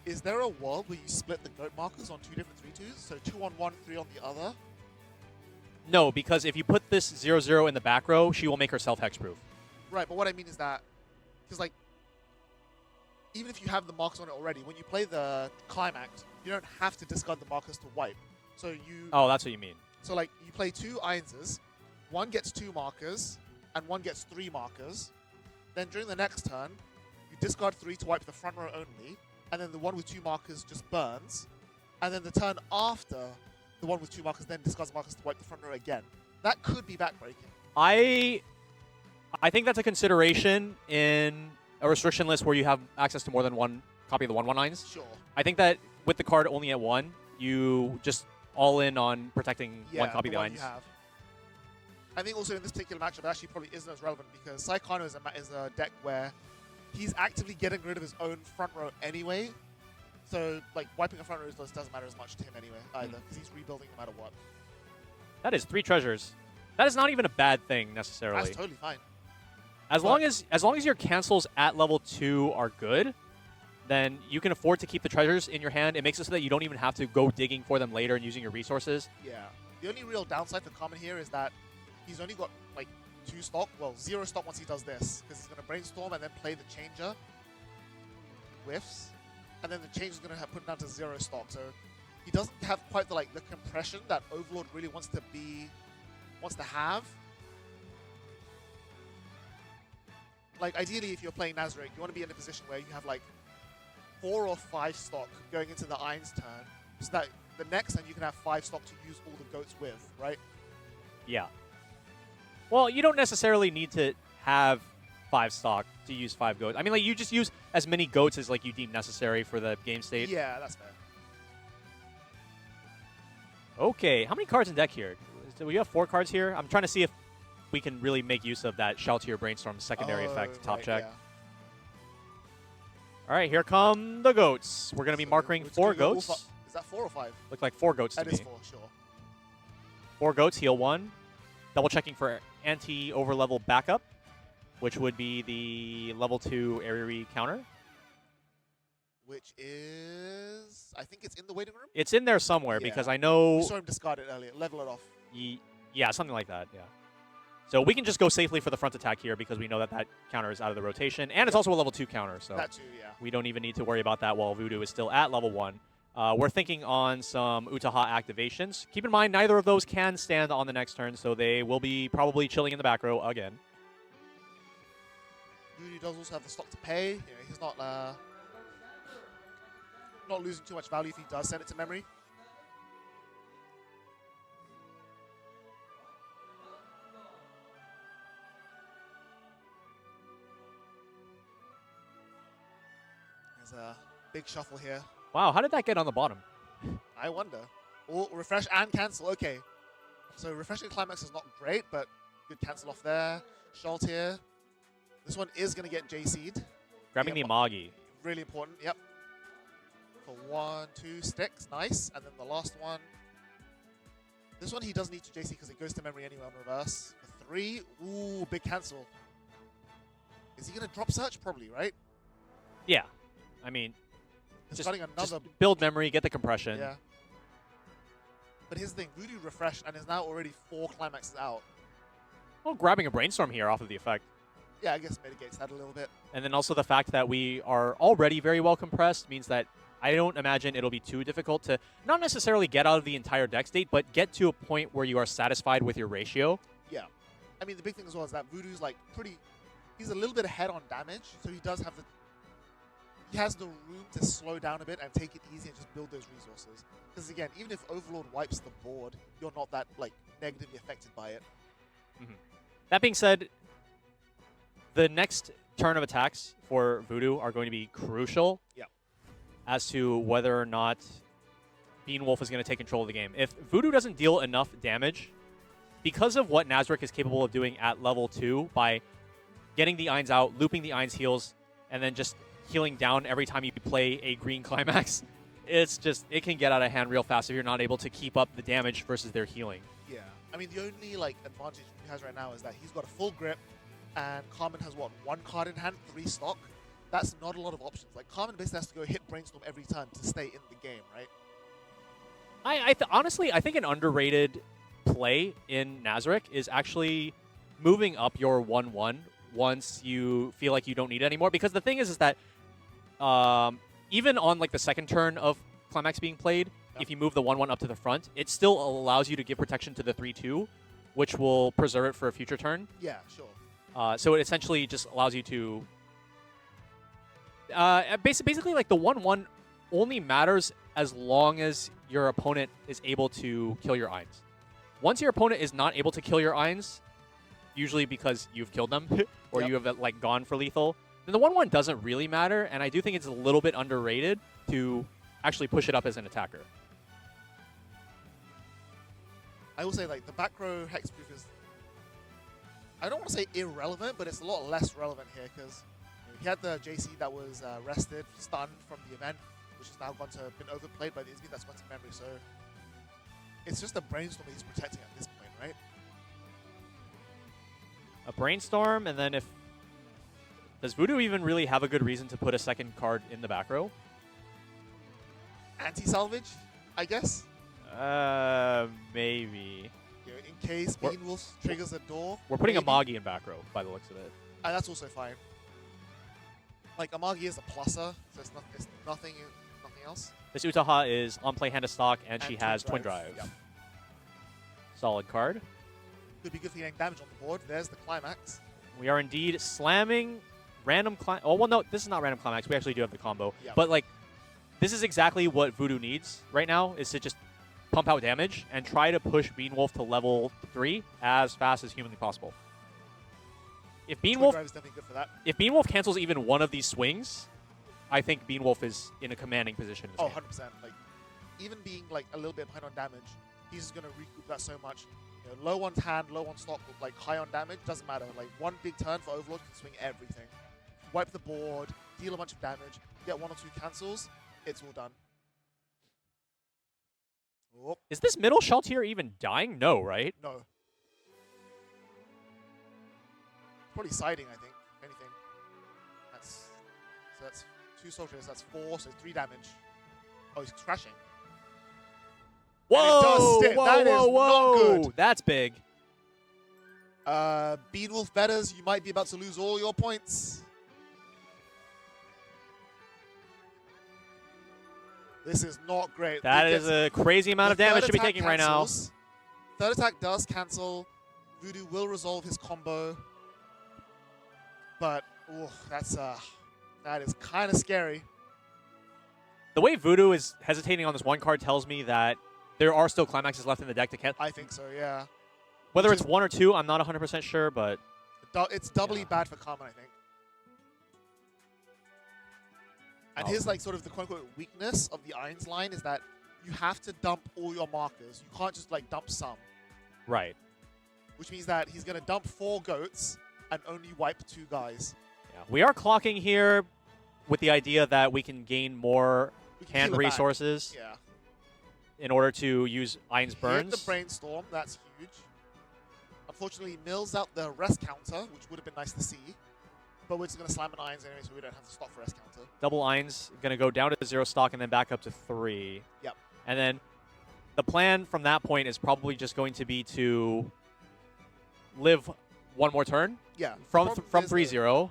is there a world where you split the goat markers on 2 different 3-2s? So 2 on one, 3 on the other? No, because if you put this 0-0 in the back row, she will make herself hexproof. Right, but what I mean is that, because like, even if you have the markers on it already, when you play the climax, you don't have to discard the markers to wipe. So you... Oh, that's what you mean. So like, you play 2 Einses, one gets 2 markers, and one gets 3 markers. Then during the next turn, you discard 3 to wipe the front row only, and then the one with 2 markers just burns. And then the turn after, the one with 2 markers then discards markers to wipe the front row again. That could be backbreaking. I think that's a consideration in a restriction list where you have access to more than one copy of the 1/1/9s. Sure. I think that with the card only at 1, you just all in on protecting one copy of the one 9s. you have. I think also in this particular matchup, it actually probably isn't as relevant because Saikano is a deck where he's actively getting rid of his own front row anyway. So, like, wiping a front row doesn't matter as much to him anyway, either, because he's rebuilding no matter what. That is 3 treasures. That is not even a bad thing necessarily. That's totally fine. As long as your cancels at level 2 are good, then you can afford to keep the treasures in your hand. It makes it so that you don't even have to go digging for them later and using your resources. Yeah. The only real downside for Common here is that he's only got, like, 2 stock. Well, 0 stock once he does this, because he's going to Brainstorm and then play the Changer. Whiffs. And then the Changer is going to put him down to 0 stock. So he doesn't have quite the, like, the compression that Overlord really wants to have. Like, ideally, if you're playing Nazarick, you want to be in a position where you have, like, 4 or 5 stock going into the Ein's turn, so that the next turn you can have 5 stock to use all the goats with, right? Yeah. Well, you don't necessarily need to have 5 stock to use 5 goats. I mean, like, you just use as many goats as, like, you deem necessary for the game state. Yeah, that's fair. Okay, how many cards in deck here? Do we have 4 cards here? I'm trying to see if we can really make use of that Shoutier Brainstorm secondary effect top check. Yeah. All right, here come the goats. We're going to be marking 4 goats. Is that 4 or 5? Look like 4 goats to me. That is 4, sure. 4 goats, heal 1. Double checking for anti-overlevel backup, which would be the level 2 Ariri counter. Which is... I think it's in the waiting room? It's in there somewhere because I know... We saw him discard it earlier. Level it off. Yeah, something like that, yeah. So we can just go safely for the front attack here because we know that that counter is out of the rotation. And it's also a level 2 counter, so that too, yeah. We don't even need to worry about that while Voodoo is still at level 1. We're thinking on some Utaha activations. Keep in mind, neither of those can stand on the next turn, so they will be probably chilling in the back row again. Voodoo does also have the stock to pay. You know, he's not losing too much value if he does send it to memory. There's a big shuffle here. Wow, how did that get on the bottom? I wonder. Oh, refresh and cancel. Okay. So refreshing climax is not great, but good cancel off there. Schalt here. This one is going to get JC'd. Grabbing the Amagi. Really important, yep. For 1, 2 sticks, nice. And then the last one. This one he does need to JC because it goes to memory anyway on reverse. For 3, ooh, big cancel. Is he going to drop search? Probably, right? Yeah. I mean, just build memory, get the compression. Yeah. But here's the thing, Voodoo refreshed and is now already 4 climaxes out. Well, grabbing a Brainstorm here off of the effect. yeah, I guess mitigates that a little bit. And then also the fact that we are already very well compressed means that I don't imagine it'll be too difficult to not necessarily get out of the entire deck state, but get to a point where you are satisfied with your ratio. Yeah. I mean, the big thing as well is that Voodoo's like he's a little bit ahead on damage, so he has the room to slow down a bit and take it easy and just build those resources. Because again, even if Overlord wipes the board, you're not that like negatively affected by it. Mm-hmm. That being said, the next turn of attacks for Voodoo are going to be crucial. Yeah. As to whether or not Beanwolf is going to take control of the game. If Voodoo doesn't deal enough damage, because of what Nazarick is capable of doing at level 2 by getting the Ainz out, looping the Ainz heals, and then just healing down every time you play a green climax, it can get out of hand real fast if you're not able to keep up the damage versus their healing. Yeah. I mean, the only like advantage he has right now is that he's got a full grip, and Carmen has what, 1 card in hand, 3 stock. That's not a lot of options. Like, Carmen basically has to go hit Brainstorm every time to stay in the game, right? Honestly, I think an underrated play in Nazarick is actually moving up your 1-1 once you feel like you don't need it anymore. Because the thing is that even on like the second turn of Climax being played, if you move the 1-1 up to the front, it still allows you to give protection to the 3-2, which will preserve it for a future turn. Yeah, sure. So it essentially just allows you to... basically, like the 1-1 only matters as long as your opponent is able to kill your Ainz. Once your opponent is not able to kill your Ainz, usually because you've killed them or you have like gone for lethal, then the 1-1 doesn't really matter, and I do think it's a little bit underrated to actually push it up as an attacker. I will say like the back row hexproof is, I don't want to say irrelevant, but it's a lot less relevant here because he had the JC that was rested, stunned from the event, which has now been overplayed by the Izzy that's gone to memory. So it's just a Brainstorm that he's protecting at this point, right? A Brainstorm, and then does Voodoo even really have a good reason to put a second card in the back row? Anti-salvage, I guess? Maybe. You know, in case Beanwolf triggers a door. We're putting maybe. Amagi in back row, by the looks of it. That's also fine. Like, Amagi is a plusser, so it's nothing else. This Utaha is on play hand of stock, and she has Twin Drive. Yep. Solid card. Could be good for getting damage on the board. There's the climax. We are indeed slamming random climax. Oh, well, no, this is not random climax. We actually do have the combo. Yep. But, like, this is exactly what Voodoo needs right now, is to just pump out damage and try to push Beanwolf to level 3 as fast as humanly possible. If Beanwolf is definitely good for that. If Beanwolf cancels even one of these swings, I think Beanwolf is in a commanding position. Oh, 100%. Like, even being like a little bit behind on damage, he's just gonna recoup that so much. You know, low on hand, low on stock, like high on damage, doesn't matter. Like one big turn for Overlord can swing everything. Wipe the board, deal a bunch of damage, get 1 or 2 cancels, it's all done. Oh. Is this middle Shaltier even dying? No, right? No. Probably siding, I think, if anything. That's 2 soldiers, that's 4, so 3 damage. Oh, he's crashing. Whoa! That is not good. That's big. Beanwolf betters, you might be about to lose all your points. This is not great. That is a crazy amount of damage to be taking right now. Third attack does cancel. Voodoo will resolve his combo. But, that is kind of scary. The way Voodoo is hesitating on this one card tells me that there are still climaxes left in the deck to catch. I think so, yeah. Whether it's 1 or 2, I'm not 100% sure, but... It's doubly bad for Carmen, I think. And his, like, sort of the quote-unquote weakness of the Ainz line is that you have to dump all your markers. You can't just, like, dump some. Right. Which means that he's going to dump 4 goats and only wipe 2 guys. Yeah. We are clocking here with the idea that we can gain more hand resources in order to use Ainz Burns. Hit the Brainstorm, that's huge. Unfortunately, mills out the rest counter, which would have been nice to see. But we're just going to slam an Ainz anyway, so we don't have to stop for rest counter. Double Ainz, going to go down to 0 stock and then back up to 3. Yep. And then the plan from that point is probably just going to be to live one more turn Yeah. from The problem is 3-0.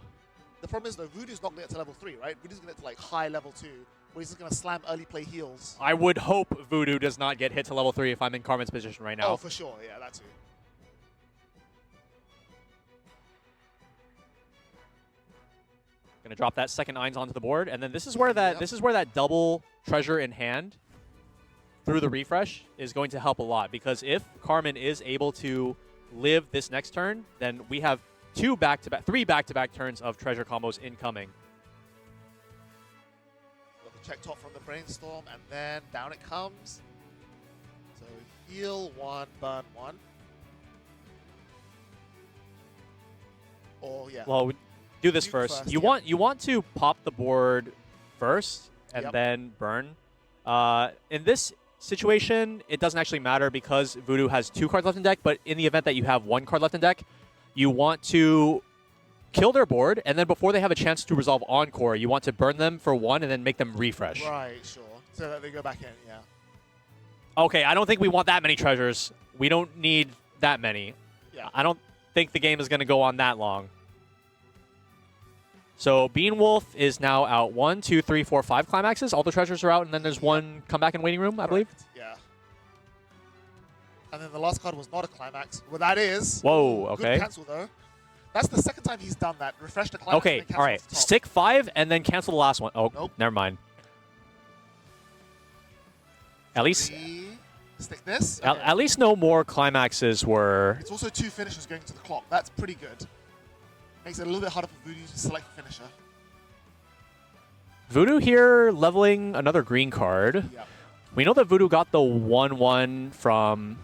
The problem is, though, Voodoo's not going to get to level 3, right? Voodoo's going to get to, like, high level 2, where he's just going to slam early play heals. I would hope Voodoo does not get hit to level 3 if I'm in Carmen's position right now. Oh, for sure. Yeah, that too. Gonna drop that second Eins onto the board, and then this is where that double treasure in hand through the refresh is going to help a lot, because if Carmen is able to live this next turn, then we have three back-to-back turns of treasure combos incoming. Got the check top from the brainstorm, and then down it comes. So heal 1, burn 1. Or yeah. Well, we do this Nuke first. first, You want to pop the board first and Yep. then burn. In this situation, it doesn't actually matter because Voodoo has 2 cards left in deck, but in the event that you have 1 card left in deck, you want to kill their board, and then before they have a chance to resolve Encore, you want to burn them for 1 and then make them refresh. Right, sure. So that they go back in, yeah. Okay, I don't think we want that many treasures. We don't need that many. Yeah. I don't think the game is going to go on that long. So Beanwolf is now out 1, 2, 3, 4, 5 climaxes. All the treasures are out, and then there's one comeback in waiting room, I believe. Yeah. And then the last card was not a climax. Well, that is. Whoa, Good okay. cancel, though. That's the second time he's done that. Refresh the climax. Okay, and then all cancel right. off the top. Stick 5 and then cancel the last one. Oh, Nope. never mind. At least, Stick this. at least no more climaxes were. It's also 2 finishers going to the clock. That's pretty good. Makes it a little bit harder for Voodoo to select a finisher. Voodoo here leveling another green card. Yeah. We know that Voodoo got the 1-1 from.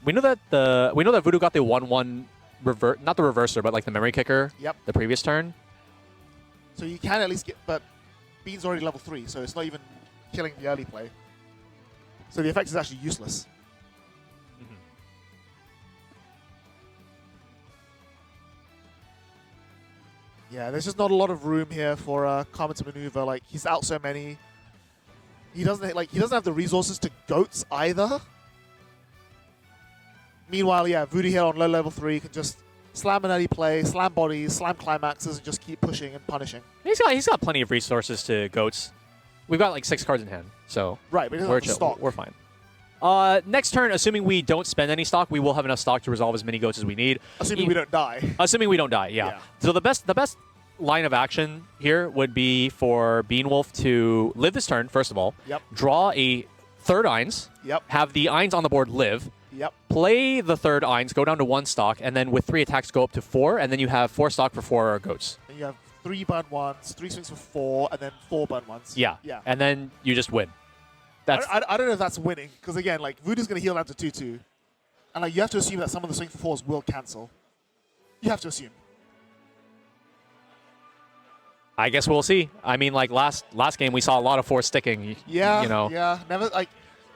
We know that Voodoo got the 1-1 revert, not the reverser, but like the memory kicker. Yep. The previous turn. So you can at least get, but Bean's already level 3, so it's not even killing the early play. So the effect is actually useless. Yeah, there's just not a lot of room here for Carmen to maneuver. Like, he's out so many. He doesn't have the resources to goats either. Meanwhile, yeah, Voodoo here on low level 3 can just slam an early play, slam bodies, slam climaxes, and just keep pushing and punishing. He's got plenty of resources to goats. We've got like 6 cards in hand, so Right, but he doesn't have the stock. We're fine. Next turn, assuming we don't spend any stock, we will have enough stock to resolve as many goats as we need. Assuming we don't die. Assuming we don't die, yeah. So the best line of action here would be for Beanwolf to live this turn, first of all. Yep. Draw a third Eins. Yep. Have the Eins on the board live. Yep. Play the third Eins, go down to 1 stock, and then with 3 attacks go up to 4, and then you have 4 stock for 4 goats. And you have 3 burn 1s, 3 swings for 4, and then 4 burn 1s. Yeah. Yeah. And then you just win. I don't know if that's winning, because again, like, Voodoo's going to heal down to 2-2. And like, you have to assume that some of the swing for 4s will cancel. You have to assume. I guess we'll see. I mean, like last game, we saw a lot of 4 sticking. Yeah, you know. Yeah, never, like,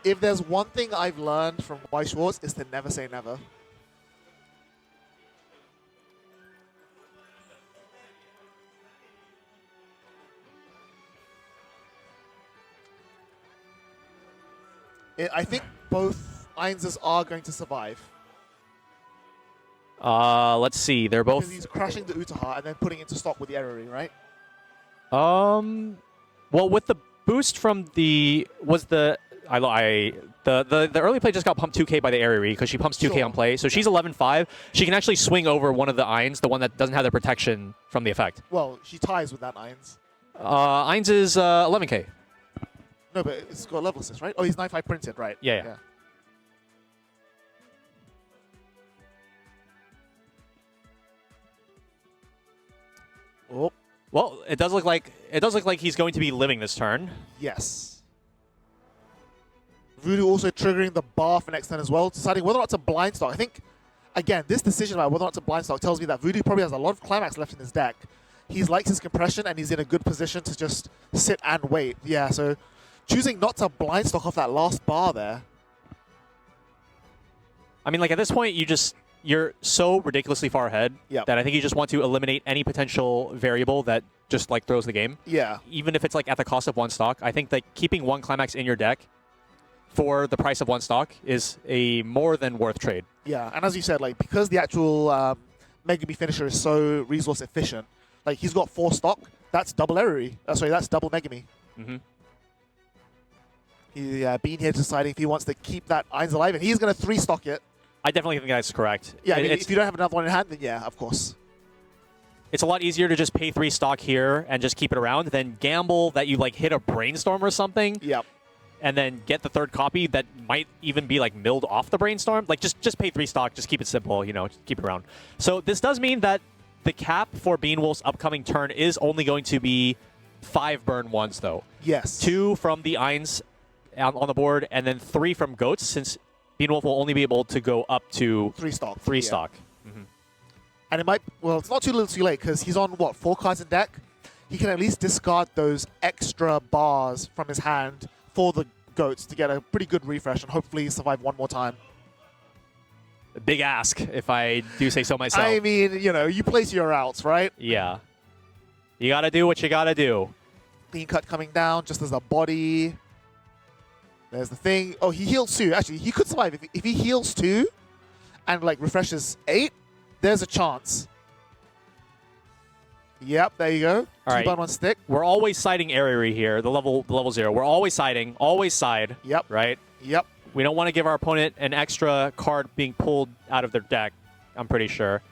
if there's one thing I've learned from Weiß Schwarz, is to never say never. I think both Einses are going to survive. Let's see. They're both. Because he's crashing the Utaha and then putting it into stock with the Errori, right? Well, with the boost from the the early play just got pumped 2K by the Errori because she pumps 2K Sure. on play, so she's 11-5. She can actually swing over one of the Eins, the one that doesn't have the protection from the effect. Well, she ties with that Eins. Eins is 11K. No, but it's got level assist, right? Oh, he's 9-5 printed, right? Yeah. Oh, Well, it does look like he's going to be living this turn. yes. Voodoo also triggering the bar for next turn as well, deciding whether or not to blind stock. I think, again, this decision about whether or not to blind stock tells me that Voodoo probably has a lot of climax left in his deck. He likes his compression, and he's in a good position to just sit and wait. Yeah, so choosing not to blind stock off that last bar there. I mean, like at this point, you're so ridiculously far ahead Yep. that I think you just want to eliminate any potential variable that just like throws the game. Yeah. Even if it's like at the cost of 1 stock, I think that keeping 1 climax in your deck for the price of 1 stock is a more than worth trade. Yeah. Yeah, and as you said, like because the actual Megami finisher is so resource efficient, like he's got 4 stock. That's double Eriri. Sorry, that's double Megami. Mm-hmm. Being here deciding if he wants to keep that Eins alive, and he's going to 3-stock it. I definitely think that's correct. Yeah, I mean, if you don't have another one in hand, then yeah, of course. It's a lot easier to just pay 3 stock here and just keep it around than gamble that you like hit a brainstorm or something. Yep. And then get the 3rd copy that might even be like milled off the brainstorm. Like just pay 3 stock, just keep it simple, you know, just keep it around. So this does mean that the cap for Beanwolf's upcoming turn is only going to be 5 burn ones though. Yes. 2 from the Eins on the board, and then 3 from Goats, since Beanwolf will only be able to go up to 3 stock. 3 stock. Mm-hmm. And it might, well, it's not too little too late because he's on, what, 4 cards in deck? He can at least discard those extra bars from his hand for the Goats to get a pretty good refresh and hopefully survive one more time. A big ask, if I do say so myself. I mean, you know, you place your outs, right? Yeah. You got to do what you got to do. Clean cut coming down just as a body. There's the thing. Oh, he heals 2. Actually, he could survive. If he heals 2 and, like, refreshes 8, there's a chance. Yep, there you go. All 2 burn 1 stick. We're always siding Eriri here, the level 0. We're always siding. Always side. Yep. Right? Yep. We don't want to give our opponent an extra card being pulled out of their deck, I'm pretty sure.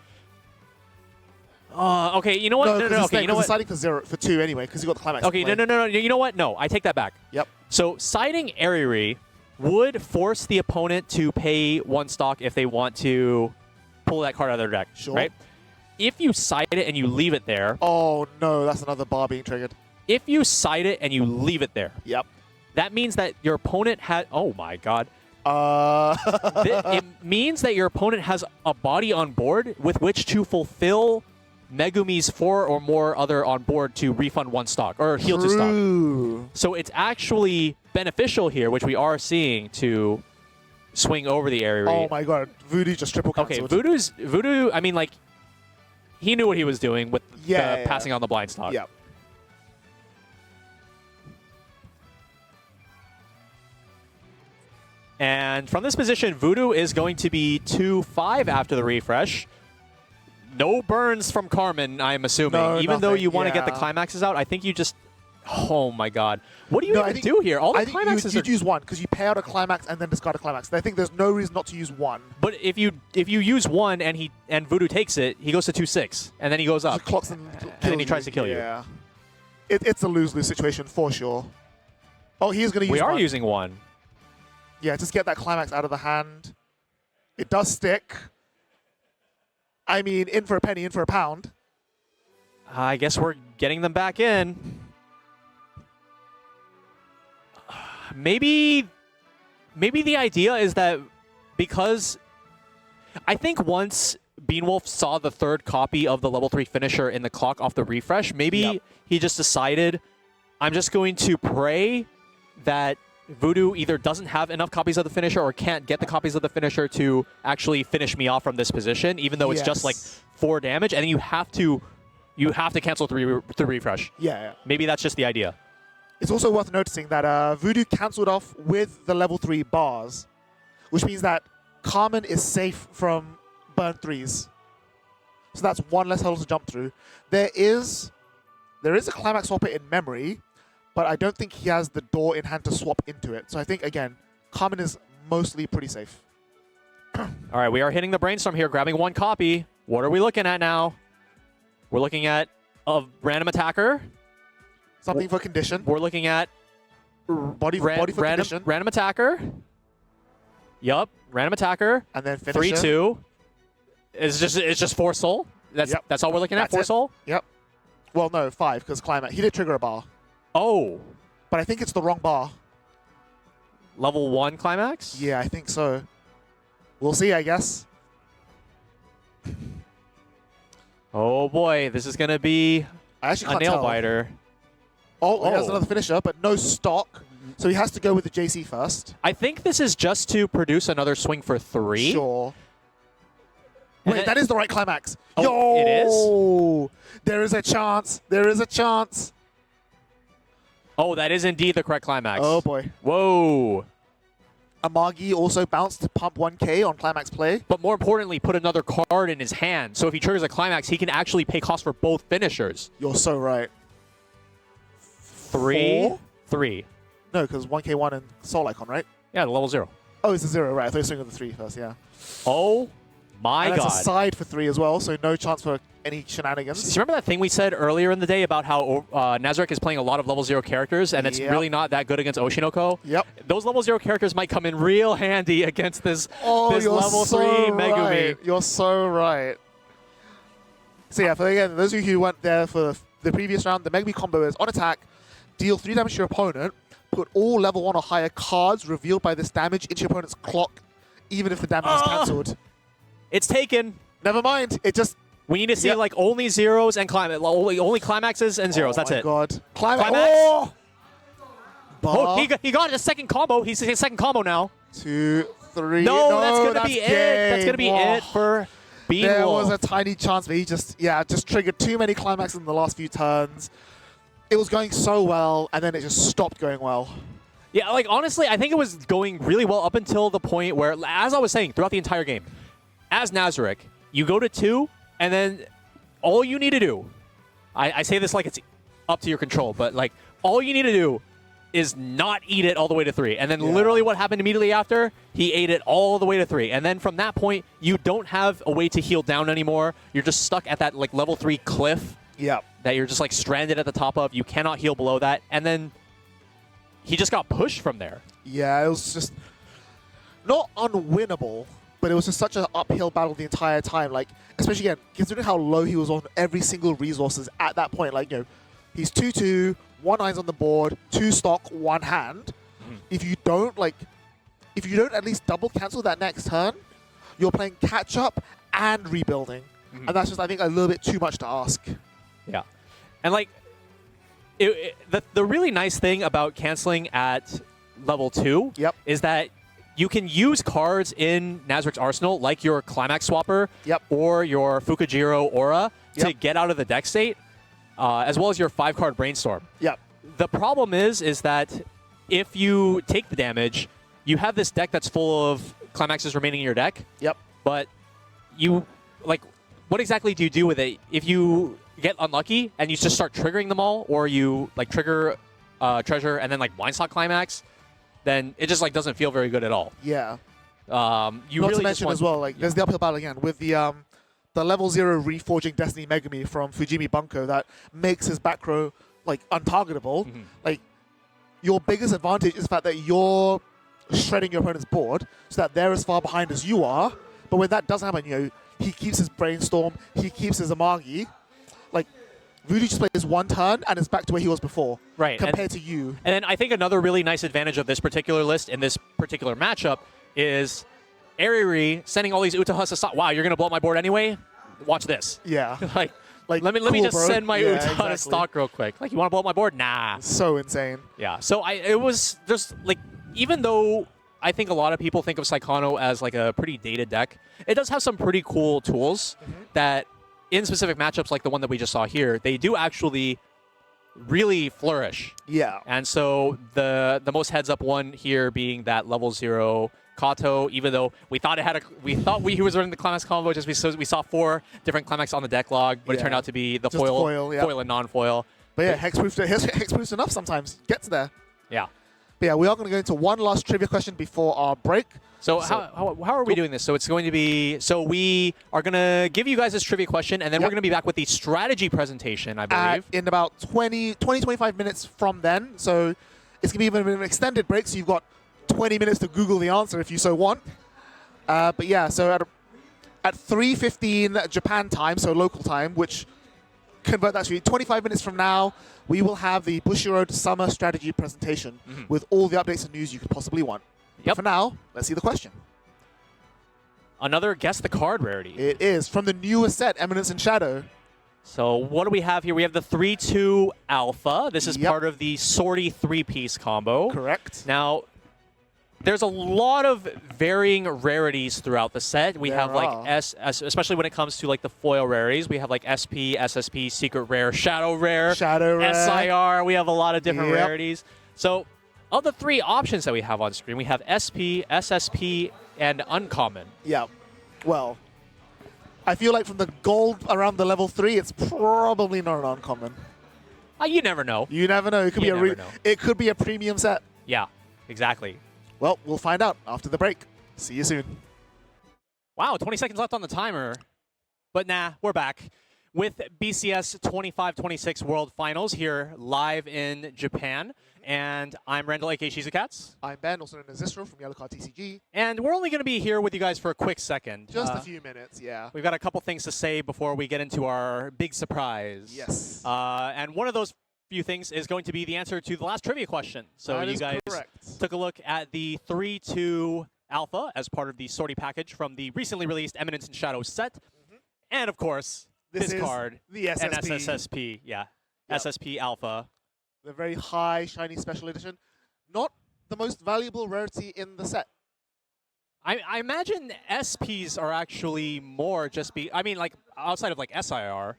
Okay, you know what? No, okay, you know what? Siding for 2 anyway, because you got the climax. Okay, no. You know what? No, I take that back. Yep. So siding Eriri would force the opponent to pay 1 stock if they want to pull that card out of their deck. Sure. Right? If you side it and you leave it there. Oh no, that's another bar being triggered. If you side it and you leave it there. Yep. That means that your opponent had. Oh my god. It means that your opponent has a body on board with which to fulfill Megumi's 4 or more other on board to refund 1 stock or heal 2 stock. So it's actually beneficial here, which we are seeing, to swing over the area. Oh my god, Voodoo just triple canceled. Okay, Voodoo. I mean, like, he knew what he was doing with passing on the blind stock. Yeah. And from this position, Voodoo is going to be 2-5 after the refresh. No burns from Carmen, I'm assuming. No, Even though you want to get the yeah. climaxes out, I think you just... Oh my god. What do you even do here? All the climaxes you'd use 1, because you pay out a climax and then discard a climax. I think there's no reason not to use 1. But if you use 1 and Voodoo takes it, he goes to 2-6, and then he goes up. Clocks and then he tries to kill you. Yeah. It's a lose-lose situation for sure. Oh, he's going to use 1. We are using 1. Yeah, just get that climax out of the hand. It does stick. I mean, in for a penny, in for a pound. I guess we're getting them back in. Maybe the idea is that because I think once Beanwolf saw the 3rd copy of the level 3 finisher in the clock off the refresh, maybe he just decided, I'm just going to pray that Voodoo either doesn't have enough copies of the finisher or can't get the copies of the finisher to actually finish me off from this position, even though it's just like 4 damage, and then you have to cancel the refresh. Yeah. Maybe that's just the idea. It's also worth noticing that Voodoo cancelled off with the level 3 bars, which means that Carmen is safe from burn 3s. So that's 1 less hurdle to jump through. There is a climax swapper in memory, but I don't think he has the door in hand to swap into it. So I think, again, Carmen is mostly pretty safe. All right, we are hitting the brainstorm here, grabbing 1 copy. What are we looking at now? We're looking at a random attacker. Something for condition. We're looking at body for condition. Random attacker. Yup, random attacker. And then finisher. 3-2. It's just 4 soul. That's all we're looking at. 4 soul. Yep. Well, no, 5 because climax. He did trigger a bar. Oh. But I think it's the wrong bar. Level 1 climax? Yeah, I think so. We'll see, I guess. Oh boy, this is going to be I actually a can't nail tell. biter. Oh, he has another finisher, but no stock. So he has to go with the JC first. I think this is just to produce another swing for 3. Sure. Wait, that is the right climax. Oh, Yo! it is? There is a chance. There is a chance. Oh, that is indeed the correct climax. Oh, boy. Whoa. Amagi also bounced to pump 1k on Climax play. But more importantly, put another card in his hand. So if he triggers a Climax, he can actually pay cost for both finishers. You're so right. 3. 4? 3. No, because 1k1 and Soul Icon, right? Yeah, the level 0. Oh, it's a 0, right. I thought you were swinging the 3 first, yeah. Oh my and god. that's a side for 3 as well, so no chance for any shenanigans. Do you remember that thing we said earlier in the day about how Nazarick is playing a lot of level 0 characters and it's really not that good against Oshinoko? Yep. Those level 0 characters might come in real handy against this, this you're level so 3 right. Megumi. You're so right. So yeah, for again, those of you who weren't there for the previous round, the Megumi combo is on attack, deal 3 damage to your opponent, put all level 1 or higher cards revealed by this damage into your opponent's clock, even if the damage is cancelled. It's taken. Never mind. It just... We need to see like only zeros and only climaxes and zeros. That's it. Oh my god. Climax. Oh! Oh, he got a second combo. He's his second combo now. 2, 3. No, that's gonna be it. That's gonna be it for Bean There Wolf. was a tiny chance, but he just triggered too many climaxes in the last few turns. It was going so well, and then it just stopped going well. Yeah, like honestly, I think it was going really well up until the point where, as I was saying, throughout the entire game, as Nazarick, you go to 2, and then all you need to do, I say this like it's up to your control, but like all you need to do is not eat it all the way to 3. And then literally what happened immediately after, he ate it all the way to 3. And then from that point, you don't have a way to heal down anymore. You're just stuck at that like level 3 cliff. Yeah. That you're just like stranded at the top of. You cannot heal below that. And then he just got pushed from there. Yeah, it was just not unwinnable, but it was just such an uphill battle the entire time. Like, especially again, considering how low he was on every single resources at that point. Like, you know, he's 2-2, 1 eyes on the board, 2 stock, 1 hand. If you don't at least double cancel that next turn, you're playing catch up and rebuilding. And that's just, I think, a little bit too much to ask. Yeah. And like, the really nice thing about canceling at level 2 is that you can use cards in Nazarick's arsenal, like your Climax Swapper or your Fukujiro Aura, to get out of the deck state, as well as your 5-card Brainstorm. The problem is that if you take the damage, you have this deck that's full of Climaxes remaining in your deck. But you, like, what exactly do you do with it if you get unlucky and you just start triggering them all, or you like trigger Treasure and then like Windstock Climax? Then it just like doesn't feel very good at all. Yeah. You Not really to mention as well, like there's the uphill battle again with the level 0 reforging Destiny Megami from Fujimi Bunko that makes his back row like untargetable. Like your biggest advantage is the fact that you're shredding your opponent's board so that they're as far behind as you are. But when that doesn't happen, you know, he keeps his Brainstorm, he keeps his Amagi. Like, Voodoo just plays 1 turn and is back to where he was before. Right. Compared to you. And then I think another really nice advantage of this particular list in this particular matchup is Ariri sending all these Utahas aside. Wow, you're going to blow up my board anyway? Watch this. Yeah. like let me cool, just bro. send my Utaha to stock real quick. Like, you want to blow up my board? Nah. So insane. Yeah. So it was just like, even though I think a lot of people think of Saikano as like a pretty dated deck, it does have some pretty cool tools that in specific matchups like the one that we just saw here, they do actually really flourish. Yeah. And so the most heads up one here being that level 0 Kato, even though we thought he was running the Climax combo, just we saw 4 different Climax on the deck log, but it turned out to be the foil and non-foil. But yeah, hexproof enough sometimes. Gets there. Yeah. But yeah, we are going to go into one last trivia question before our break. So how are we doing this? So it's going to be, so we are going to give you guys this trivia question, and then we're going to be back with the strategy presentation, I believe. In about 25 minutes from then. So it's going to be even an extended break, so you've got 20 minutes to Google the answer if you so want. But yeah, so at 3:15 Japan time, so local time, which convert that to 25 minutes from now, we will have the Bushiroad Summer Strategy presentation with all the updates and news you could possibly want. But for now, let's see the question. Another Guess the Card rarity. It is from the newest set, Eminence and Shadow. So what do we have here? We have the 3-2 Alpha. This is part of the Sortie 3-piece combo. Correct. Now, there's a lot of varying rarities throughout the set. We have like especially when it comes to like the foil rarities, we have like SP, SSP, Secret Rare, Shadow Rare, SIR. We have a lot of different rarities. So of the 3 options that we have on screen, we have SP, SSP, and Uncommon. Yeah. Well, I feel like from the gold around the level 3, it's probably not an uncommon. You never know. You never know. It could it could be a premium set. Yeah, exactly. Well, we'll find out after the break. See you soon. Wow, 20 seconds left on the timer. But nah, we're back with BCS 25-26 World Finals here live in Japan. And I'm Randall, aka Shizukats. I'm Ben, also known as Zistro from Yellow Card TCG. And we're only going to be here with you guys for a quick second. Just a few minutes, yeah. We've got a couple things to say before we get into our big surprise. Yes. And one of those few things is going to be the answer to the last trivia question. So that you guys took a look at the 3-2 Alpha as part of the sortie package from the recently released Eminence and Shadow set. And of course, this card, the SSP. and SSP, yeah. Yep. SSP Alpha. The very high, shiny special edition. Not the most valuable rarity in the set. I imagine SPs are actually more I mean, like, outside of, like, SIR.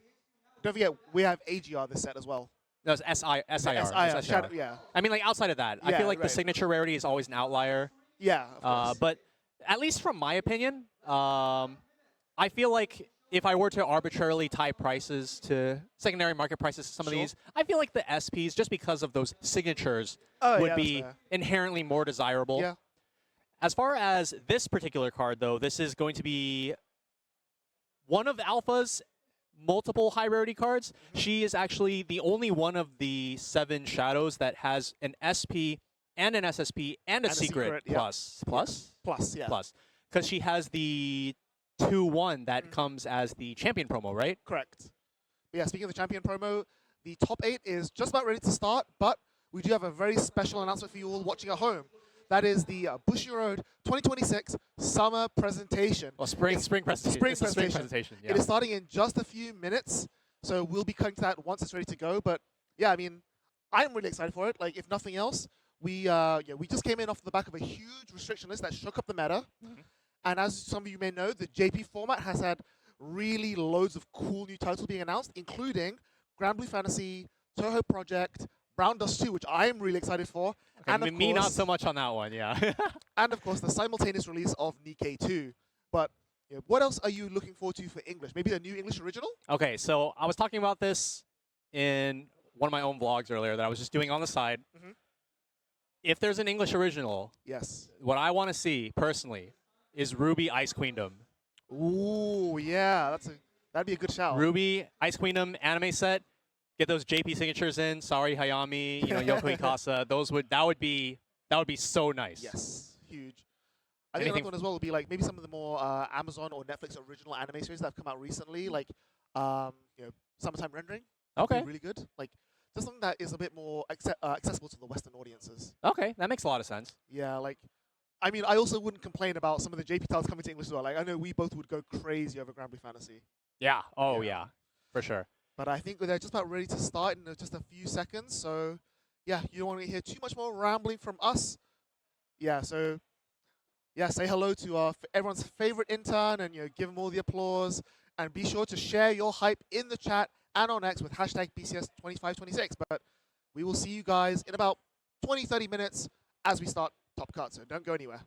Don't forget, we have AGR this set as well. No, it's SIR. Shadow, yeah. I mean, like, outside of that, I feel like the signature rarity is always an outlier. Yeah, of course. But at least from my opinion, I feel like if I were to arbitrarily tie prices to secondary market prices to some of these, I feel like the SPs, just because of those signatures, would be inherently more desirable. Yeah. As far as this particular card, though, this is going to be one of Alpha's multiple high rarity cards. She is actually the only one of the 7 shadows that has an SP and an SSP and a secret plus. Plus? Plus, yeah. Plus. Because she has the 2-1 that comes as the champion promo, right? Correct. Yeah, speaking of the champion promo, the top 8 is just about ready to start, but we do have a very special announcement for you all watching at home. That is the Bushiroad 2026 Summer Presentation. Well, spring presentation. Spring presentation. Yeah. It is starting in just a few minutes, so we'll be cutting to that once it's ready to go. But yeah, I mean, I'm really excited for it. Like, if nothing else, we just came in off the back of a huge restriction list that shook up the meta. And as some of you may know, the JP format has had really loads of cool new titles being announced, including Grand Blue Fantasy, Toho Project, Brown Dust 2, which I'm really excited for. Okay, and me not so much on that one, yeah. And of course, the simultaneous release of Nikkei 2. But what else are you looking forward to for English? Maybe the new English original? Okay, so I was talking about this in one of my own vlogs earlier that I was just doing on the side. If there's an English original, what I want to see, personally, is Ruby Ice Queendom. Ooh, yeah, that'd be a good shout. Ruby Ice Queendom anime set. Get those JP signatures in. Sorry, Hayami. Yoko Ikasa. That would be so nice. Yes, huge. I think another one as well would be like maybe some of the more Amazon or Netflix original anime series that have come out recently, like Summertime Rendering. Okay. Really good. Like just something that is a bit more accessible to the Western audiences. Okay, that makes a lot of sense. Yeah, like. I mean, I also wouldn't complain about some of the JP titles coming to English as well. Like, I know we both would go crazy over Grand Blue Fantasy. Yeah. Oh, yeah. For sure. But I think they're just about ready to start in just a few seconds. So, yeah, you don't want to hear too much more rambling from us. Yeah, so, yeah, say hello to everyone's favorite intern and, give them all the applause. And be sure to share your hype in the chat and on X with hashtag BCS2526. But we will see you guys in about 20, 30 minutes as we start Top Cut, so don't go anywhere.